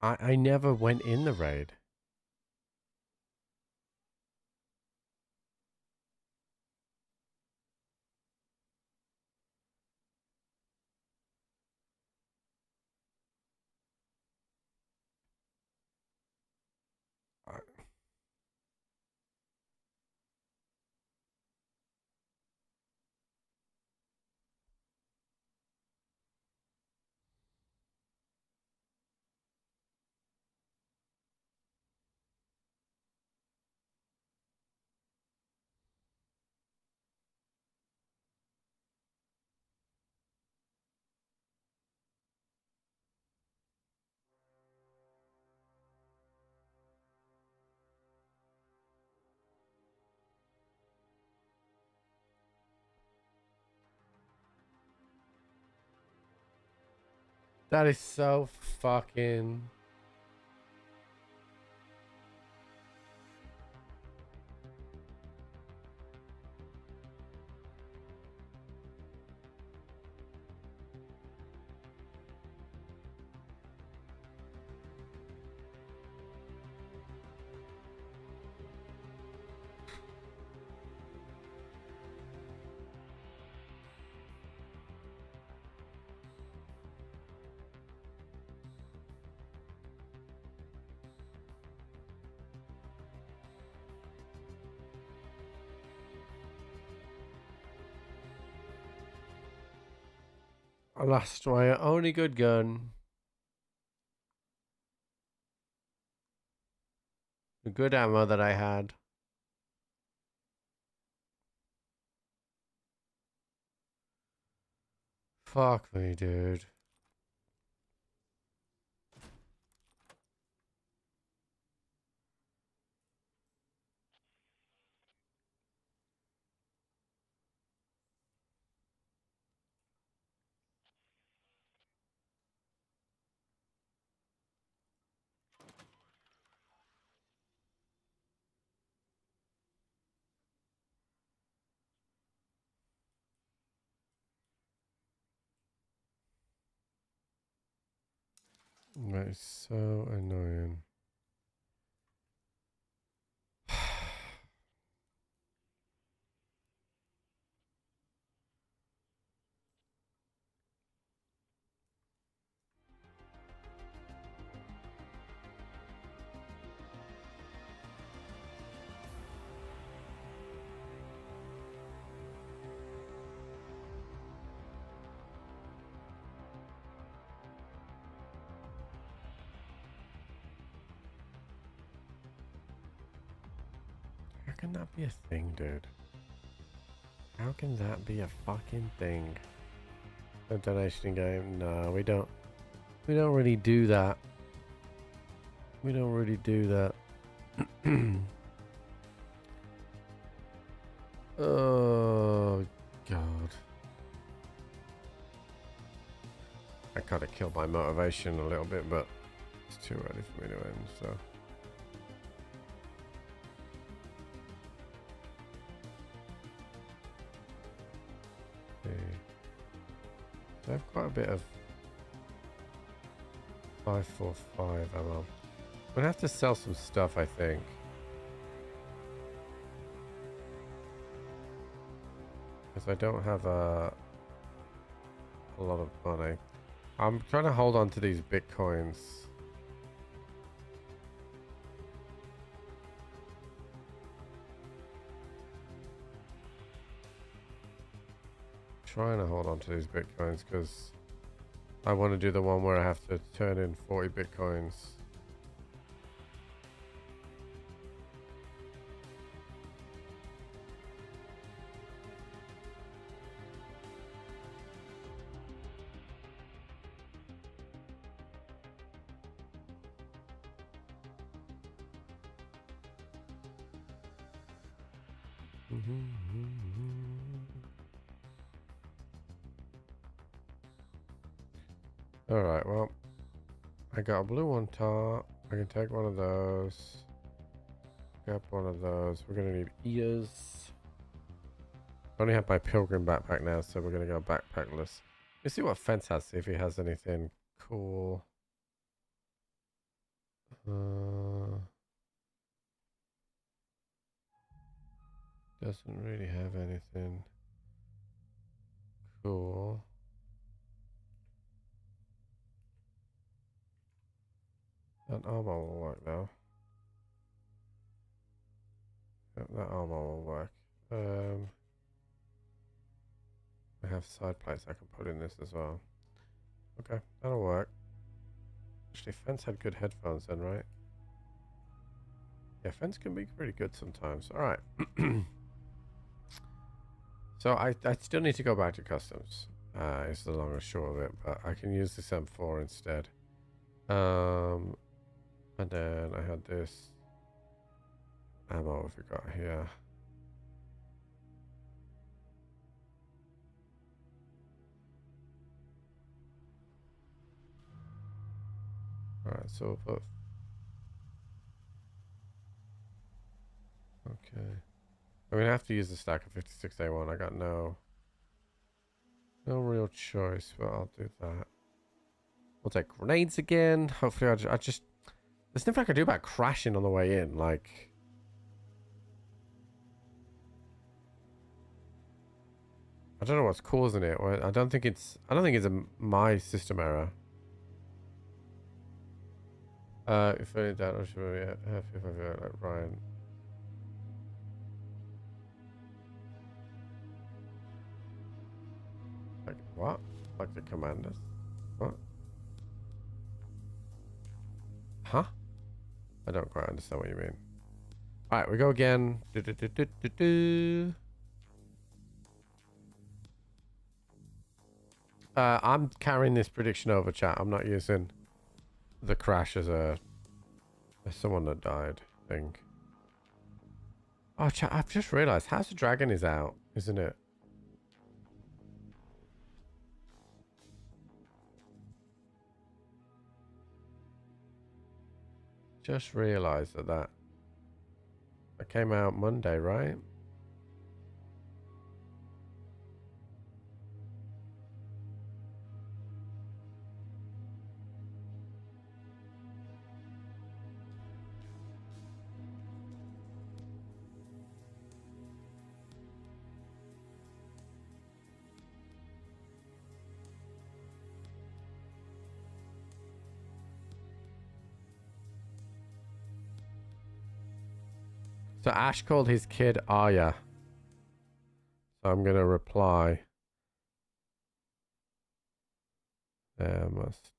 I never went in the raid. That is so fucking... I lost my only good gun. The good ammo that I had. Fuck me, dude. That is so annoying. can that be a thing, dude? How can that be a fucking thing? A donation game? No, we don't really do that. We don't really do that. Oh god. I kind of killed my motivation a little bit, but it's too early for me to end, so. Okay. So I have quite a bit of 545 ammo. I'm gonna have to sell some stuff, I think. Because I don't have a lot of money. I'm trying to hold on to these bitcoins. Trying to hold on to these bitcoins because I want to do the one where I have to turn in 40 bitcoins. Alright, well, I got a blue one top. I can take one of those. Grab one of those. We're gonna need ears. I only have my pilgrim backpack now, so we're gonna go backpackless. Let's see what Fence has, see if he has anything cool. Doesn't really have anything cool. That armor will work though. Yep, that armor will work. I have side plates I can put in this as well. Okay, that'll work. Actually, Fence had good headphones then, right? Yeah, Fence can be pretty good sometimes. Alright. So I still need to go back to customs. Is the long and short of it, but I can use this M4 instead. And then I had this ammo we got here. Alright, so we'll put... Okay. I'm gonna have to use the stack of 56A1. I got no real choice, but I'll do that. We'll take grenades again. Hopefully I just... There's nothing I can do about crashing on the way in, like... I don't know what's causing it. I don't think it's my system error. If I doubt, I'm sure, yeah, if I like Ryan. Like what? Like the commanders? What? Huh? I don't quite understand what you mean. Alright, we go again. I'm carrying this prediction over, chat. I'm not using the crash as someone that died thing. Oh, chat, I've just realized House of Dragon is out, isn't it? Just realized that came out Monday, right? So Ash called his kid Arya. So I'm going to reply. There must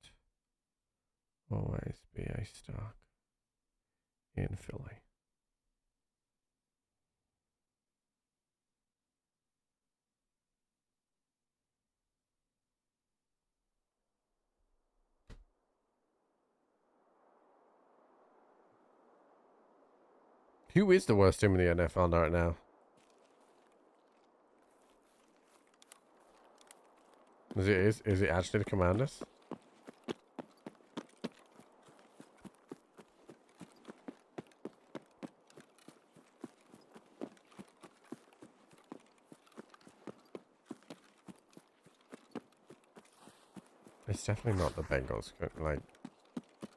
always be a stock in Philly. Who is the worst team in the NFL right now? Is it actually the Commanders? It's definitely not the Bengals. Like,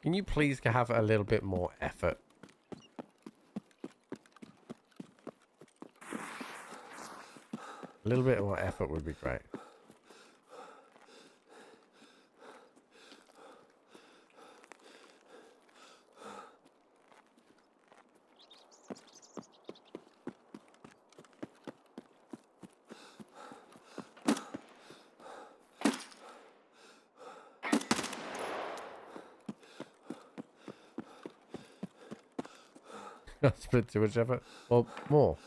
can you please have a little bit more effort? A little bit more effort would be great. Split too much effort? Well, more.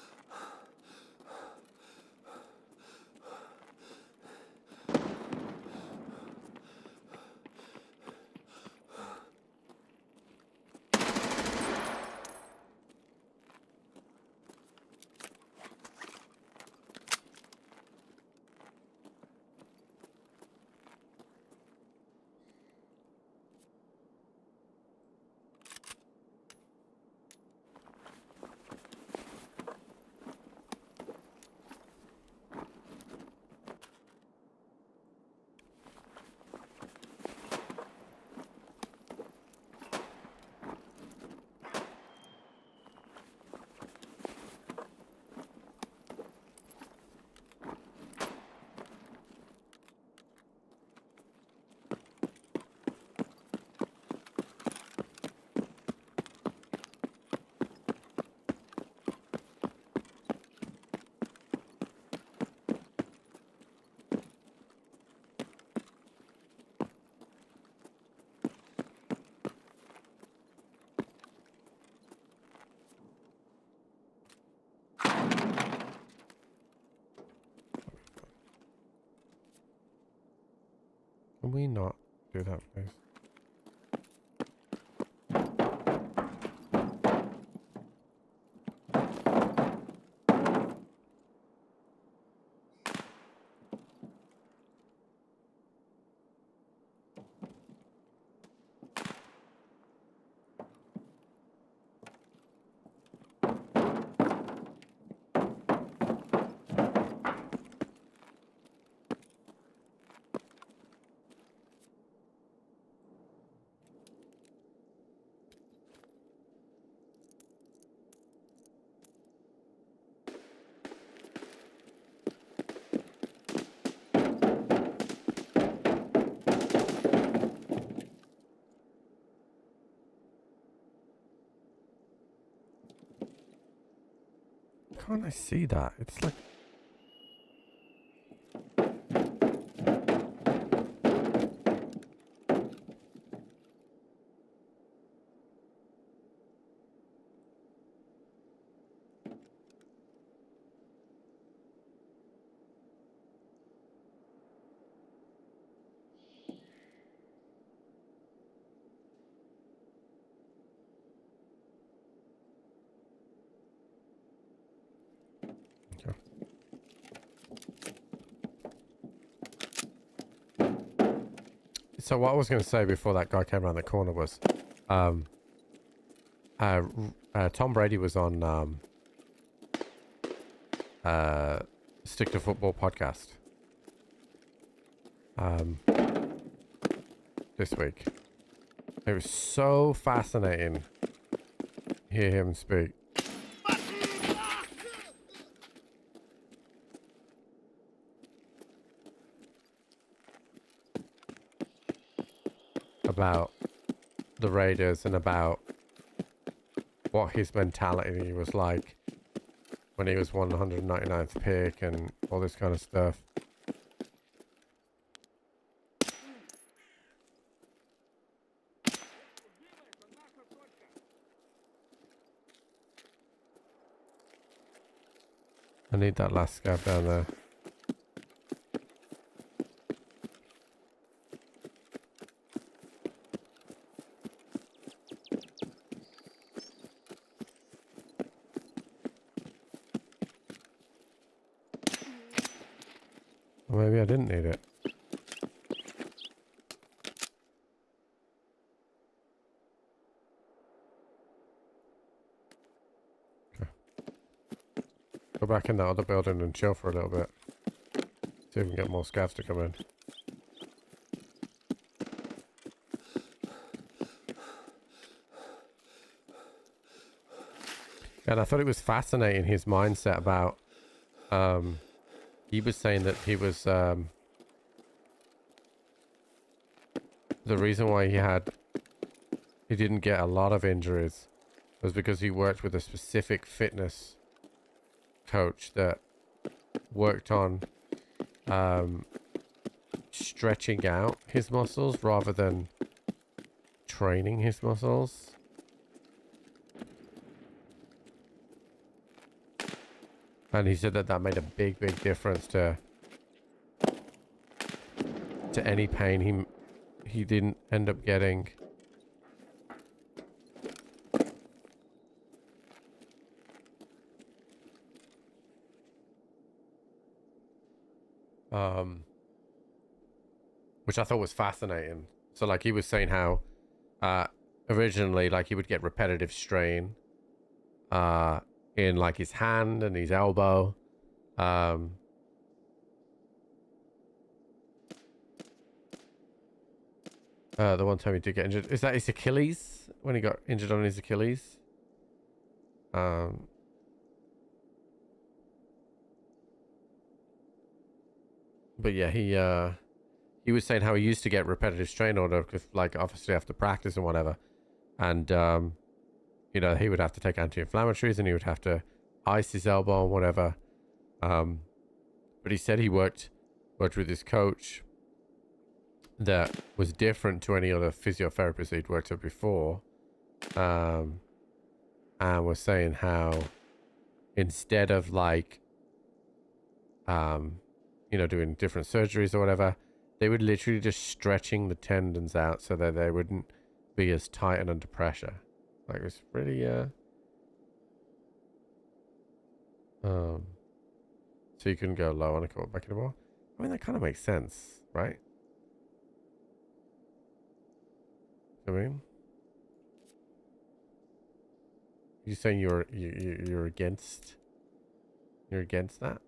Can we not do that, please? Can't I see that? It's like... So what I was going to say before that guy came around the corner was, Tom Brady was on Stick to Football podcast this week. It was so fascinating to hear him speak. About the Raiders and about what his mentality was like when he was 199th pick and all this kind of stuff. I need that last scav down there. maybe I didn't need it. Okay. Go back in that other building and chill for a little bit. See if we can get more scavs to come in. And I thought it was fascinating, his mindset about, he was saying that he was, the reason why he didn't get a lot of injuries was because he worked with a specific fitness coach that worked on, stretching out his muscles rather than training his muscles. And he said that that made a big difference to any pain he didn't end up getting. Which I thought was fascinating. So like he was saying how originally like he would get repetitive strain in like his hand and his elbow. The one time he did get injured. Is that his Achilles? When he got injured on his Achilles? But yeah, he was saying how he used to get repetitive strain order, like obviously after practice and whatever. And you know, he would have to take anti-inflammatories and he would have to ice his elbow and whatever. But he said he worked with his coach that was different to any other physiotherapist he'd worked with before. And was saying how instead of like, you know, doing different surgeries or whatever, they would literally just stretching the tendons out so that they wouldn't be as tight and under pressure. Like it's pretty so you couldn't go low on a quarterback anymore. I mean, that kind of makes sense, right? I mean, you saying you're against that?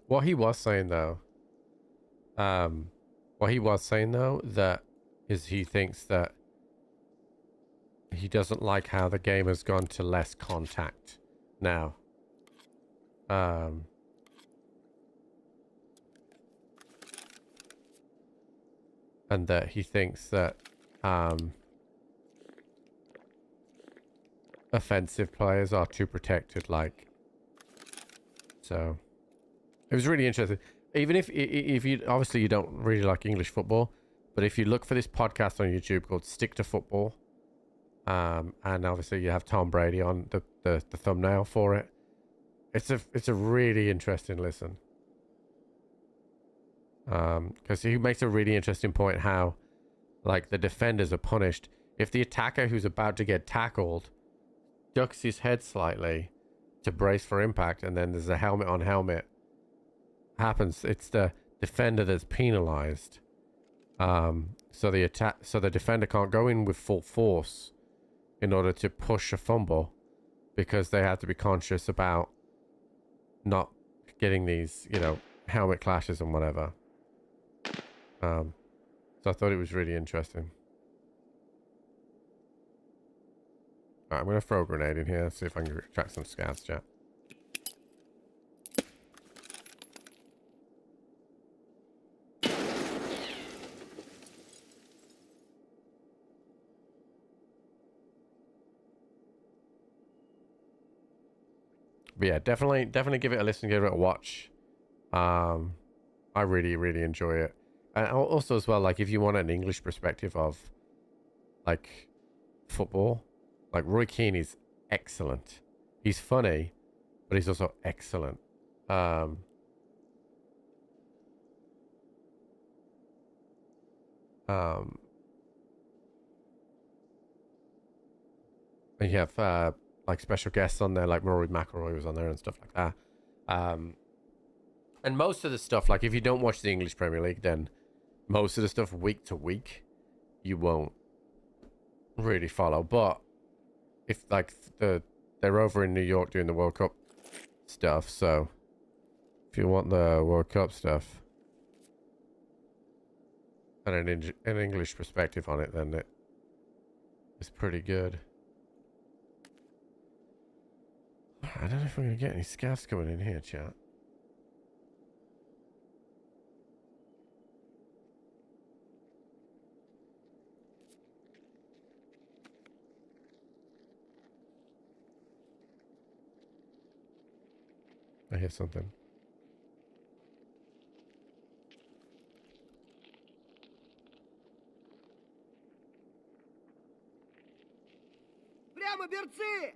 What he was saying though, that is he thinks that he doesn't like how the game has gone to less contact now. And that he thinks that offensive players are too protected, like, so it was really interesting. Even if you obviously you don't really like English football, but if you look for this podcast on YouTube called Stick to Football, and obviously you have Tom Brady on the thumbnail for it, it's a really interesting listen. Because he makes a really interesting point how like the defenders are punished if the attacker who's about to get tackled ducks his head slightly to brace for impact, and then there's a helmet on helmet happens. It's the defender that's penalized. So the defender can't go in with full force in order to push a fumble, because they have to be conscious about not getting these, you know, helmet clashes and whatever. So I thought it was really interesting. Alright, I'm gonna throw a grenade in here, see if I can track some scouts, chat. But yeah, definitely give it a listen, give it a watch. I really enjoy it. And also as well, like if you want an English perspective of like football, like Roy Keane is excellent. He's funny, but he's also excellent. And you have like special guests on there, like Rory McIlroy was on there and stuff like that. And most of the stuff, like if you don't watch the English Premier League, then most of the stuff week to week, you won't really follow. But if like they're over in New York doing the World Cup stuff, so if you want the World Cup stuff and an English perspective on it, then it's pretty good. I don't know if we're gonna get any scouts coming in here, chat. I hear something. Прямо берцы!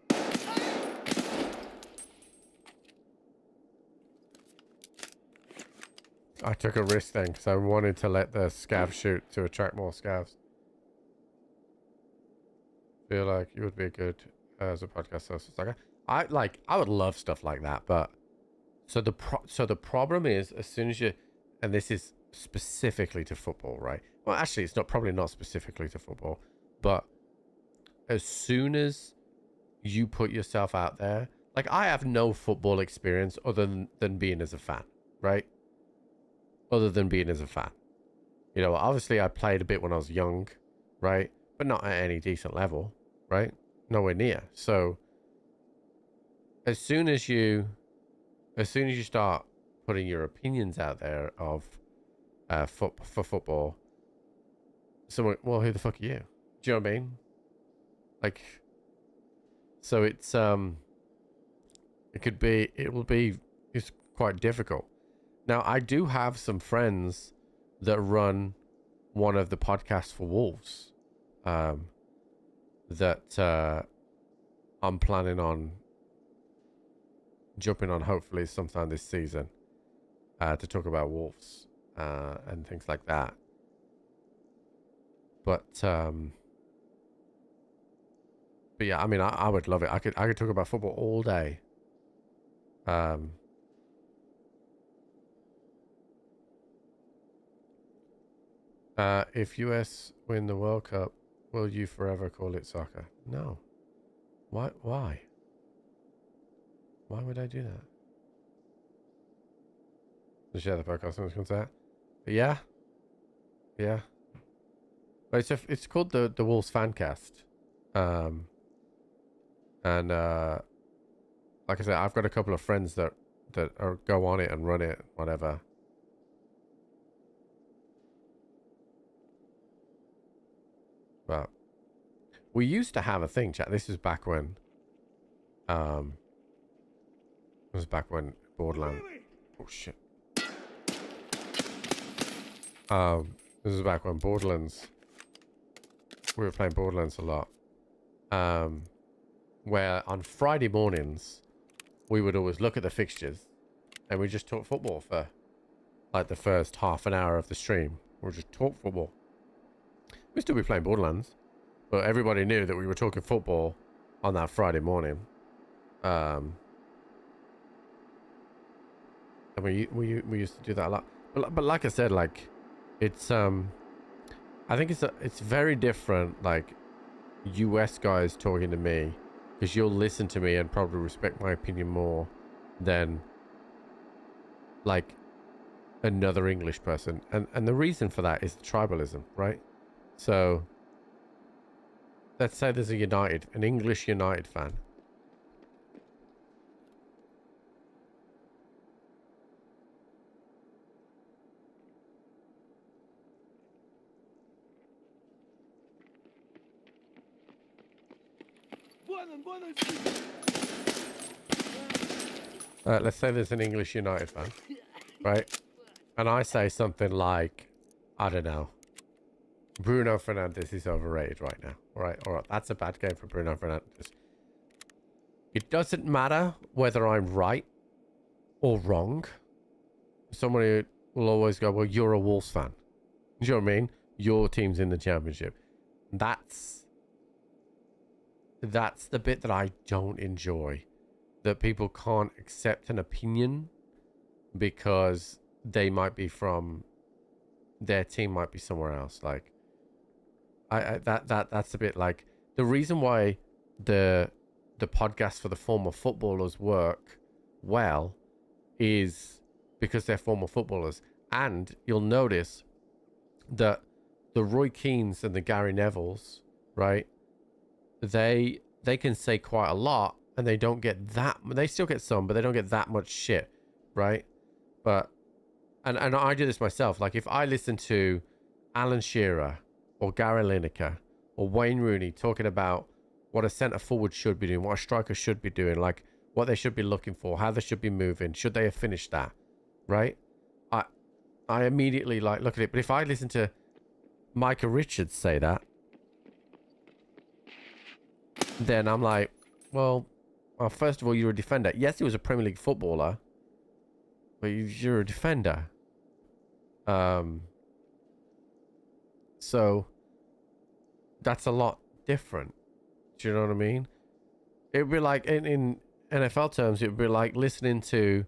I took a risk then because I wanted to let the scav shoot to attract more scavs. Feel like you would be good as a podcast host. I would love stuff like that, but so the problem is, as soon as you, and this is specifically to football, right? Well, actually, it's probably not specifically to football, but as soon as you put yourself out there, like I have no football experience other than being as a fan, right? Other than being as a fan, you know, obviously I played a bit when I was young, right? But not at any decent level, right? Nowhere near. So as soon as you start putting your opinions out there of for football, someone, well, who the fuck are you? Do you know what I mean? Like, so it's it's quite difficult. Now, I do have some friends that run one of the podcasts for Wolves that I'm planning on jumping on hopefully sometime this season to talk about Wolves and things like that. But yeah, I mean, I would love it. I could talk about football all day. If US win the World Cup, will you forever call it soccer? No. Why? Why would I do that? To share the podcast when it comes out. But yeah. But it's called the Wolves Fancast. And like I said, I've got a couple of friends that go on it and run it, whatever. But we used to have a thing, chat. This is back when Borderlands. Oh shit. This is back when Borderlands. We were playing Borderlands a lot. Where on Friday mornings we would always look at the fixtures and we just talk football for like the first half an hour of the stream. We'll just talk football. We'd still be playing Borderlands, but everybody knew that we were talking football on that Friday morning. And we used to do that a lot. But like I said, like it's I think it's very different, like US guys talking to me, because you'll listen to me and probably respect my opinion more than like another English person. And the reason for that is the tribalism, right? So let's say there's an English United fan. Let's say there's an English United fan, right? And I say something like, I don't know, Bruno Fernandes is overrated right now. All right, that's a bad game for Bruno Fernandes. it doesn't matter whether I'm right or wrong. Somebody will always go, well, you're a Wolves fan. Do you know what I mean? Your team's in the championship. That's the bit that I don't enjoy. That people can't accept an opinion because they might be from, their team might be somewhere else. Like, that's a bit like, the reason why the podcast for the former footballers work well is because they're former footballers. And you'll notice that the Roy Keanes and the Gary Nevilles, right, they can say quite a lot and they don't get that, they still get some, but they don't get that much shit, right? But and I do this myself. Like, if I listen to Alan Shearer or Gary Lineker or Wayne Rooney talking about what a centre forward should be doing, what a striker should be doing, like what they should be looking for, how they should be moving, should they have finished that, right? I immediately like look at it. But if I listen to Micah Richards say that, then I'm like, well, first of all, you're a defender. Yes, he was a Premier League footballer, but you're a defender. So that's a lot different. Do you know what I mean? It'd be like in NFL terms, it'd be like listening to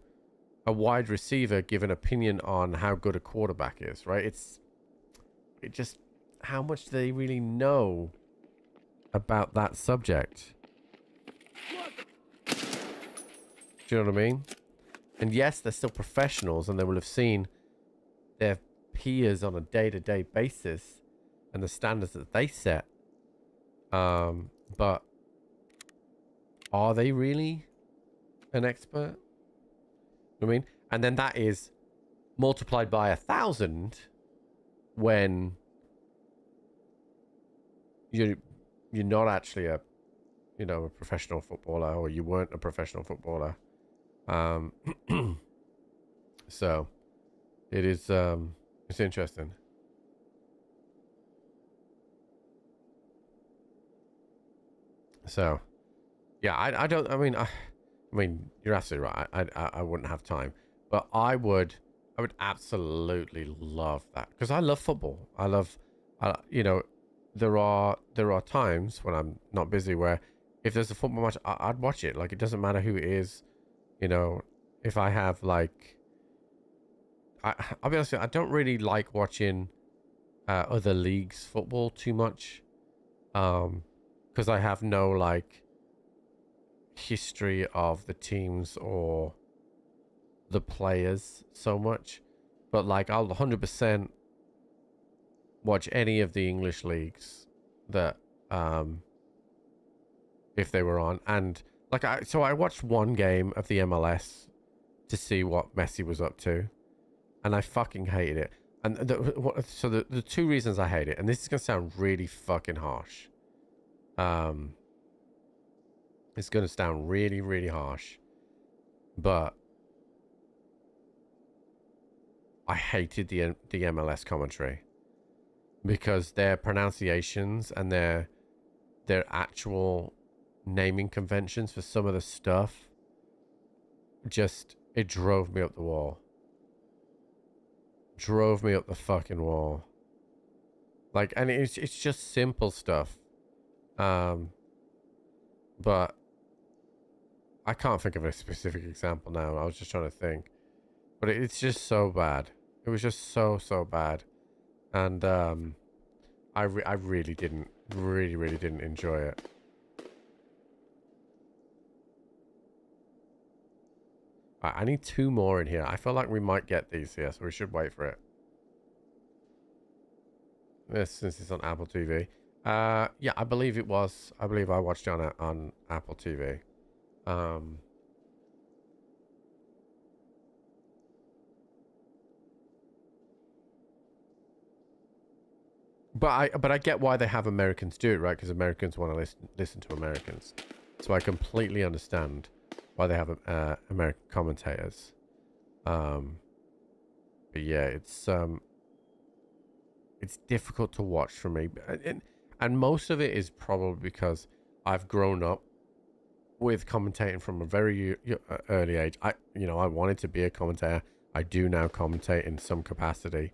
a wide receiver give an opinion on how good a quarterback is, right? It just, how much do they really know about that subject? Do you know what I mean? And yes, they're still professionals and they will have seen their peers on a day-to-day basis and the standards that they set. But are they really an expert? You know what I mean? And then that is multiplied by 1,000 when you're not actually a professional footballer, or you weren't a professional footballer. So it is it's interesting. So yeah, I mean you're absolutely right. I wouldn't have time, but I would absolutely love that, because I love football. There are times when I'm not busy where if there's a football match, I'd watch it. Like, it doesn't matter who it is. If I have like, I'll be honest with you, I don't really like watching other leagues football too much, because I have no like history of the teams or the players so much. But like, I'll 100% watch any of the English leagues that if they were on. And like, I watched one game of the MLS to see what Messi was up to, and I fucking hated it. And the two reasons I hate it, and this is gonna sound really fucking harsh, it's gonna sound really, really harsh, but I hated the MLS commentary, because their pronunciations and their actual naming conventions for some of the stuff, just, it drove me up the wall. Drove me up the fucking wall. Like, and it's just simple stuff. But I can't think of a specific example now. I was just trying to think. But it's just so bad. It was just so bad. And I really didn't enjoy it. I need 2 more in here. I feel like we might get these here, so we should wait for it. This, since it's on Apple TV. Yeah, I believe it was. I believe I watched it on Apple TV. But I get why they have Americans do it, right? Because Americans want to listen to Americans. So I completely understand why they have American commentators. But yeah, it's difficult to watch for me, and most of it is probably because I've grown up with commentating from a very early age. I wanted to be a commentator. I do now commentate in some capacity.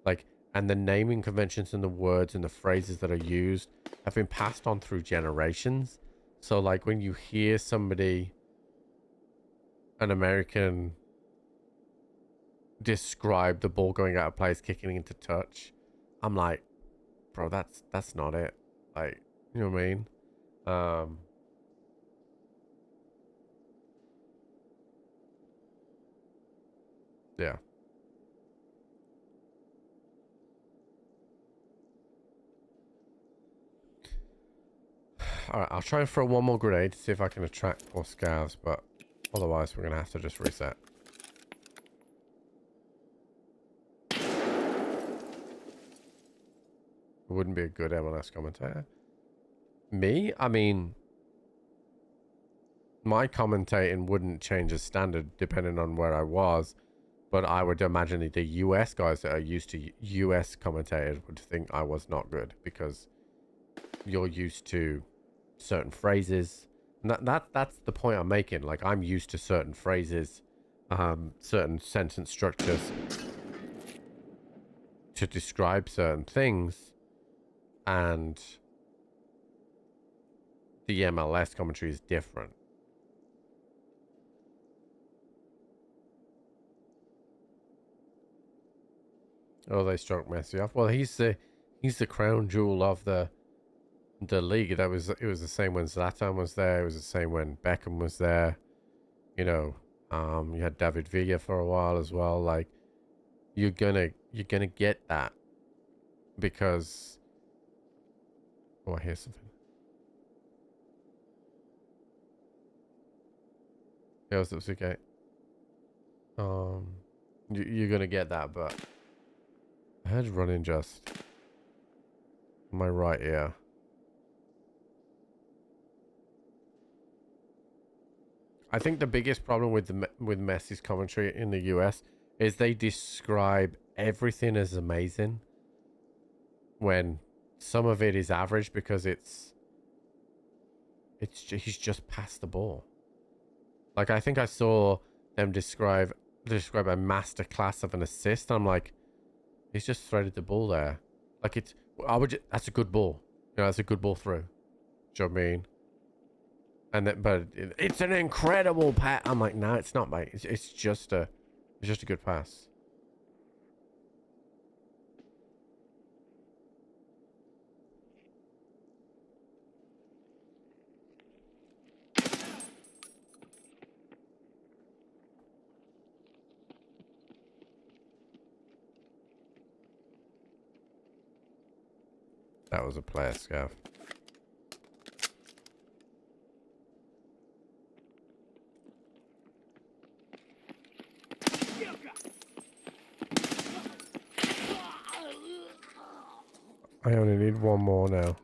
Like, and the naming conventions and the words and the phrases that are used have been passed on through generations. So like when you hear somebody, an American, describe the ball going out of place, kicking into touch, I'm like, bro, that's not it. Like, you know what I mean? Yeah. Alright, I'll try and throw one more grenade to see if I can attract more scavs, but otherwise we're going to have to just reset. It wouldn't be a good MLS commentator. Me? I mean, my commentating wouldn't change as standard depending on where I was, but I would imagine the US guys that are used to US commentators would think I was not good because you're used to certain phrases. And that's the point I'm making. Like, I'm used to certain phrases, certain sentence structures to describe certain things, and the MLS commentary is different. Oh, they struck Messi off. Well, he's the crown jewel of the league. It was the same when Zlatan was there. It was the same when Beckham was there. You know, you had David Villa for a while as well. Like, you're gonna get that because. Oh, I hear something. Yeah, what's up, CK? You're gonna get that, but I heard running just in my right ear. I think the biggest problem with Messi's commentary in the US is they describe everything as amazing when some of it is average because he's just passed the ball. Like, I think I saw them describe a masterclass of an assist. I'm like, he's just threaded the ball there. Like, that's a good ball. You know, that's a good ball through. Do you know what I mean? And then, but it's an incredible pass. I'm like, no, it's not, mate. It's just a good pass. That was a player scav. I only need one more now.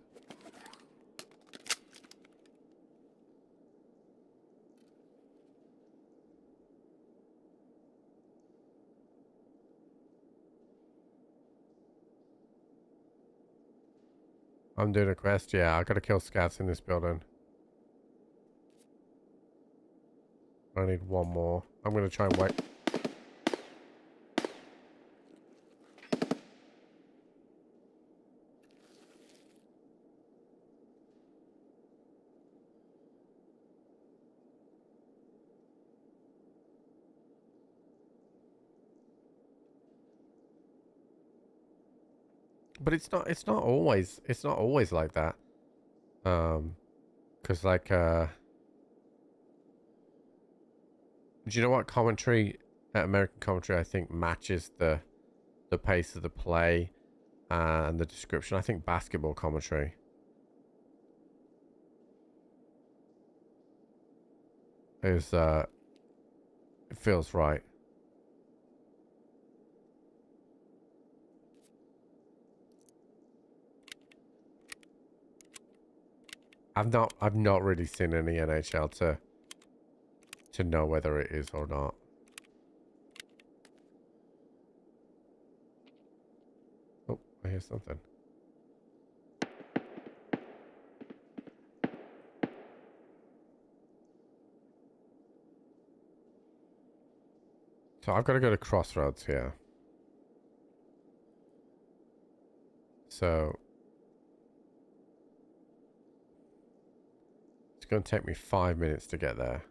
I'm doing a quest. Yeah, I gotta kill scavs in this building. I need one more. I'm gonna try and wait. But it's not always like that. Cause like do you know what commentary, American commentary, I think matches the pace of the play and the description? I think basketball commentary is it feels right. I've not really seen any NHL to know whether it is or not. Oh, I hear something. So I've got to go to Crossroads here. So it's going to take me 5 minutes to get there.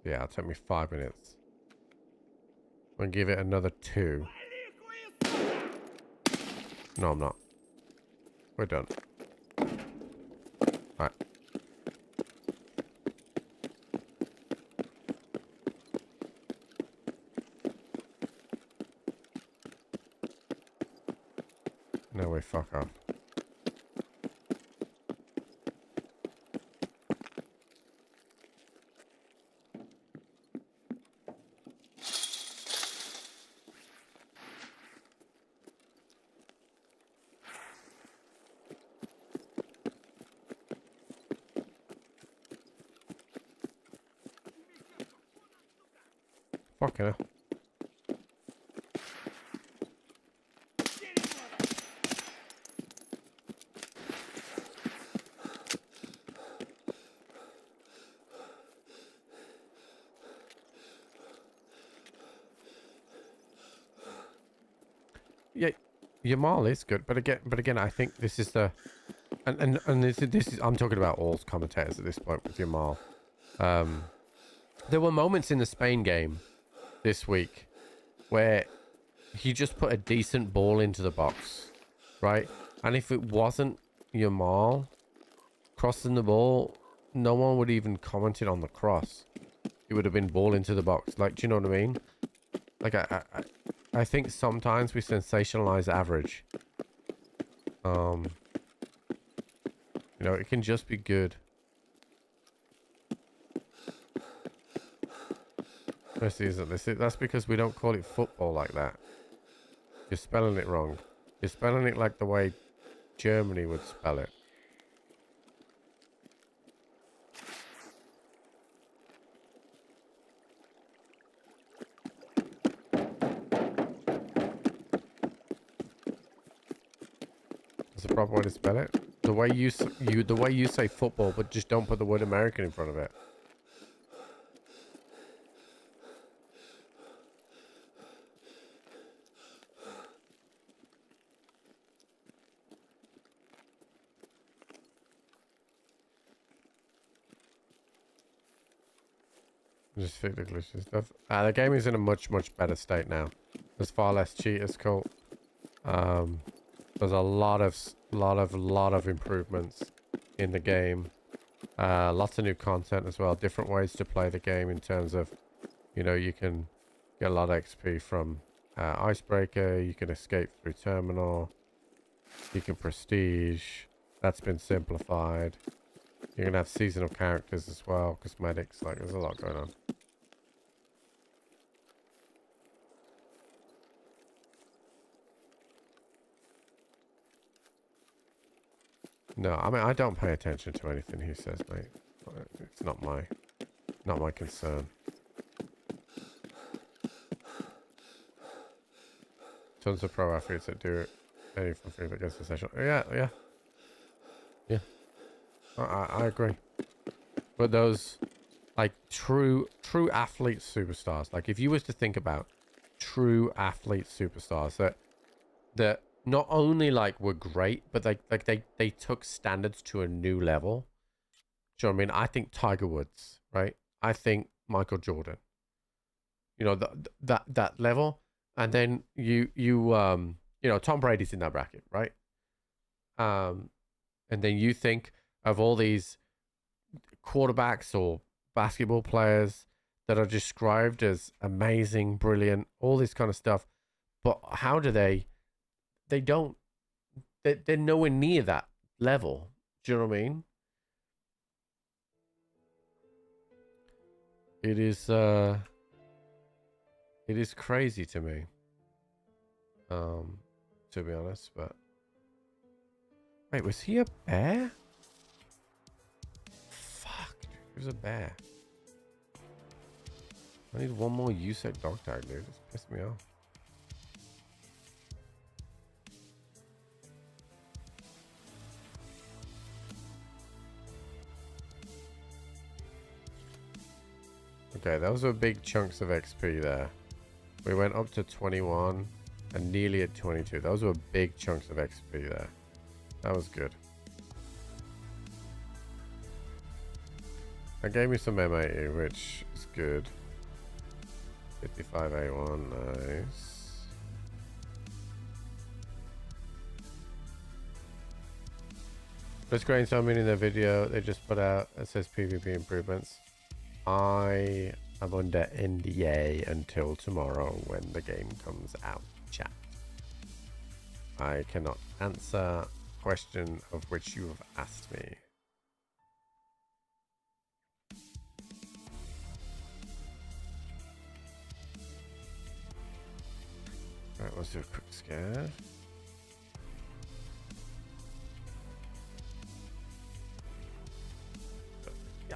Yeah, it'll take me 5 minutes. I'm going to give it another 2. No, I'm not. We're done. Alright. No way, fuck off. Fucking hell. Yeah, Yamal is good, but again, I think this is the, and this is I'm talking about all commentators at this point with Yamal. There were moments in the Spain game this week where he just put a decent ball into the box, right? And if it wasn't Yamal crossing the ball, no one would even commented on the cross. It would have been ball into the box. Like, do you know what I mean? Like, I think sometimes we sensationalize average. You know, it can just be good. This isn't this. That's because we don't call it football like that. You're spelling it wrong. You're spelling it like the way Germany would spell it. That's the proper way to spell it. The way you say football, but just don't put the word American in front of it. Just fix the glitches stuff. The game is in a much better state now. There's far less cheaters, Colt. There's a lot of improvements in the game. Lots of new content as well. Different ways to play the game in terms of, you know, you can get a lot of XP from Icebreaker. You can escape through Terminal. You can prestige. That's been simplified. You're gonna have seasonal characters as well, cosmetics. Like, there's a lot going on. No, I mean, I don't pay attention to anything he says, mate. It's not my concern. Tons of pro athletes that do anything for free that gets the session. Yeah. I agree. But those, like, true athlete superstars, like, if you was to think about true athlete superstars that not only, like, were great, but they took standards to a new level. Do you know what I mean? I think Tiger Woods, right? I think Michael Jordan. You know, that level. And then you know, Tom Brady's in that bracket, right? And then you think of all these quarterbacks or basketball players that are described as amazing, brilliant, all this kind of stuff. But how do they're nowhere near that level. Do you know what I mean? It is crazy to me. To be honest, but wait, was he a bear? Fuck, dude, he was a bear. I need one more USEC dog tag, dude. It's pissed me off. Okay, those were big chunks of XP there. We went up to 21 and nearly at 22. Those were big chunks of XP there. That was good. That gave me some M80, which is good. 55A1, nice. Just Grain told me in their video they just put out, it says PvP improvements. I am under NDA until tomorrow when the game comes out, chat. I cannot answer question of which you have asked me. Alright, let's do a quick scan.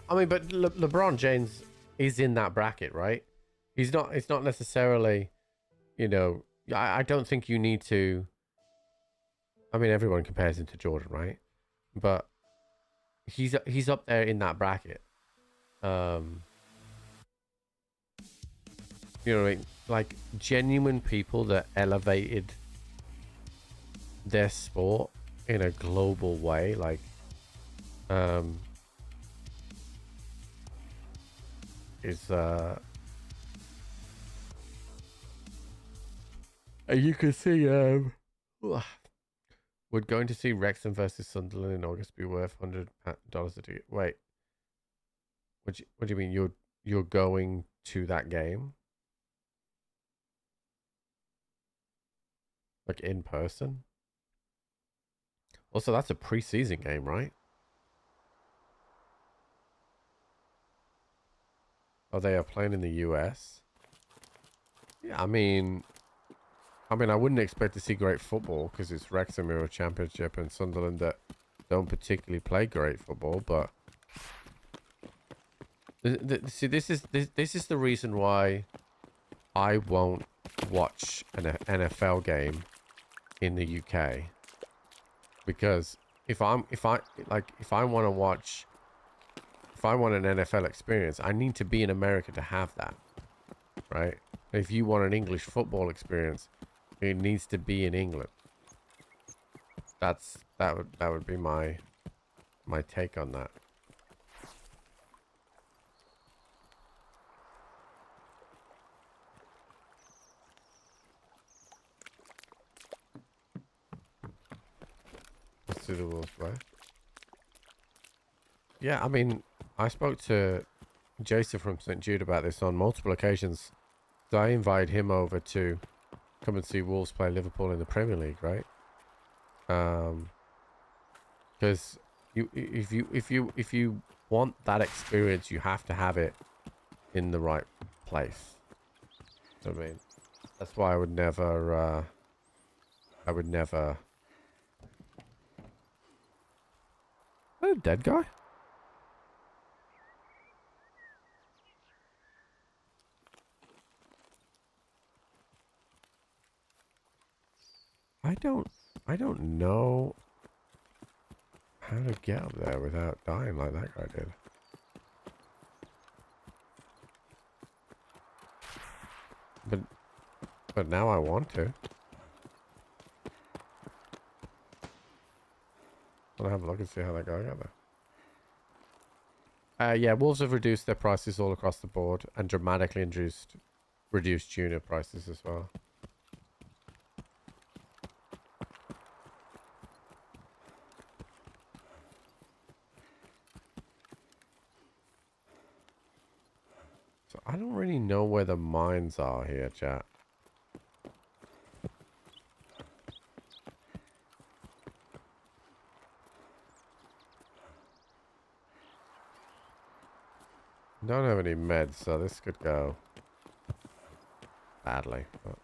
I mean, but LeBron James is in that bracket, right? He's not. It's not necessarily, you know. I don't think you need to. I mean, everyone compares him to Jordan, right? But he's up there in that bracket. You know what I mean? Like genuine people that elevated their sport in a global way, like you can see would going to see Wrexham versus Sunderland in August be worth $100 a ticket? Wait, what do you mean you're going to that game, like in person? Also, that's a pre-season game, right? Oh, they are playing in the US. Yeah, I mean, I wouldn't expect to see great football because it's Wrexham Euro Championship and Sunderland that don't particularly play great football. But see, this is the reason why I won't watch an NFL game in the UK, because if I want an NFL experience, I need to be in America to have that, right? If you want an English football experience, it needs to be in England. That would be my take on that. Let's do the Wolves play. Yeah, I mean, I spoke to Jason from St. Jude about this on multiple occasions. So I invited him over to come and see Wolves play Liverpool in the Premier League, right? Because if you want that experience, you have to have it in the right place. I mean, that's why I would never. Is that a dead guy? I don't know how to get up there without dying like that guy did. But now I want to. I want to have a look and see how that guy got there. Yeah, Wolves have reduced their prices all across the board and dramatically reduced junior prices as well. So I don't really know where the mines are here, chat. Don't have any meds, so this could go badly. But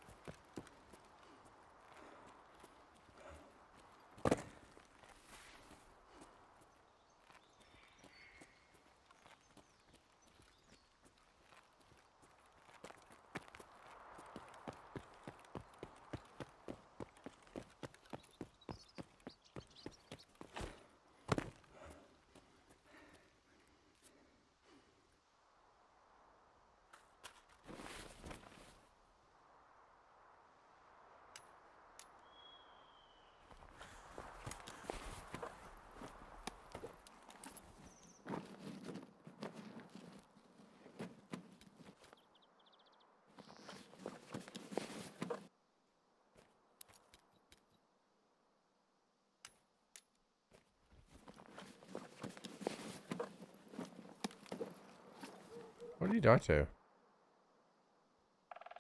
did he die to? It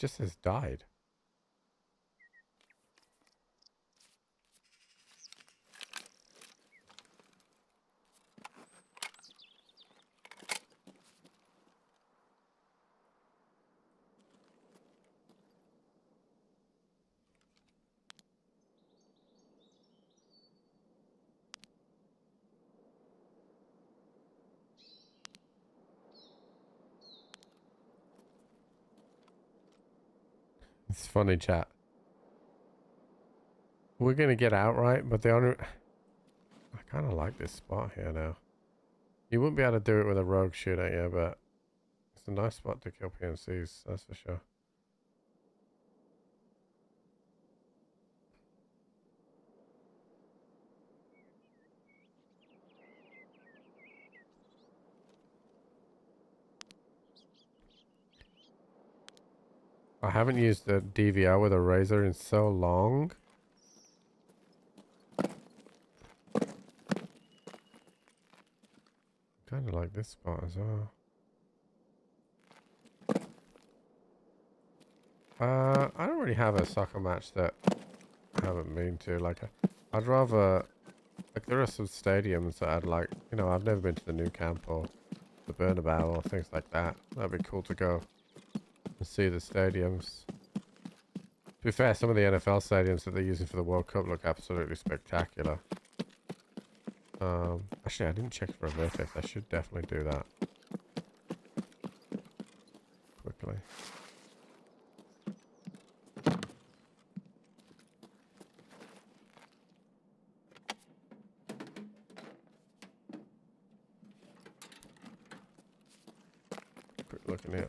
just says died. It's funny, chat. We're gonna get out right, but the only... I kind of like this spot here now. You wouldn't be able to do it with a rogue shooter, yeah, but it's a nice spot to kill PNCs, that's for sure. I haven't used the DVR with a razor in so long. Kind of like this spot as well. I don't really have a soccer match that I haven't been to. Like, I'd rather... Like, there are some stadiums that I'd like... You know, I've never been to the new camp or the Bernabeu or things like that. That'd be cool to go and see the stadiums. To be fair, some of the NFL stadiums that they're using for the World Cup look absolutely spectacular. Actually, I didn't check for a vertex. I should definitely do that. Quickly. Quick look in here.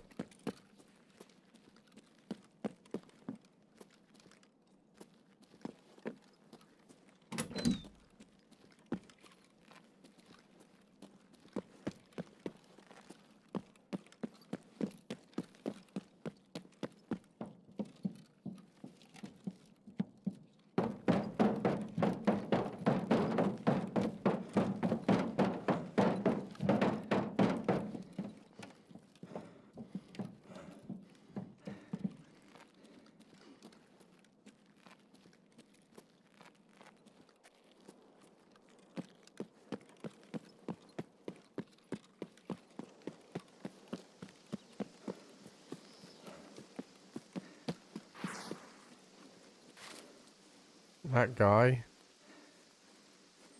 That guy,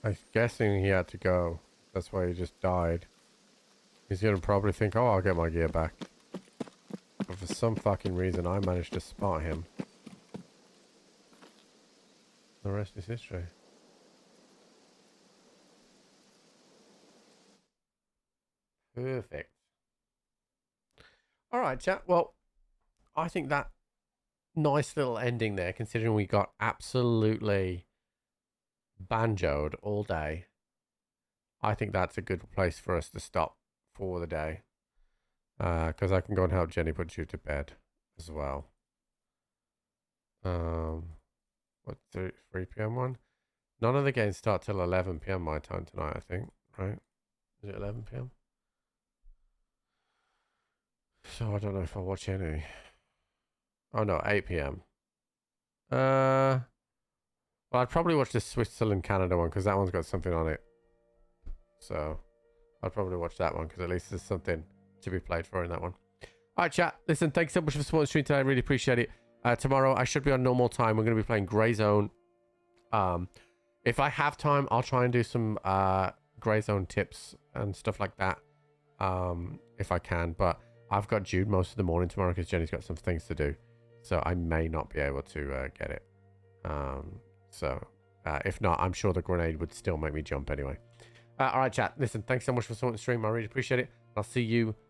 I'm guessing he had to go. That's why he just died. He's gonna probably think, oh, I'll get my gear back. But for some fucking reason, I managed to spot him. The rest is history. Perfect. Alright, chat. Well, I think that nice little ending there, considering we got absolutely banjoed all day. I think that's a good place for us to stop for the day. Because I can go and help Jenny put you to bed as well. What, 3 p.m. one? None of the games start till 11 p.m. my time tonight, I think, right? Is it 11 p.m.? So I don't know if I'll watch any. Oh no, 8 p.m. Well, I'd probably watch the Switzerland-Canada one because that one's got something on it. So I'll probably watch that one because at least there's something to be played for in that one. Alright, chat. Listen, thanks so much for supporting the stream today. I really appreciate it. Tomorrow I should be on normal time. We're going to be playing Grey Zone. If I have time, I'll try and do some Grey Zone tips and stuff like that. If I can. But I've got Jude most of the morning tomorrow because Jenny's got some things to do. So I may not be able to get it. If not, I'm sure the grenade would still make me jump anyway. Alright, chat. Listen, thanks so much for supporting the stream. I really appreciate it. I'll see you